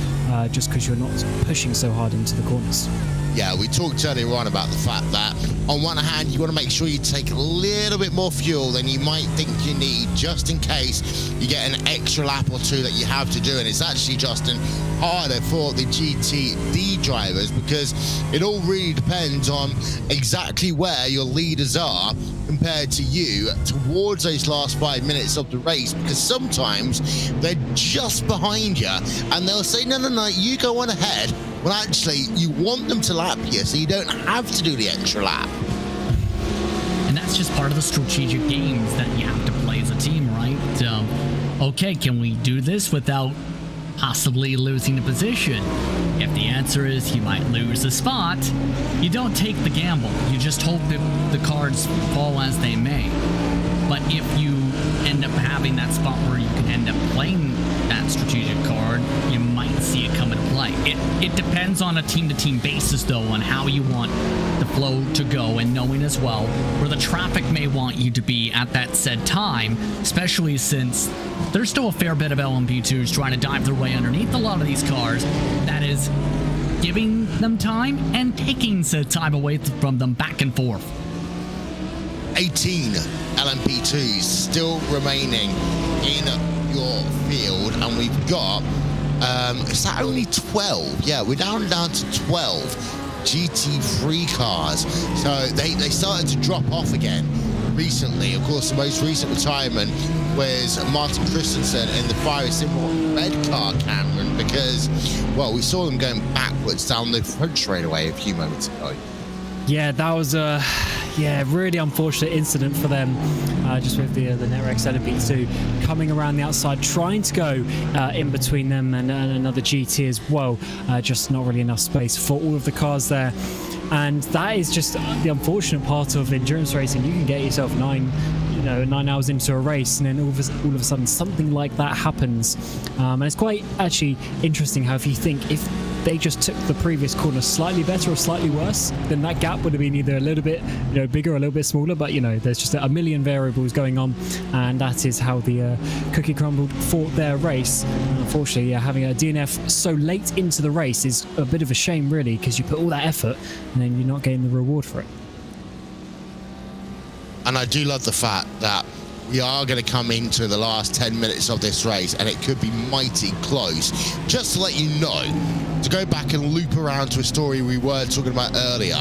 Speaker 5: just because you're not pushing so hard into the corners.
Speaker 1: Yeah, we talked earlier on about the fact that on one hand you want to make sure you take a little bit more fuel than you might think you need, just in case you get an extra lap or two that you have to do. And it's actually, Justin, harder for the GTD drivers because it all really depends on exactly where your leaders are compared to you towards those last 5 minutes of the race, because sometimes they're just behind you and they'll say, no, you go on ahead, when actually you want them to lap you so you don't have to do the extra lap.
Speaker 4: And that's just part of the strategic games that you have to play as a team, right? Okay, can we do this without possibly losing the position? If the answer is you might lose a spot, you don't take the gamble. You just hope that the cards fall as they may. But if you end up having that spot where you can end up playing that strategic card, you might see it come into play. It depends on a team-to-team basis, though, on how you want the flow to go, and knowing as well where the traffic may want you to be at that said time, especially since there's still a fair bit of LMP2s trying to dive their way underneath a lot of these cars. That is giving them time and taking said time away from them back and forth. 18
Speaker 1: LMP2s still remaining in your field, and we've got, is that only 12? Yeah, we're down to 12 GT3 cars. So they started to drop off again recently. Of course, the most recent retirement was Martin Christensen in the Fire Symbol red car, Cameron, because, well, we saw them going backwards down the front straightaway a few moments ago.
Speaker 5: Yeah, that was a really unfortunate incident for them, just with the Netrex LMP2 coming around the outside, trying to go in between them and another GT as well. Just not really enough space for all of the cars there. And that is just the unfortunate part of endurance racing. You can get yourself 9 hours into a race, and then all of a sudden something like that happens. And it's quite actually interesting how, if you think, if they just took the previous corner slightly better or slightly worse, then that gap would have been either a little bit bigger or a little bit smaller. But there's just a million variables going on, and that is how the Cookie Crumble fought their race. And unfortunately, having a DNF so late into the race is a bit of a shame, really, because you put all that effort and then you're not getting the reward for it.
Speaker 1: And I do love the fact that we are going to come into the last 10 minutes of this race, and it could be mighty close. Just to let you know, to go back and loop around to a story we were talking about earlier,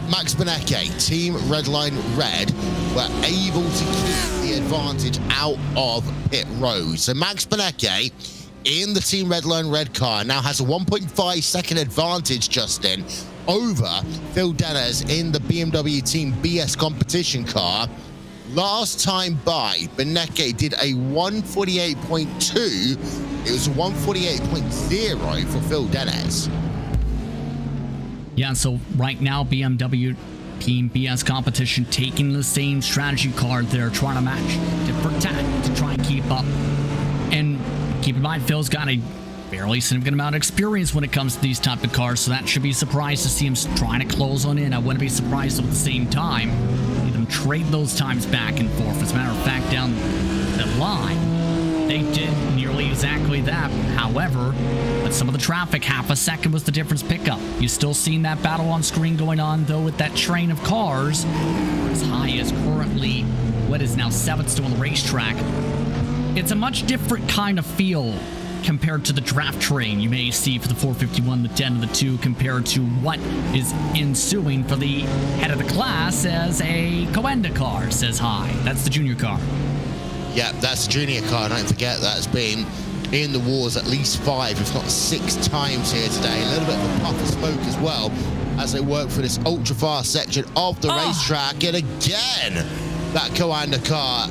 Speaker 1: Max Benecke, Team Redline Red, were able to keep the advantage out of pit road. So Max Benecke in the Team Redline Red car now has a 1.5 second advantage, Justin, over Phil Dennis in the BMW Team BS competition car. Last time by, Benecke did a 148.2. It was a 148.0 for Phil Dennis.
Speaker 4: Yeah, so right now, BMW Team BS competition taking the same strategy card. They're trying to match different tack to try and keep up. And keep in mind, Phil's got a fairly significant amount of experience when it comes to these type of cars, so that should be a surprise to see him trying to close on in. I wouldn't be surprised at the same time see them trade those times back and forth. As a matter of fact, down the line, they did nearly exactly that. However, with some of the traffic, half a second was the difference pickup. You still seen that battle on screen going on, though, with that train of cars. As high as currently what is now 7th still on the racetrack. It's a much different kind of feel compared to the draft train you may see for the 451, the 10, and the 2, compared to what is ensuing for the head of the class as a Coenda car, says hi. That's the junior car.
Speaker 1: Yeah, that's the junior car. Don't forget that's been in the wars at least 5, if not 6 times here today. A little bit of a puff of smoke as well as they work for this ultra-fast section of the racetrack. And again, that Coenda car.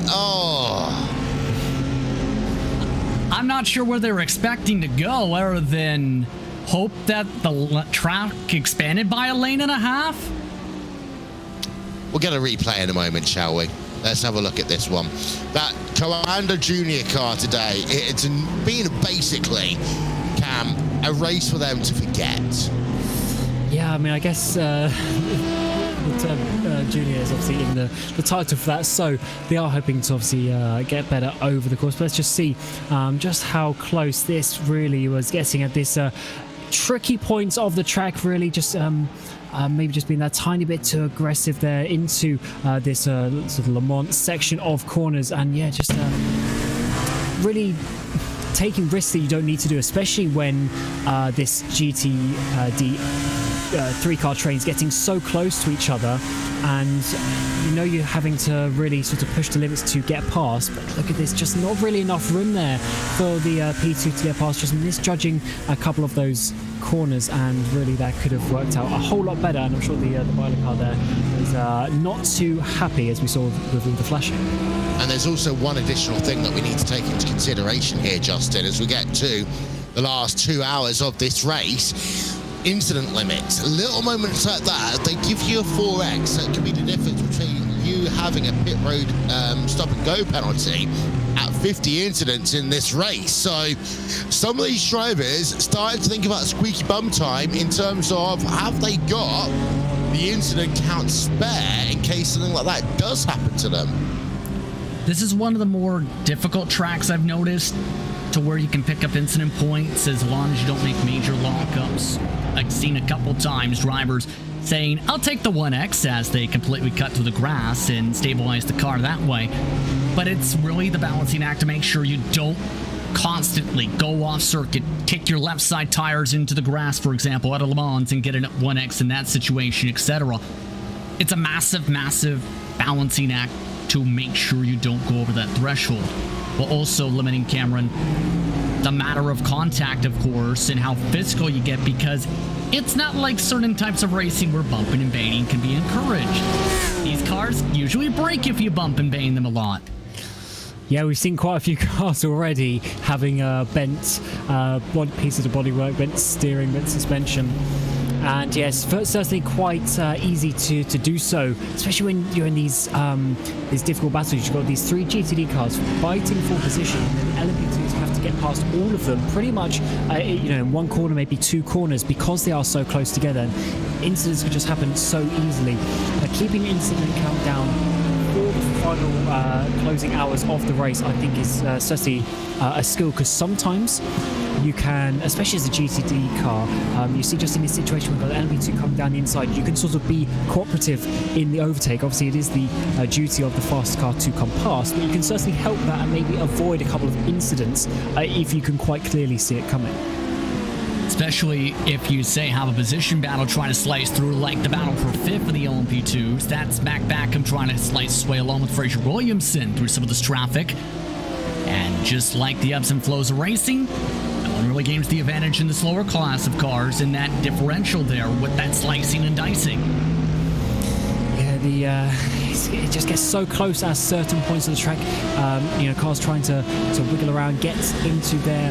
Speaker 4: I'm not sure where they were expecting to go, other than hope that the track expanded by a lane and a half.
Speaker 1: We'll get a replay in a moment, shall we? Let's have a look at this one. That Coanda Junior car today, it's been basically, Cam, a race for them to forget.
Speaker 5: Yeah, I mean, I guess the term junior is obviously in the title for that, so they are hoping to obviously get better over the course. But let's just see just how close this really was getting at this tricky points of the track, really just maybe just being that tiny bit too aggressive there into this sort of Le Mans section of corners, and yeah, just really taking risks that you don't need to do, especially when this GTD 3-car train is getting so close to each other, and you're having to really sort of push the limits to get past. But look at this, just not really enough room there for the P2 to get past, just misjudging a couple of those corners, and really that could have worked out a whole lot better. And I'm sure the Byler car there is not too happy, as we saw with the flashing.
Speaker 1: And there's also one additional thing that we need to take into consideration here, Justin, as we get to the last 2 hours of this race. Incident limits. Little moments like that, they give you a 4x. That can be the difference between you having a pit road stop and go penalty at 50 incidents in this race. So some of these drivers started to think about squeaky bum time in terms of, have they got the incident count spare in case something like that does happen to them?
Speaker 4: This is one of the more difficult tracks I've noticed, to where you can pick up incident points as long as you don't make major lockups. I've seen a couple times drivers saying, I'll take the 1x, as they completely cut through the grass and stabilize the car that way. but it's really the balancing act to make sure you don't constantly go off circuit, kick your left side tires into the grass, for example, at a Le Mans and get an 1X in that situation, etc. It's a massive, massive balancing act to make sure you don't go over that threshold, while also limiting, Cameron, the matter of contact, of course, and how physical you get, because it's not like certain types of racing where bumping and banging can be encouraged. These cars usually break if you bump and bang them a lot.
Speaker 5: Yeah, we've seen quite a few cars already having bent pieces of bodywork, bent steering, bent suspension. And yes, certainly quite easy to do so, especially when you're in these difficult battles. You've got these 3 GTD cars fighting for position, and then LMP2s have to get past all of them pretty much, in one corner, maybe 2 corners, because they are so close together. And incidents can just happen so easily. Keeping incident count down for the final closing hours of the race, I think, is certainly a skill, because sometimes you can, especially as a GTD car, you see just in this situation where the LMP2 coming down the inside, you can sort of be cooperative in the overtake. Obviously, it is the duty of the fast car to come past, but you can certainly help that and maybe avoid a couple of incidents if you can quite clearly see it coming.
Speaker 4: Especially if you, say, have a position battle trying to slice through, like the battle for 5th for the LMP2s. That's Mac Backham trying to slice his way along with Fraser Williamson through some of this traffic. And just like the ebbs and flows of racing, no one really gains the advantage in the slower class of cars in that differential there with that slicing and dicing. Yeah,
Speaker 5: it just gets so close at certain points of the track. Cars trying to wiggle around, get into their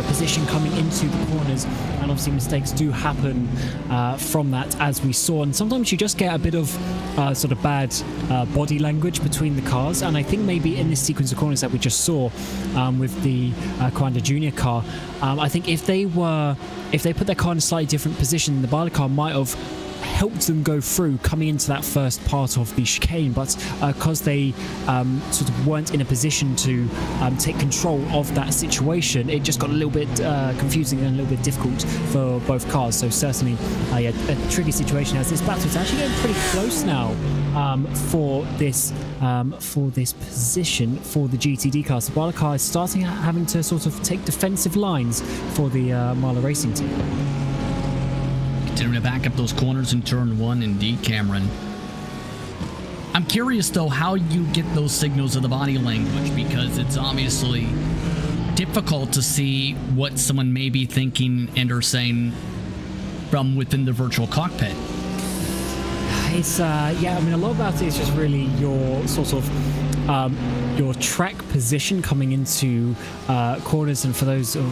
Speaker 5: position coming into the corners, and obviously mistakes do happen from that, as we saw. And sometimes you just get a bit of sort of bad body language between the cars. And I think maybe in this sequence of corners that we just saw with the Kwanda Junior car, I think if they put their car in a slightly different position, the Bala car might have helped them go through coming into that first part of the chicane, but because they sort of weren't in a position to take control of that situation, it just got a little bit confusing and a little bit difficult for both cars. So certainly a tricky situation, as this battle is actually getting pretty close now for this position for the GTD car. So Bala car is starting having to sort of take defensive lines for the Marla Racing team.
Speaker 4: Continuing to back up those corners in turn 1, indeed, Cameron. I'm curious, though, how you get those signals of the body language, because it's obviously difficult to see what someone may be thinking and or saying from within the virtual cockpit.
Speaker 5: It's, a lot about it is just really your sort of your track position coming into corners, and for those of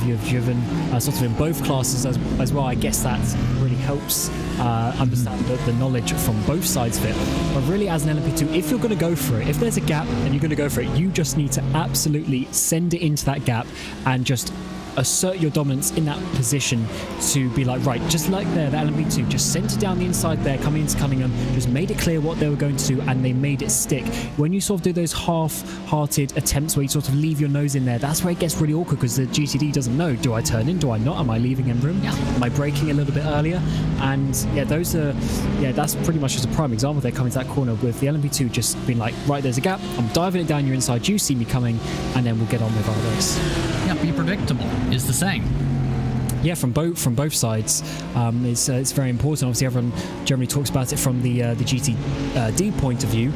Speaker 5: you have driven sort of in both classes as well, I guess that really helps understand the knowledge from both sides of it. But really, as an LMP2, if you're going to go for it, if there's a gap and you're going to go for it, you just need to absolutely send it into that gap and just assert your dominance in that position to be like, right, just like there, the LMP2 just sent it down the inside there, coming into Cunningham, just made it clear what they were going to do, and they made it stick. When you sort of do those half-hearted attempts where you sort of leave your nose in there, that's where it gets really awkward, because the GTD doesn't know, do I turn in, do I not, am I leaving in room, am I braking a little bit earlier? And that's pretty much just a prime example. They're coming to that corner with the LMP2 just being like, right, there's a gap, I'm diving it down your inside, you see me coming, and then we'll get on with our race.
Speaker 4: Yeah, be predictable is the same.
Speaker 5: Yeah, from both sides, it's very important. Obviously, everyone generally talks about it from the GTD point of view.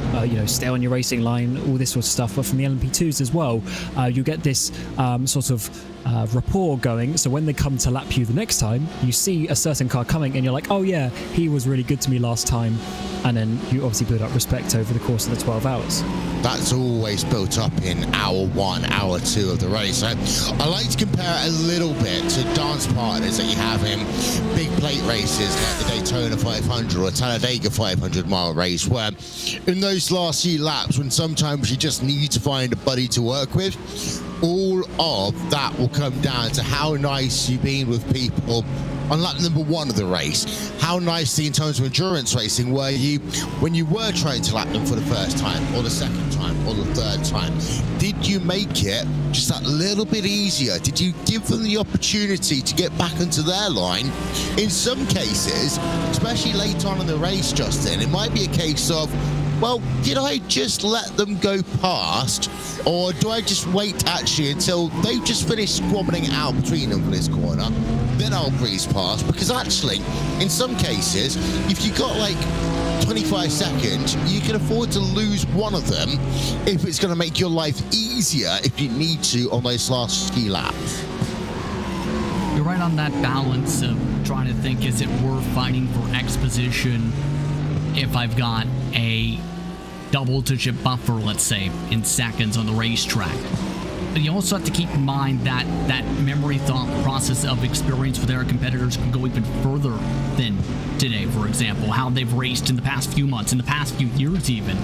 Speaker 5: Stay on your racing line, all this sort of stuff. But from the LMP2s as well, you get this sort of rapport going. So when they come to lap you the next time, you see a certain car coming, and you're like, oh yeah, he was really good to me last time. And then you obviously build up respect over the course of the 12 hours.
Speaker 1: That's always built up in hour 1, hour 2 of the race. I like to compare it a little bit to dance partners that you have in big plate races like the Daytona 500 or Talladega 500 mile race, where in those last few laps, when sometimes you just need to find a buddy to work with, all of that will come down to how nice you've been with people on lap number 1 of the race. How nicely in terms of endurance racing were you when you were trying to lap them for the first time or the second time or the third time? Did you make it just that little bit easier? Did you give them the opportunity to get back into their line? In some cases, especially late on in the race, Justin, it might be a case of well, did I just let them go past, or do I just wait actually until they've just finished squabbling out between them for this corner, then I'll breeze past? Because actually, in some cases, if you've got like 25 seconds, you can afford to lose one of them if it's going to make your life easier if you need to on those last few laps.
Speaker 4: You're right on that balance of trying to think, is it worth fighting for X position if I've got a double-digit buffer, let's say, in seconds on the racetrack? But you also have to keep in mind that that memory thought process of experience with their competitors can go even further than today, for example, how they've raced in the past few months, in the past few years even.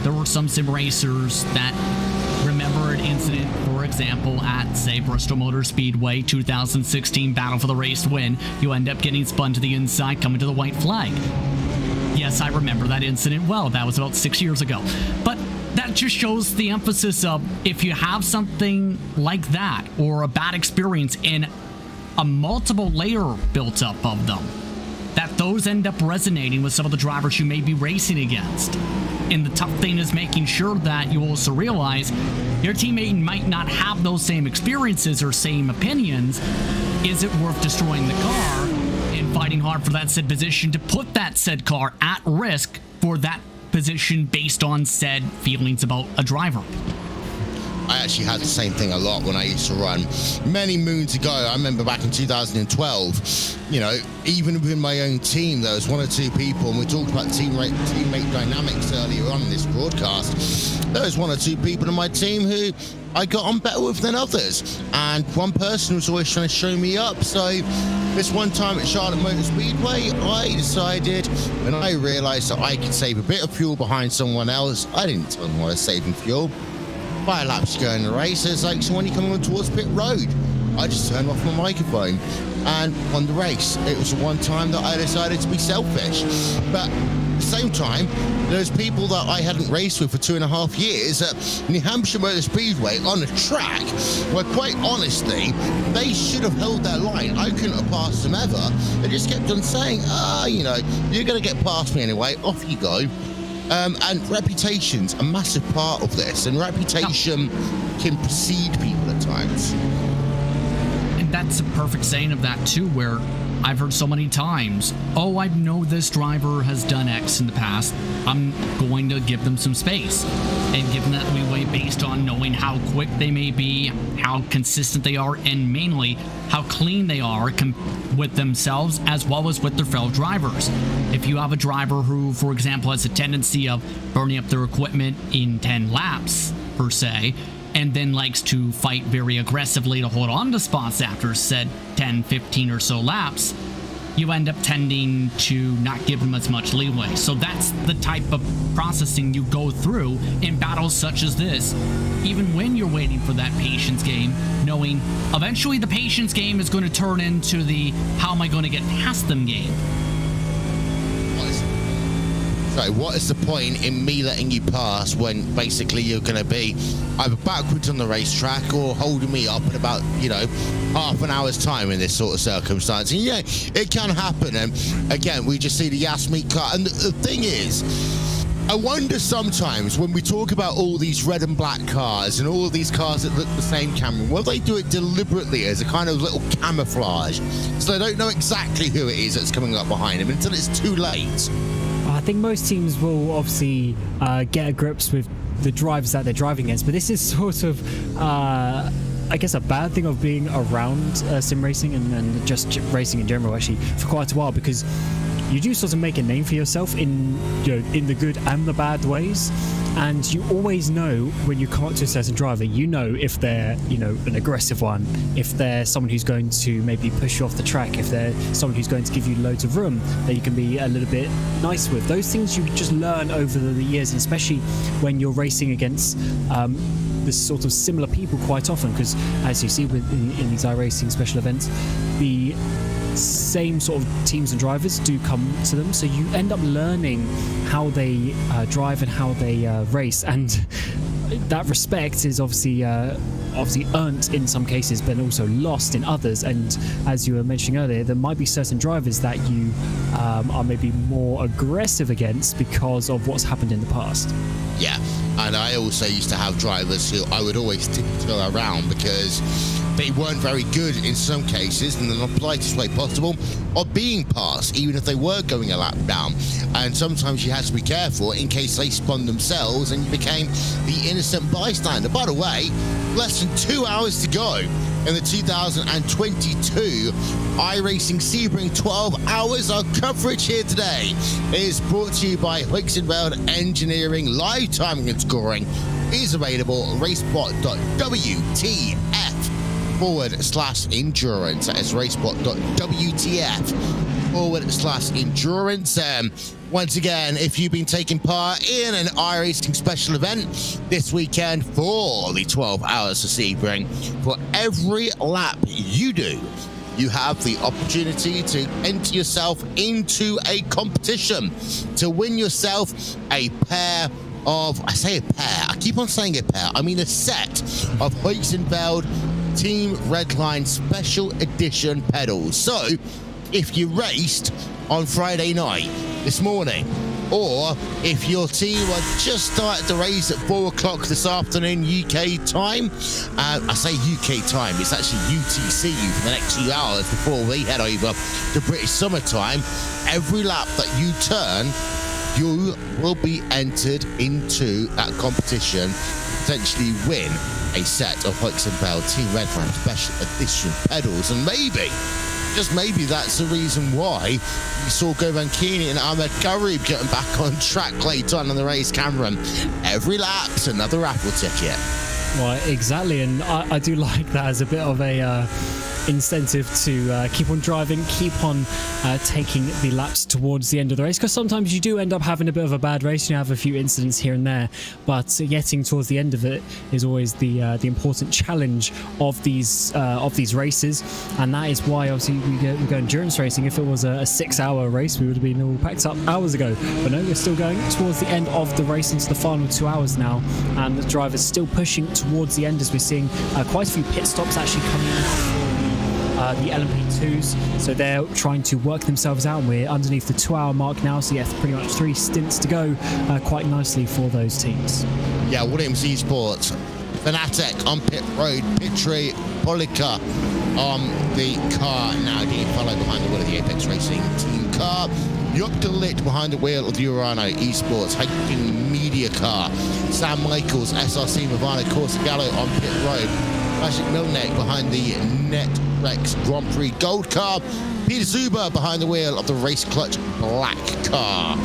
Speaker 4: There were some sim racers that remember an incident, for example, at, say, Bristol Motor Speedway 2016 Battle for the Race win. You end up getting spun to the inside, coming to the white flag. Yes, I remember that incident well. That was about 6 years ago. But that just shows the emphasis of, if you have something like that, or a bad experience in a multiple layer built up of them, that those end up resonating with some of the drivers you may be racing against. And the tough thing is making sure that you also realize your teammate might not have those same experiences or same opinions. Is it worth destroying the car and fighting hard for that said position to put that said car at risk for that position based on said feelings about a driver?
Speaker 1: I actually had the same thing a lot when I used to run many moons ago. I remember back in 2012, you know, even within my own team, there was one or two people, and we talked about teammate dynamics earlier on in this broadcast. There was one or two people in my team who I got on better with than others, and one person was always trying to show me up. So this one time at Charlotte Motor Speedway, I decided, when I realized that I could save a bit of fuel behind someone else, I didn't tell them I was saving fuel. 5 laps to go in the race, it's like someone coming on towards pit road. I just turned off my microphone and won the race. It was the one time that I decided to be selfish. But at the same time, there's people that I hadn't raced with for 2.5 years at New Hampshire Motor Speedway on a track where, quite honestly, they should have held their line. I couldn't have passed them ever. They just kept on saying, you know, you're going to get past me anyway, off you go. And reputation's a massive part of this, and reputation can precede people at times.
Speaker 4: And that's a perfect saying of that too, where I've heard so many times, oh, I know this driver has done X in the past, I'm going to give them some space and give them that leeway based on knowing how quick they may be, how consistent they are, and mainly how clean they are with themselves as well as with their fellow drivers. If you have a driver who, for example, has a tendency of burning up their equipment in 10 laps, per se, and then likes to fight very aggressively to hold on to spots after said 10, 15 or so laps, you end up tending to not give them as much leeway. So that's the type of processing you go through in battles such as this, even when you're waiting for that patience game, knowing eventually the patience game is going to turn into the how am I going to get past them game.
Speaker 1: So what is the point in me letting you pass when basically you're going to be either backwards on the racetrack or holding me up in about, you know, half an hour's time in this sort of circumstance? And yeah, it can happen. And again, we just see the Yasmeet car. And the thing is, I wonder sometimes when we talk about all these red and black cars and all of these cars that look the same, Cameron, whether they do it deliberately as a kind of little camouflage, so they don't know exactly who it is that's coming up behind them until it's too late.
Speaker 5: I think most teams will obviously get a grips with the drivers that they're driving against, but this is sort of, I guess, a bad thing of being around sim racing and just racing in general, actually, for quite a while, because you do sort of make a name for yourself in, you know, in the good and the bad ways. And you always know when you come up to a certain driver, you know if they're, you know, an aggressive one, if they're someone who's going to maybe push you off the track, if they're someone who's going to give you loads of room that you can be a little bit nice with. Those things you just learn over the years, and especially when you're racing against this sort of similar people quite often, because as you see in these iRacing special events, the same sort of teams and drivers do come to them, so you end up learning how they drive and how they race. And that respect is obviously earned in some cases, but also lost in others. And as you were mentioning earlier, there might be certain drivers that you are maybe more aggressive against because of what's happened in the past.
Speaker 1: Yeah, and I also used to have drivers who I would always tiptoe around because they weren't very good in some cases, in the politest way possible, of being passed, even if they were going a lap down. And sometimes you had to be careful in case they spun themselves and you became the innocent bystander. By the way, less than 2 hours to go in the 2022 iRacing Sebring 12 hours. Our coverage here today is brought to you by Heusinkveld Engineering. Live timing and scoring is available at RaceSpot.wtf/endurance. That is RaceSpot.wtf/endurance. Once again, if you've been taking part in an iRacing special event this weekend for the 12 hours of Sebring, for every lap you do, you have the opportunity to enter yourself into a competition to win yourself a pair of, I say a pair, I keep on saying a pair, I mean a set of Heusinkveld Team Redline Special Edition pedals. So, if you raced on Friday night this morning, or if your team had just started to race at 4 o'clock this afternoon UK time, I say UK time, it's actually UTC for the next 2 hours before we head over to British summertime, every lap that you turn, you will be entered into that competition, potentially win a set of Heusinkveld Team Redline Special Edition pedals. And maybe, just maybe, that's the reason why you saw Govan Keeney and Ahmed Karib getting back on track later on the race, Cameron. Every lap's another raffle ticket.
Speaker 5: Well, exactly, and I do like that as a bit of a incentive to keep on driving, keep on taking the laps towards the end of the race, because sometimes you do end up having a bit of a bad race, you have a few incidents here and there, but getting towards the end of it is always the important challenge of these races. And that is why obviously we go endurance racing. If it was a 6-hour race, we would have been all packed up hours ago, but no, we're still going towards the end of the race into the final 2 hours now, and the drivers still pushing towards the end, as we're seeing quite a few pit stops actually coming in the LMP2s, so they're trying to work themselves out, and we're underneath the 2-hour mark now, so yeah, pretty much 3 stints to go, quite nicely for those teams.
Speaker 1: Yeah, Williams Esports, Fnatic on pit road, Pitri, Polika on the car, now being followed behind the wheel of the Apex Racing team car, Yuktalit behind the wheel of the Urano Esports Hiking Media car, Sam Michaels, SRC Movana Corsigallo on pit road, Magic Milnek behind the NetRex Grand Prix Gold car, Peter Zuber behind the wheel of the Race Clutch Black car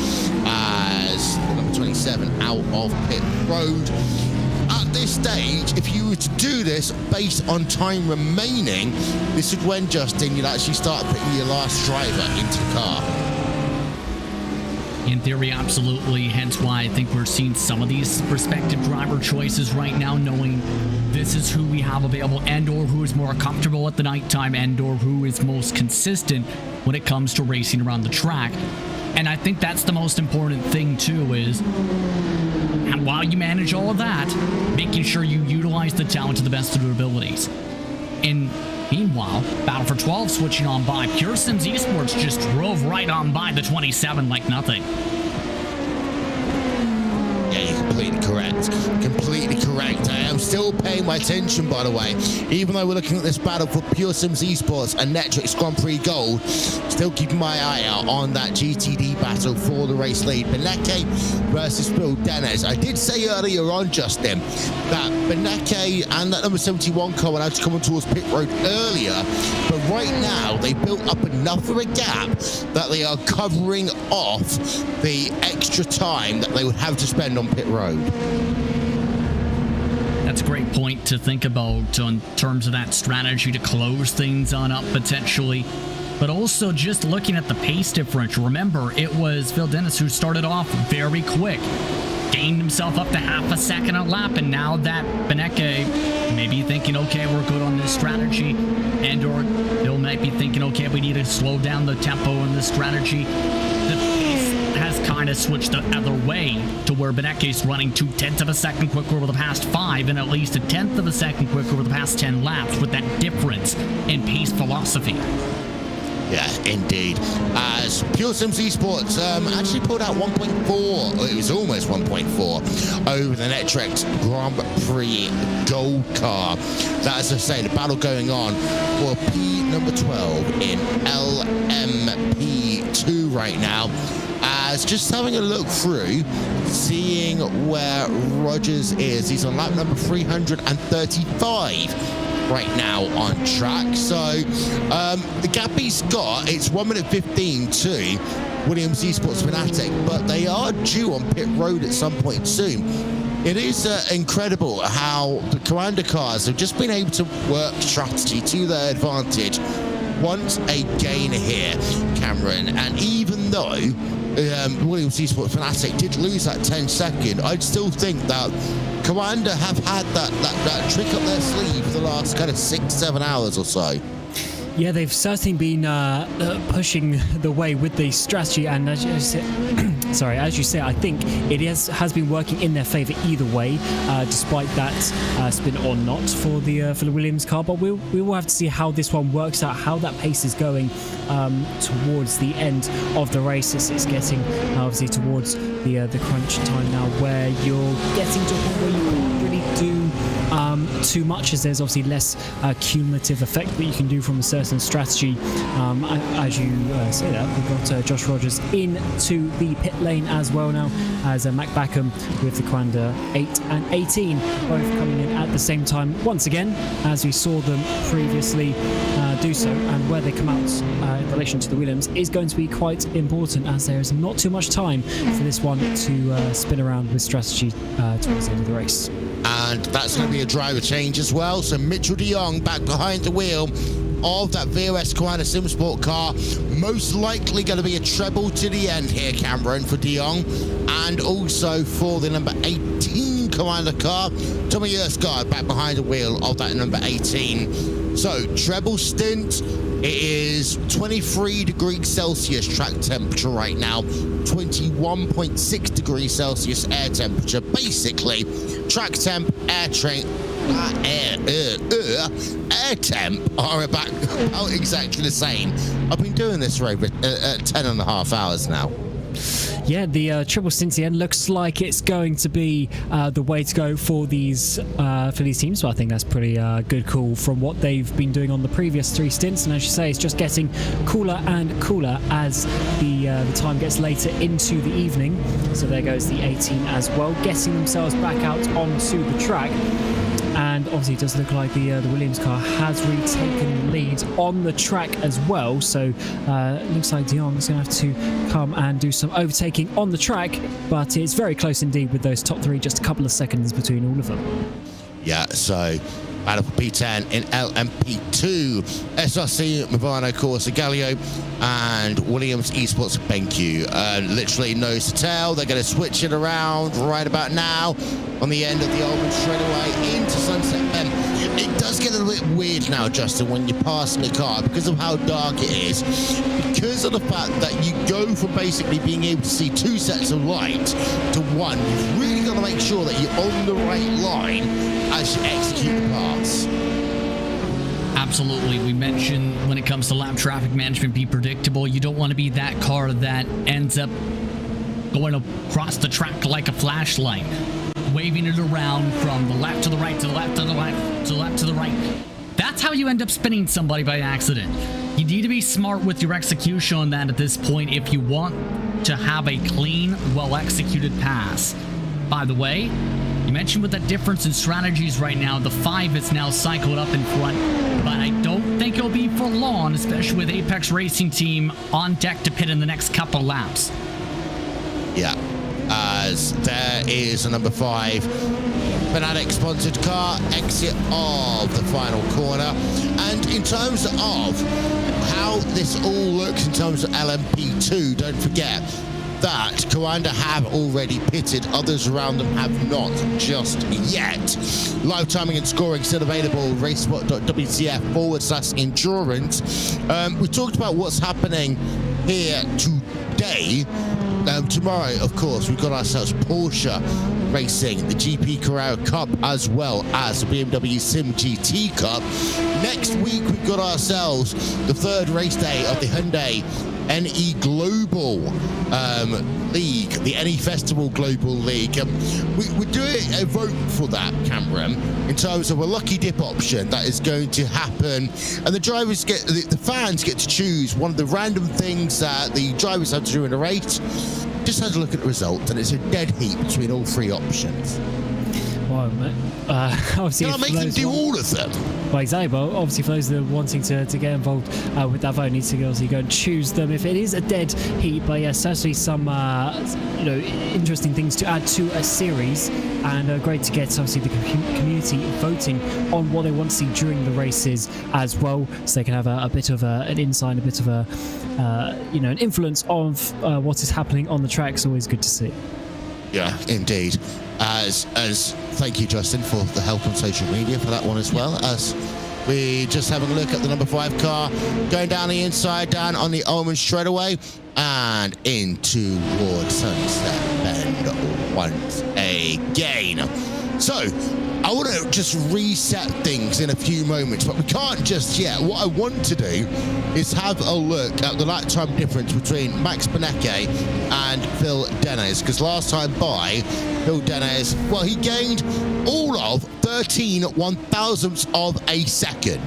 Speaker 1: as the number 27 out of pit road. At this stage, if you were to do this based on time remaining, this would when, Justin, you'd actually start putting your last driver into the car.
Speaker 4: In theory, absolutely. Hence why I think we're seeing some of these respective driver choices right now, knowing this is who we have available, and or who is more comfortable at the nighttime, and or who is most consistent when it comes to racing around the track. And I think that's the most important thing too, is, and while you manage all of that, making sure you utilize the talent to the best of their abilities. And meanwhile, Battle for 12 switching on by. Pure Sims Esports just drove right on by the 27 like nothing.
Speaker 1: Yeah, you're completely correct. Completely correct. I am still paying my attention, by the way. Even though we're looking at this battle for Pure Sims Esports and Netrix Grand Prix Gold, still keeping my eye out on that GTD battle for the race lead. Beneke versus Phil Dennis. I did say earlier on, Justin, that Beneke and that number 71 car were out coming towards pit road earlier, but right now they built up enough of a gap that they are covering off the extra time that they would have to spend on pit road.
Speaker 4: That's a great point to think about in terms of that strategy to close things on up potentially. But also just looking at the pace differential. Remember, it was Phil Dennis who started off very quick, gained himself up to half a second a lap, and now that Beneke may be thinking, okay, we're good on this strategy, and or Bill might be thinking, okay, we need to slow down the tempo in this strategy. The pace has kind trying to switch the other way to where Beneke's running 0.2 of a second quicker over the past 5 and at least 1/10 of a second quicker over the past 10 laps with that difference in pace philosophy.
Speaker 1: Yeah, indeed. As Pure Sims Esports actually pulled out 1.4, it was almost 1.4, over the Netrex Grand Prix Gold Car. That, as I say, the battle going on for P number 12 in LMP2 right now. As just having a look through, seeing where Rogers is. He's on lap number 335. Right now on track. So the gap he's got, it's 1 minute 15 to Williams Esports Fnatic, but they are due on pit road at some point soon. It is incredible how the Commander cars have just been able to work strategy to their advantage once again here, Cameron. And even though Williams Esports Fnatic did lose that 10-second, I'd still think that Commander have had that trick up their sleeve for the last kind of 6-7 hours or so.
Speaker 5: Yeah, they've certainly been pushing the way with the strategy, and as you say, as you say, I think it has been working in their favour either way, despite that spin or not for the Williams car. But we will have to see how this one works out, how that pace is going towards the end of the race. It's getting obviously towards the crunch time now, where you're getting to a point where you can't really do too much, as there's obviously less cumulative effect that you can do from a certain strategy. As you say that, we've got Josh Rogers into the pit lane as well now, as Mac Backham with the Commander 8 and 18 both coming in at the same time once again, as we saw them previously do so. And where they come out in relation to the Williams is going to be quite important, as there is not too much time for this one to spin around with strategy towards the end of the race.
Speaker 1: And that's going to be a driver change as well. So Mitchell de Jong back behind the wheel of that VOS Commander Simsport car. Most likely going to be a treble to the end here, Cameron, for de Jong. And also for the number 18 Commander car, Tommy Erskine back behind the wheel of that number 18. So treble stint. It is 23 degrees Celsius track temperature right now, 21.6 degrees Celsius air temperature. Basically, track temp, air temp are about exactly the same. I've been doing this for over 10.5 hours now.
Speaker 5: Yeah, the triple stint end looks like it's going to be the way to go for these teams. So I think that's pretty good call from what they've been doing on the previous 3 stints. And as you say, it's just getting cooler and cooler as the time gets later into the evening. So there goes the 18 as well, getting themselves back out onto the track. And obviously it does look like the Williams car has retaken the lead on the track as well. So it looks like de Jong is going to have to come and do some overtaking on the track. But it's very close indeed with those top 3, just a couple of seconds between all of them.
Speaker 1: Yeah, so battle for P10 in LMP2. SRC, Movano, Corsa, Gallio, and Williams Esports BenQ. Literally nose to tail. They're going to switch it around right about now on the end of the Oldman straightaway into Sunset Bend. It does get a little bit weird now, Justin, when you're passing the car because of how dark it is. Because of the fact that you go from basically being able to see 2 sets of light to 1, you've really got to make sure that you're on the right line as you execute the pass.
Speaker 4: Absolutely. We mentioned when it comes to lap traffic management, be predictable. You don't want to be that car that ends up going across the track like a flashlight, waving it around from the left to the right, to the left to the left, to the left to the right. That's how you end up spinning somebody by accident. You need to be smart with your execution on that at this point if you want to have a clean, well-executed pass. By the way, you mentioned with that difference in strategies right now, the 5 is now cycled up in front, but I don't think it'll be for long, especially with Apex Racing Team on deck to pit in the next couple laps.
Speaker 1: Yeah, as there is a number 5 Fnatic sponsored car exit of the final corner. And in terms of how this all looks in terms of LMP2, don't forget that Coanda have already pitted, others around them have not just yet. Live timing and scoring still available, RaceSpotTV/endurance. We talked about what's happening here today. Tomorrow, of course, we've got ourselves Porsche Racing, the GP Carrera Cup, as well as the BMW Sim GT Cup. Next week, we've got ourselves the third race day of the Hyundai NE Global League, the NE Festival Global League. We're doing a vote for that, Cameron, in terms of a lucky dip option that is going to happen, and the drivers get, the fans get to choose one of the random things that the drivers have to do in a race. Just had a look at the result, and it's a dead heat between all three options.
Speaker 5: Well, obviously,
Speaker 1: can I make them do all of them?
Speaker 5: Well, exactly. But obviously, for those that are wanting to get involved with that vote, need to obviously go and choose them. If it is a dead heat, but yeah, certainly some interesting things to add to a series, and great to get obviously the community voting on what they want to see during the races as well, so they can have a bit of an insight, a bit of an influence of what is happening on the track. It's always good to see.
Speaker 1: Yeah, indeed. As thank you, Justin, for the help on social media for that one as well. As we just having a look at the number 5 car going down the inside, down on the Ulman straightaway and into towards Sunset Bend once again. So I want to just reset things in a few moments, but we can't just yet. What I want to do is have a look at the lap time difference between Max Benecke and Phil Dennis, because last time by, Phil Dennis, well, he gained all of 13 one-thousandths of a second.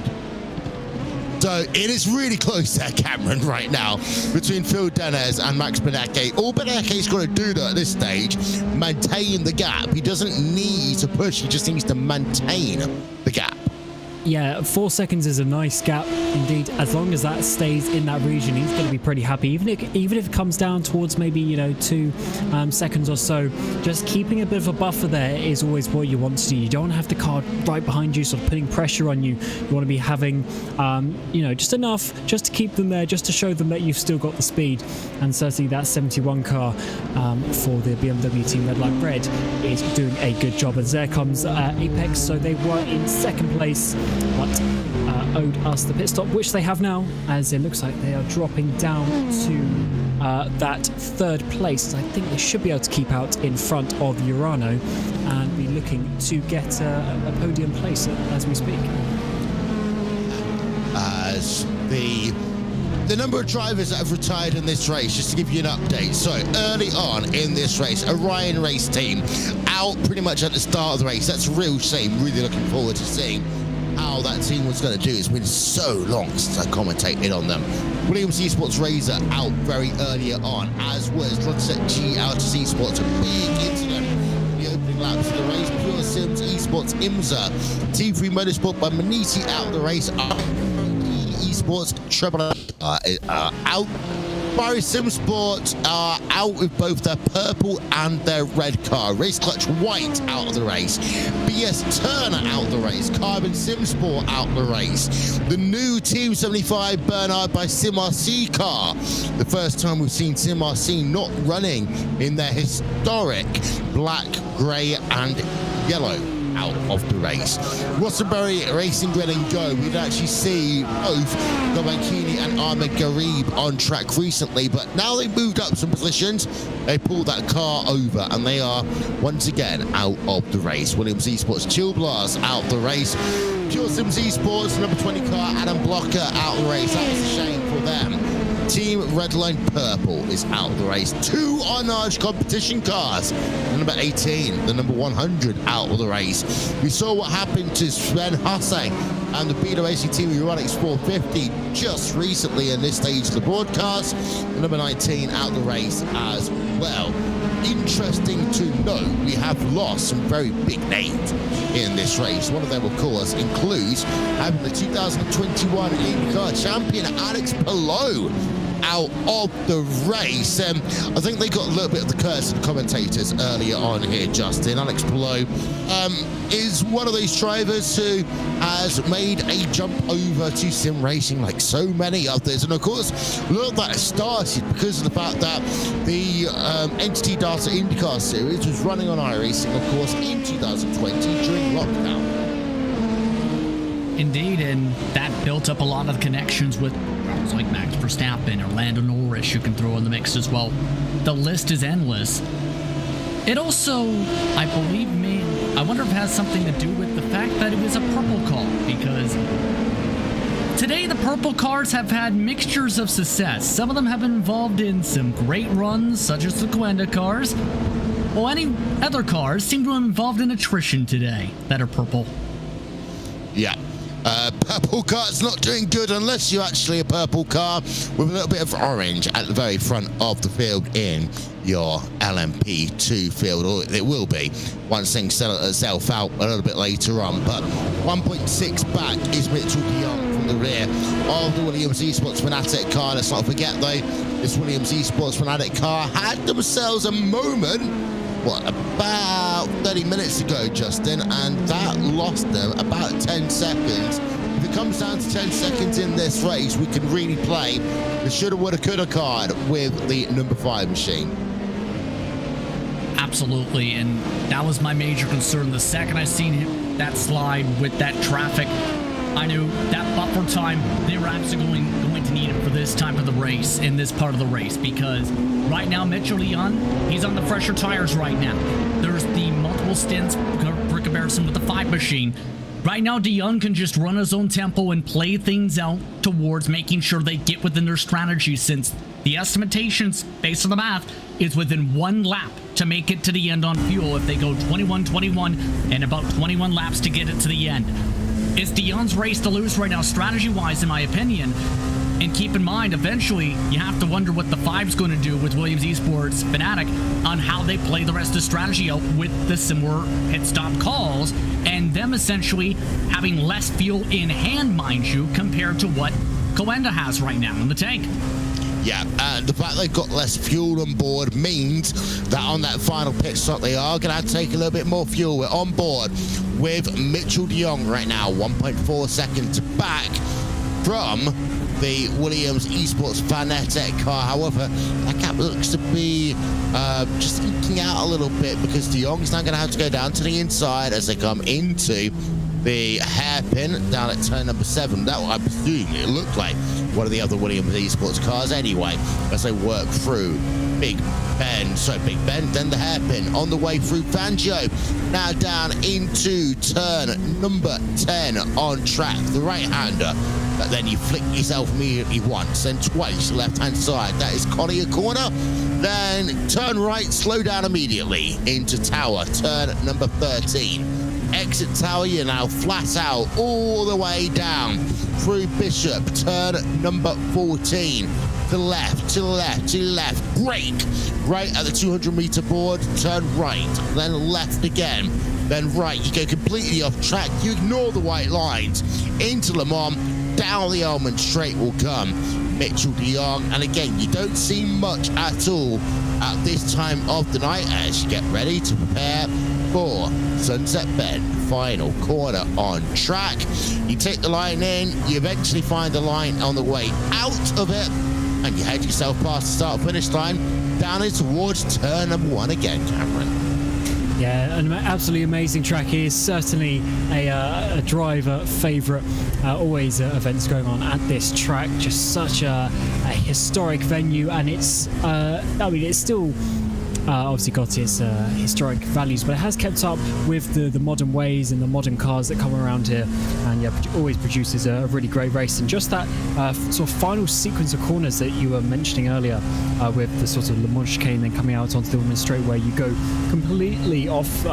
Speaker 1: So it is really close there, Cameron, right now, between Phil Dennis and Max Benecke. All Benecke's got to do, though, at this stage, maintain the gap. He doesn't need to push, he just needs to maintain the gap.
Speaker 5: Yeah, 4 seconds is a nice gap indeed. As long as that stays in that region, he's going to be pretty happy. Even if it comes down towards maybe 2 seconds or so, just keeping a bit of a buffer there is always what you want to do. You don't want to have the car right behind you, sort of putting pressure on you. You want to be having, just enough just to keep them there, just to show them that you've still got the speed. And certainly that 71 car for the BMW team, Red Light Red, is doing a good job. As there comes Apex, so they were in second place, but owed us the pit stop, which they have now, as it looks like they are dropping down to that third place. I think they should be able to keep out in front of Urano and be looking to get a podium place as we speak.
Speaker 1: As the number of drivers that have retired in this race, just to give you an update. So early on in this race, Orion race team out pretty much at the start of the race. That's a real shame. Really looking forward to seeing how that team was going to do. It's been so long since I commentated on them. Williams Esports Razor out very earlier on, as was Rodset G out to Esports. A big incident in the opening laps of the race. Pure Sims Esports IMSA. T3 Motorsport by Manisi out of the race. Esports Treble out. Barry Simsport are out with both their purple and their red car. Race Clutch White out of the race. BS Turner out of the race. Carbon Simsport out of the race. The new Team 75 Bernard by SimRC car. The first time we've seen SimRC not running in their historic black, grey and yellow out of the race. Rossenberry Racing Grid and Go. We'd actually see both Gobankini and Ahmed Garib on track recently, but now they moved up some positions. They pulled that car over and they are once again out of the race. Williams Esports Chill Blast out of the race. Pure Sims Esports number 20 car Adam Blocker out of the race. That was a shame for them. Team Redline Purple is out of the race. 2 Arnage competition cars. The number 18, the number 100 out of the race. We saw what happened to Sven Hasse and the Beta Racing Team Euronics 450 just recently in this stage of the broadcast. The number 19 out of the race as well. Interesting to note, we have lost some very big names in this race. One of them, of course, includes having the 2021 IndyCar champion Alex Palou out of the race. I think they got a little bit of the curse of the commentators earlier on here, Justin. Alex Palou is one of those drivers who has made a jump over to sim racing like so many others. And of course, look, that started because of the fact that the Entity Data IndyCar series was running on iRacing, of course, in 2020 during lockdown.
Speaker 4: Indeed, and that built up a lot of connections with drivers like Max Verstappen or Lando Norris, you can throw in the mix as well. the list is endless. It also, I believe, I wonder if it has something to do with the fact that it was a purple car, because today the purple cars have had mixtures of success. Some of them have been involved in some great runs, such as the Coenda cars, while any other cars seem to have been involved in attrition today that are purple.
Speaker 1: Yeah. Purple car's not doing good unless you're actually a purple car with a little bit of orange at the very front of the field in your LMP2 field, or it will be once things settle itself out a little bit later on. But 1.6 back is Mitchell de Jong from the rear of the Williams Esports Fanatic car. Let's not forget though, this Williams Esports Fanatic car had themselves a moment, about 30 minutes ago, Justin, and that lost them about 10 seconds. If it comes down to 10 seconds in this race, we can really play the shoulda, woulda, coulda card with the number 5 machine.
Speaker 4: Absolutely, and that was my major concern. The second I seen that slide with that traffic, I knew that buffer time, they were absolutely going to need it for this time of the race, in this part of the race, because right now, Mitchell de Jong, he's on the fresher tires right now. There's the multiple stints for comparison with the 5 machine. Right now, de Jong can just run his own tempo and play things out towards making sure they get within their strategy, since the estimations, based on the math, is within 1 lap to make it to the end on fuel if they go 21-21 and about 21 laps to get it to the end. It's de Jong's race to lose right now, strategy-wise, in my opinion. And keep in mind, eventually, you have to wonder what the 5's going to do with Williams Esports Fanatic on how they play the rest of the strategy out with the similar pit-stop calls, and them essentially having less fuel in hand, mind you, compared to what Coenda has right now in the tank.
Speaker 1: Yeah, and the fact they've got less fuel on board means that on that final pit stop, they are going to have to take a little bit more fuel. We're on board with Mitchell de Jong right now, 1.4 seconds back from the Williams Esports Fanatic car. However, that gap looks to be just eking out a little bit, because de Jong is now going to have to go down to the inside as they come into the hairpin down at turn number 7. That, I presume, it looked like one of the other Williams Esports cars anyway, as they work through Big Bend, then the hairpin on the way through Fangio, now down into turn number 10 on track, the right-hander, but then you flick yourself immediately once, then twice left hand side, that is Collier corner, then turn right, slow down immediately into tower, turn number 13. Exit tower, you're now flat out all the way down through Bishop, turn number 14. To the left, to the left, to the left. Brake right at the 200-meter board. Turn right, then left again, then right. You go completely off track. You ignore the white lines into Le Mans. Down the Almond Straight will come Mitchell de Jong. And again, you don't see much at all at this time of the night as you get ready to prepare for Sunset Bend, final corner on track. You take the line in, you eventually find the line on the way out of it, and you head yourself past the start-finish line, down it towards turn number 1 again, Cameron.
Speaker 5: Yeah, an absolutely amazing track here. Certainly a driver favourite. Always events going on at this track. Just such a historic venue, and it's it's still obviously got its historic values, but it has kept up with the modern ways and the modern cars that come around here, and yeah, always produces a really great race. And just that sort of final sequence of corners that you were mentioning earlier, with the sort of Le Mans chicane then coming out onto the women's straight, where you go completely off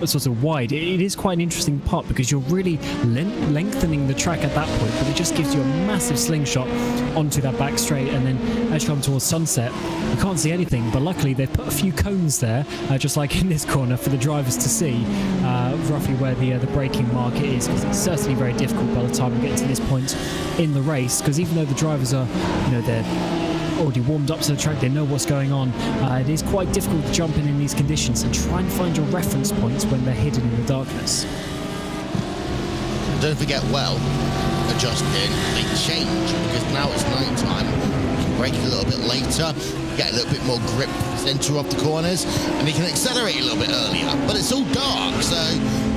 Speaker 5: sort of wide. It is quite an interesting part, because you're really lengthening the track at that point, but it just gives you a massive slingshot onto that back straight, and then as you come towards Sunset, you can't see anything, but luckily they've put a few cones there, just like in this corner, for the drivers to see roughly where the braking marker is, because it's certainly very difficult by the time we get to this point in the race, because even though the drivers are, they're already warmed up to the track, they know what's going on, it is quite difficult to jump in these conditions and try and find your reference points when they're hidden in the darkness.
Speaker 1: Don't forget, Justin, they change, because now it's night time. You can brake a little bit later, get a little bit more grip to the centre of the corners, and you can accelerate a little bit earlier, but it's all dark, so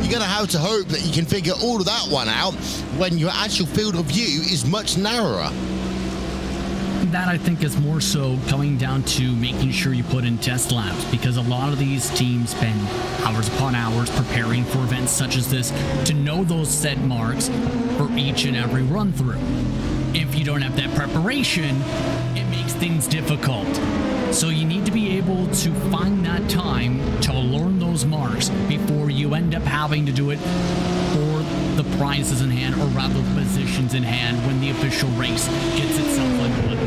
Speaker 1: you're going to have to hope that you can figure all of that one out when your actual field of view is much narrower.
Speaker 4: that I think is more so coming down to making sure you put in test laps, because a lot of these teams spend hours upon hours preparing for events such as this to know those set marks for each and every run through. If you don't have that preparation, it makes things difficult. So you need to be able to find that time to learn those marks before you end up having to do it for the prizes in hand, or rather the positions in hand, when the official race gets itself underway.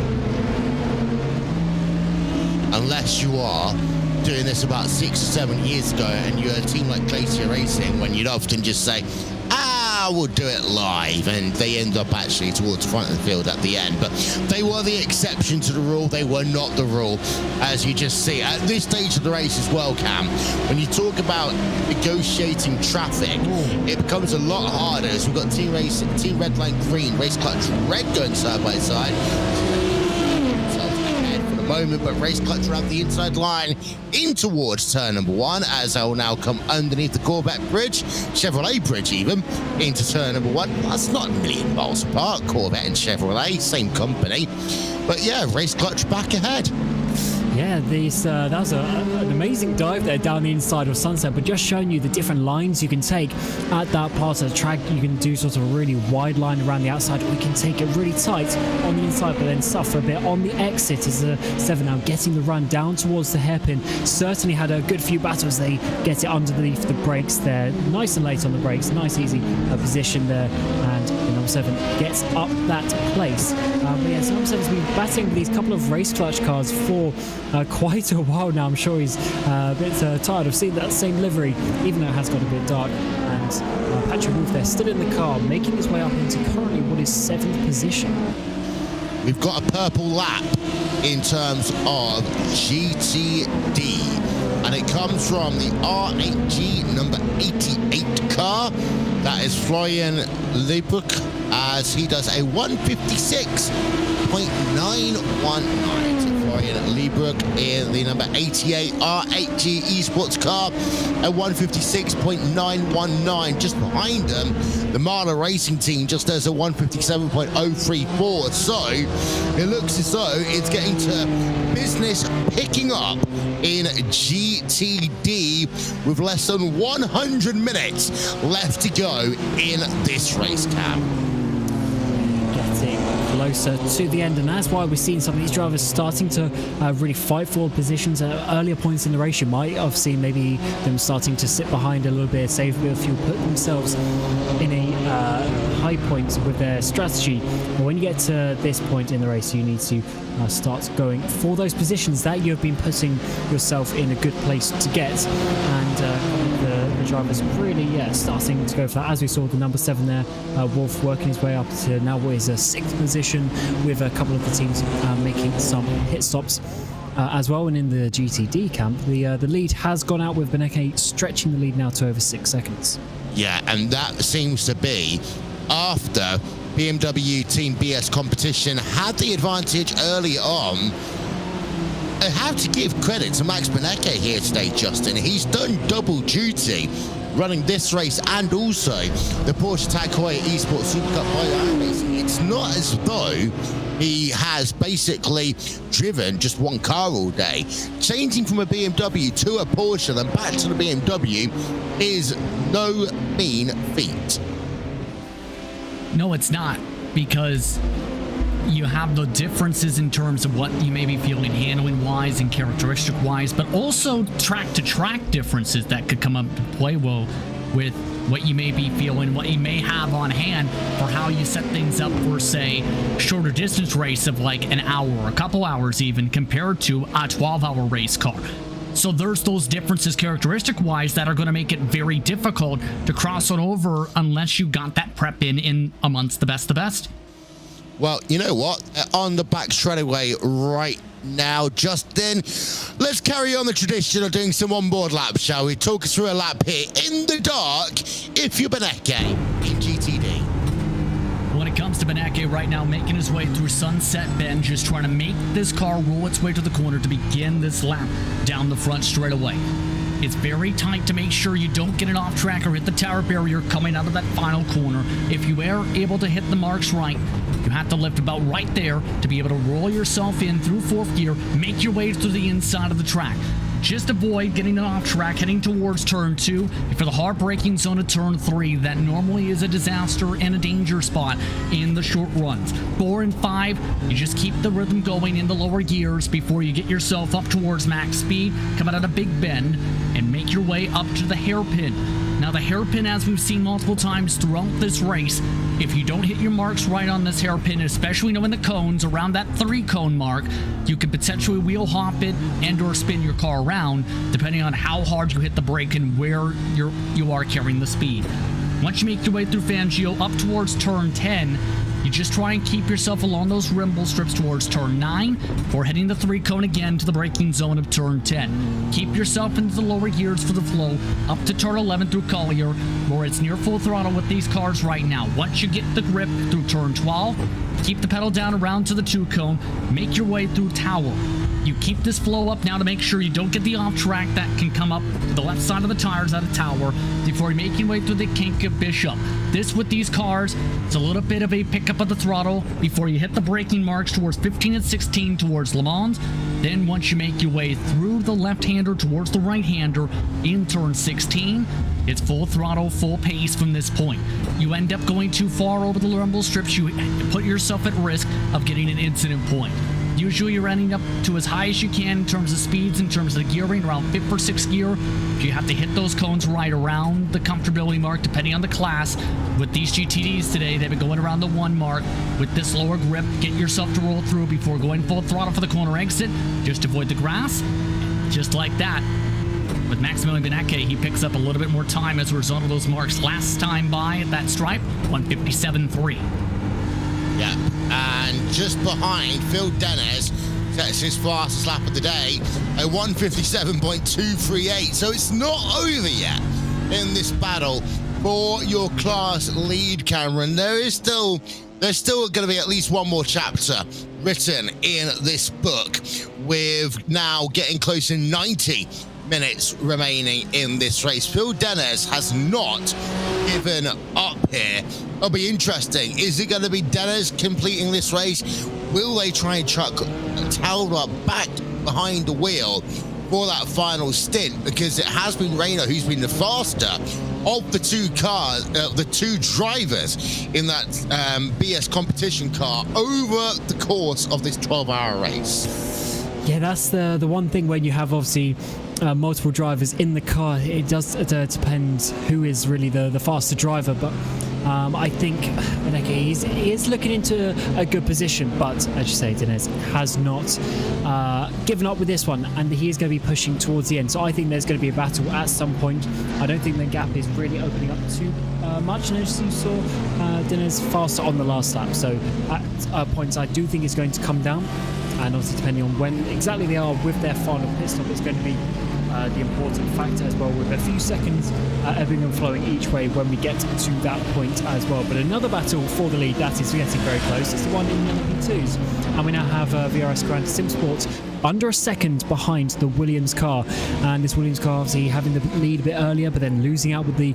Speaker 1: Unless you are doing this about 6 or 7 years ago and you're a team like iRacing, when you'd often just say, we'll do it live, and they end up actually towards the front of the field at the end. But they were the exception to the rule. They were not the rule, as you just see at this stage of the race as well, Cam. When you talk about negotiating traffic, it becomes a lot harder, as we've got Team Red Line Green, Race Clutch Red going side by side. Moment, but Race Clutch around the inside line in towards turn number 1, as I will now come underneath the Corvette bridge, Chevrolet bridge even, into turn number 1. That's not a million miles apart, Corvette and Chevrolet, same company. But yeah, Race Clutch back ahead.
Speaker 5: Yeah, that was an amazing dive there down the inside of Sunset, but just showing you the different lines you can take at that part of the track. You can do sort of a really wide line around the outside, or you can take it really tight on the inside, but then suffer a bit on the exit as the 7 now getting the run down towards the hairpin. Certainly had a good few battles. They get it underneath the brakes there, nice and late on the brakes, nice easy position there, and the number 7 gets up that place. But yeah, so number 7's been batting these couple of Race Clutch cars for quite a while now. I'm sure he's a bit tired of seeing that same livery, even though it has got a bit dark. And Patrick Wolf there, still in the car, making his way up into currently what is 7th position.
Speaker 1: We've got a purple lap in terms of GTD, and it comes from the R8G number 88 car. That is Florian Leibruck, as he does a 156.919. Florian Leibruck in the number 88 R8G Esports car at 156.919. Just behind them, the Marla Racing team just does a 157.034. So it looks as though it's getting to business picking up in GTD with less than 100 minutes left to go in this race, Cam.
Speaker 5: Closer to the end, and that's why we're seeing some of these drivers starting to really fight for positions at earlier points in the race. You might have seen maybe them starting to sit behind a little bit, save a bit of fuel, put themselves in a high point with their strategy. But when you get to this point in the race, you need to start going for those positions that you have been putting yourself in a good place to get, and the drivers really starting to go for that, as we saw the number 7 there, Wolf, working his way up to now what is a 6th position, with a couple of the teams making some pit stops as well. And in the GTD camp, the lead has gone out, with Beneke stretching the lead now to over 6 seconds.
Speaker 1: Yeah, and that seems to be after BMW Team BS competition had the advantage early on. I have to give credit to Max Beneke here today, Justin. He's done double duty running this race and also the Porsche Tag Heuer Esports Super Cup by iRacing. It's not as though he has basically driven just one car all day. Changing from a BMW to a Porsche, then back to the BMW, is no mean feat.
Speaker 4: No, it's not, because you have the differences in terms of what you may be feeling handling wise and characteristic wise, but also track to track differences that could come up to play well with what you may be feeling, what you may have on hand for how you set things up for, say, shorter distance race of like an hour or a couple hours even, compared to a 12-hour race car. So there's those differences characteristic wise that are going to make it very difficult to cross on over unless you got that prep in amongst the best of the best.
Speaker 1: Well, you know what? On the back straightaway right now, Justin, let's carry on the tradition of doing some onboard laps, shall we? Talk us through a lap here in the dark, if you're Beneke in GTD.
Speaker 4: When it comes to Beneke right now, making his way through Sunset Bend, just trying to make this car roll its way to the corner to begin this lap down the front straightaway. It's very tight to make sure you don't get it off track or hit the tower barrier coming out of that final corner. If you are able to hit the marks right, you have to lift about right there to be able to roll yourself in through 4th gear, make your way through the inside of the track. Just avoid getting it off track, heading towards turn 2. And for the hard braking zone of turn 3, that normally is a disaster and a danger spot in the short runs. 4 and 5, you just keep the rhythm going in the lower gears before you get yourself up towards max speed, come out of a big bend, and make your way up to the hairpin. Now, the hairpin, as we've seen multiple times throughout this race, if you don't hit your marks right on this hairpin, especially knowing the cones around that 3-cone mark, you could potentially wheel hop it and or spin your car around, depending on how hard you hit the brake and where you are carrying the speed. Once you make your way through Fangio up towards turn 10, you just try and keep yourself along those rumble strips towards turn 9 before heading the 3-cone again to the braking zone of turn 10. Keep yourself into the lower gears for the flow up to turn 11 through Collier, where it's near full throttle with these cars right now. Once you get the grip through turn 12, keep the pedal down around to the 2-cone, make your way through Tower. You keep this flow up now to make sure you don't get the off track that can come up to the left side of the tires out of Tower before you make your way through the kink of Bishop. This, with these cars, it's a little bit of a pickup of the throttle before you hit the braking marks towards 15 and 16 towards Le Mans. Then once you make your way through the left-hander towards the right-hander in turn 16, it's full throttle, full pace from this point. You end up going too far over the rumble strips, you put yourself at risk of getting an incident point. Usually you're ending up to as high as you can in terms of speeds, in terms of the gearing, around 5th or 6th gear. You have to hit those cones right around the comfortability mark, depending on the class. With these GTDs today, they've been going around the 1 mark. With this lower grip, get yourself to roll through before going full throttle for the corner exit. Just avoid the grass. Just like that. With Maximilian Benecke, he picks up a little bit more time as a result of those marks. Last time by at that stripe, 1:57.3.
Speaker 1: Yeah, and just behind, Phil Dennis sets his fastest lap of the day at 1:57.238. So it's not over yet in this battle for your class lead, Cameron. There's still going to be at least one more chapter written in this book, with now getting close to 90 minutes remaining in this race. Phil Dennis has not given up here. It'll be interesting. Is it going to be Dennis completing this race? Will they try and chuck Talbot back behind the wheel for that final stint? Because it has been Reino who's been the faster of the 2 cars, the 2 drivers in that BS competition car over the course of this 12-hour race.
Speaker 5: Yeah, that's the one thing when you have obviously multiple drivers in the car. It does depend who is really the faster driver, but I think he is looking into a good position, but as you say, Dennis has not given up with this one, and he is going to be pushing towards the end. So I think there's going to be a battle at some point. I don't think the gap is really opening up too much, and as you saw, Dennis faster on the last lap. So at points, I do think it's going to come down, and obviously depending on when exactly they are with their final pit stop, it's going to be the important factor as well, with a few seconds ebbing and flowing each way when we get to that point as well. But another battle for the lead that is getting very close. It's the one in LP2s, and we now have VRS Grand Sim Sport under a second behind the Williams car, and this Williams car obviously having the lead a bit earlier, but then losing out with the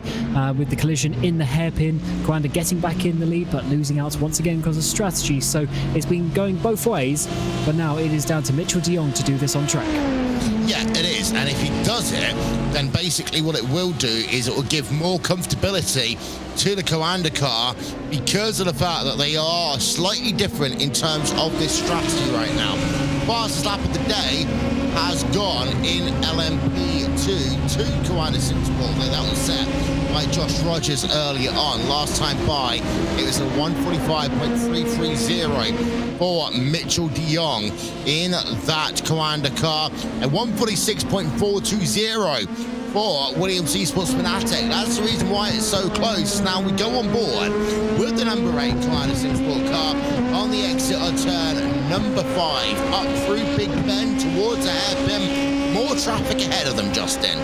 Speaker 5: collision in the hairpin. Granda getting back in the lead, but losing out once again because of strategy. So it's been going both ways, but now it is down to Mitchell de Jong to do this on track.
Speaker 1: Yeah, it is, and if he does it, then basically what it will do is it will give more comfortability to the Coanda car, because of the fact that they are slightly different in terms of this strategy right now. Fastest lap of the day has gone in LMP2 to Coanda Sim Sport. Now, that was set by Josh Rogers earlier on. Last time by, it was a 1:45.330 for Mitchell de Jong in that Coanda car, and 1:46.420 for Williams Esports Fanatec. That's the reason why it's so close. Now we go on board with the number 8 Coanda Sim Sport car on the exit on turn number 5, up through Big Ben towards the hairpin. More traffic ahead of them, Justin.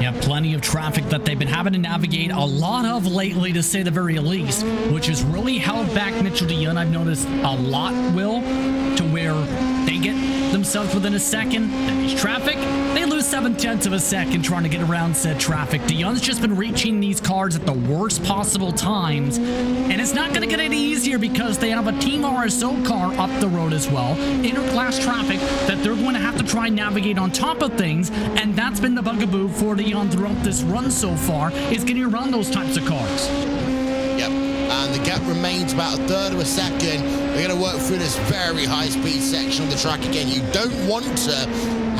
Speaker 4: Yeah, plenty of traffic that they've been having to navigate a lot of lately, to say the very least, which has really held back Mitchell de Jong. I've noticed a lot, Will, to where they get themselves within a second, then there's traffic, they lose 0.7 of a second trying to get around said traffic. De Jong's just been reaching these cars at the worst possible times, and it's not going to get any easier because they have a Team RSO car up the road as well, interclass traffic that they're going to have to try and navigate on top of things, and that's been the bugaboo for De Jong throughout this run so far, is getting around those types of cars.
Speaker 1: Yep, and the gap remains about a third of a second. We're going to work through this very high-speed section of the track again. You don't want to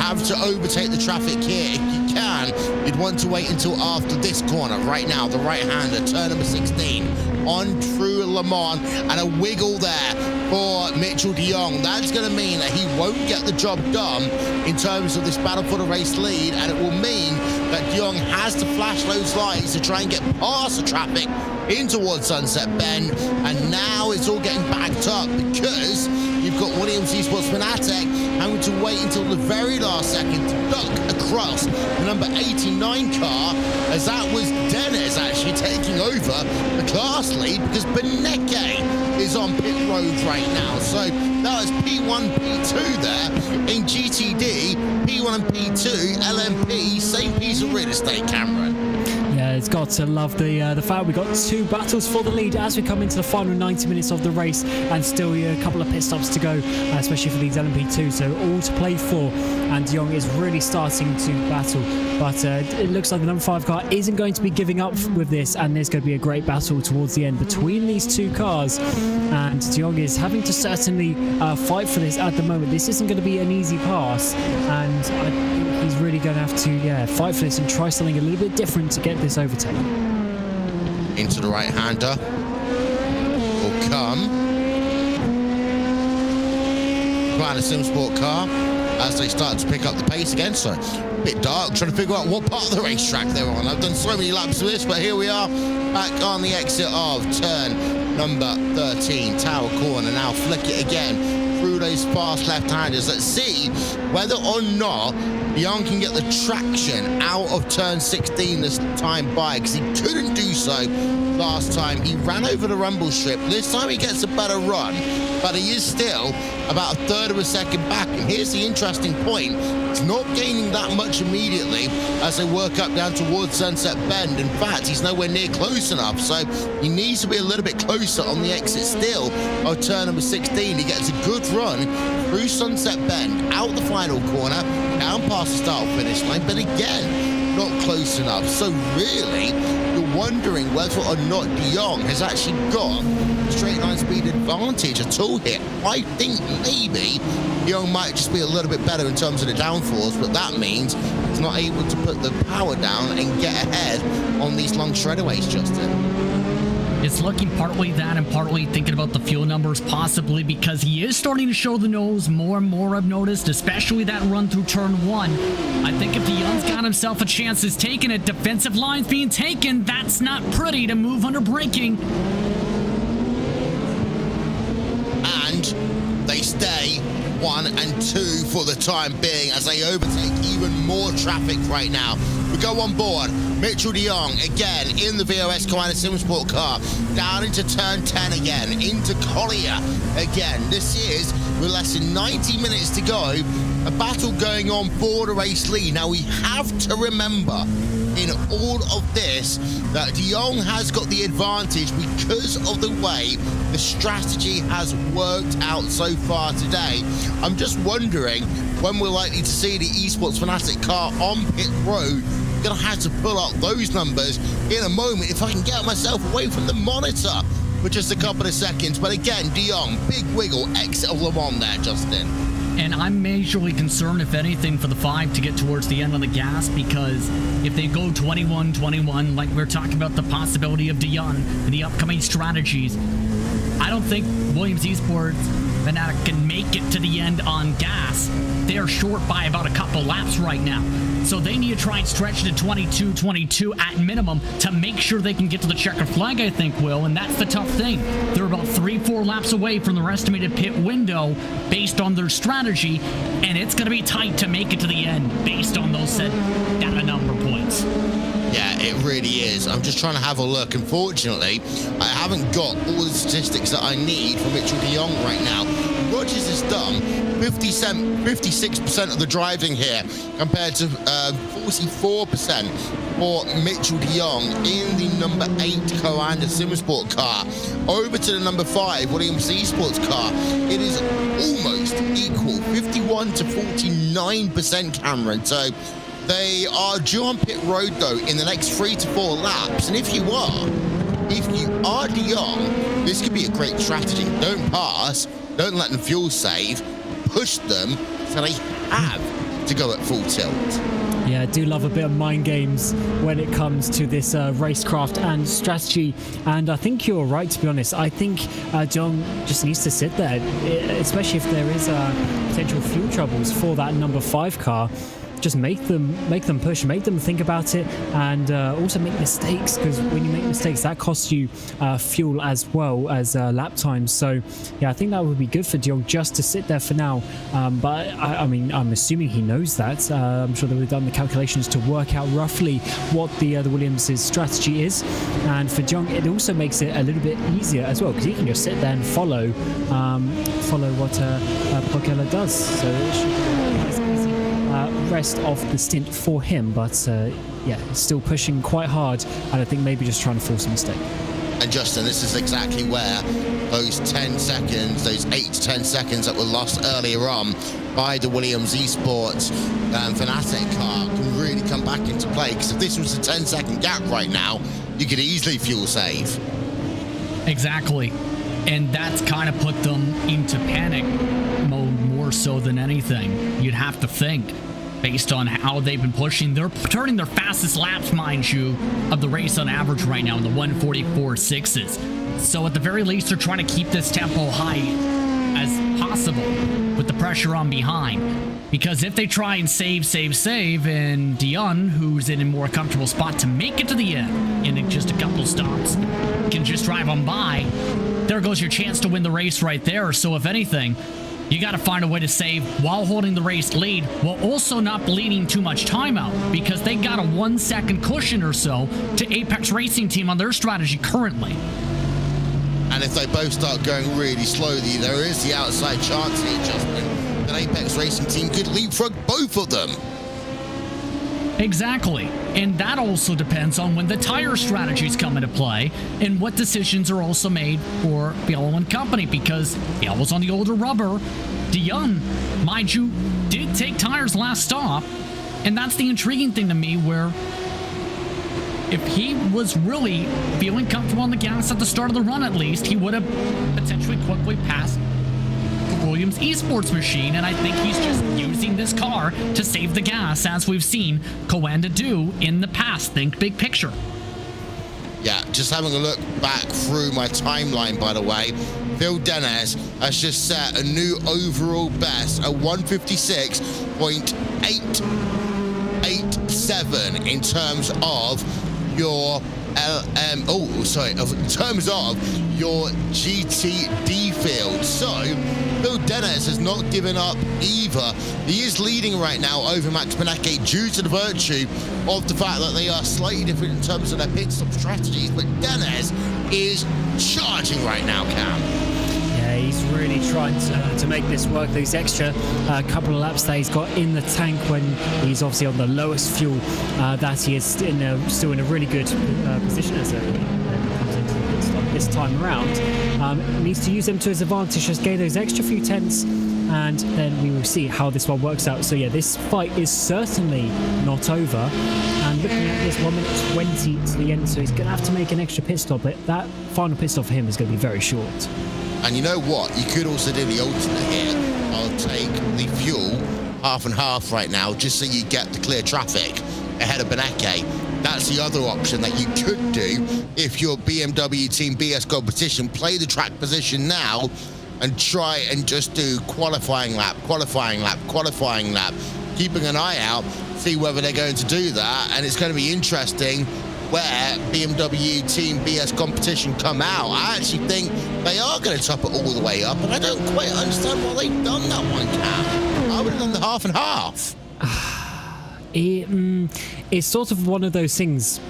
Speaker 1: have to overtake the traffic here. If you can, you'd want to wait until after this corner. Right now, the right-hander, turn number 16, on through Le Mans, and a wiggle there for Mitchell de Jong. That's going to mean that he won't get the job done in terms of this battle for the race lead, and it will mean that de Jong has to flash those lights to try and get past the traffic in towards Sunset Bend, and now it's all getting backed up because you've got Williams Esports Fanatec having to wait until the very last second to duck across the number 89 car, as that was Dennis actually taking over the class lead because Beneke is on pit road right now. So that was P1, P2 there in GTD, P1 and P2, LMP, same piece of real estate, Cameron.
Speaker 5: Yeah, it's got to love the fact we got two battles for the lead as we come into the final 90 minutes of the race, and still a couple of pit stops to go, especially for these LMP2, so all to play for, and de Jong is really starting to battle, but it looks like the number 5 car isn't going to be giving up with this, and there's going to be a great battle towards the end between these two cars, and de Jong is having to certainly fight for this at the moment. This isn't going to be an easy pass, and I think he's really going to have to fight for this and try something a little bit different to get this overtake.
Speaker 1: Into the right-hander will come Planet Sim Sport car as they start to pick up the pace again. So a bit dark, trying to figure out what part of the racetrack they're on. I've done so many laps of this, but here we are back on the exit of turn number 13, Tower Corner. Now flick it again through those fast left-handers. Let's see whether or not de Jong can get the traction out of turn 16 this time by, because he couldn't do so last time. He ran over the rumble strip. This time he gets a better run, but he is still about a third of a second back. And here's the interesting point. He's not gaining that much immediately as they work up down towards Sunset Bend. In fact, he's nowhere near close enough, so he needs to be a little bit closer on the exit still of turn number 16. He gets a good run through Sunset Bend, out the final corner, down past the start-finish line, but again, not close enough. So really, you're wondering whether or not de Jong has actually got straight line speed advantage at all here. I think maybe de Jong might just be a little bit better in terms of the downforce, but that means he's not able to put the power down and get ahead on these long straightaways, Justin.
Speaker 4: It's looking partly that and partly thinking about the fuel numbers, possibly because he is starting to show the nose more and more, I've noticed, especially that run through turn 1. I think if de Jong's got himself a chance, is taking it. Defensive line's being taken. That's not pretty to move under braking.
Speaker 1: And they stay 1 and 2 for the time being as they overtake even more traffic right now. We go on board. Mitchell de Jong again in the VOS Commander Simsport car, down into turn 10 again, into Collier again. This is, with less than 90 minutes to go, a battle going on for the race lead. Now we have to remember in all of this that de Jong has got the advantage because of the way the strategy has worked out so far today. I'm just wondering when we're likely to see the Esports Fanatic car on pit road. Gonna have to pull out those numbers in a moment if I can get myself away from the monitor for just a couple of seconds. But again, de Jong, big wiggle, exit of Le Mans there, Justin.
Speaker 4: And I'm majorly concerned, if anything, for the 5 to get towards the end on the gas, because if they go 21-21, like we're talking about the possibility of de Jong and the upcoming strategies, I don't think Williams Esports Fanatic can make it to the end on gas. They are short by about a couple laps right now. So they need to try and stretch to 22-22 at minimum to make sure they can get to the checker flag, I think, Will. And that's the tough thing. They're about 3-4 laps away from their estimated pit window based on their strategy. And it's going to be tight to make it to the end based on those set data number points. difference.
Speaker 1: Yeah, it really is. I'm just trying to have a look. Unfortunately, I haven't got all the statistics that I need for Mitchell de Jong right now. Rogers has done 56% of the driving here compared to 44% for Mitchell de Jong in the number 8 Coanda Simmersport car. Over to the number 5 Williams Esports car. It is almost equal, 51 to 49%, Cameron. So they are due on pit road, though, in the next 3 to 4 laps. And if you are de Jong, this could be a great strategy. Don't pass, don't let them fuel save, push them so they have to go at full tilt.
Speaker 5: Yeah, I do love a bit of mind games when it comes to this racecraft and strategy. And I think you're right, to be honest. I think John just needs to sit there, especially if there is potential fuel troubles for that number 5 car. Just make them push, make them think about it, and also make mistakes, because when you make mistakes, that costs you fuel as well as lap times. So yeah, I think that would be good for de Jong just to sit there for now. But I mean, I'm assuming he knows that. I'm sure they would have done the calculations to work out roughly what the Williams' strategy is. And for de Jong, it also makes it a little bit easier as well, because he can just sit there and follow what Pocella does. So it should be nice, easy rest of the stint for him, but yeah, still pushing quite hard, and I think maybe just trying to force a mistake.
Speaker 1: And Justin, this is exactly where those 10 seconds, those 8 to 10 seconds that were lost earlier on by the Williams Esports Fanatec car can really come back into play, because if this was a 10-second gap right now, you could easily fuel save.
Speaker 4: Exactly. And that's kind of put them into panic mode more so than anything. You'd have to think, based on how they've been pushing. They're turning their fastest laps, mind you, of the race on average right now in the 144.6s. So at the very least, they're trying to keep this tempo high as possible with the pressure on behind. Because if they try and save, and de Jong, who's in a more comfortable spot to make it to the end in just a couple stops, can just drive on by, there goes your chance to win the race right there. So if anything, you got to find a way to save while holding the race lead, while also not bleeding too much time out, because they got a 1 second cushion or so to Apex Racing Team on their strategy currently.
Speaker 1: And if they both start going really slowly, there is the outside chance here, Justin, that Apex Racing Team could leapfrog both of them.
Speaker 4: Exactly. And that also depends on when the tire strategies come into play and what decisions are also made for Bielo and company, because Bielo's on the older rubber. de Jong, mind you, did take tires last stop, and that's the intriguing thing to me, where if he was really feeling comfortable on the gas at the start of the run, at least, he would have potentially quickly passed the Williams Esports machine, and I think he's just using this car to save the gas, as we've seen Coanda do in the past. Think big picture.
Speaker 1: Yeah, just having a look back through my timeline, by the way, Phil Dennis has just set a new overall best at 156.887 in terms of your in terms of your GTD field. So Phil Dennis has not given up either. He is leading right now over Max Benecke due to the virtue of the fact that they are slightly different in terms of their pit stop strategies, but Dennis is charging right now, Cam.
Speaker 5: Yeah, he's really trying to make this work. These extra couple of laps that he's got in the tank when he's obviously on the lowest fuel, that he is still in a really good position as comes into the pit stop this time around. Needs to use them to his advantage, just gain those extra few tenths, and then we will see how this one works out. So yeah, this fight is certainly not over, and looking at this 1 minute 20 to the end, so he's going to have to make an extra pit stop, but that final pit stop for him is going to be very short.
Speaker 1: And you know what? You could also do the alternate here. I'll take the fuel half and half right now, just so you get the clear traffic ahead of Benecke. That's the other option that you could do if you're BMW Team BS Competition. Play the track position now and try and just do qualifying lap, keeping an eye out, see whether they're going to do that. And it's going to be interesting where BMW Team BS Competition come out. I actually think they are going to top it all the way up, and I don't quite understand why they've done that one, Cam. I would have done the half and half.
Speaker 5: It's sort of one of those things.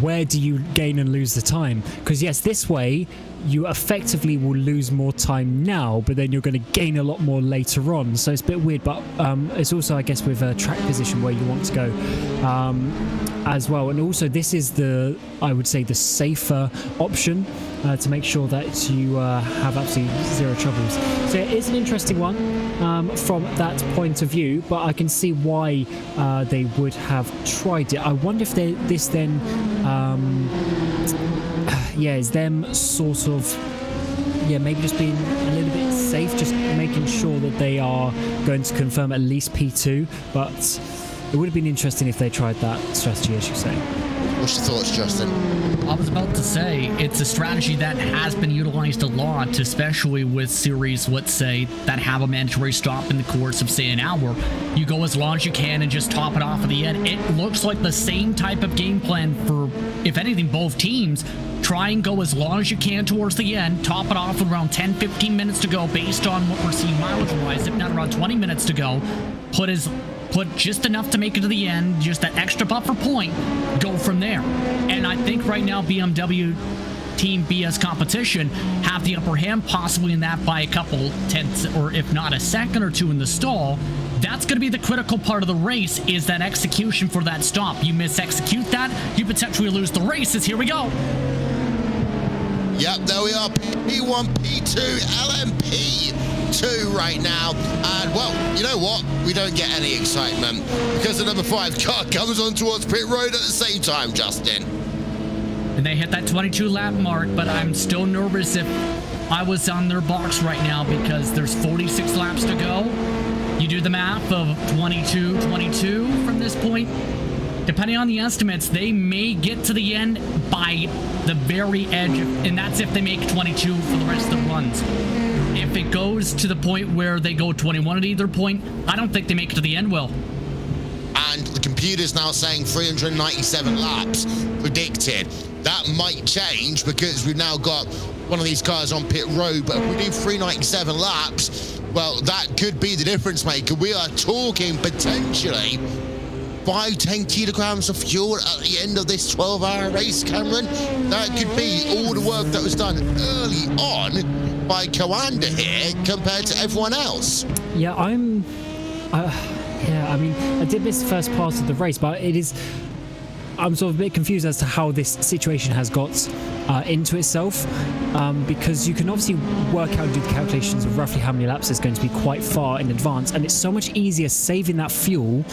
Speaker 5: Where do you gain and lose the time? Because yes, this way you effectively will lose more time now, but then you're going to gain a lot more later on. So it's a bit weird, but it's also, I guess, with a track position where you want to go as well. And also, this is I would say, the safer option to make sure that you have absolutely zero troubles. So it is an interesting one from that point of view, but I can see why they would have tried it. I wonder if this then is them sort of maybe just being a little bit safe, just making sure that they are going to confirm at least P2, but it would have been interesting if they tried that strategy, as you say.
Speaker 1: What's your thoughts, Justin?
Speaker 4: I was about to say, it's a strategy that has been utilized a lot, especially with series, let's say, that have a mandatory stop in the course of, say, an hour. You go as long as you can and just top it off at the end. It looks like the same type of game plan for, if anything, both teams. Try and go as long as you can towards the end, top it off with around 10-15 minutes to go based on what we're seeing mileage-wise, if not around 20 minutes to go. Put just enough to make it to the end, just that extra buffer point, go from there. And I think right now BMW Team BS competition have the upper hand possibly in that by a couple tenths, or if not a second or two in the stall. That's going to be the critical part of the race, is that execution for that stop. You mis-execute that, you potentially lose the races. Here we go.
Speaker 1: Yep, there we are. P1, P2, LMP2 right now. And, well, you know what? We don't get any excitement because the number 5 car comes on towards pit road at the same time, Justin.
Speaker 4: And they hit that 22 lap mark, but I'm still nervous if I was on their box right now because there's 46 laps to go. You do the math of 22 from this point. Depending on the estimates, they may get to the end by the very edge, and that's if they make 22 for the rest of the runs. If it goes to the point where they go 21 at either point, I don't think they make it to the end, Will.
Speaker 1: And the computer's now saying 397 laps predicted. That might change because we've now got one of these cars on pit road, but if we do 397 laps, well, that could be the difference maker. We are talking potentially 5-10 kilograms of fuel at the end of this 12-hour race, Cameron. That could be all the work that was done early on by Coanda here compared to everyone else.
Speaker 5: Yeah, I mean, I did miss the first part of the race, but I'm sort of a bit confused as to how this situation has got into itself, because you can obviously work out and do the calculations of roughly how many laps is going to be quite far in advance, and it's so much easier saving that fuel,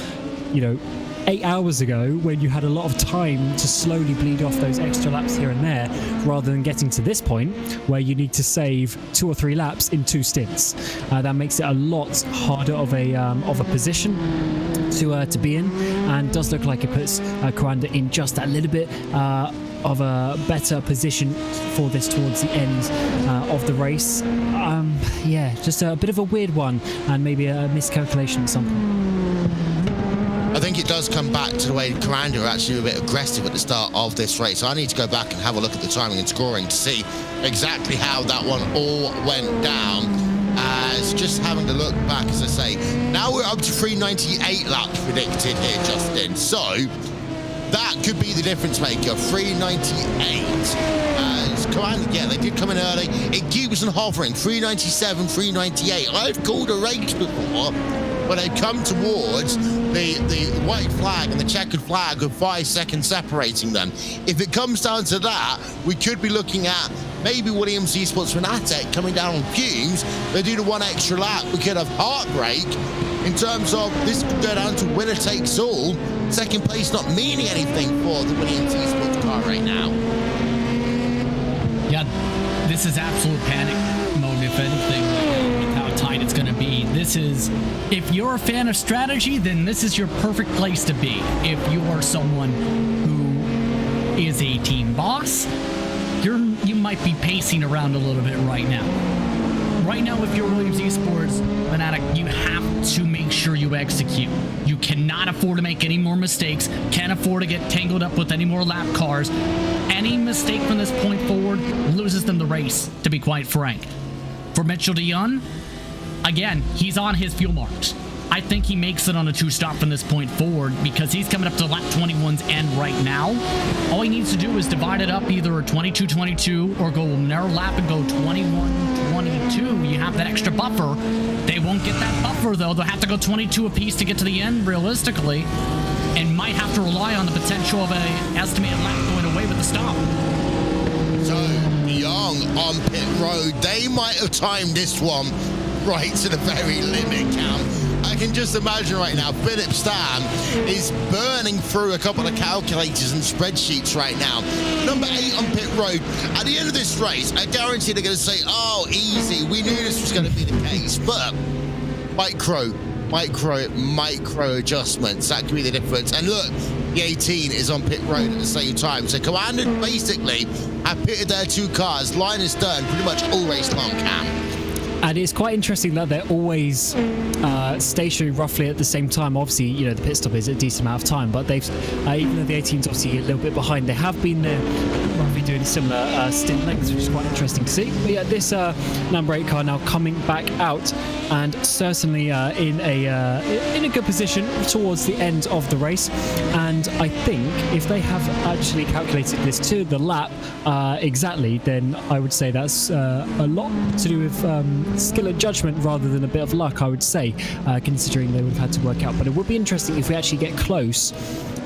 Speaker 5: 8 hours ago when you had a lot of time to slowly bleed off those extra laps here and there, rather than getting to this point where you need to save 2 or 3 laps in 2 stints. That makes it a lot harder of a position to be in, and does look like it puts Coanda in just that little bit of a better position for this towards the end of the race. Just a bit of a weird one, and maybe a miscalculation at some point.
Speaker 1: I think it does come back to the way Coanda are actually a bit aggressive at the start of this race. I need to go back and have a look at the timing and scoring to see exactly how that one all went down. As just having a look back, as I say, now we're up to 398 laps predicted here, Justin. So that could be the difference maker. 398. As Coanda, they did come in early. It keeps on hovering. 397, 398. I've called a race before, but they've come towards the white flag and the checkered flag with 5 seconds separating them. If it comes down to that, we could be looking at maybe Williams Esports Fanatec coming down on fumes. They do the 1 extra lap. We could have heartbreak in terms of this could go down to winner takes all. Second place not meaning anything for the Williams Esports car right now.
Speaker 4: Yeah, this is absolute panic mode, if anything, with how tight it's going to be. This is, if you're a fan of strategy, then this is your perfect place to be. If you are someone who is a team boss, you might be pacing around a little bit right now. Right now, if you're Williams Esports Fanatic, you have to make sure you execute. You cannot afford to make any more mistakes, can't afford to get tangled up with any more lap cars. Any mistake from this point forward loses them the race, to be quite frank. For Mitchell DeYoung, again, he's on his fuel marks. I think he makes it on a 2-stop from this point forward because he's coming up to lap 21's end right now. All he needs to do is divide it up either 22-22 or go a narrow lap and go 21-22. You have that extra buffer. They won't get that buffer, though. They'll have to go 22 apiece to get to the end, realistically, and might have to rely on the potential of an estimated lap going away with the stop.
Speaker 1: So, Young on pit road, they might have timed this one right to the very limit, Cam. I can just imagine right now, Philip Stam is burning through a couple of calculators and spreadsheets right now. Number 8 on pit road. At the end of this race, I guarantee they're going to say, oh, easy. We knew this was going to be the case. But micro adjustments, that could be the difference. And look, the 18 is on pit road at the same time. So Commander basically have pitted their 2 cars, line and stern, pretty much all race long, Cam.
Speaker 5: And it's quite interesting that they're always stationary roughly at the same time. Obviously, you know, the pit stop is a decent amount of time, but they've, even though the 18's obviously a little bit behind, they have been roughly doing similar stint lengths, which is quite interesting to see. But yeah, this number 8 car now coming back out and certainly in a good position towards the end of the race. And I think if they have actually calculated this to the lap exactly, then I would say that's a lot to do with skill and judgment rather than a bit of luck, I would say, considering they would have had to work out. But it would be interesting if we actually get close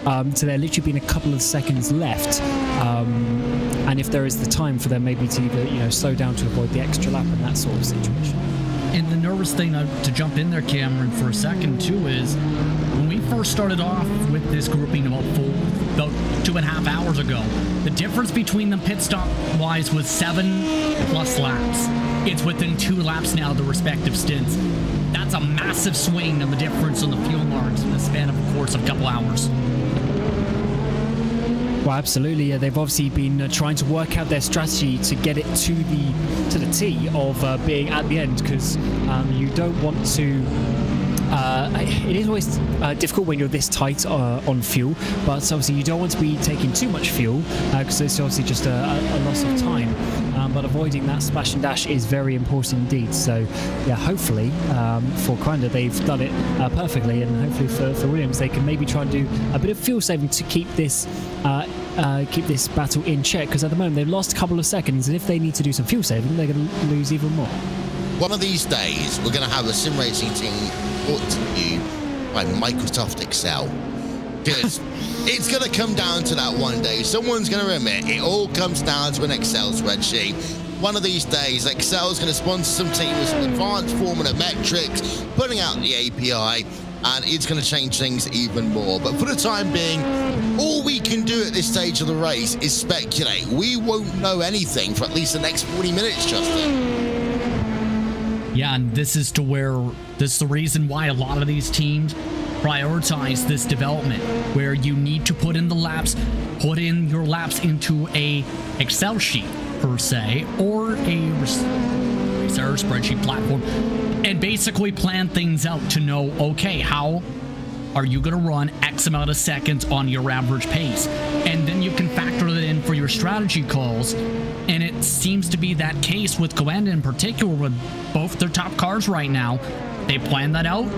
Speaker 5: to there literally being a couple of seconds left, and if there is the time for them maybe to either, you know, slow down to avoid the extra lap and that sort of situation.
Speaker 4: And the nervous thing to jump in there, Cameron, for a second too, is when we first started off with this grouping about 2.5 hours ago, the difference between them pit stop wise was 7+ laps. It's within 2 laps now, the respective stints. That's a massive swing in the difference on the fuel marks in the span of a course of a couple hours.
Speaker 5: Well, absolutely. Yeah, they've obviously been trying to work out their strategy to get it to the T of being at the end, because you don't want to. It is always difficult when you're this tight on fuel, but obviously you don't want to be taking too much fuel because it's obviously just a loss of time. But avoiding that splash and dash is very important indeed. So, yeah, hopefully for Quanda they've done it perfectly, and hopefully for Williams they can maybe try and do a bit of fuel saving to keep this battle in check. Because at the moment they've lost a couple of seconds, and if they need to do some fuel saving, they're going to lose even more.
Speaker 1: One of these days, we're going to have a sim racing team brought to you by Microsoft Excel. Because it's going to come down to that one day. Someone's going to admit it all comes down to an Excel spreadsheet. One of these days, Excel's going to sponsor some team with some advanced formula metrics, putting out the API, and it's going to change things even more. But for the time being, all we can do at this stage of the race is speculate. We won't know anything for at least the next 40 minutes, Justin.
Speaker 4: Yeah, and this is the reason why a lot of these teams prioritize this development, where you need to put in the laps, put in your laps into a Excel sheet per se, or a spreadsheet platform, and basically plan things out to know, okay, how are you going to run X amount of seconds on your average pace? And then you can factor that in for your strategy calls. And it seems to be that case with Coanda in particular, with both their top cars right now. They planned that out.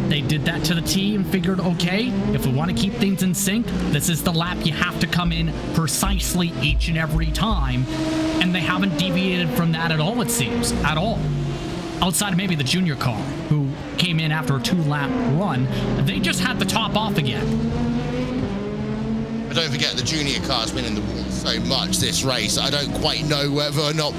Speaker 4: They did that to the T and figured, okay, if we want to keep things in sync, this is the lap you have to come in precisely each and every time. And they haven't deviated from that at all, it seems, at all. Outside of maybe the junior car, who came in after a 2-lap run, they just had the top off again.
Speaker 1: But don't forget, the junior car's been in the wall so much this race. I don't quite know whether or not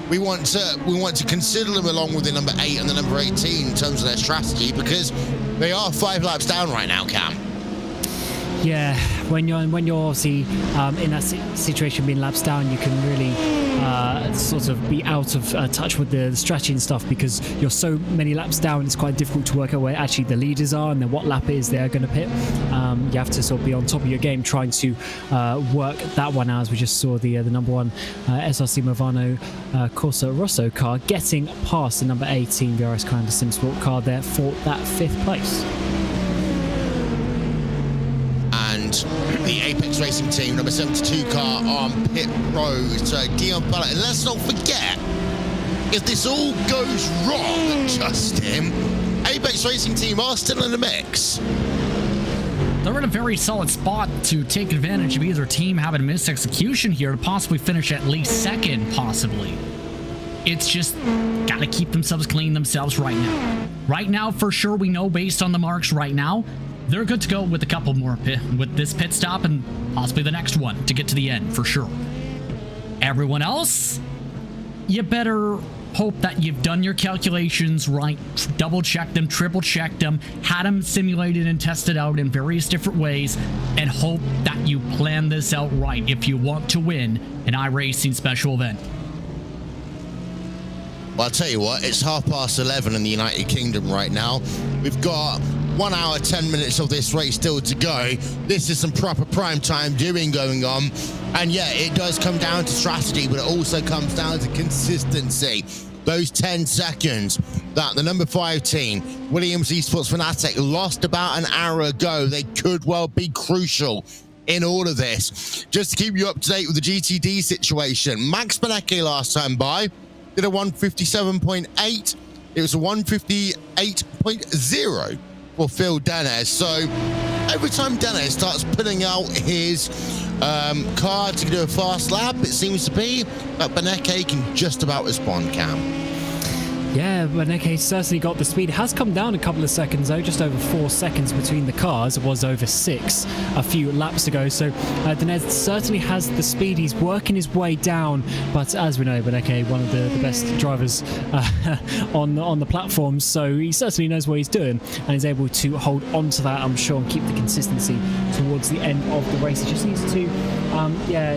Speaker 1: we want to consider them along with the number 8 and the number 18 in terms of their strategy, because they are 5 laps down right now, Cam.
Speaker 5: Yeah, when you're obviously in that situation, being laps down, you can really sort of be out of touch with the strategy and stuff, because you're so many laps down. It's quite difficult to work out where actually the leaders are and then what lap it is they're going to pit. You have to sort of be on top of your game, trying to work that one out. As we just saw the number 1 SRC Movano Corsa Rosso car getting past the number 18 VRS Coanda SimSport car there for that 5th place.
Speaker 1: And the Apex Racing team, number 72 car on pit road. So Guillaume Pellet. And let's not forget, if this all goes wrong, Justin, Apex Racing Team are still in the mix.
Speaker 4: They're in a very solid spot to take advantage of either team having a missed execution here to possibly finish at least second, possibly. It's just got to keep themselves clean themselves right now. Right now, for sure, we know based on the marks right now, they're good to go with a couple more with this pit stop and possibly the next one to get to the end, for sure. Everyone else, you better hope that you've done your calculations right, double-checked them, triple-checked them, had them simulated and tested out in various different ways, and hope that you plan this out right if you want to win an iRacing special event.
Speaker 1: Well, I'll tell you what, it's 11:30 in the United Kingdom right now. We've got 1 hour, 10 minutes of this race still to go. This is some proper prime time viewing going on. And yeah, it does come down to strategy, but it also comes down to consistency. Those 10 seconds that the number 5 team, Williams Esports Fnatic, lost about an hour ago, they could well be crucial in all of this. Just to keep you up to date with the GTD situation, Max Benecke last time by did a 157.8. It was a 158.0 for Phil Dennis. So every time Dennis starts putting out his card to do a fast lap, it seems to be that Benecke can just about respond, Cam.
Speaker 5: Yeah, Benecke certainly got the speed. It has come down a couple of seconds though, just over 4 seconds between the cars. It was over 6 a few laps ago. So Denez certainly has the speed. He's working his way down, but as we know, Benecke, one of the best drivers on the platform, so he certainly knows what he's doing and is able to hold on to that, I'm sure, and keep the consistency towards the end of the race. He just needs to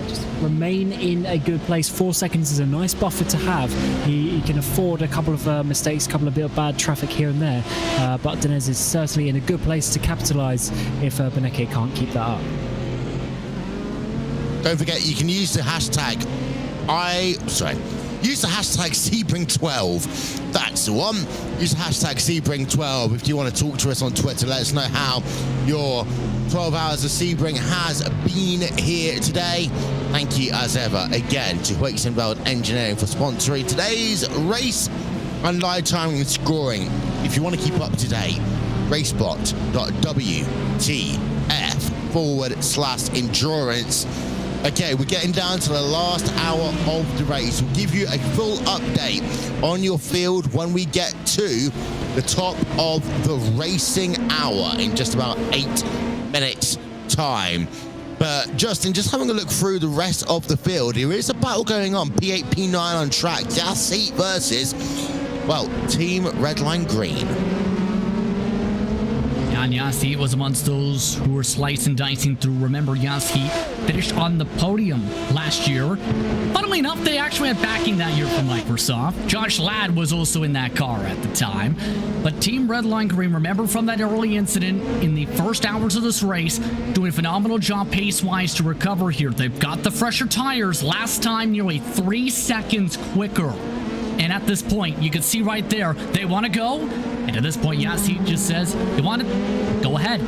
Speaker 5: just remain in a good place. 4 seconds is a nice buffer to have. He can afford a couple of mistakes, a couple of bit of bad traffic here and there, but Denez is certainly in a good place to capitalise if Benecke can't keep that up.
Speaker 1: Don't forget, you can use the hashtag use the hashtag Sebring12. That's the one. Use the hashtag Sebring12 if you want to talk to us on Twitter. Let us know how your 12 hours of Sebring has been here today. Thank you, as ever, again to Heusinkveld Engineering for sponsoring today's race and live timing and scoring. If you want to keep up to date, RaceSpotTF/endurance. Okay, we're getting down to the last hour of the race. We'll give you a full update on your field when we get to the top of the racing hour in just about 8 minutes time. But Justin, just having a look through the rest of the field, there is a battle going on. P8, P9 on track. Yassi versus, well, Team Redline Green.
Speaker 4: And Yassi was amongst those who were slicing and dicing through. Remember, Yassi finished on the podium last year. Funnily enough, they actually had backing that year from Microsoft. Josh Ladd was also in that car at the time. But Team Redline Green, remember from that early incident in the first hours of this race, doing a phenomenal job pace-wise to recover here. They've got the fresher tires. Last time, nearly 3 seconds quicker. And at this point, you can see right there, they want to go. And at this point, Yassi just says, you want it? Go ahead.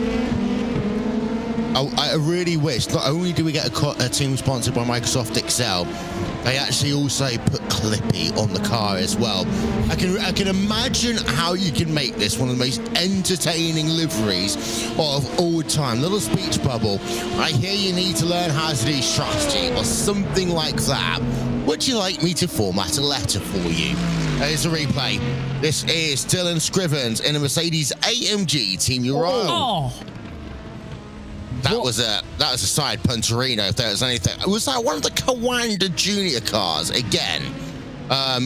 Speaker 1: I really wish, not only do we get a team sponsored by Microsoft Excel, they actually also put Clippy on the car as well. I can imagine how you can make this one of the most entertaining liveries of all time. Little speech bubble. I hear you need to learn how to do strategy or something like that. Would you like me to format a letter for you? There's a replay. This is Dylan Scrivens in a Mercedes AMG Team Euro.
Speaker 4: Oh.
Speaker 1: That was a side punterino, if there was anything. Was that one of the Kawanda Junior cars again?
Speaker 5: That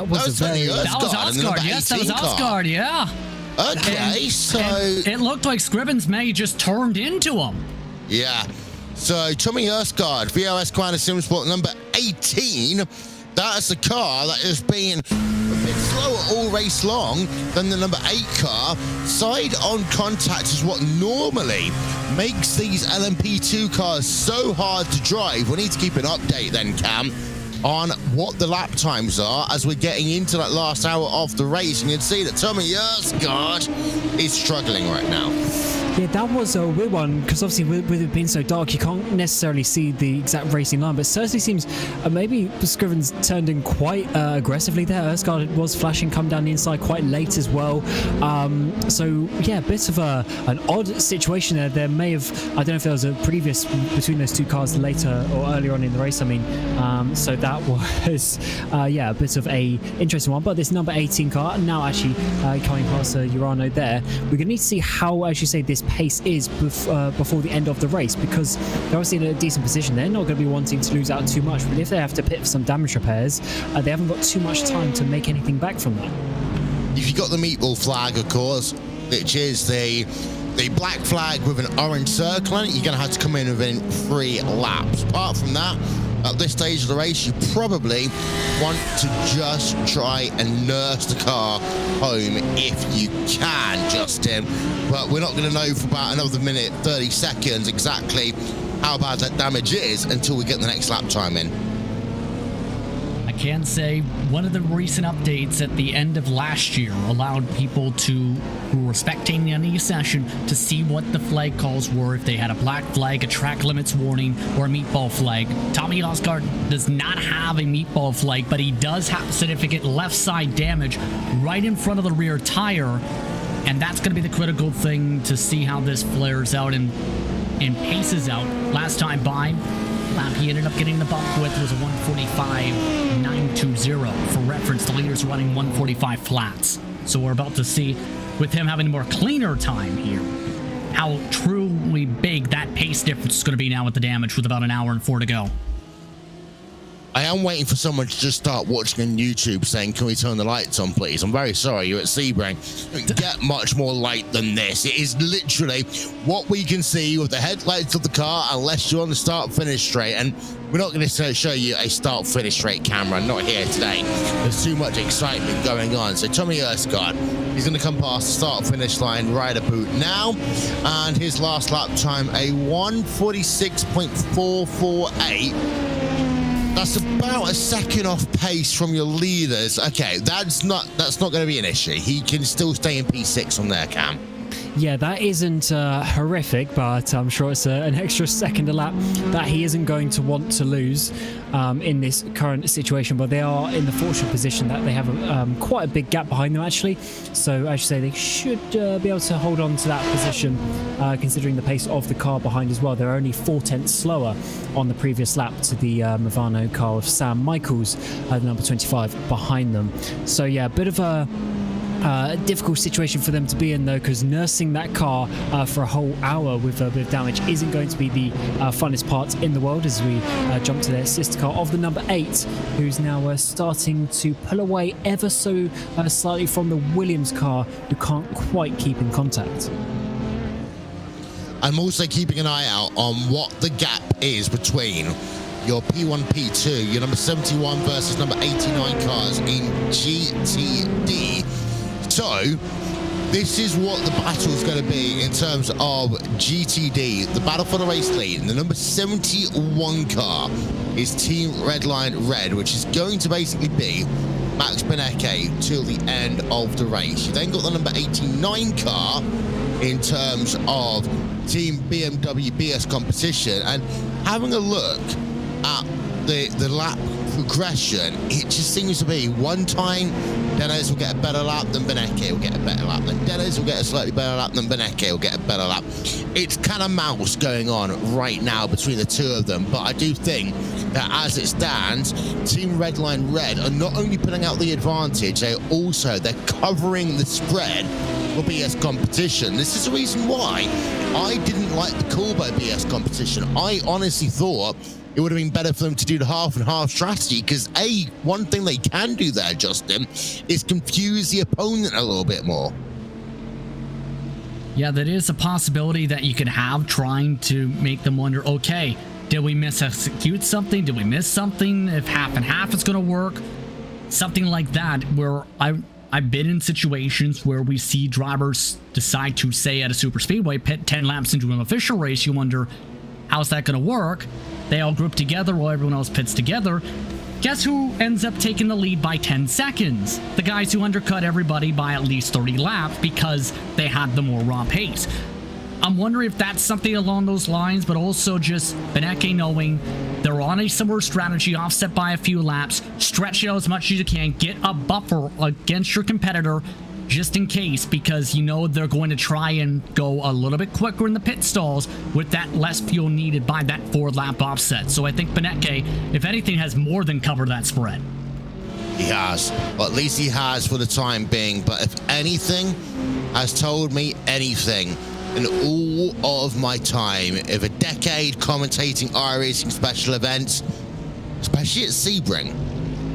Speaker 5: was
Speaker 4: Osgard. Yes, that was Osgard. Yeah.
Speaker 1: Okay,
Speaker 4: and it looked like Scrivens may just turned into him.
Speaker 1: Yeah. So Tommy Erskard, VLS Quanta Simsport number 18. That's a car that has been a bit slower all race long than the number 8 car. Side-on contact is what normally makes these LMP2 cars so hard to drive. We need to keep an update then, Cam, on what the lap times are as we're getting into that last hour of the race. And you can see that Tommy Erskard is struggling right now.
Speaker 5: Yeah, that was a weird one, because obviously with it being so dark, you can't necessarily see the exact racing line, but it certainly seems maybe Scriven's turned in quite aggressively there. Erskard was flashing, come down the inside quite late as well. So yeah, a bit of an odd situation there. There may have, I don't know if there was a previous between those two cars later or earlier on in the race, I mean. So that was, yeah, a bit of a interesting one. But this number 18 car now actually coming past Urano there, we're going to need to see how, as you say, this pace is before the end of the race, because they're obviously in a decent position. They're not going to be wanting to lose out too much, but if they have to pit for some damage repairs, they haven't got too much time to make anything back from that.
Speaker 1: If you got the meatball flag, of course, which is the black flag with an orange circle on it, you're going to have to come in within 3 laps. Apart from that, at this stage of the race, you probably want to just try and nurse the car home if you can, Justin. But we're not going to know for about another minute, 30 seconds exactly how bad that damage is until we get the next lap time in.
Speaker 4: I can say one of the recent updates at the end of last year allowed people who were spectating any session to see what the flag calls were, if they had a black flag, a track limits warning, or a meatball flag. Tommy Osgard does not have a meatball flag, but he does have significant left side damage right in front of the rear tire, and that's going to be the critical thing to see how this flares out and paces out. Last time by, lap he ended up getting the bump with was a 1:45.920. For reference, the leader's running 1:45 flats. So we're about to see, with him having a more cleaner time here, how truly big that pace difference is going to be now with the damage, with about an hour and 4 to go.
Speaker 1: I am waiting for someone to just start watching on YouTube saying, can we turn the lights on, please? I'm very sorry, you're at Sebring. You don't get much more light than this. It is literally what we can see with the headlights of the car, unless you're on the start-finish straight. And we're not going to show you a start-finish straight camera, not here today. There's too much excitement going on. So Tommy Erskard, he's going to come past the start-finish line right about now. And his last lap time, a 1:46.448. That's about a second off pace from your leaders. Okay, that's not going to be an issue. He can still stay in P6 on there, Cam.
Speaker 5: Yeah, that isn't horrific, but I'm sure it's an extra second a lap that he isn't going to want to lose in this current situation. But they are in the fortunate position that they have quite a big gap behind them, actually. So, as you say, they should be able to hold on to that position, considering the pace of the car behind as well. They're only 4/10 slower on the previous lap to the Movano car of Sam Michaels, number 25, behind them. So, yeah, a bit of a difficult situation for them to be in, though, because nursing that car for a whole hour with a bit of damage isn't going to be the funnest part in the world, as we jump to their sister car of the number 8, who's now starting to pull away ever so slightly from the Williams car, who can't quite keep in contact.
Speaker 1: I'm also keeping an eye out on what the gap is between your P1, P2, your number 71 versus number 89 cars in GTD. So, this is what the battle is going to be in terms of GTD. The battle for the race lead. And the number 71 car is Team Redline Red, which is going to basically be Max Benecke till the end of the race. You then got the number 89 car in terms of Team BMW BS competition. And having a look at the lap progression, it just seems to be one time Dennis will get a better lap than Benecke will get a better lap, then Dennis will get a slightly better lap than Benecke will get a better lap. It's kind of mouse going on right now between the two of them, but I do think that as it stands, Team Redline Red are not only putting out the advantage, they're covering the spread for BS competition. This is the reason why I didn't like the Corbo BS competition. I honestly thought it would have been better for them to do the half and half strategy, because one thing they can do there, Justin, is confuse the opponent a little bit more.
Speaker 4: Yeah, that is a possibility that you could have, trying to make them wonder, okay, did we mis-execute something? Did we miss something? If half and half is going to work? Something like that, where I've been in situations where we see drivers decide to, say, at a super speedway, pit 10 laps into an official race. You wonder, how's that going to work? They all group together while everyone else pits together. Guess who ends up taking the lead by 10 seconds? The guys who undercut everybody by at least 30 laps because they had the more raw pace. I'm wondering if that's something along those lines, but also just Beneke knowing they're on a similar strategy, offset by a few laps, stretch it out as much as you can, get a buffer against your competitor just in case, because you know they're going to try and go a little bit quicker in the pit stalls with that less fuel needed by that 4-lap offset. So I think Beneke, if anything, has more than covered that spread.
Speaker 1: He has. Well, at least he has for the time being. But if anything has told me anything in all of my time of a decade commentating iRacing special events, especially at Sebring,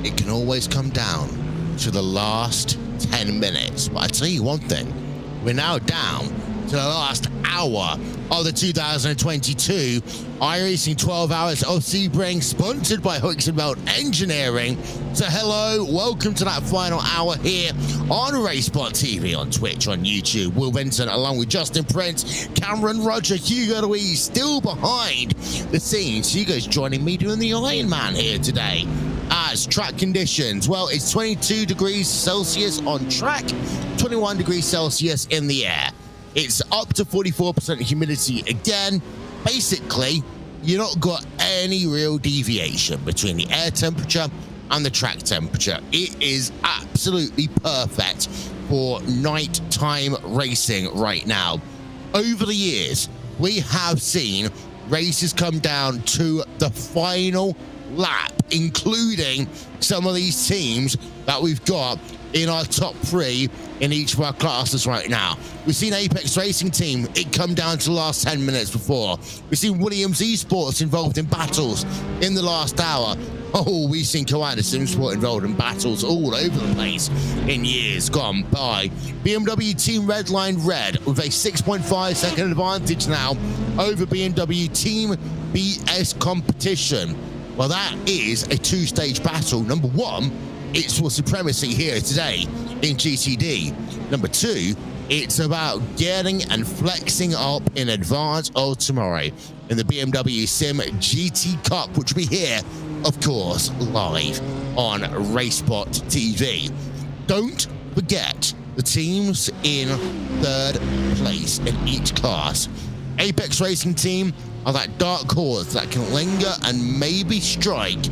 Speaker 1: it can always come down to the last 10 minutes. But I tell you one thing, we're now down to the last hour of the 2022 iRacing 12 Hours of Sebring, sponsored by Heusinkveld Engineering. So hello, welcome to that final hour here on RaceSpotTV, on Twitch, on YouTube. Will Vincent, along with Justin Prince, Cameron, Roger, Hugo Louise, still behind the scenes. Hugo's joining me doing the Iron Man here today. As track conditions, well, it's 22 degrees Celsius on track, 21 degrees Celsius in the air. It's up to 44% humidity again. Basically, you've not got any real deviation between the air temperature and the track temperature. It is absolutely perfect for nighttime racing right now. Over the years, we have seen races come down to the final lap, including some of these teams that we've got in our top 3 in each of our classes right now. We've seen Apex Racing Team, it come down to the last 10 minutes before. We've seen Williams Esports involved in battles in the last hour. Oh, we've seen Koala Simsport involved in battles all over the place in years gone by. BMW Team Redline Red with a 6.5 second advantage now over BMW Team BS Competition. Well, that is a 2-stage battle. Number 1, it's for supremacy here today in GTD. Number 2, it's about getting and flexing up in advance of tomorrow in the BMW Sim GT Cup, which will be here, of course, live on RaceSpotTV. Don't forget the teams in 3rd place in each class. Apex Racing Team are that dark horse that can linger and maybe strike.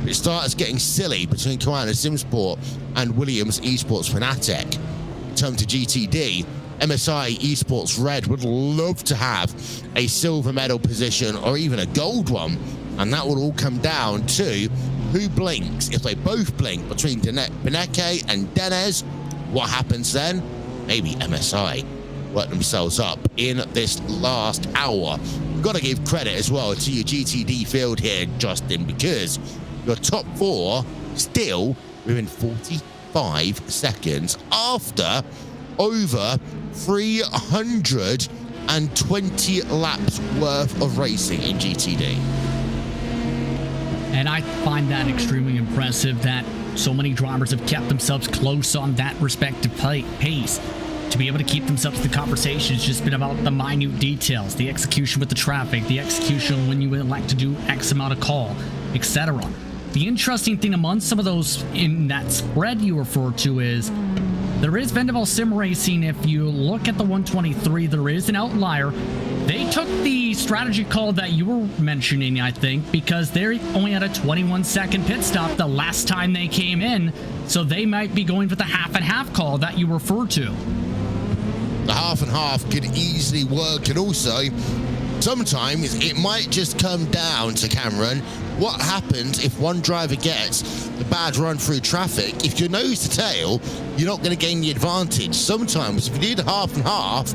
Speaker 1: It starts getting silly between Koala Simsport and Williams Esports Fnatic. In terms of GTD, MSI Esports Red would love to have a silver medal position or even a gold one, and that will all come down to who blinks. If they both blink between Beneke and Denez, what happens then? Maybe MSI work themselves up in this last hour. Got to give credit as well to your GTD field here, Justin, because your top 4 still within 45 seconds after over 320 laps worth of racing in GTD.
Speaker 4: And I find that extremely impressive that so many drivers have kept themselves close on that respective pace. To be able to keep themselves in the conversation, it's just been about the minute details, the execution with the traffic, the execution when you elect to do X amount of call, etc. The interesting thing among some of those in that spread you referred to is there is Vendaval Sim Racing. If you look at the 123, there is an outlier. They took the strategy call that you were mentioning, I think, because they only had a 21-second pit stop the last time they came in, so they might be going for the half and half call that you referred to.
Speaker 1: The half and half could easily work, and also sometimes it might just come down to, Cameron, what happens if one driver gets the bad run through traffic? If you're nose to tail, you're not going to gain the advantage. Sometimes if you do the half and half,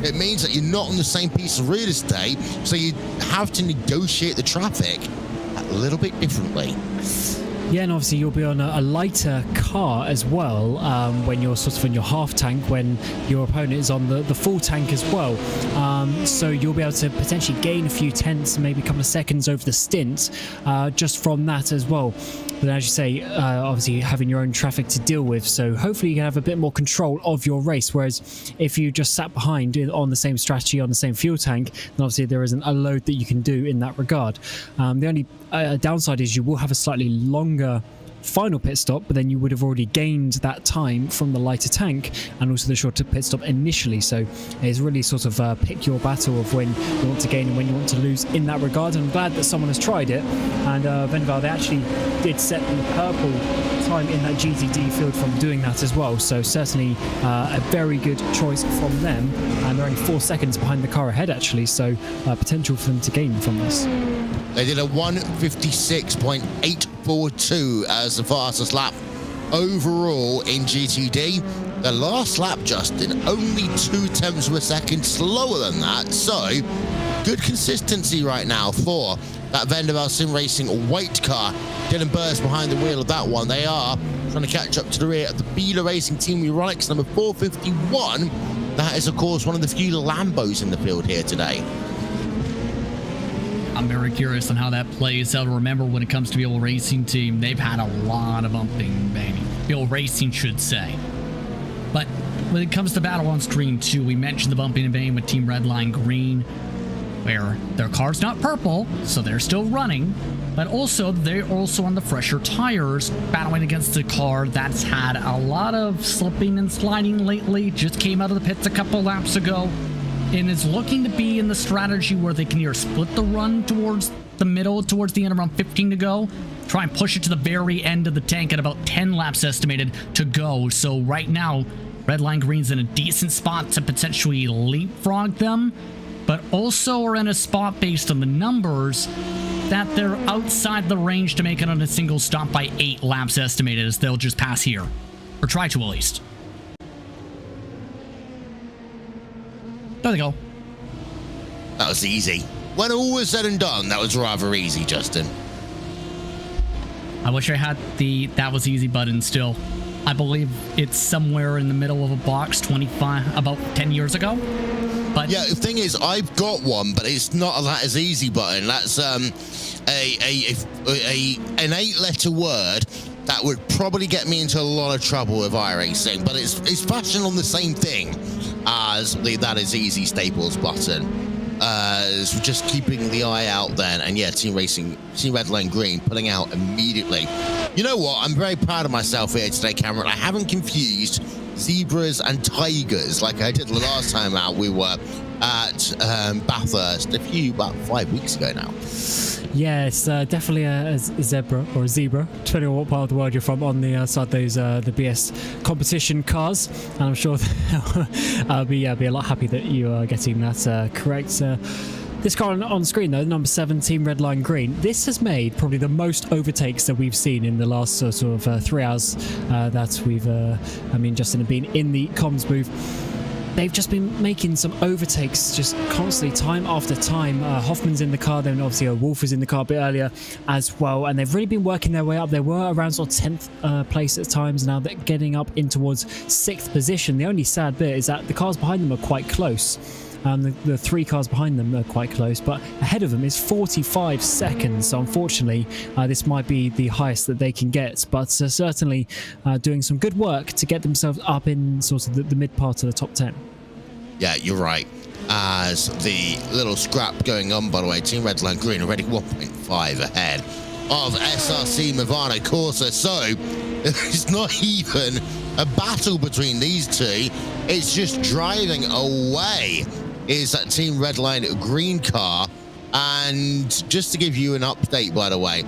Speaker 1: it means that you're not on the same piece of real estate, so you have to negotiate the traffic a little bit differently.
Speaker 5: Yeah, and obviously you'll be on a lighter car as well when you're sort of in your half tank, when your opponent is on the full tank as well. So you'll be able to potentially gain a few tenths, maybe a couple of seconds over the stint just from that as well. But as you say, obviously having your own traffic to deal with, so hopefully you can have a bit more control of your race, whereas if you just sat behind on the same strategy, on the same fuel tank, then obviously there isn't a load that you can do in that regard. The only downside is you will have a slightly longer final pit stop, but then you would have already gained that time from the lighter tank and also the shorter pit stop initially. So it's really sort of pick your battle of when you want to gain and when you want to lose in that regard. And I'm glad that someone has tried it. And Heusinkveld, they actually did set the purple time in that GTD field from doing that as well. So certainly a very good choice from them. And they're only 4 seconds behind the car ahead, actually. So potential for them to gain from this.
Speaker 1: They did a 1:56.842 as the fastest lap overall in GTD. The last lap, Justin, only 0.2 of a second slower than that. So good consistency right now for that Heusinkveld Sim Racing white car. Dylan Burr's behind the wheel of that one. They are trying to catch up to the rear of the Beeler Racing Team Euronics number 451. That is, of course, one of the few Lambos in the field here today.
Speaker 4: I'm very curious on how that plays out. Remember, when it comes to the old racing team, they've had a lot of bumping, baby. The old racing should say. But when it comes to battle on screen too, we mentioned the bumping and banging with Team Redline Green, where their car's not purple, so they're still running. But also, they're also on the fresher tires, battling against a car that's had a lot of slipping and sliding lately. Just came out of the pits a couple laps ago, and is looking to be in the strategy where they can either split the run towards the middle, towards the end, around 15 to go, try and push it to the very end of the tank at about 10 laps estimated to go. So right now, Redline Green's in a decent spot to potentially leapfrog them, but also are in a spot based on the numbers that they're outside the range to make it on a single stop by 8 laps estimated, as they'll just pass here, or try to at least. There they go.
Speaker 1: That was easy. When all was said and done, that was rather easy, Justin.
Speaker 4: I wish I had the "that was easy" button still. I believe it's somewhere in the middle of a box 25, about 10 years ago. But
Speaker 1: yeah, the thing is, I've got one, but it's not a "that is easy" button. That's an 8-letter word that would probably get me into a lot of trouble with iRacing, but it's fashioned on the same thing as the "that is easy" staples button. So just keeping the eye out then, and yeah, Team Redline Green pulling out immediately. You know what? I'm very proud of myself here today, Cameron. I haven't confused zebras and tigers like I did the last time out. We were at Bathurst about 5 weeks ago now.
Speaker 5: Yeah, it's definitely a zebra or a zebra, depending on what part of the world you're from, on the side those the BS competition cars. And I'm sure I'll be a lot happy that you are getting that correct. This car on screen, though, number 7, Team Redline Green, this has made probably the most overtakes that we've seen in the last sort of 3 hours that we've, Justin have been in the comms booth. They've just been making some overtakes just constantly, time after time. Hoffman's in the car, then obviously Wolf was in the car a bit earlier as well, and they've really been working their way up. They were around sort of 10th place at times, now they're getting up in towards 6th position. The only sad bit is that the cars behind them are quite close. The 3 cars behind them are quite close, but ahead of them is 45 seconds. So unfortunately, this might be the highest that they can get, but certainly doing some good work to get themselves up in sort of the mid part of the top 10.
Speaker 1: Yeah, you're right. As the little scrap going on, by the way, Team Redline Green already 1.5 ahead of SRC Movano Corsa. So it's not even a battle between these two. It's just driving away is that Team Redline Green car. And just to give you an update, by the way,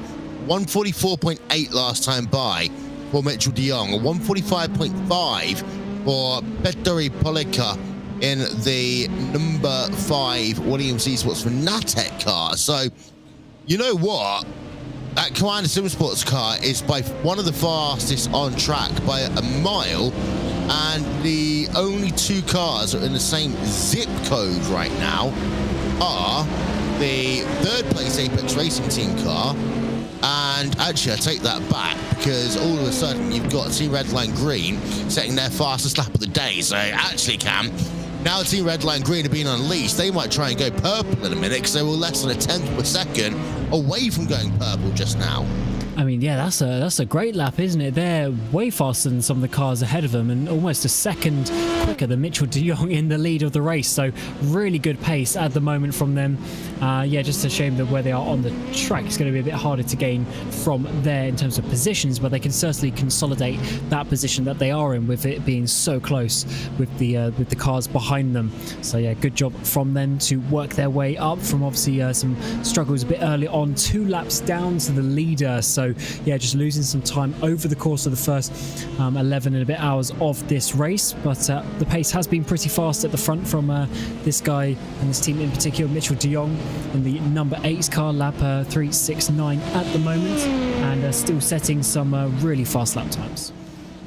Speaker 1: 144.8 last time by for Mitchell de Jong, 145.5 for Petteri Polika in the number 5 Williams Esports Fanatec car. So, you know what? That Commander Simsports car is by one of the fastest on track by a mile, and the only 2 cars that are in the same zip code right now are the 3rd place Apex Racing Team car. And actually, I take that back, because all of a sudden you've got Team Redline Green setting their fastest lap of the day. So actually, Cam, now Team Redline Green are being unleashed. They might try and go purple in a minute, because they were less than 1/10 of a second away from going purple just now.
Speaker 5: I mean, yeah, that's a great lap, isn't it? They're way faster than some of the cars ahead of them, and almost a second quicker than Mitchell de Jong in the lead of the race. So really good pace at the moment from them. Yeah, just a shame that where they are on the track, it's going to be a bit harder to gain from there in terms of positions, but they can certainly consolidate that position that they are in with it being so close with the cars behind them. So yeah, good job from them to work their way up from obviously some struggles a bit early on, 2 laps down to the leader. So yeah, just losing some time over the course of the first 11 and a bit hours of this race, but the pace has been pretty fast at the front from this guy and this team in particular, Mitchell de Jong in the number 8 car, lap 3:69 at the moment, and still setting some really fast lap times.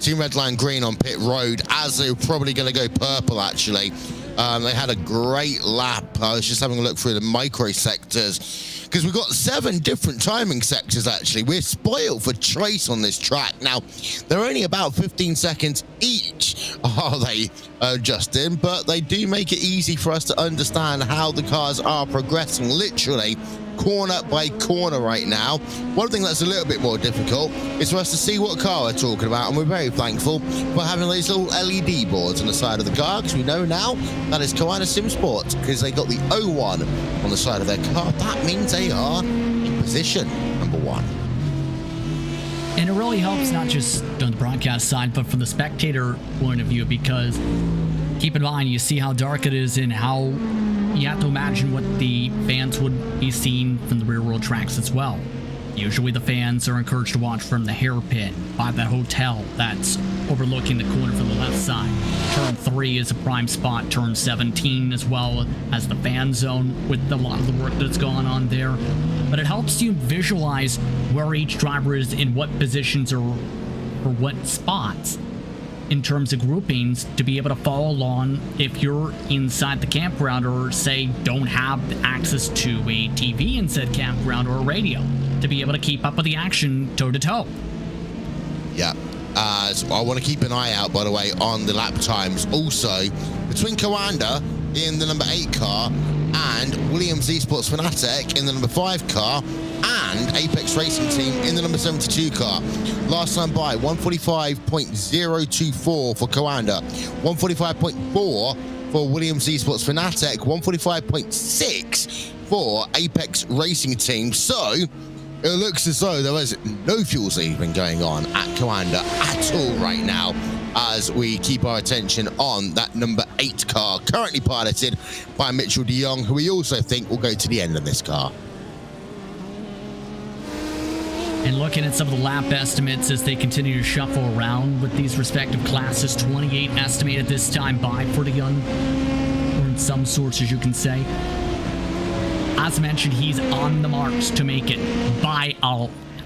Speaker 1: Team Red Line Green on pit road, as they're probably going to go purple actually. They had a great lap. I was just having a look through the micro sectors because we've got 7 different timing sectors actually. We're spoiled for choice on this track. Now, they're only about 15 seconds each, are they, Justin? But they do make it easy for us to understand how the cars are progressing, literally corner by corner right now. One thing that's a little bit more difficult is for us to see what car we're talking about, and we're very thankful for having these little LED boards on the side of the car, because we know now that is Koana Sim Sports, because they got the O1 on the side of their car. That means they are in position number 1.
Speaker 4: And it really helps not just on the broadcast side, but from the spectator point of view, because keep in mind, you see how dark it is and how you have to imagine what the fans would be seeing from the rear world tracks as well. Usually the fans are encouraged to watch from the hairpin by that hotel that's overlooking the corner from the left side. Turn 3 is a prime spot, turn 17 as well as the fan zone with a lot of the work that's gone on there. But it helps you visualize where each driver is in what positions or what spots in terms of groupings to be able to follow along if you're inside the campground or say don't have access to a TV in said campground or a radio to be able to keep up with the action toe to toe.
Speaker 1: Yeah. So I want to keep an eye out, by the way, on the lap times. Also, between Coanda in the number 8 car and Williams Esports Fanatec in the number 5 car and Apex Racing Team in the number 72 car. Last time by 145.024 for Coanda, 145.4 for Williams Esports Fanatec, 145.6 for Apex Racing Team. So it looks as though there is no fuel saving going on at Coanda at all right now, as we keep our attention on that number 8 car, currently piloted by Mitchell de Jong, who we also think will go to the end of this car.
Speaker 4: And looking at some of the lap estimates as they continue to shuffle around with these respective classes, 28 estimated this time by for de Jong, or in some sources you can say. As mentioned, he's on the marks to make it by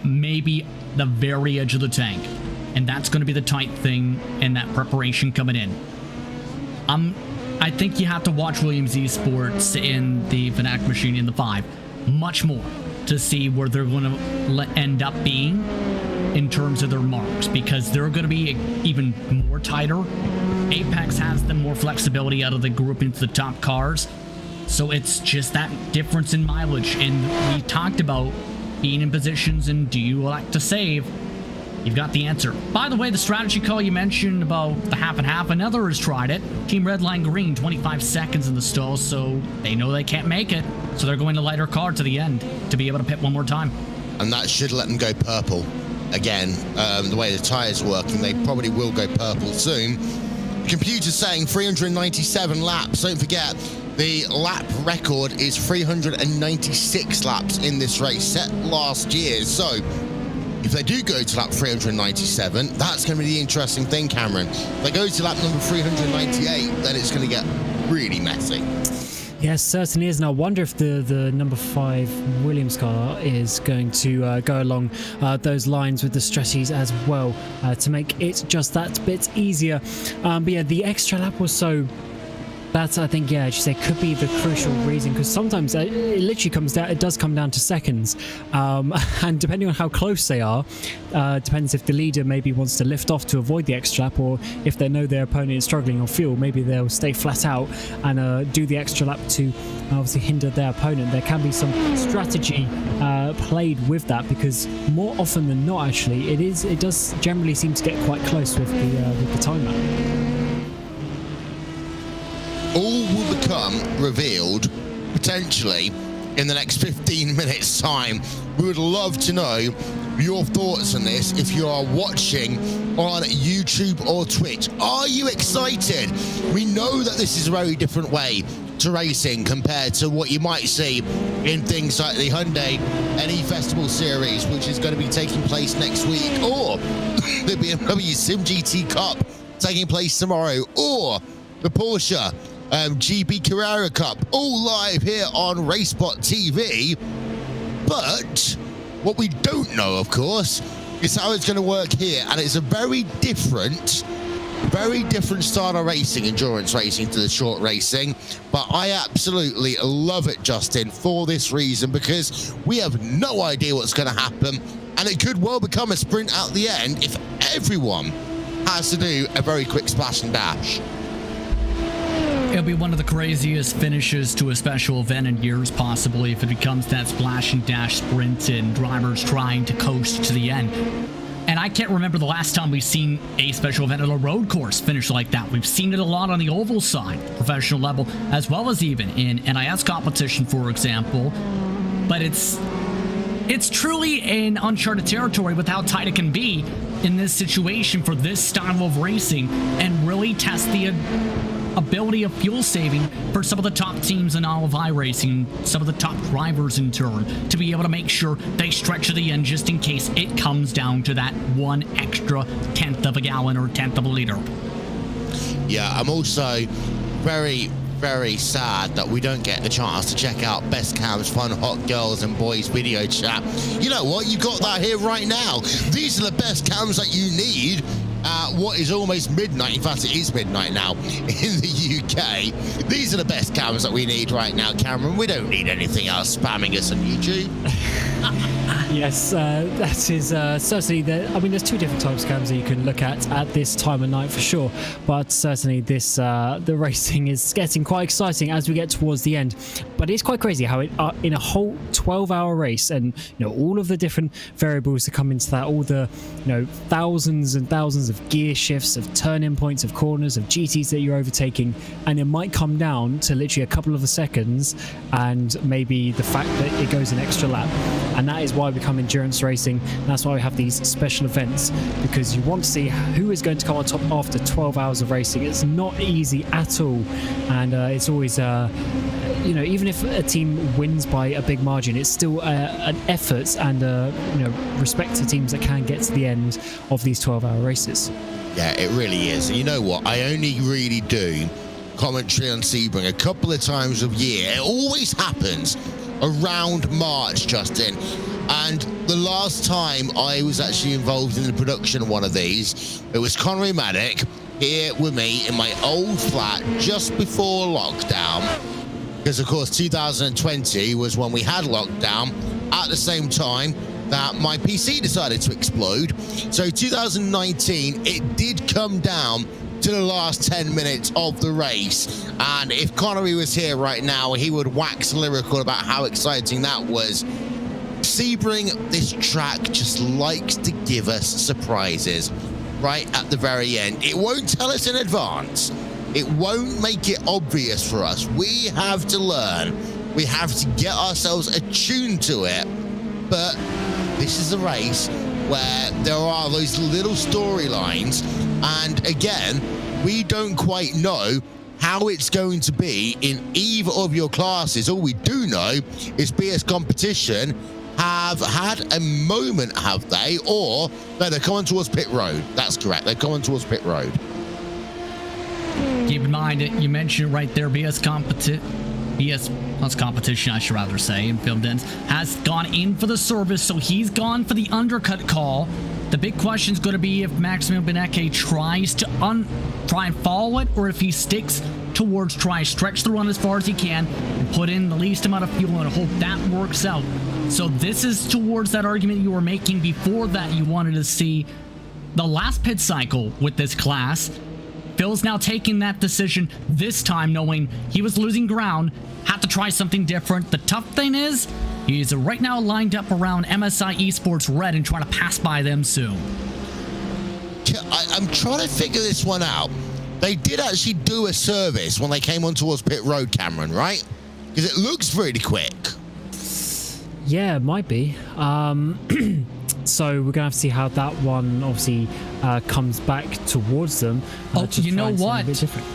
Speaker 4: maybe the very edge of the tank. And that's going to be the tight thing in that preparation coming in. I think you have to watch Williams Esports in the Fanatic machine in the 5 much more to see where they're going to end up being in terms of their marks, because they're going to be even more tighter. Apex has them more flexibility out of the group into the top cars. So it's just that difference in mileage. And we talked about being in positions and do you like to save? You've got the answer. By the way, the strategy call you mentioned about the half and half, another has tried it. Team Red Line Green, 25 seconds in the stall, so they know they can't make it. So they're going to lighter car to the end to be able to pit one more time.
Speaker 1: And that should let them go purple. Again, the way the tyres are working, they probably will go purple soon. The computer's saying 397 laps. Don't forget, the lap record is 396 laps in this race, set last year. So if they do go to lap 397, that's going to be the interesting thing, Cameron. If they go to lap number 398, then it's going to get really messy.
Speaker 5: Yes, certainly is. And I wonder if the number 5 Williams car is going to go along those lines with the strategies as well to make it just that bit easier. But yeah, the extra lap was so That's, I think, yeah, as you say, could be the crucial reason, because sometimes it literally comes down, it does come down to seconds. And depending on how close they are, depends if the leader maybe wants to lift off to avoid the extra lap, or if they know their opponent is struggling on fuel, maybe they'll stay flat out and do the extra lap to obviously hinder their opponent. There can be some strategy played with that, because more often than not, actually, it does generally seem to get quite close with the timer.
Speaker 1: All will become revealed potentially in the next 15 minutes time. We would love to know your thoughts on this if you are watching on YouTube or Twitch. Are you excited? We know that this is a very different way to racing compared to what you might see in things like the Hyundai NE Festival Series, which is going to be taking place next week, or the BMW Sim GT Cup taking place tomorrow, or the Porsche GB Carrera Cup, all live here on RaceSpotTV. But what we don't know, of course, is how it's going to work here, and it's a very different style of racing, endurance racing, to the short racing. But I absolutely love it, Justin, for this reason, because we have no idea what's going to happen, and it could well become a sprint at the end if everyone has to do a very quick splash and dash.
Speaker 4: It'll be one of the craziest finishes to a special event in years, possibly, if it becomes that splash and dash sprint and drivers trying to coast to the end. And I can't remember the last time we've seen a special event at a road course finish like that. We've seen it a lot on the oval side, professional level, as well as even in NIS competition, for example. But it's truly an uncharted territory with how tight it can be in this situation for this style of racing, and really test the ability of fuel saving for some of the top teams in all of iRacing, some of the top drivers in turn, to be able to make sure they stretch to the end just in case it comes down to that one extra tenth of a gallon or tenth of a liter.
Speaker 1: Yeah, I'm also very sad that we don't get the chance to check out Best Cam's Fun Hot Girls and Boys video chat. You know what? You got that here right now. These are the best cams that you need what is almost midnight. In fact, it is midnight now in the UK. These are the best cams that we need right now, Cameron. We don't need anything else spamming us on YouTube.
Speaker 5: Yes, that is certainly I mean, there's two different types of cams that you can look at this time of night for sure, but certainly this the racing is getting quite exciting as we get towards the end. But it's quite crazy how it in a whole 12-hour race, and all of the different variables that come into that, all the thousands and thousands of gear shifts, of turn-in points, of corners, of GTs that you're overtaking, and it might come down to literally a couple of seconds, and maybe the fact that it goes an extra lap. And that is why we come endurance racing. That's why we have these special events, because you want to see who is going to come on top after 12 hours of racing. It's not easy at all, and it's always even if a team wins by a big margin, it's still an effort, and respect to teams that can get to the end of these 12-hour races.
Speaker 1: Yeah, it really is. You know what? I only really do commentary on Sebring a couple of times a year. It always happens around March, Justin. And the last time I was actually involved in the production of one of these, it was Connery Maddock here with me in my old flat just before lockdown. Because, of course, 2020 was when we had lockdown, at the same time that my PC decided to explode. So 2019, it did come down to the last 10 minutes of the race. And if Connery was here right now, he would wax lyrical about how exciting that was. Sebring, this track just likes to give us surprises right at the very end. It won't tell us in advance. It won't make it obvious for us. We have to learn. We have to get ourselves attuned to it. But this is a race where there are those little storylines, and again, we don't quite know how it's going to be in either of your classes. All we do know is BS Competition have had a moment, have they? Or no, they're coming towards pit road. That's correct. They're coming towards pit road.
Speaker 4: Keep in mind, you mentioned right there, BS Competition, I should rather say, in Film Dens, has gone in for the service, so he's gone for the undercut call. The big question is going to be if Maximo Beneke tries to try and follow it, or if he sticks towards try stretch the run as far as he can and put in the least amount of fuel and hope that works out. So this is towards that argument you were making before that you wanted to see the last pit cycle with this class. Phil's now taking that decision this time, knowing he was losing ground, had to try something different. The tough thing is, he's right now lined up around MSI Esports Red and trying to pass by them soon.
Speaker 1: I'm trying to figure this one out. They did actually do a service when they came on towards pit road, Cameron, right? Because it looks really quick.
Speaker 5: Yeah, it might be. So we're going to have to see how that one obviously comes back towards them.
Speaker 4: Oh, you know what?
Speaker 5: A bit different.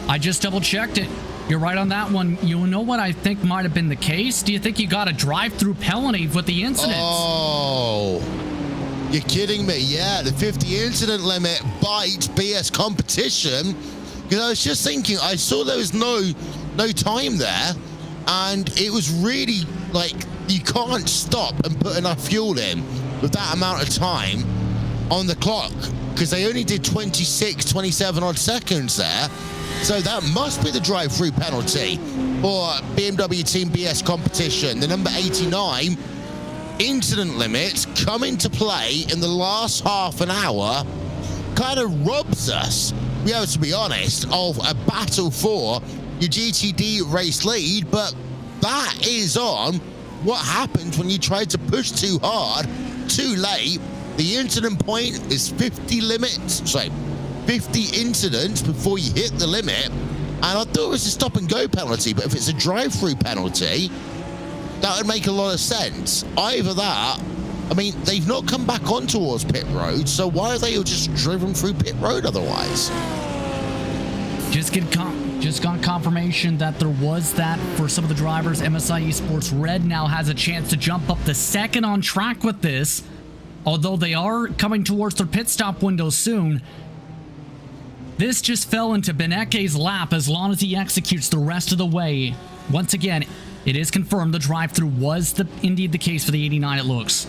Speaker 4: I just double checked it. You're right on that one. You know what I think might have been the case? Do you think you got a drive-through penalty with the incident?
Speaker 1: Oh, you're kidding me. Yeah, the 50 incident limit bites BS competition. Because I was just thinking, I saw there was no time there, and it was really like you can't stop and put enough fuel in with that amount of time on the clock, because they only did 27 odd seconds there. So that must be the drive-through penalty for BMW Team BS competition. The number 89 incident limits come into play in the last half an hour, kind of robs us, we have to be honest, of a battle for your GTD race lead. But that is on what happens when you try to push too hard, too late. The incident point is 50 incidents before you hit the limit. And I thought it was a stop and go penalty, but if it's a drive-through penalty, that would make a lot of sense. Either that, I mean, they've not come back on towards pit road, so why are they all just driven through pit road otherwise?
Speaker 4: Just got confirmation that there was that for some of the drivers. MSI Esports Red now has a chance to jump up to second on track with this, although they are coming towards their pit stop window soon. This just fell into Beneke's lap as long as he executes the rest of the way. Once again, it is confirmed the drive-through was indeed the case for the 89, it looks.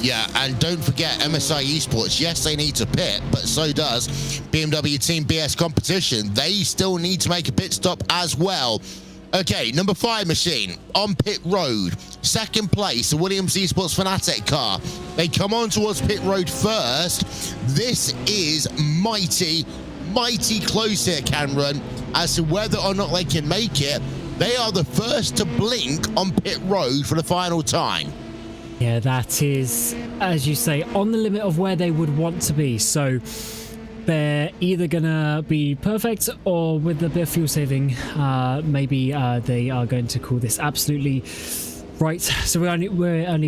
Speaker 1: Yeah, and don't forget MSI Esports. Yes, they need to pit, but so does BMW Team BS competition. They still need to make a pit stop as well. Okay, number 5 machine on pit road. Second place, the Williams Esports Fanatec car. They come on towards pit road first. This is mighty close here, Cameron, as to whether or not they can make it. They are the first to blink on pit road for the final time.
Speaker 5: Yeah, that is, as you say, on the limit of where they would want to be. So they're either going to be perfect or with a bit of fuel saving, maybe they are going to call this absolutely right. So we're only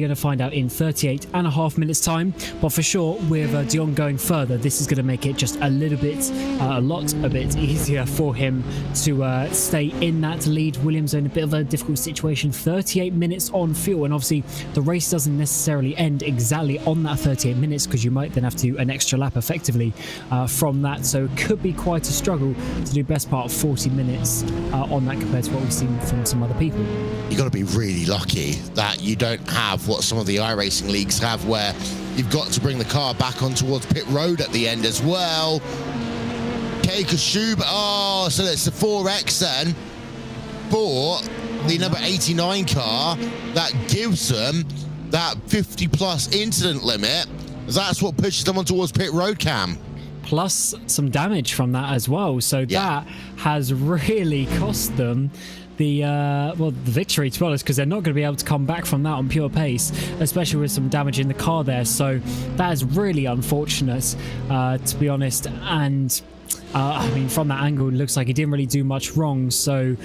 Speaker 5: going to find out in 38.5 minutes time. But for sure, with Dion going further, this is going to make it just a little bit, a bit easier for him to stay in that lead. Williams are in a bit of a difficult situation. 38 minutes on fuel, and obviously the race doesn't necessarily end exactly on that 38 minutes because you might then have to do an extra lap effectively from that. So it could be quite a struggle to do best part of 40 minutes on that compared to what we've seen from some other people.
Speaker 1: You got to be really lucky that you don't have what some of the iRacing leagues have, where you've got to bring the car back on towards pit road at the end as well. Oh, so it's the 4X then for the number 89 car that gives them that 50 plus incident limit. That's what pushes them on towards pit road, Cam.
Speaker 5: Plus some damage from that as well. So that has really cost them the victory, to be honest, because they're not going to be able to come back from that on pure pace, especially with some damage in the car there. So that is really unfortunate, to be honest. And I mean, from that angle, it looks like he didn't really do much wrong. So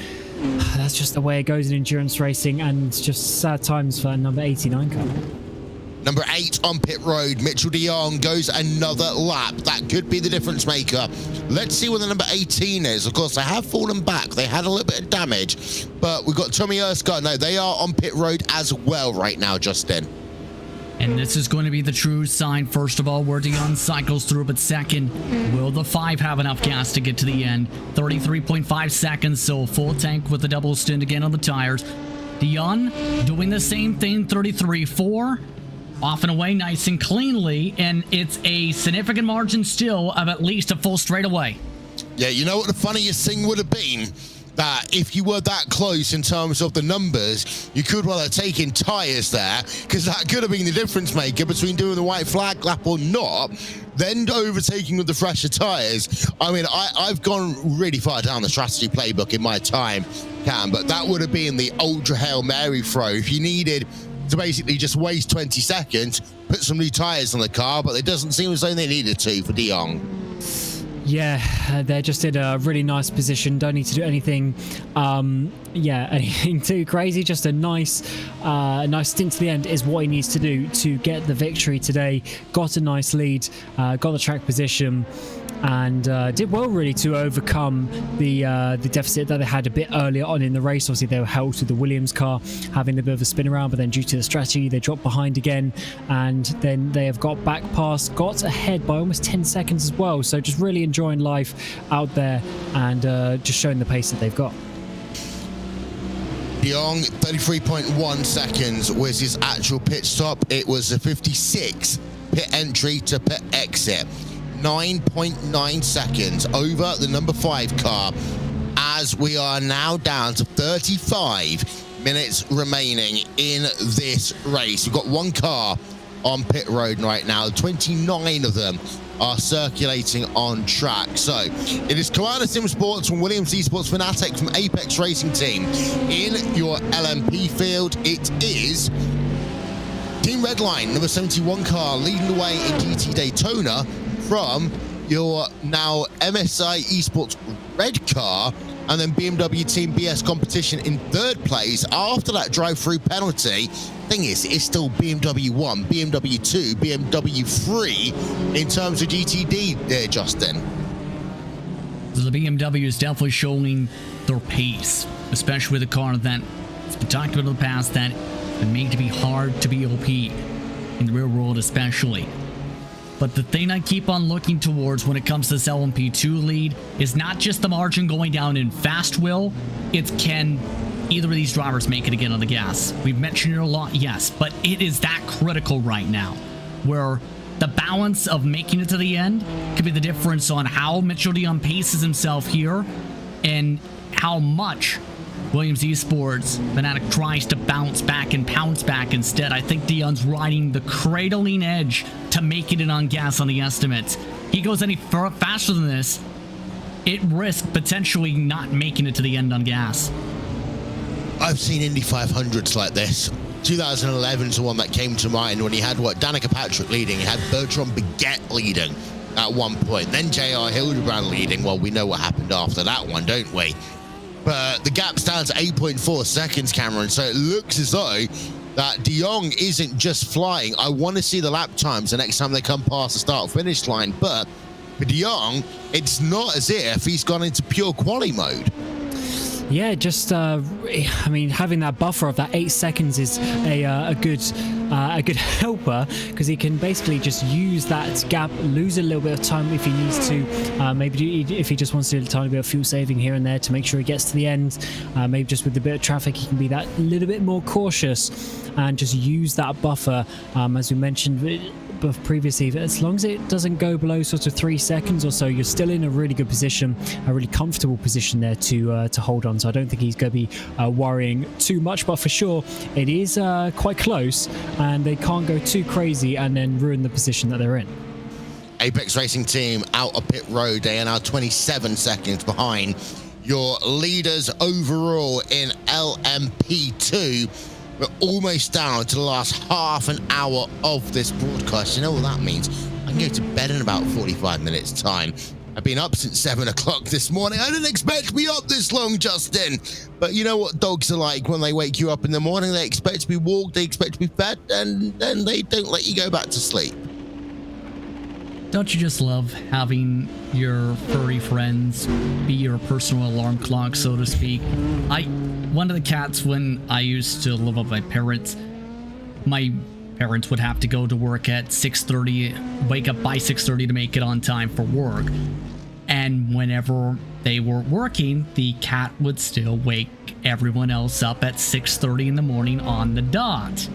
Speaker 5: that's just the way it goes in endurance racing, and just sad times for number 89 car.
Speaker 1: Number 8 on pit road, Mitchell de Jong goes another lap. That could be the difference maker. Let's see what the number 18 is. Of course, they have fallen back. They had a little bit of damage, but we've got Tommy Erskine. No, they are on pit road as well right now, Justin.
Speaker 4: And this is going to be the true sign, first of all, where Dion cycles through, but second, will the 5 have enough gas to get to the end? 33.5 seconds, so full tank with a double stint again on the tires. Dion doing the same thing, 33.4. Off and away nice and cleanly, and it's a significant margin still of at least a full straightaway.
Speaker 1: Yeah, you know what the funniest thing would have been? That if you were that close in terms of the numbers, you could well have taken tyres there, because that could have been the difference maker between doing the white flag lap or not, then overtaking with the fresher tyres. I mean, I've gone really far down the strategy playbook in my time, Cam, but that would have been the ultra Hail Mary throw. If you needed to basically just waste 20 seconds, put some new tyres on the car, but it doesn't seem as though they needed to for De Jong.
Speaker 5: Yeah, they're just in a really nice position. Don't need to do anything, anything too crazy. Just a nice stint to the end is what he needs to do to get the victory today. Got a nice lead, got the track position, and did well really to overcome the deficit that they had a bit earlier on in the race. Obviously, they were held to the Williams car, having a bit of a spin around, but then due to the strategy, they dropped behind again, and then they have got back past, got ahead by almost 10 seconds as well. So just really enjoying life out there and just showing the pace that they've got.
Speaker 1: De Jong, 33.1 seconds was his actual pit stop. It was a 56 pit entry to pit exit. 9.9 seconds over the number 5 car, as we are now down to 35 minutes remaining in this race. We've got one car on pit road right now. 29 of them are circulating on track. So it is Commander Sim Sports from Williams Esports, Fanatec from Apex Racing Team in your LMP field. It is Team Redline, number 71 car, leading the way in GT Daytona from your now MSI Esports red car, and then BMW Team BS Competition in 3rd place after that drive-through penalty. Thing is, it's still BMW 1, BMW 2, BMW 3 in terms of GTD there, Justin.
Speaker 4: The BMW is definitely showing their pace, especially with a car that's been talked about in the past that been made to be hard to be OP in the real world especially. But the thing I keep on looking towards when it comes to this LMP2 lead is not just the margin going down in fast, Will. It's can either of these drivers make it again on the gas. We've mentioned it a lot, yes, but it is that critical right now, where the balance of making it to the end could be the difference on how Mitchell de Jong paces himself here and how much Williams Esports Fanatic tries to bounce back and pounce back instead. I think de Jong's riding the cradling edge to making it on gas on the estimates. He goes any faster than this, it risks potentially not making it to the end on gas.
Speaker 1: I've seen Indy 500s like this. 2011 is the one that came to mind when he had Danica Patrick leading, he had Bertrand Baguette leading at one point, then J.R. Hildebrand leading. Well, we know what happened after that one, don't we? But the gap's down to 8.4 seconds, Cameron, so it looks as though that de Jong isn't just flying. I want to see the lap times the next time they come past the start-finish line, but for de Jong, it's not as if he's gone into pure quali mode.
Speaker 5: Yeah, just I mean, having that buffer of that 8 seconds is a good helper, because he can basically just use that gap, lose a little bit of time if he needs to. Maybe if he just wants to do a tiny bit of fuel saving here and there to make sure he gets to the end. Maybe just with a bit of traffic, he can be that little bit more cautious and just use that buffer, as we mentioned previously. As long as it doesn't go below sort of 3 seconds or so, you're still in a really good position, a really comfortable position there to hold on. So I don't think he's going to be worrying too much, but for sure it is quite close, and they can't go too crazy and then ruin the position that they're in.
Speaker 1: Apex Racing Team out of pit road. They are now 27 seconds behind your leaders overall in LMP2. We're almost down to the last half an hour of this broadcast. You know what that means? I can go to bed in about 45 minutes time. I've been up since 7 o'clock this morning. I didn't expect to be up this long, Justin. But you know what dogs are like when they wake you up in the morning. They expect to be walked, they expect to be fed, and then they don't let you go back to sleep.
Speaker 4: Don't you just love having your furry friends be your personal alarm clock, so to speak? One of the cats, when I used to live with my parents would have to go to work at 6:30, wake up by 6:30 to make it on time for work. And whenever they were working, the cat would still wake everyone else up at 6:30 in the morning on the dot.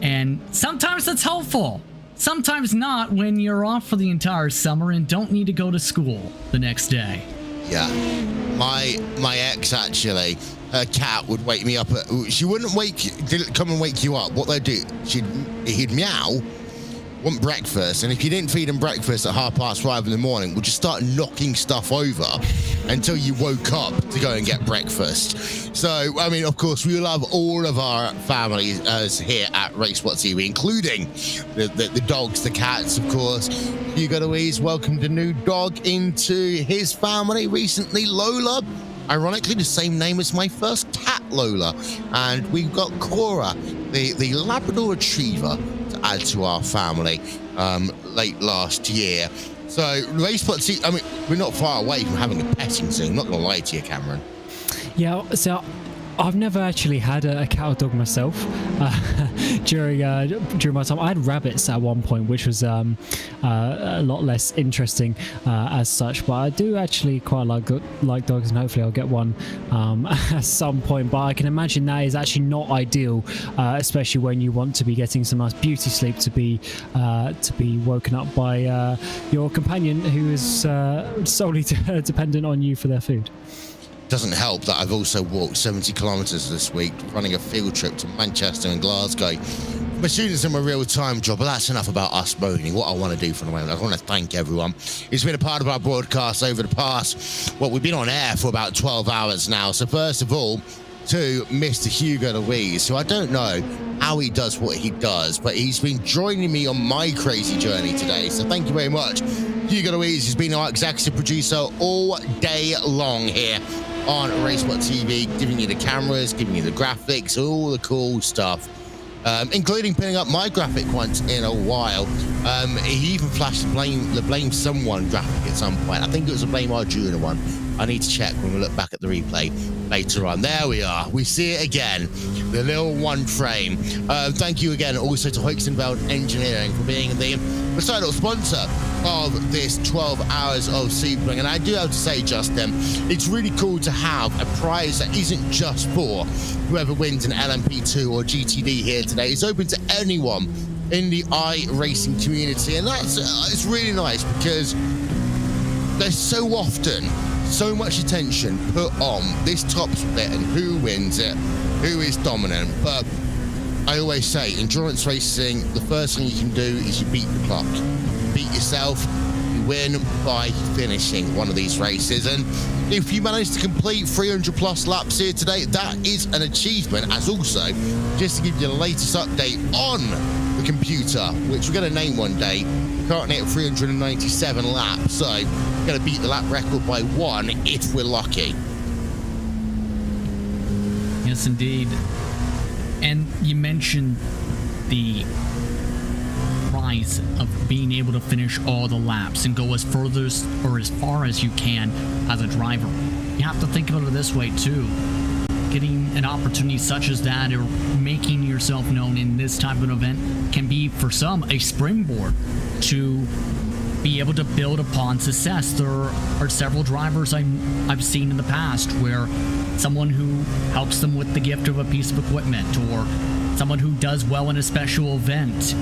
Speaker 4: And sometimes that's helpful. sometimes not when you're off for the entire summer and don't need to go to school the next day.
Speaker 1: Yeah, my ex actually, her cat would wake me up. She wouldn't come and wake you up. What they'd do, he'd meow, want breakfast, and if you didn't feed him breakfast at 5:30 in the morning, would just start knocking stuff over until you woke up to go and get breakfast. So, I mean, of course, we love all of our families here at RaceSpotTV, including the dogs, the cats, of course. Hugo Louise welcomed a new dog into his family recently, Lola. Ironically, the same name as my first cat, Lola. And we've got Cora, the Labrador Retriever, to add to our family late last year. So, RaceSpotTV, I mean, we're not far away from having a petting zoo. I'm not going to lie to you, Cameron.
Speaker 5: Yeah, so I've never actually had a cat or dog myself. During my time, I had rabbits at one point, which was a lot less interesting as such. But I do actually quite like dogs, and hopefully I'll get one at some point. But I can imagine that is actually not ideal, especially when you want to be getting some nice beauty sleep to be woken up by your companion who is solely dependent on you for their food.
Speaker 1: Doesn't help that I've also walked 70 kilometers this week running a field trip to Manchester and Glasgow. My students in my real-time job, but that's enough about us moaning. What I want to do for the moment, I want to thank everyone who's been a part of our broadcast over the past, well, we've been on air for about 12 hours now. So first of all, to Mr. Hugo Louise, who I don't know how he does what he does, but he's been joining me on my crazy journey today. So thank you very much. Hugo Louise has been our executive producer all day long here on RaceSpotTV, giving you the cameras, giving you the graphics, all the cool stuff, including pinning up my graphic once in a while. He even flashed the blame someone graphic at some point. I think it was a blame Arjuna one. I need to check when we look back at the replay later on. There we are. We see it again. The little one frame. Thank you again also to Heusinkveld Engineering for being the recital sponsor of this 12 hours of Sebring. And I do have to say, Justin, it's really cool to have a prize that isn't just for whoever wins an LMP2 or GTD here today. It's open to anyone in the iRacing community. And it's really nice because there's so often so much attention put on this top split and who wins it, who is dominant. But I always say, endurance racing, the first thing you can do is you beat the clock. You beat yourself, you win by finishing one of these races. And if you manage to complete 300 plus laps here today, that is an achievement. As also, just to give you the latest update on the computer, which we're going to name one day, currently at 397 laps, so we're going to beat the lap record by 1 if we're lucky.
Speaker 4: Yes, indeed. And you mentioned the prize of being able to finish all the laps and go as furthest or as far as you can as a driver. You have to think about it this way too. Getting an opportunity such as that, or making yourself known in this type of event, can be for some a springboard to be able to build upon success. There are several drivers I've seen in the past where someone who helps them with the gift of a piece of equipment, or someone who does well in a special event,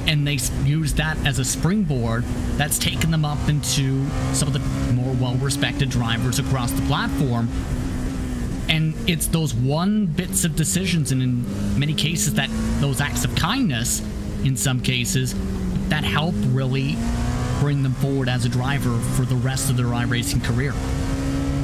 Speaker 4: and they use that as a springboard, that's taken them up into some of the more well-respected drivers across the platform. And it's those one bits of decisions, and in many cases that those acts of kindness, in some cases, that help really bring them forward as a driver for the rest of their iRacing career.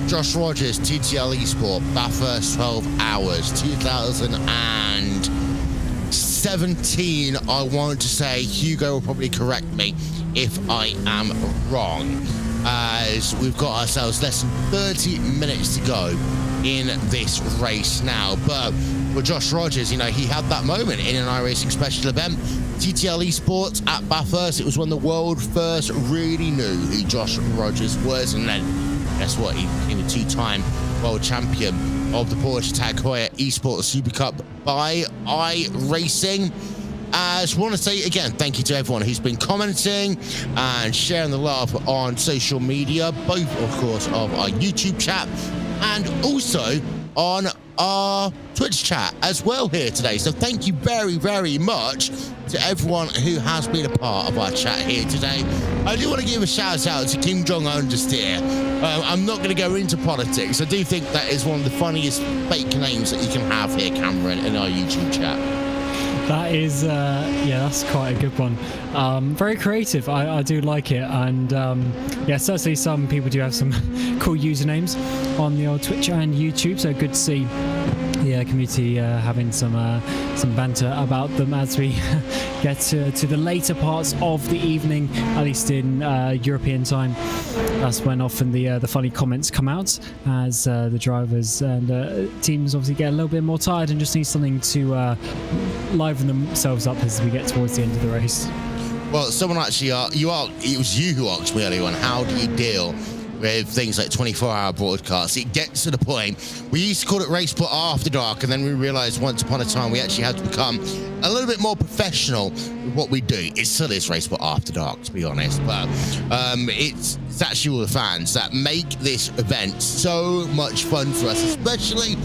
Speaker 1: Josh Rogers, TTL Esport, that first 12 hours, 2017, I want to say. Hugo will probably correct me if I am wrong, as we've got ourselves less than 30 minutes to go in this race now. But for Josh Rogers, you know, he had that moment in an iRacing special event, TTL Esports at Bathurst. It was when the world first really knew who Josh Rogers was, and then guess what? He became a two-time world champion of the Porsche Tag Heuer Esports Super Cup by iRacing. I just want to say again, thank you to everyone who's been commenting and sharing the love on social media, both, of course, of our YouTube chat and also on our Twitch chat as well here today. So thank you very, very much to everyone who has been a part of our chat here today. I do want to give a shout out to Kim Jong-un just here. I'm not going to go into politics. I do think that is one of the funniest fake names that you can have here, Cameron, in our YouTube chat.
Speaker 5: That is, yeah, that's quite a good one. Very creative. I do like it. And yeah, certainly some people do have some cool usernames on the old Twitch and YouTube. So good to see the community having some banter about them as we get to the later parts of the evening, at least in European time. That's when often the funny comments come out as the drivers and teams obviously get a little bit more tired and just need something to liven themselves up as we get towards the end of the race.
Speaker 1: Well, someone actually, it was you who asked me earlier on, how do you deal with things like 24-hour broadcasts? It gets to the point, we used to call it RaceSpot After Dark, and then we realized once upon a time we actually had to become a little bit more professional with what we do. It still is RaceSpot After Dark, to be honest, but it's actually all the fans that make this event so much fun for us, especially,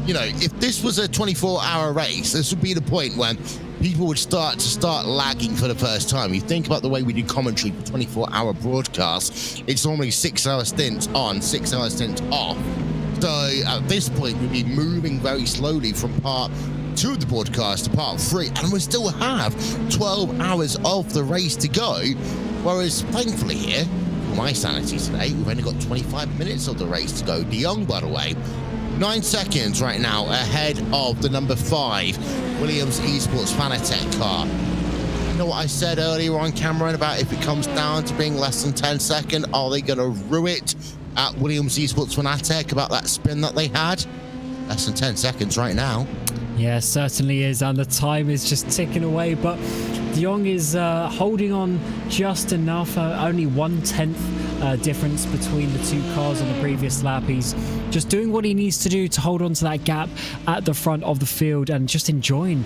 Speaker 1: you know, if this was a 24-hour race, this would be the point when people would start lagging for the first time. You think about the way we do commentary for 24-hour broadcasts, it's normally 6-hour stints on, 6-hour stints off. So at this point, we'd be moving very slowly from part 2 of the broadcast to part 3, and we still have 12 hours of the race to go. Whereas, thankfully here, for my sanity today, we've only got 25 minutes of the race to go. De Jong, by the way, 9 seconds right now ahead of the number 5 Williams Esports Fanatec car. You know what I said earlier on camera about if it comes down to being less than 10 seconds, are they going to rue it at Williams Esports Fanatec about that spin that they had? Less than 10 seconds right now.
Speaker 5: Yeah, certainly is, and the time is just ticking away, but De Jong is holding on just enough, only 1/10 difference between the two cars on the previous lap. He's just doing what he needs to do to hold on to that gap at the front of the field and just enjoying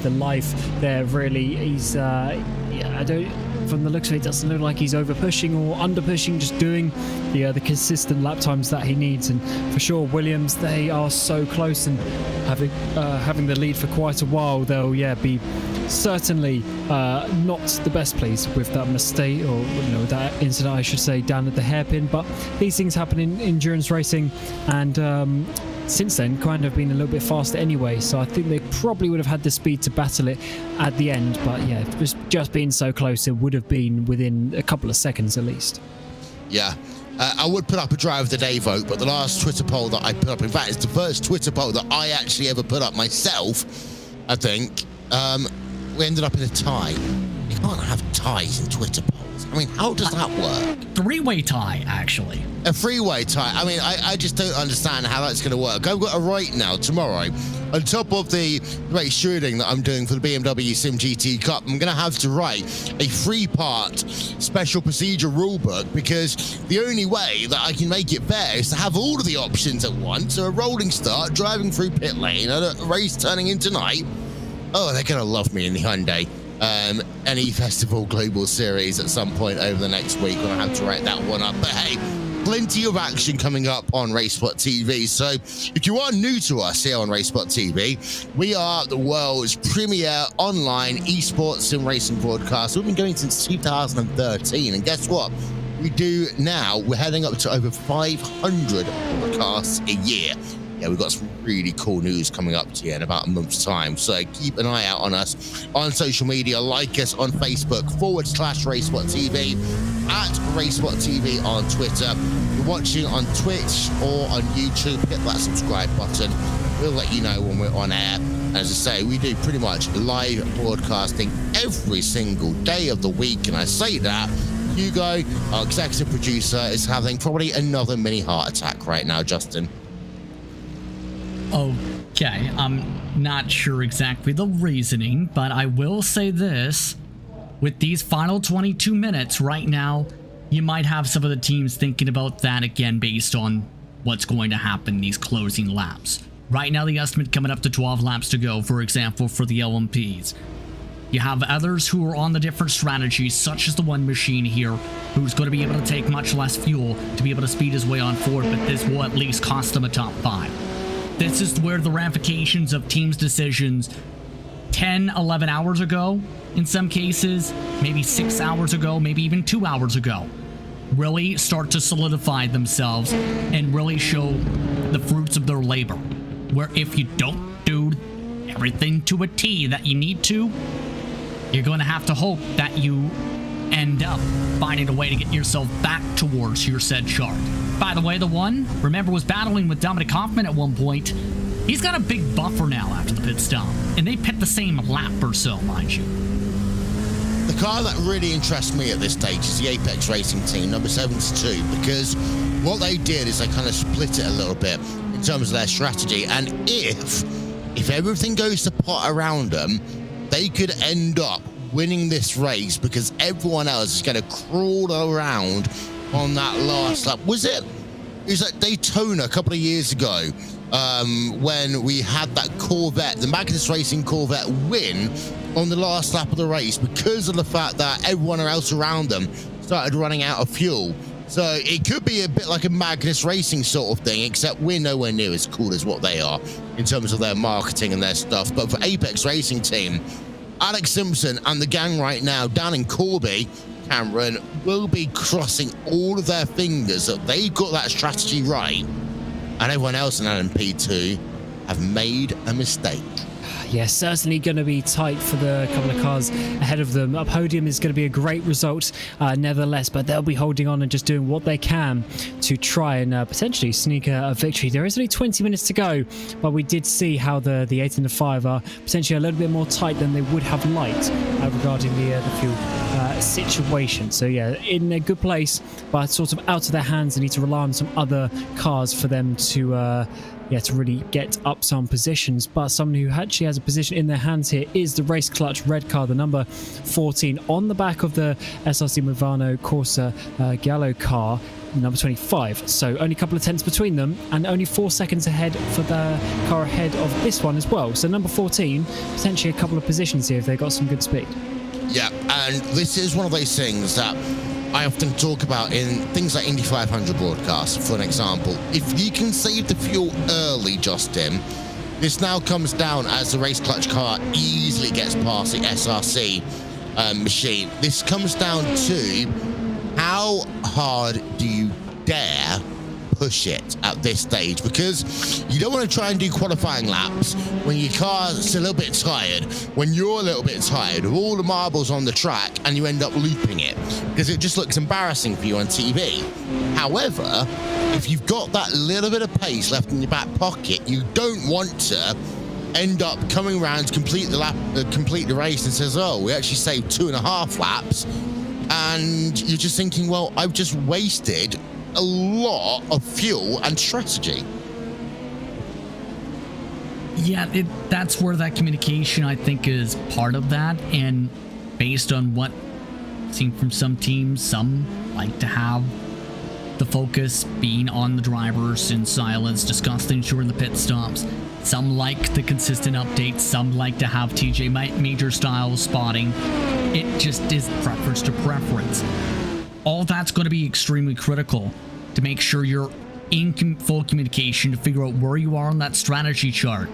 Speaker 5: the life there, really. He's, yeah, I don't, from the looks of it, doesn't look like he's over pushing or under pushing, just doing the consistent lap times that he needs. And for sure, Williams, they are so close, and having the lead for quite a while, they'll be certainly not the best pleased with that mistake, or that incident, I should say, down at the hairpin. But these things happen in endurance racing, and since then kind of been a little bit faster anyway, so I think they probably would have had the speed to battle it at the end. But yeah, just being so close, it would have been within a couple of seconds at least.
Speaker 1: Yeah. I would put up a driver of the day vote, but the last Twitter poll that I put up, in fact, it's the first Twitter poll that I actually ever put up myself, I think, we ended up in a tie. You can't have ties in Twitter polls. I mean, how does that work?
Speaker 4: Three-way tie, actually.
Speaker 1: A three-way tie. I mean, I just don't understand how that's going to work. I've got a right now, tomorrow, on top of the race shooting that I'm doing for the BMW Sim GT Cup, I'm going to have to write a 3-part special procedure rulebook, because the only way that I can make it fair is to have all of the options at once. So a rolling start, driving through pit lane, and a race turning into night. Oh, they're going to love me in the Hyundai any Festival Global Series at some point over the next week when I have to write that one up. But hey, plenty of action coming up on RaceSpotTV. So if you are new to us here on RaceSpotTV, we are the world's premier online esports sim racing broadcast. We've been going since 2013, and guess what? We do now. We're heading up to over 500 broadcasts a year. Yeah, we've got some really cool news coming up to you in about a month's time. So keep an eye out on us on social media. Like us on Facebook /RaceSpotTV, at RaceSpotTV on Twitter. If you're watching on Twitch or on YouTube, hit that subscribe button. We'll let you know when we're on air. As I say, we do pretty much live broadcasting every single day of the week. And I say that, Hugo, our executive producer, is having probably another mini heart attack right now, Justin.
Speaker 4: Okay, I'm not sure exactly the reasoning, but I will say this. With these final 22 minutes right now, you might have some of the teams thinking about that again based on what's going to happen these closing laps. Right now, the estimate coming up to 12 laps to go, for example, for the LMPs. You have others who are on the different strategies, such as the one machine here, who's going to be able to take much less fuel to be able to speed his way on forward, but this will at least cost them a top 5. This is where the ramifications of teams' decisions 10, 11 hours ago, in some cases, maybe 6 hours ago, maybe even 2 hours ago, really start to solidify themselves and really show the fruits of their labor. Where if you don't do everything to a T that you need to, you're going to have to hope that you end up finding a way to get yourself back towards your said chart. By the way, the one, remember, was battling with Dominic Hoffman at one point. He's got a big buffer now after the pit stop, and they pit the same lap or so, mind you.
Speaker 1: The car that really interests me at this stage is the Apex Racing team, number 72, because what they did is they kind of split it a little bit in terms of their strategy, and if everything goes to pot around them, they could end up winning this race because everyone else is going to crawl around on that last lap. It was at Daytona a couple of years ago, when we had that Corvette, the Magnus Racing Corvette, win on the last lap of the race because of the fact that everyone else around them started running out of fuel. So it could be a bit like a Magnus Racing sort of thing, except we're nowhere near as cool as what they are in terms of their marketing and their stuff. But for Apex Racing team, Alex Simpson and the gang right now down in Corby, Cameron, will be crossing all of their fingers that they got that strategy right, and everyone else in LMP2 have made a mistake.
Speaker 5: Yeah, certainly going to be tight for the couple of cars ahead of them. A podium is going to be a great result, nevertheless, but they'll be holding on and just doing what they can to try and potentially sneak a victory. There is only 20 minutes to go, but we did see how the 8 and the 5 are potentially a little bit more tight than they would have liked regarding the fuel situation. So yeah, in a good place, but sort of out of their hands. They need to rely on some other cars for them to really get up some positions. But someone who actually has a position in their hands here is the Race Clutch red car, the number 14, on the back of the SRC Movano Corsa Gallo car, number 25. So only a couple of tenths between them, and only 4 seconds ahead for the car ahead of this one as well. So number 14, potentially a couple of positions here if they got some good speed.
Speaker 1: Yeah, and this is one of those things that I often talk about in things like Indy 500 broadcasts, for an example. If you can save the fuel early, Justin, this now comes down as the Race Clutch car easily gets past the SRC machine. This comes down to how hard do you dare push it at this stage, because you don't want to try and do qualifying laps when your car's a little bit tired, when you're a little bit tired with all the marbles on the track, and you end up looping it because it just looks embarrassing for you on TV. However, if you've got that little bit of pace left in your back pocket, you don't want to end up coming around to complete the race and says, oh, we actually saved 2.5 laps, and you're just thinking, well, I've just wasted a lot of fuel and strategy.
Speaker 4: Yeah, that's where that communication, I think, is part of that. And based on what I've seen from some teams, some like to have the focus being on the drivers in silence, discuss things during the pit stops. Some like the consistent updates. Some like to have TJ Major style spotting. It just is preference to preference. All that's going to be extremely critical to make sure you're in full communication to figure out where you are on that strategy chart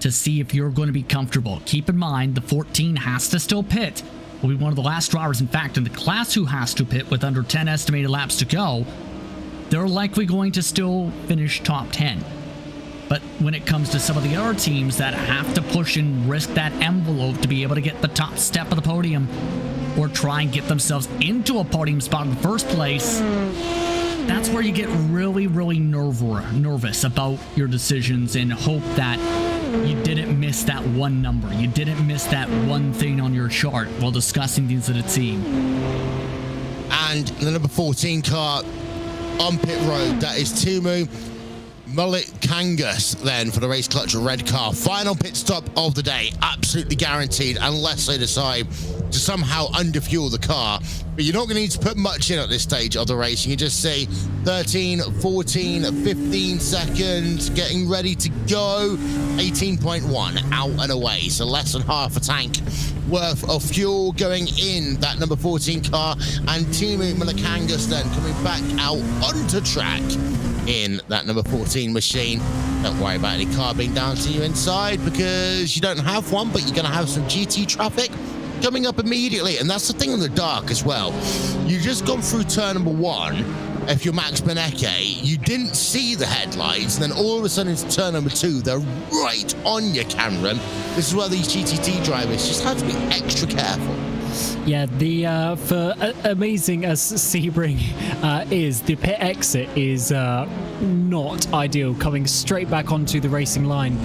Speaker 4: to see if you're going to be comfortable. Keep in mind, the 14 has to still pit. Will be one of the last drivers, in fact, in the class who has to pit with under 10 estimated laps to go. They're likely going to still finish top 10. But when it comes to some of the other teams that have to push and risk that envelope to be able to get the top step of the podium, or try and get themselves into a podium spot in the first place, that's where you get really, really nervous about your decisions and hope that you didn't miss that one number. You didn't miss that one thing on your chart while discussing things as a team.
Speaker 1: And the number 14 car on pit road, that is Timu Mullet Kangas then for the Race Clutch red car. Final pit stop of the day, absolutely guaranteed, unless they decide to somehow underfuel the car. But you're not going to need to put much in at this stage of the race. You can just say 13, 14, 15 seconds, getting ready to go. 18.1 out and away, so less than half a tank worth of fuel going in that number 14 car, and Timu Malakangas then coming back out onto track in that number 14 machine. Don't worry about any car being down to you inside, because you don't have one, but you're going to have some GT traffic coming up immediately. And that's the thing in the dark as well. You've just gone through turn number 1. If you're Max Benecke, you didn't see the headlights, and then all of a sudden it's turn number 2. They're right on you, Cameron. This is where these GTT drivers just have to be extra careful.
Speaker 5: Yeah, the for amazing as Sebring is, the pit exit is not ideal, coming straight back onto the racing line.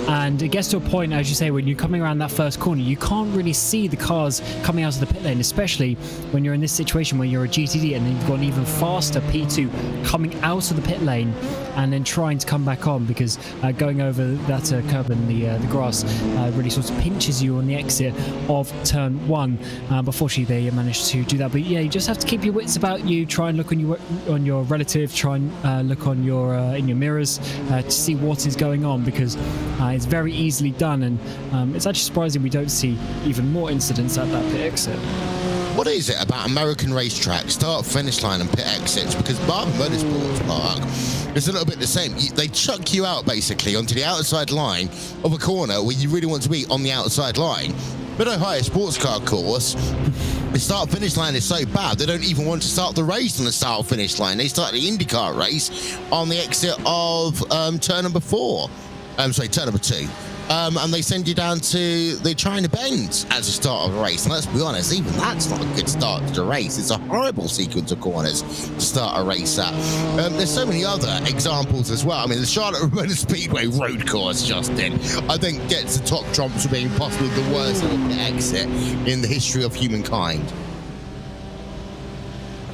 Speaker 5: And it gets to a point, as you say, when you're coming around that first corner, you can't really see the cars coming out of the pit lane, especially when you're in this situation where you're a GTD and then you've got an even faster P2 coming out of the pit lane and then trying to come back on, because going over that curb and the grass really sort of pinches you on the exit of turn 1. But fortunately they managed to do that. But yeah, you just have to keep your wits about you, try and look on your relative, try and look on your in your mirrors to see what is going on, because it's very easily done, and it's actually surprising we don't see even more incidents at that pit exit.
Speaker 1: What is it about American racetracks, start, finish line and pit exits? Because Barber Motorsports Park is a little bit the same. They chuck you out basically onto the outside line of a corner where you really want to be on the outside line. But Ohio Sports Car course, the start-finish line is so bad, they don't even want to start the race on the start-finish line. They start the IndyCar race on the exit of turn number 4. Turn number 2. And they send you down to the China Bend at the start of the race. And let's be honest, even that's not a good start to the race. It's a horrible sequence of corners to start a race at. There's so many other examples as well. I mean, the Charlotte Motor Speedway road course, Justin, I think gets the top trumps for being possibly the worst exit in the history of humankind.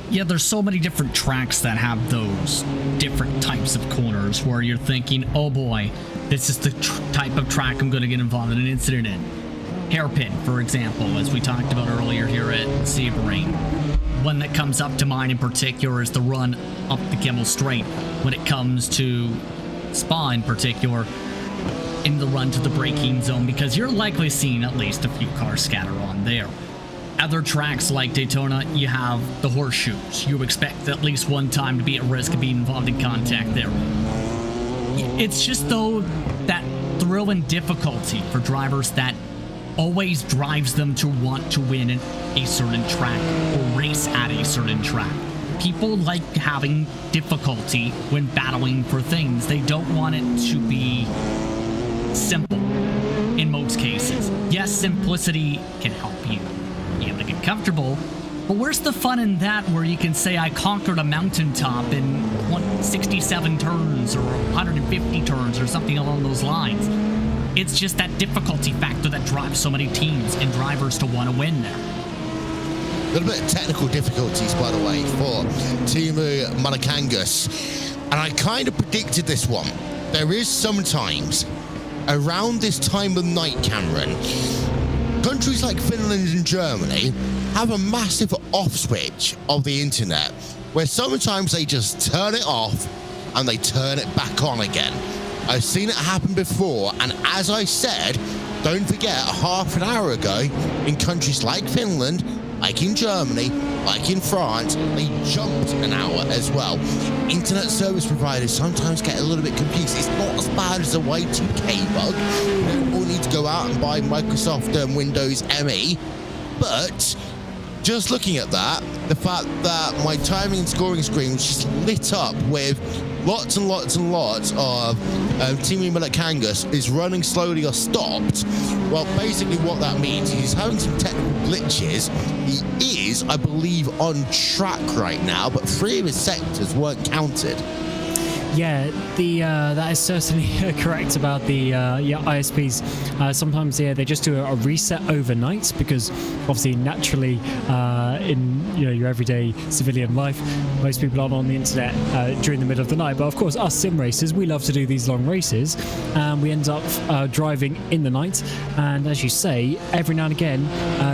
Speaker 4: Yeah, there's so many different tracks that have those different types of corners where you're thinking, oh boy, this is the type of track I'm going to get involved in an incident in. Hairpin, for example, as we talked about earlier here at Sebring. One that comes up to mind in particular is the run up the Kimmel Straight. When it comes to Spa in particular, in the run to the braking zone, because you're likely seeing at least a few cars scatter on there. Other tracks like Daytona, you have the horseshoes. You expect at least one time to be at risk of being involved in contact there. It's just, though, that thrill and difficulty for drivers that always drives them to want to win a certain track or race at a certain track. People like having difficulty when battling for things. They don't want it to be simple in most cases. Yes, simplicity can help you be able to get comfortable, but where's the fun in that where you can say I conquered a mountaintop in 167 turns or 150 turns or something along those lines? It's just that difficulty factor that drives so many teams and drivers to want to win there.
Speaker 1: A little bit of technical difficulties, by the way, for Timu Malakangas. And I kind of predicted this one. There is sometimes, around this time of night, Cameron, countries like Finland and Germany have a massive off switch of the internet where sometimes they just turn it off and they turn it back on again. I've seen it happen before, and as I said, don't forget, half an hour ago, in countries like Finland, like in Germany, like in France, they jumped an hour as well. Internet service providers sometimes get a little bit confused. It's not as bad as a Y2K bug. You don't all need to go out and buy Microsoft Windows ME, but just looking at that, the fact that my timing and scoring screen was just lit up with lots and lots and lots of Timu Malakangas is running slowly or stopped. Well, basically what that means is he's having some technical glitches. He is, I believe, on track right now, but 3 of his sectors weren't counted.
Speaker 5: Yeah, that is certainly correct about the ISPs. Sometimes they just do a reset overnight because obviously naturally in your everyday civilian life, most people aren't on the internet during the middle of the night. But of course, us sim racers, we love to do these long races, and we end up driving in the night. And as you say, every now and again,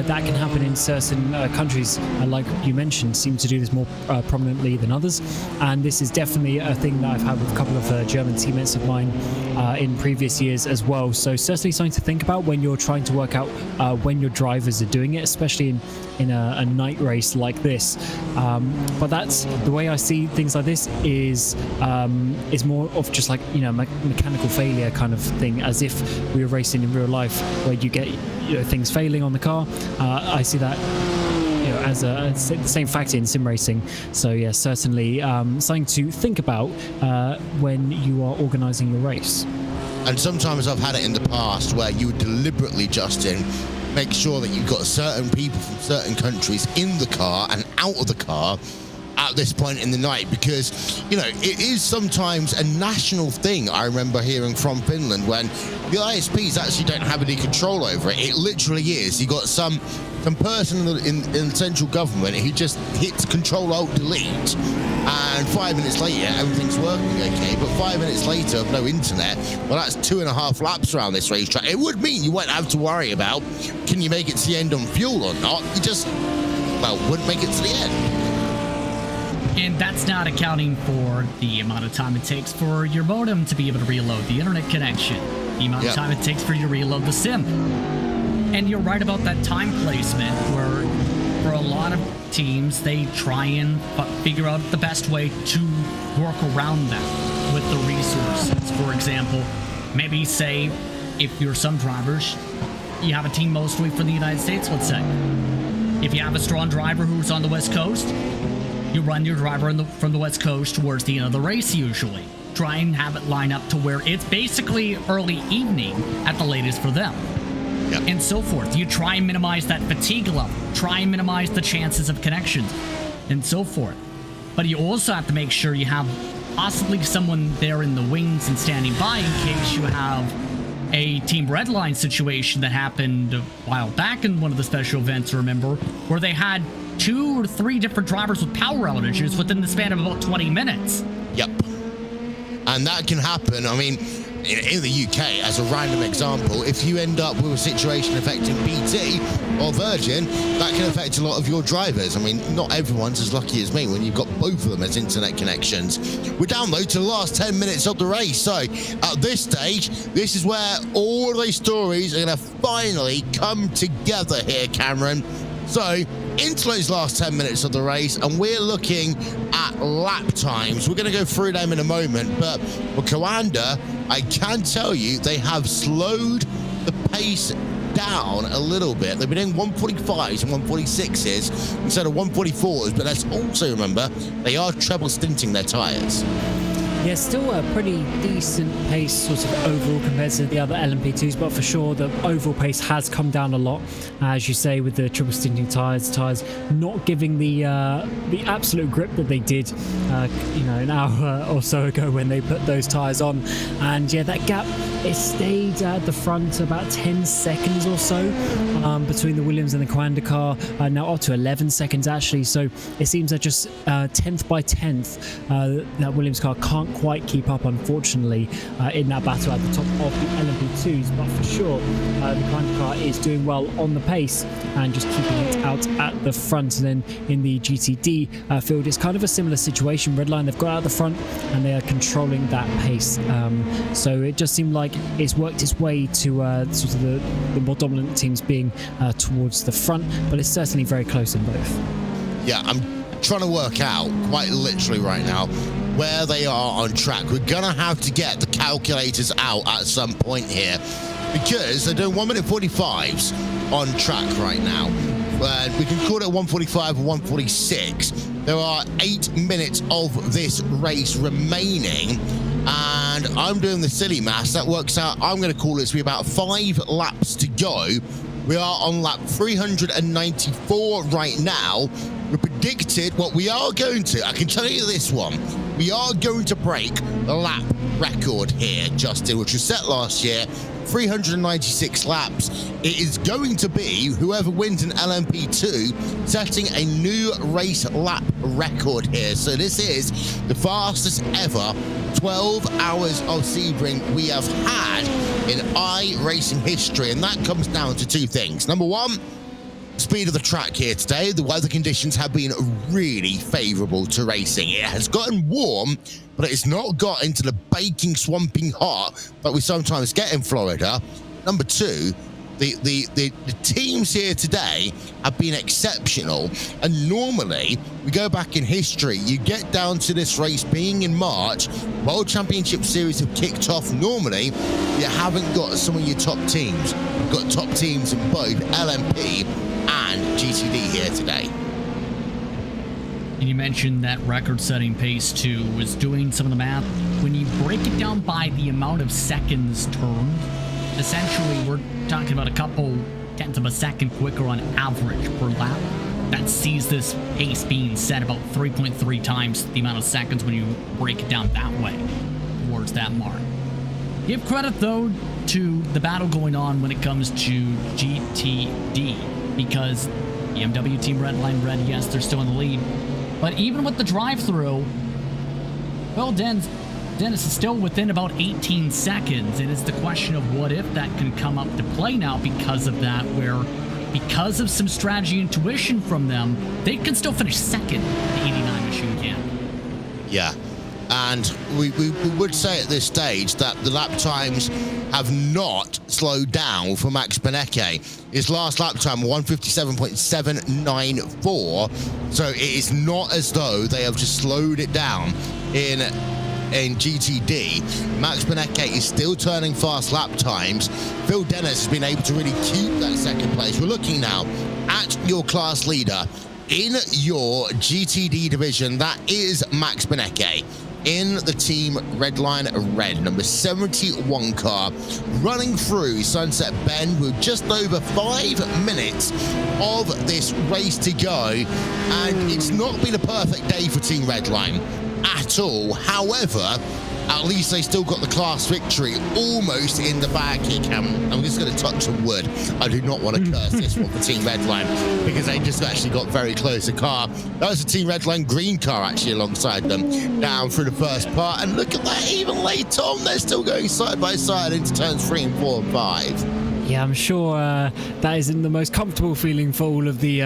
Speaker 5: that can happen in certain countries, like you mentioned, seem to do this more prominently than others. And this is definitely a thing that I've had with a couple of German teammates of mine in previous years as well. So certainly something to think about when you're trying to work out when your drivers are doing it, especially in a night race like this. But that's the way I see things like this is more of just like, you know, mechanical failure kind of thing, as if we were racing in real life where you get, you know, things failing on the car. I see that, you know, as the same factor in sim racing. So yeah, certainly something to think about when you are organising your race.
Speaker 1: And sometimes I've had it in the past where you would deliberately, Justin, make sure that you've got certain people from certain countries in the car and out of the car at this point in the night, because, you know, it is sometimes a national thing. I remember hearing from Finland when the ISPs actually don't have any control over it. It literally is. You got some person in central government who just hits Control-Alt-Delete, and 5 minutes later everything's working okay. But 5 minutes later of no internet, well, that's 2.5 laps around this racetrack. It would mean you won't have to worry about can you make it to the end on fuel or not. You just, well, wouldn't make it to the end.
Speaker 4: And that's not accounting for the amount of time it takes for your modem to be able to reload the internet connection, the amount of time it takes for you to reload the sim. And you're right about that time placement, where for a lot of teams, they try and figure out the best way to work around that with the resources. For example, maybe say if you're some drivers, you have a team mostly from the United States, let's say. If you have a strong driver who's on the West Coast, you run your driver from the West Coast towards the end of the race usually. Try and have it line up to where it's basically early evening at the latest for them. Yep. And so forth. You try and minimize that fatigue level. Try and minimize the chances of connections and so forth. But you also have to make sure you have possibly someone there in the wings and standing by in case you have a Team Redline situation that happened a while back in one of the special events, remember, where they had 2 or 3 different drivers with power outages within the span of about 20 minutes.
Speaker 1: Yep. And that can happen. I mean, in the UK, as a random example, if you end up with a situation affecting BT or Virgin, that can affect a lot of your drivers. I mean, not everyone's as lucky as me when you've got both of them as internet connections. We're down, though, to the last 10 minutes of the race. So, at this stage, this is where all of these stories are going to finally come together here, Cameron. So, into those last 10 minutes of the race, and we're looking at lap times. We're going to go through them in a moment, but for Coanda, I can tell you they have slowed the pace down a little bit. They've been doing 145s and 146s instead of 144s, but let's also remember they are treble stinting their tyres.
Speaker 5: Yeah, still a pretty decent pace sort of overall compared to the other LMP2s, but for sure the overall pace has come down a lot, as you say, with the triple stinting tyres not giving the absolute grip that they did an hour or so ago when they put those tyres on. And yeah, that gap, it stayed at the front about 10 seconds or so between the Williams and the Coanda car, now up to 11 seconds actually. So it seems that just 10th by 10th that Williams car can't quite keep up, unfortunately, in that battle at the top of the LMP2s. But for sure, the Coanda car is doing well on the pace and just keeping it out at the front. And then in the GTD field, it's kind of a similar situation. Redline, they've got out the front and they are controlling that pace. So it just seemed like it's worked its way to sort of the more dominant teams being towards the front, but it's certainly very close in both.
Speaker 1: Yeah, I'm trying to work out quite literally right now where they are on track. We're gonna have to get the calculators out at some point here, because they're doing 1 minute 45s on track right now. We can call it 145 or 146. There are 8 minutes of this race remaining, and I'm doing the silly maths. That works out, I'm going to call it to be about 5 laps to go. We are on lap 394 right now. We predicted what we are going to. I can tell you this one. We are going to break the lap record here, Justin, which was set last year, 396 laps. It is going to be whoever wins an LMP2 setting a new race lap record here. So this is the fastest ever 12 hours of Sebring we have had in iRacing history, and that comes down to 2 things. Number 1, speed of the track here today. The weather conditions have been really favorable to racing. It has gotten warm, but it's not got into the baking, swamping hot that we sometimes get in Florida. Number two, the teams here today have been exceptional, and normally we go back in history, you get down to this race being in March, World Championship Series have kicked off. Normally you haven't got some of your top teams. You've got top teams in both LMP and GTD here today.
Speaker 4: And you mentioned that record-setting pace too. Was doing some of the math. When you break it down by the amount of seconds turned, essentially we're talking about a couple tenths of a second quicker on average per lap. That sees this pace being set about 3.3 times the amount of seconds when you break it down that way towards that mark. Give credit though to the battle going on when it comes to GTD, because BMW Team Redline Red, yes, they're still in the lead, but even with the drive-through, well, Dennis is still within about 18 seconds, and it's the question of what if that can come up to play now because of that, where because of some strategy intuition from them, they can still finish second, the 89 machine can.
Speaker 1: Yeah, and we would say at this stage that the lap times have not slowed down for Max Benecke. His last lap time, 157.794, so it is not as though they have just slowed it down in GTD. Max Benecke is still turning fast lap times. Phil Dennis has been able to really keep that second place. We're looking now at your class leader in your GTD division. That is Max Benecke in the Team Redline Red, number 71 car, running through Sunset Bend with just over 5 minutes of this race to go, and it's not been a perfect day for Team Redline at all. However, at least they still got the class victory almost in the bag here, Cam. I'm just going to touch some wood. I do not want to curse this one for Team Redline, because they just actually got very close. A car, that was a Team Redline green car actually alongside them down through the first part, and look at that, even late on they're still going side by side into turns 3 and 4 and 5.
Speaker 5: Yeah, I'm sure that isn't the most comfortable feeling for all of the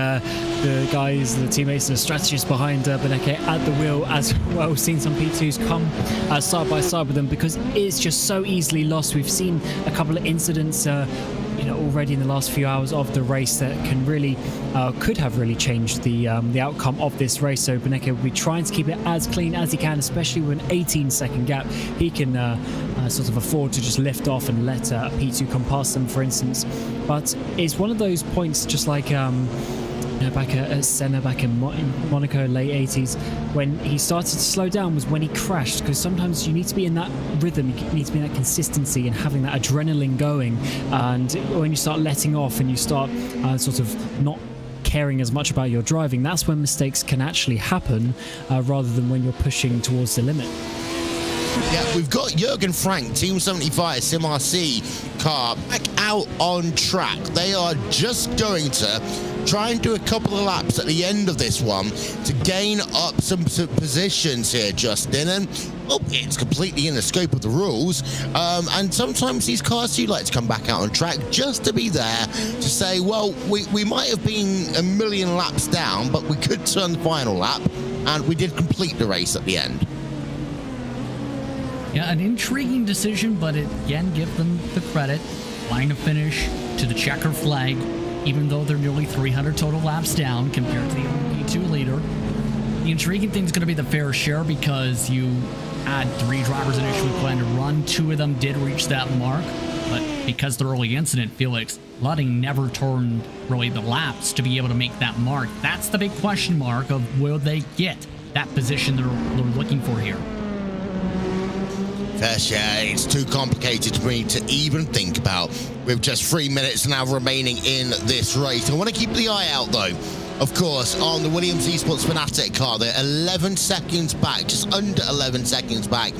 Speaker 5: guys, the teammates, and the strategists behind Benecke at the wheel as well. We've seen some P2s come side by side with them, because it's just so easily lost. We've seen a couple of incidents already in the last few hours of the race that can really could have really changed the outcome of this race. So Benecke will be trying to keep it as clean as he can, especially with an 18-second gap. He can sort of afford to just lift off and let a P2 come past them, for instance. But it's one of those points, just like back at Senna, back in Monaco, late 80s, when he started to slow down was when he crashed, because sometimes you need to be in that rhythm, you need to be in that consistency and having that adrenaline going, and when you start letting off and you start sort of not caring as much about your driving, that's when mistakes can actually happen, rather than when you're pushing towards the limit.
Speaker 1: Yeah, we've got Jürgen Frank, Team 75 Sim RC car, back out on track. They are just going to try and do a couple of laps at the end of this one to gain up some positions here, Justin. And it's completely in the scope of the rules. And sometimes these cars do like to come back out on track just to be there to say, well, we might have been a million laps down, but we could turn the final lap, and we did complete the race at the end.
Speaker 4: Yeah, an intriguing decision, but again, give them the credit. Line of finish to the checker flag, even though they're nearly 300 total laps down compared to the P2 leader. The intriguing thing is going to be the fair share, because you had 3 drivers initially planned to run. 2 of them did reach that mark, but because the early incident, Felix Ludding never turned really the laps to be able to make that mark. That's the big question mark of will they get that position they're looking for here.
Speaker 1: It's too complicated for me to even think about with just 3 minutes now remaining in this race. I want to keep the eye out, though, of course, on the Williams Esports Fanatec car. They're 11 seconds back, just under 11 seconds back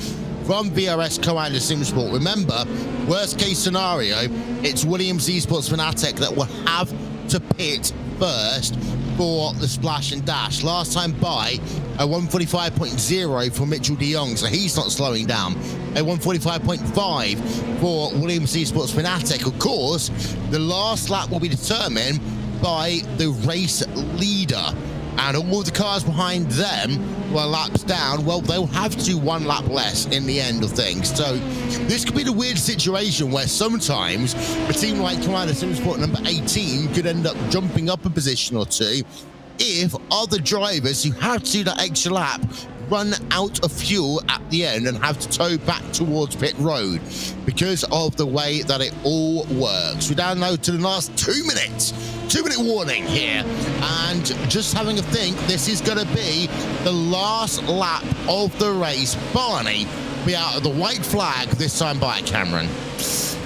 Speaker 1: from VRS Co-Anda Simsport. Remember, worst case scenario, it's Williams Esports Fanatec that will have to pit first for the splash and dash. Last time by a 145.0 for Mitchell de Jong, so he's not slowing down. A 145.5 for Williams Esports Fanatec. Of course, the last lap will be determined by the race leader and all the cars behind them were laps down, well, they'll have to do one lap less in the end of things. So this could be the weird situation where sometimes a team like Commander Simsport number 18 could end up jumping up a position or two if other drivers who have to do that extra lap run out of fuel at the end and have to tow back towards pit road because of the way that it all works. We're down now to the last 2 minutes. 2-minute warning here, and just having a think, this is going to be the last lap of the race. Barney be out of the white flag this time by Cameron.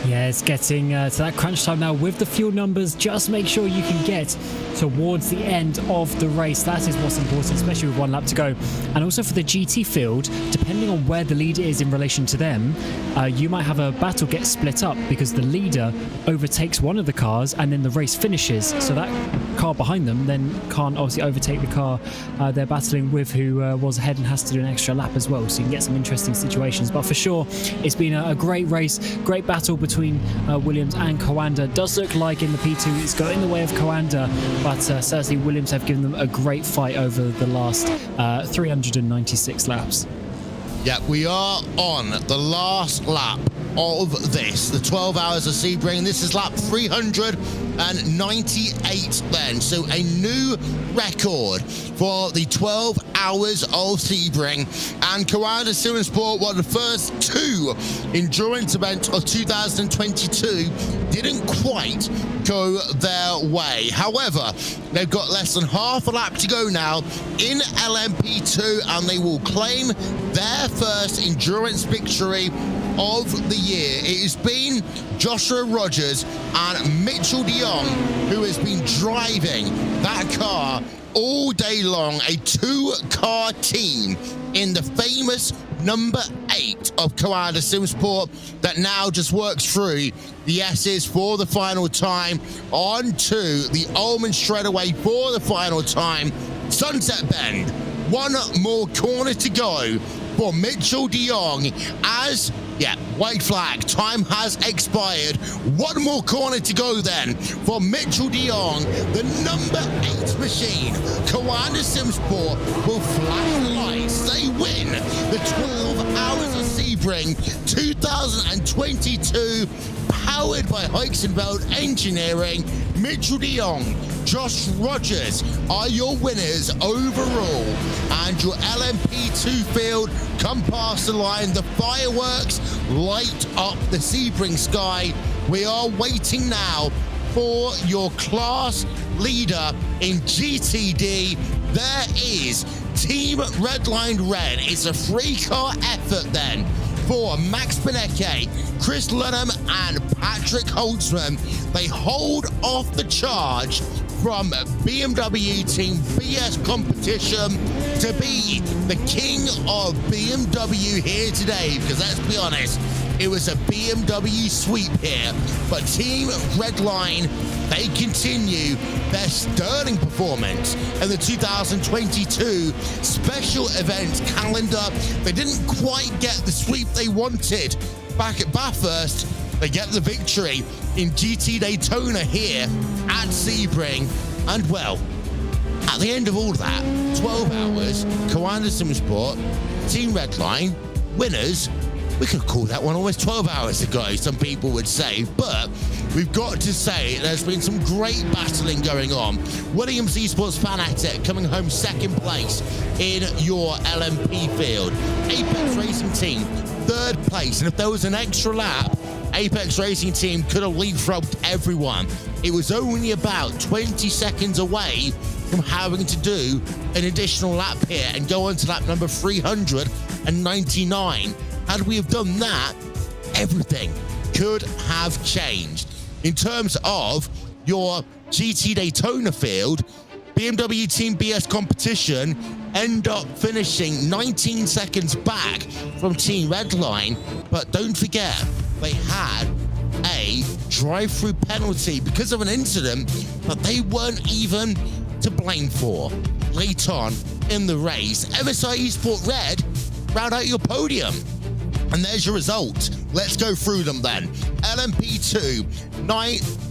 Speaker 5: Yeah, it's getting to that crunch time now with the fuel numbers. Just make sure you can get towards the end of the race. That is what's important, especially with one lap to go. And also for the GT field, depending on where the lead is in relation to them, you might have a battle get split up because the leader overtakes one of the cars and then the race finishes. So that car behind them then can't obviously overtake the car they're battling with, who was ahead and has to do an extra lap as well. So you can get some interesting situations. But for sure, it's been a great race, great battle between Williams and Coanda. Does look like in the P2 it's going the way of Coanda, but certainly Williams have given them a great fight over the last 396 laps.
Speaker 1: Yeah, we are on the last lap of this, the 12 hours of Sebring. This is lap 398 then. So a new record for the 12 hours of Sebring. And Coanda Simsport, one of the first two endurance events of 2022, didn't quite go their way. However, they've got less than half a lap to go now in LMP2, and they will claim their first endurance victory of the year. It has been Joshua Rogers and Mitchell de Jong who has been driving that car all day long, a two-car team in the famous number 8 of Coanda Simsport that now just works through the S's for the final time onto the Ullman straightaway for the final time. Sunset Bend, one more corner to go for Mitchell de Jong as, white flag, time has expired. One more corner to go then for Mitchell de Jong. The number 8 machine, Coanda Simsport, will flash the lights. They win the 12 hours of Sebring 2022, powered by Heusinkveld Engineering. Mitchell de Jong, Josh Rogers are your winners overall, and your LMP2 field come past the line. The fireworks light up the Sebring sky. We are waiting now for your class leader in GTD. There is Team Redline Red. It's a 3-car effort then for Max Benecke, Chris Lunham and Patrick Holtzman. They hold off the charge from BMW Team BS Competition to be the king of BMW here today, because let's be honest, it was a BMW sweep here. But Team Redline, they continue their sterling performance in the 2022 special events calendar. They didn't quite get the sweep they wanted back at Bathurst. They get the victory in GT Daytona here at Sebring. And well, at the end of all of that, 12 hours, Coanda Simsport, Team Redline, winners. We could call that one almost 12 hours ago, some people would say, but we've got to say there's been some great battling going on. Williams Esports Fanatic coming home second place in your LMP field. Apex Racing Team, third place, and if there was an extra lap, Apex Racing Team could have leapfrogged everyone. It was only about 20 seconds away from having to do an additional lap here and go on to lap number 399. Had we have done that, everything could have changed. In terms of your GT Daytona field, BMW Team BS Competition end up finishing 19 seconds back from Team Redline, but don't forget, they had a drive-through penalty because of an incident that they weren't even to blame for. Late on in the race, MSI Esport Red round out your podium. And there's your result. Let's go through them then. LMP2,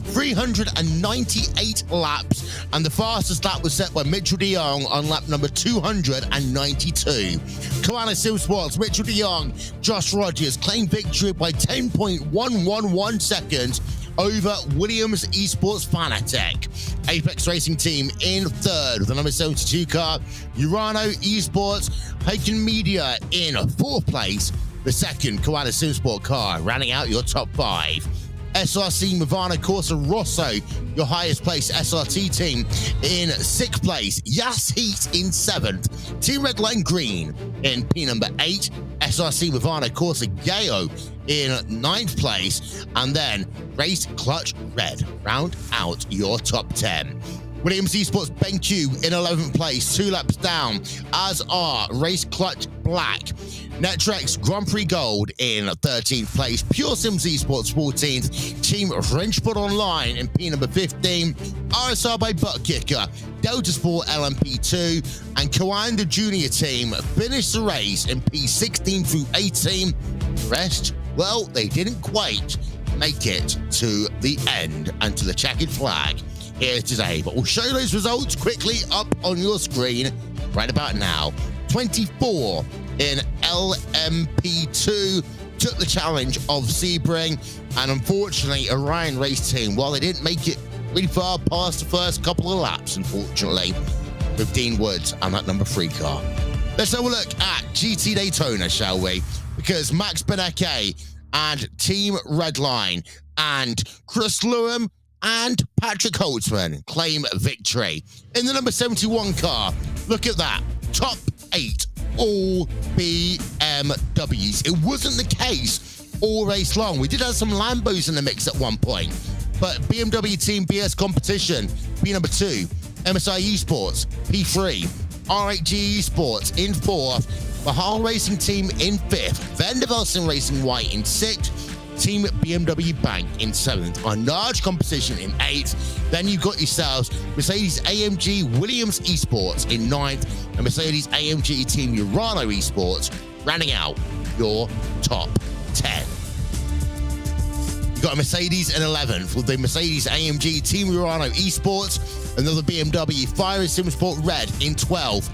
Speaker 1: 398 laps, and the fastest lap was set by Mitchell de Jong on lap number 292. Koala Sim Sports, Mitchell de Jong, Josh Rogers claimed victory by 10.111 seconds over Williams Esports Fanatec. Apex Racing Team in third with the number 72 car. Urano Esports, Haken Media in fourth place. The second Koala Simsport car, rounding out your top 5. SRC Movana Corsa Rosso, your highest placed SRT team, in 6th place. Yas Heat in 7th. Team Red Line Green in P number 8. SRC Movana Corsa Geo in 9th place. And then Race Clutch Red, round out your top 10. Williams Esports BenQ in 11th place, 2 laps down, as are Race Clutch Black. Netrex Grand Prix Gold in 13th place, Pure Sims Esports 14th, Team Wrenchput Online in P number 15, RSR by Butt Kicker, Delta Sport LMP2, and Coanda Junior Team finished the race in P16 through 18. The rest, well, they didn't quite make it to the end and to the checkered flag here today, but we'll show you those results quickly up on your screen right about now. 24 in LMP2 took the challenge of Sebring, and unfortunately Orion Race Team, while they didn't make it really far past the first couple of laps, unfortunately, with Dean Woods and that number 3 car. Let's have a look at GT Daytona, shall we? Because Max Beneke and Team Redline and Chris Lewin and Patrick Holtzman claim victory. In the number 71 car, look at that, top 8, all BMWs. It wasn't the case all race long. We did have some Lambos in the mix at one point, but BMW Team BS Competition, P number 2, MSI Esports, P3, R8G Esports in 4th, Mahal Racing Team in 5th, Vandervelsen Racing White in 6th, Team BMW Bank in 7th, Arnage Competition in 8th. Then you've got yourselves Mercedes AMG Williams Esports in 9th, and Mercedes AMG Team Urano Esports rounding out your top 10. You've got a Mercedes in 11th with the Mercedes AMG Team Urano Esports, another BMW Fire Simsport Red in 12th.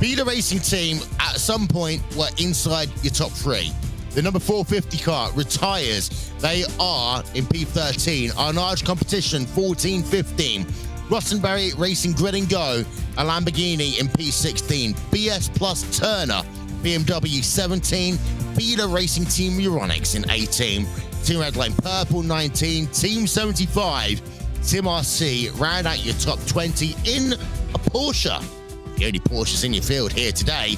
Speaker 1: Beta Racing Team at some point were inside your top 3. The number 450 car retires. They are in P13. Arnage Competition 14-15. Rottenberry Racing Grid and Go, a Lamborghini in P16. BS Plus Turner, BMW 17. Beta Racing Team Euronics in 18. Team Redline Purple 19. Team 75. Team RC round out your top 20 in a Porsche. The only Porsches in your field here today.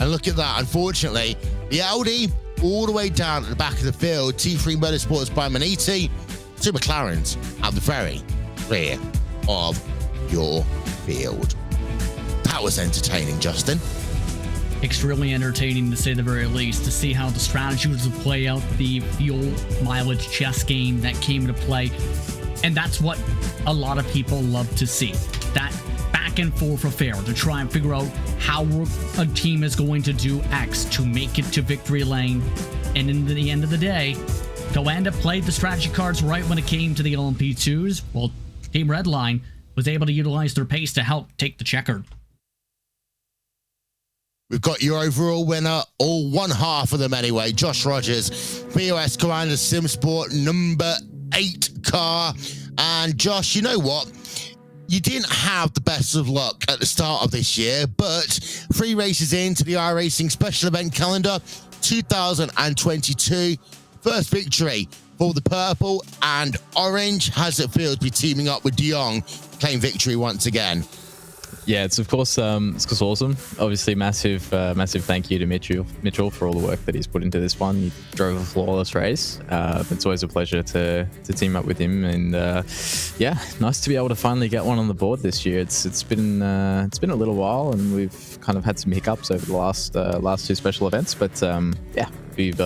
Speaker 1: And look at that, unfortunately, the Audi all the way down at the back of the field. T3 Motorsports by Maniti. 2 McLarens at the very rear of your field. That was entertaining, Justin.
Speaker 4: Extremely entertaining, to say the very least, to see how the strategy was to play out, the fuel mileage chess game that came into play. And that's what a lot of people love to see. That back and forth affair to try and figure out how a team is going to do X to make it to victory lane. And in the end of the day, Coanda played the strategy cards right when it came to the LMP2s, while Team Redline was able to utilize their pace to help take the checkered.
Speaker 1: We've got your overall winner, or one half of them anyway, Josh Rogers, BOS Coanda Simsport number 8 car. And Josh, you know what? You didn't have the best of luck at the start of this year, but 3 races into the iRacing special event calendar 2022, first victory for the purple and orange. How's it feel to be teaming up with de Jong, claim victory once again?
Speaker 6: Yeah, it's of course awesome. Obviously, massive thank you to Mitchell for all the work that he's put into this one. He drove a flawless race. It's always a pleasure to team up with him, and yeah, nice to be able to finally get one on the board this year. It's been a little while, and we've kind of had some hiccups over the last 2 special events, but yeah, we've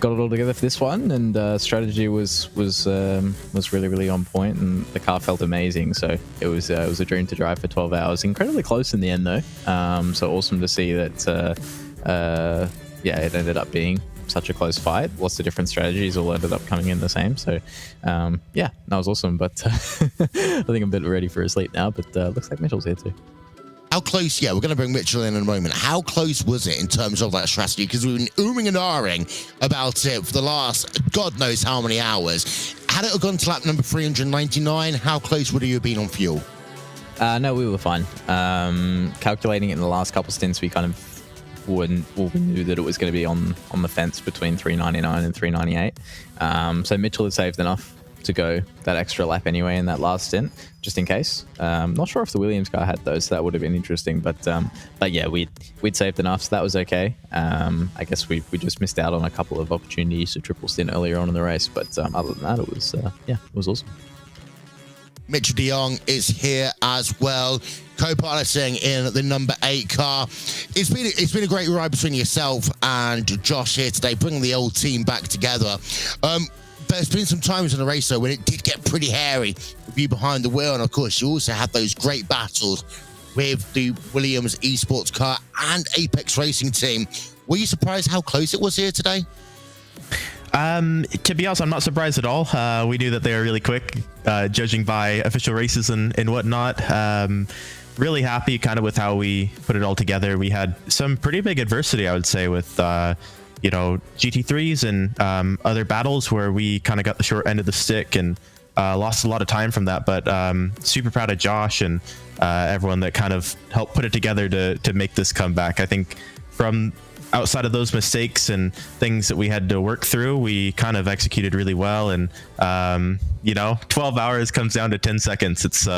Speaker 6: got it all together for this one, and strategy was really on point, and the car felt amazing. So it was a dream to drive for 12 hours. Incredibly close in the end though. So awesome to see that. Yeah, it ended up being such a close fight. Lots of different strategies all ended up coming in the same. So yeah, that was awesome. But I think I'm a bit ready for a sleep now. But looks like Mitchell's here too.
Speaker 1: How close? Yeah, we're going to bring Mitchell in a moment. How close was it in terms of that strategy? Because we've been ooming and ahhing about it for the last God knows how many hours. Had it gone to lap number 399, how close would you have been on fuel?
Speaker 6: No, we were fine. Calculating it in the last couple stints, we kind of we knew that it was going to be on the fence between 399 and 398. So Mitchell had saved enough to go that extra lap anyway in that last stint, just in case. Not sure if the Williams car had those, so that would have been interesting. But yeah, we'd saved enough, so that was okay. I guess we just missed out on a couple of opportunities to triple stint earlier on in the race. But other than that, it was yeah, it was awesome.
Speaker 1: Mitchell de Jong is here as well, co-piloting in the number 8 car. It's been a great ride between yourself and Josh here today, bringing the old team back together. There's been some times in the race, though, when it did get pretty hairy with you behind the wheel. And, of course, you also had those great battles with the Williams eSports car and Apex Racing team. Were you surprised how close it was here today?
Speaker 7: To be honest, I'm not surprised at all. We knew that they were really quick, judging by official races and whatnot. Really happy kind of with how we put it all together. We had some pretty big adversity, I would say, with you know, GT3s and other battles where we kind of got the short end of the stick and lost a lot of time from that. But super proud of Josh and everyone that kind of helped put it together to make this comeback. I think from outside of those mistakes and things that we had to work through, we kind of executed really well. And you know, 12 hours comes down to 10 seconds. It's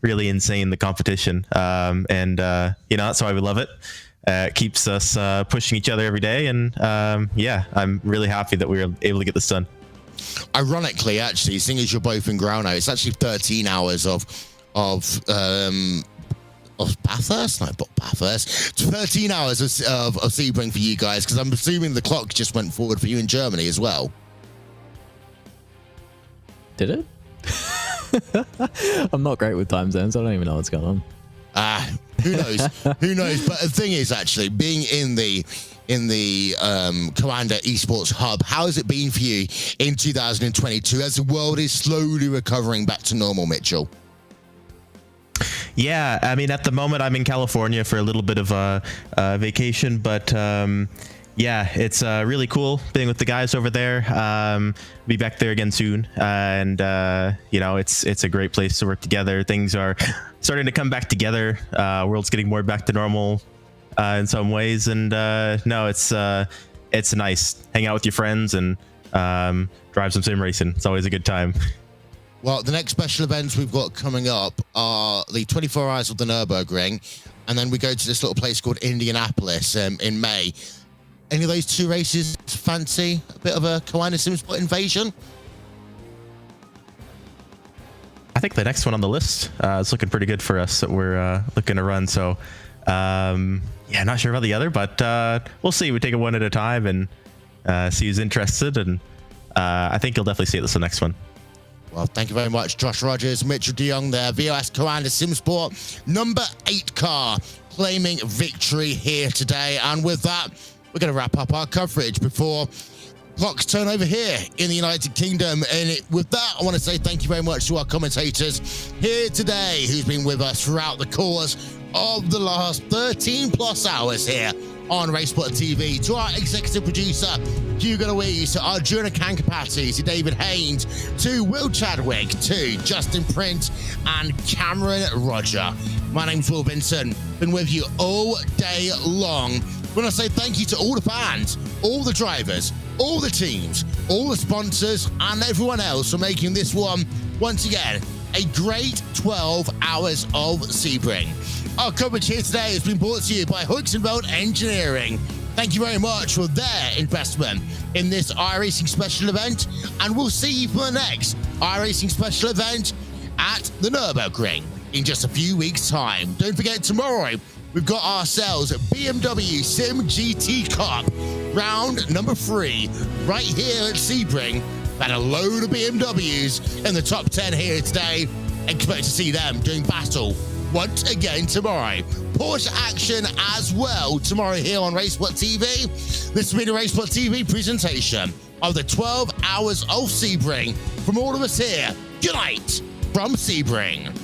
Speaker 7: really insane, the competition. And you know, that's why we love it. It keeps us pushing each other every day, and yeah, I'm really happy that we were able to get this done.
Speaker 1: Ironically, actually, seeing as you're both in ground now, it's actually 13 hours of Bathurst? No, not Bathurst. 13 hours of Sebring for you guys, because I'm assuming the clock just went forward for you in Germany as well.
Speaker 6: Did it? I'm not great with time zones. I don't even know what's going on.
Speaker 1: Who knows? Who knows? But the thing is, actually, being in the Commander Esports Hub, how has it been for you in 2022 as the world is slowly recovering back to normal, Mitchell?
Speaker 7: Yeah, I mean, at the moment, I'm in California for a little bit of a vacation, but yeah, it's really cool being with the guys over there. Be back there again soon, and you know, it's a great place to work together. Things are starting to come back together. World's getting more back to normal in some ways, and no, it's nice hang out with your friends and drive some sim racing. It's always a good time.
Speaker 1: Well, the next special events we've got coming up are the 24 Hours of the Nürburgring, and then we go to this little place called Indianapolis in May. Any of those two races fancy a bit of a Kiwanis SimSport invasion?
Speaker 7: I think the next one on the list is looking pretty good for us that we're looking to run. So, yeah, not sure about the other, but we'll see. We take it one at a time and see who's interested. And I think you'll definitely see this the next one.
Speaker 1: Well, thank you very much, Josh Rogers, Mitchell de Jong there. VOS Kiwanis SimSport, number 8 car, claiming victory here today. And with that, we're going to wrap up our coverage before clocks turn over here in the United Kingdom. And with that, I want to say thank you very much to our commentators here today who's been with us throughout the course of the last 13 plus hours here on RaceSpotTV, to our executive producer, Hugo Louise, to our Juna Kankapati, to David Haynes, to Will Chadwick, to Justin Print, and Cameron Roger. My name's Will Vincent, been with you all day long. When I say thank you to all the fans, all the drivers, all the teams, all the sponsors, and everyone else for making this one, once again, a great 12 hours of Sebring. Our coverage here today has been brought to you by Heusinkveld Engineering. Thank you very much for their investment in this iRacing special event, and we'll see you for the next iRacing special event at the Nürburgring in just a few weeks' time. Don't forget, tomorrow we've got ourselves a BMW Sim GT Cup, round number 3, right here at Sebring. And a load of BMWs in the top 10 here today. Expect to see them doing battle once again tomorrow. Porsche action as well tomorrow here on RaceSpotTV. This will be the RaceSpotTV presentation of the 12 hours of Sebring. From all of us here, good night from Sebring.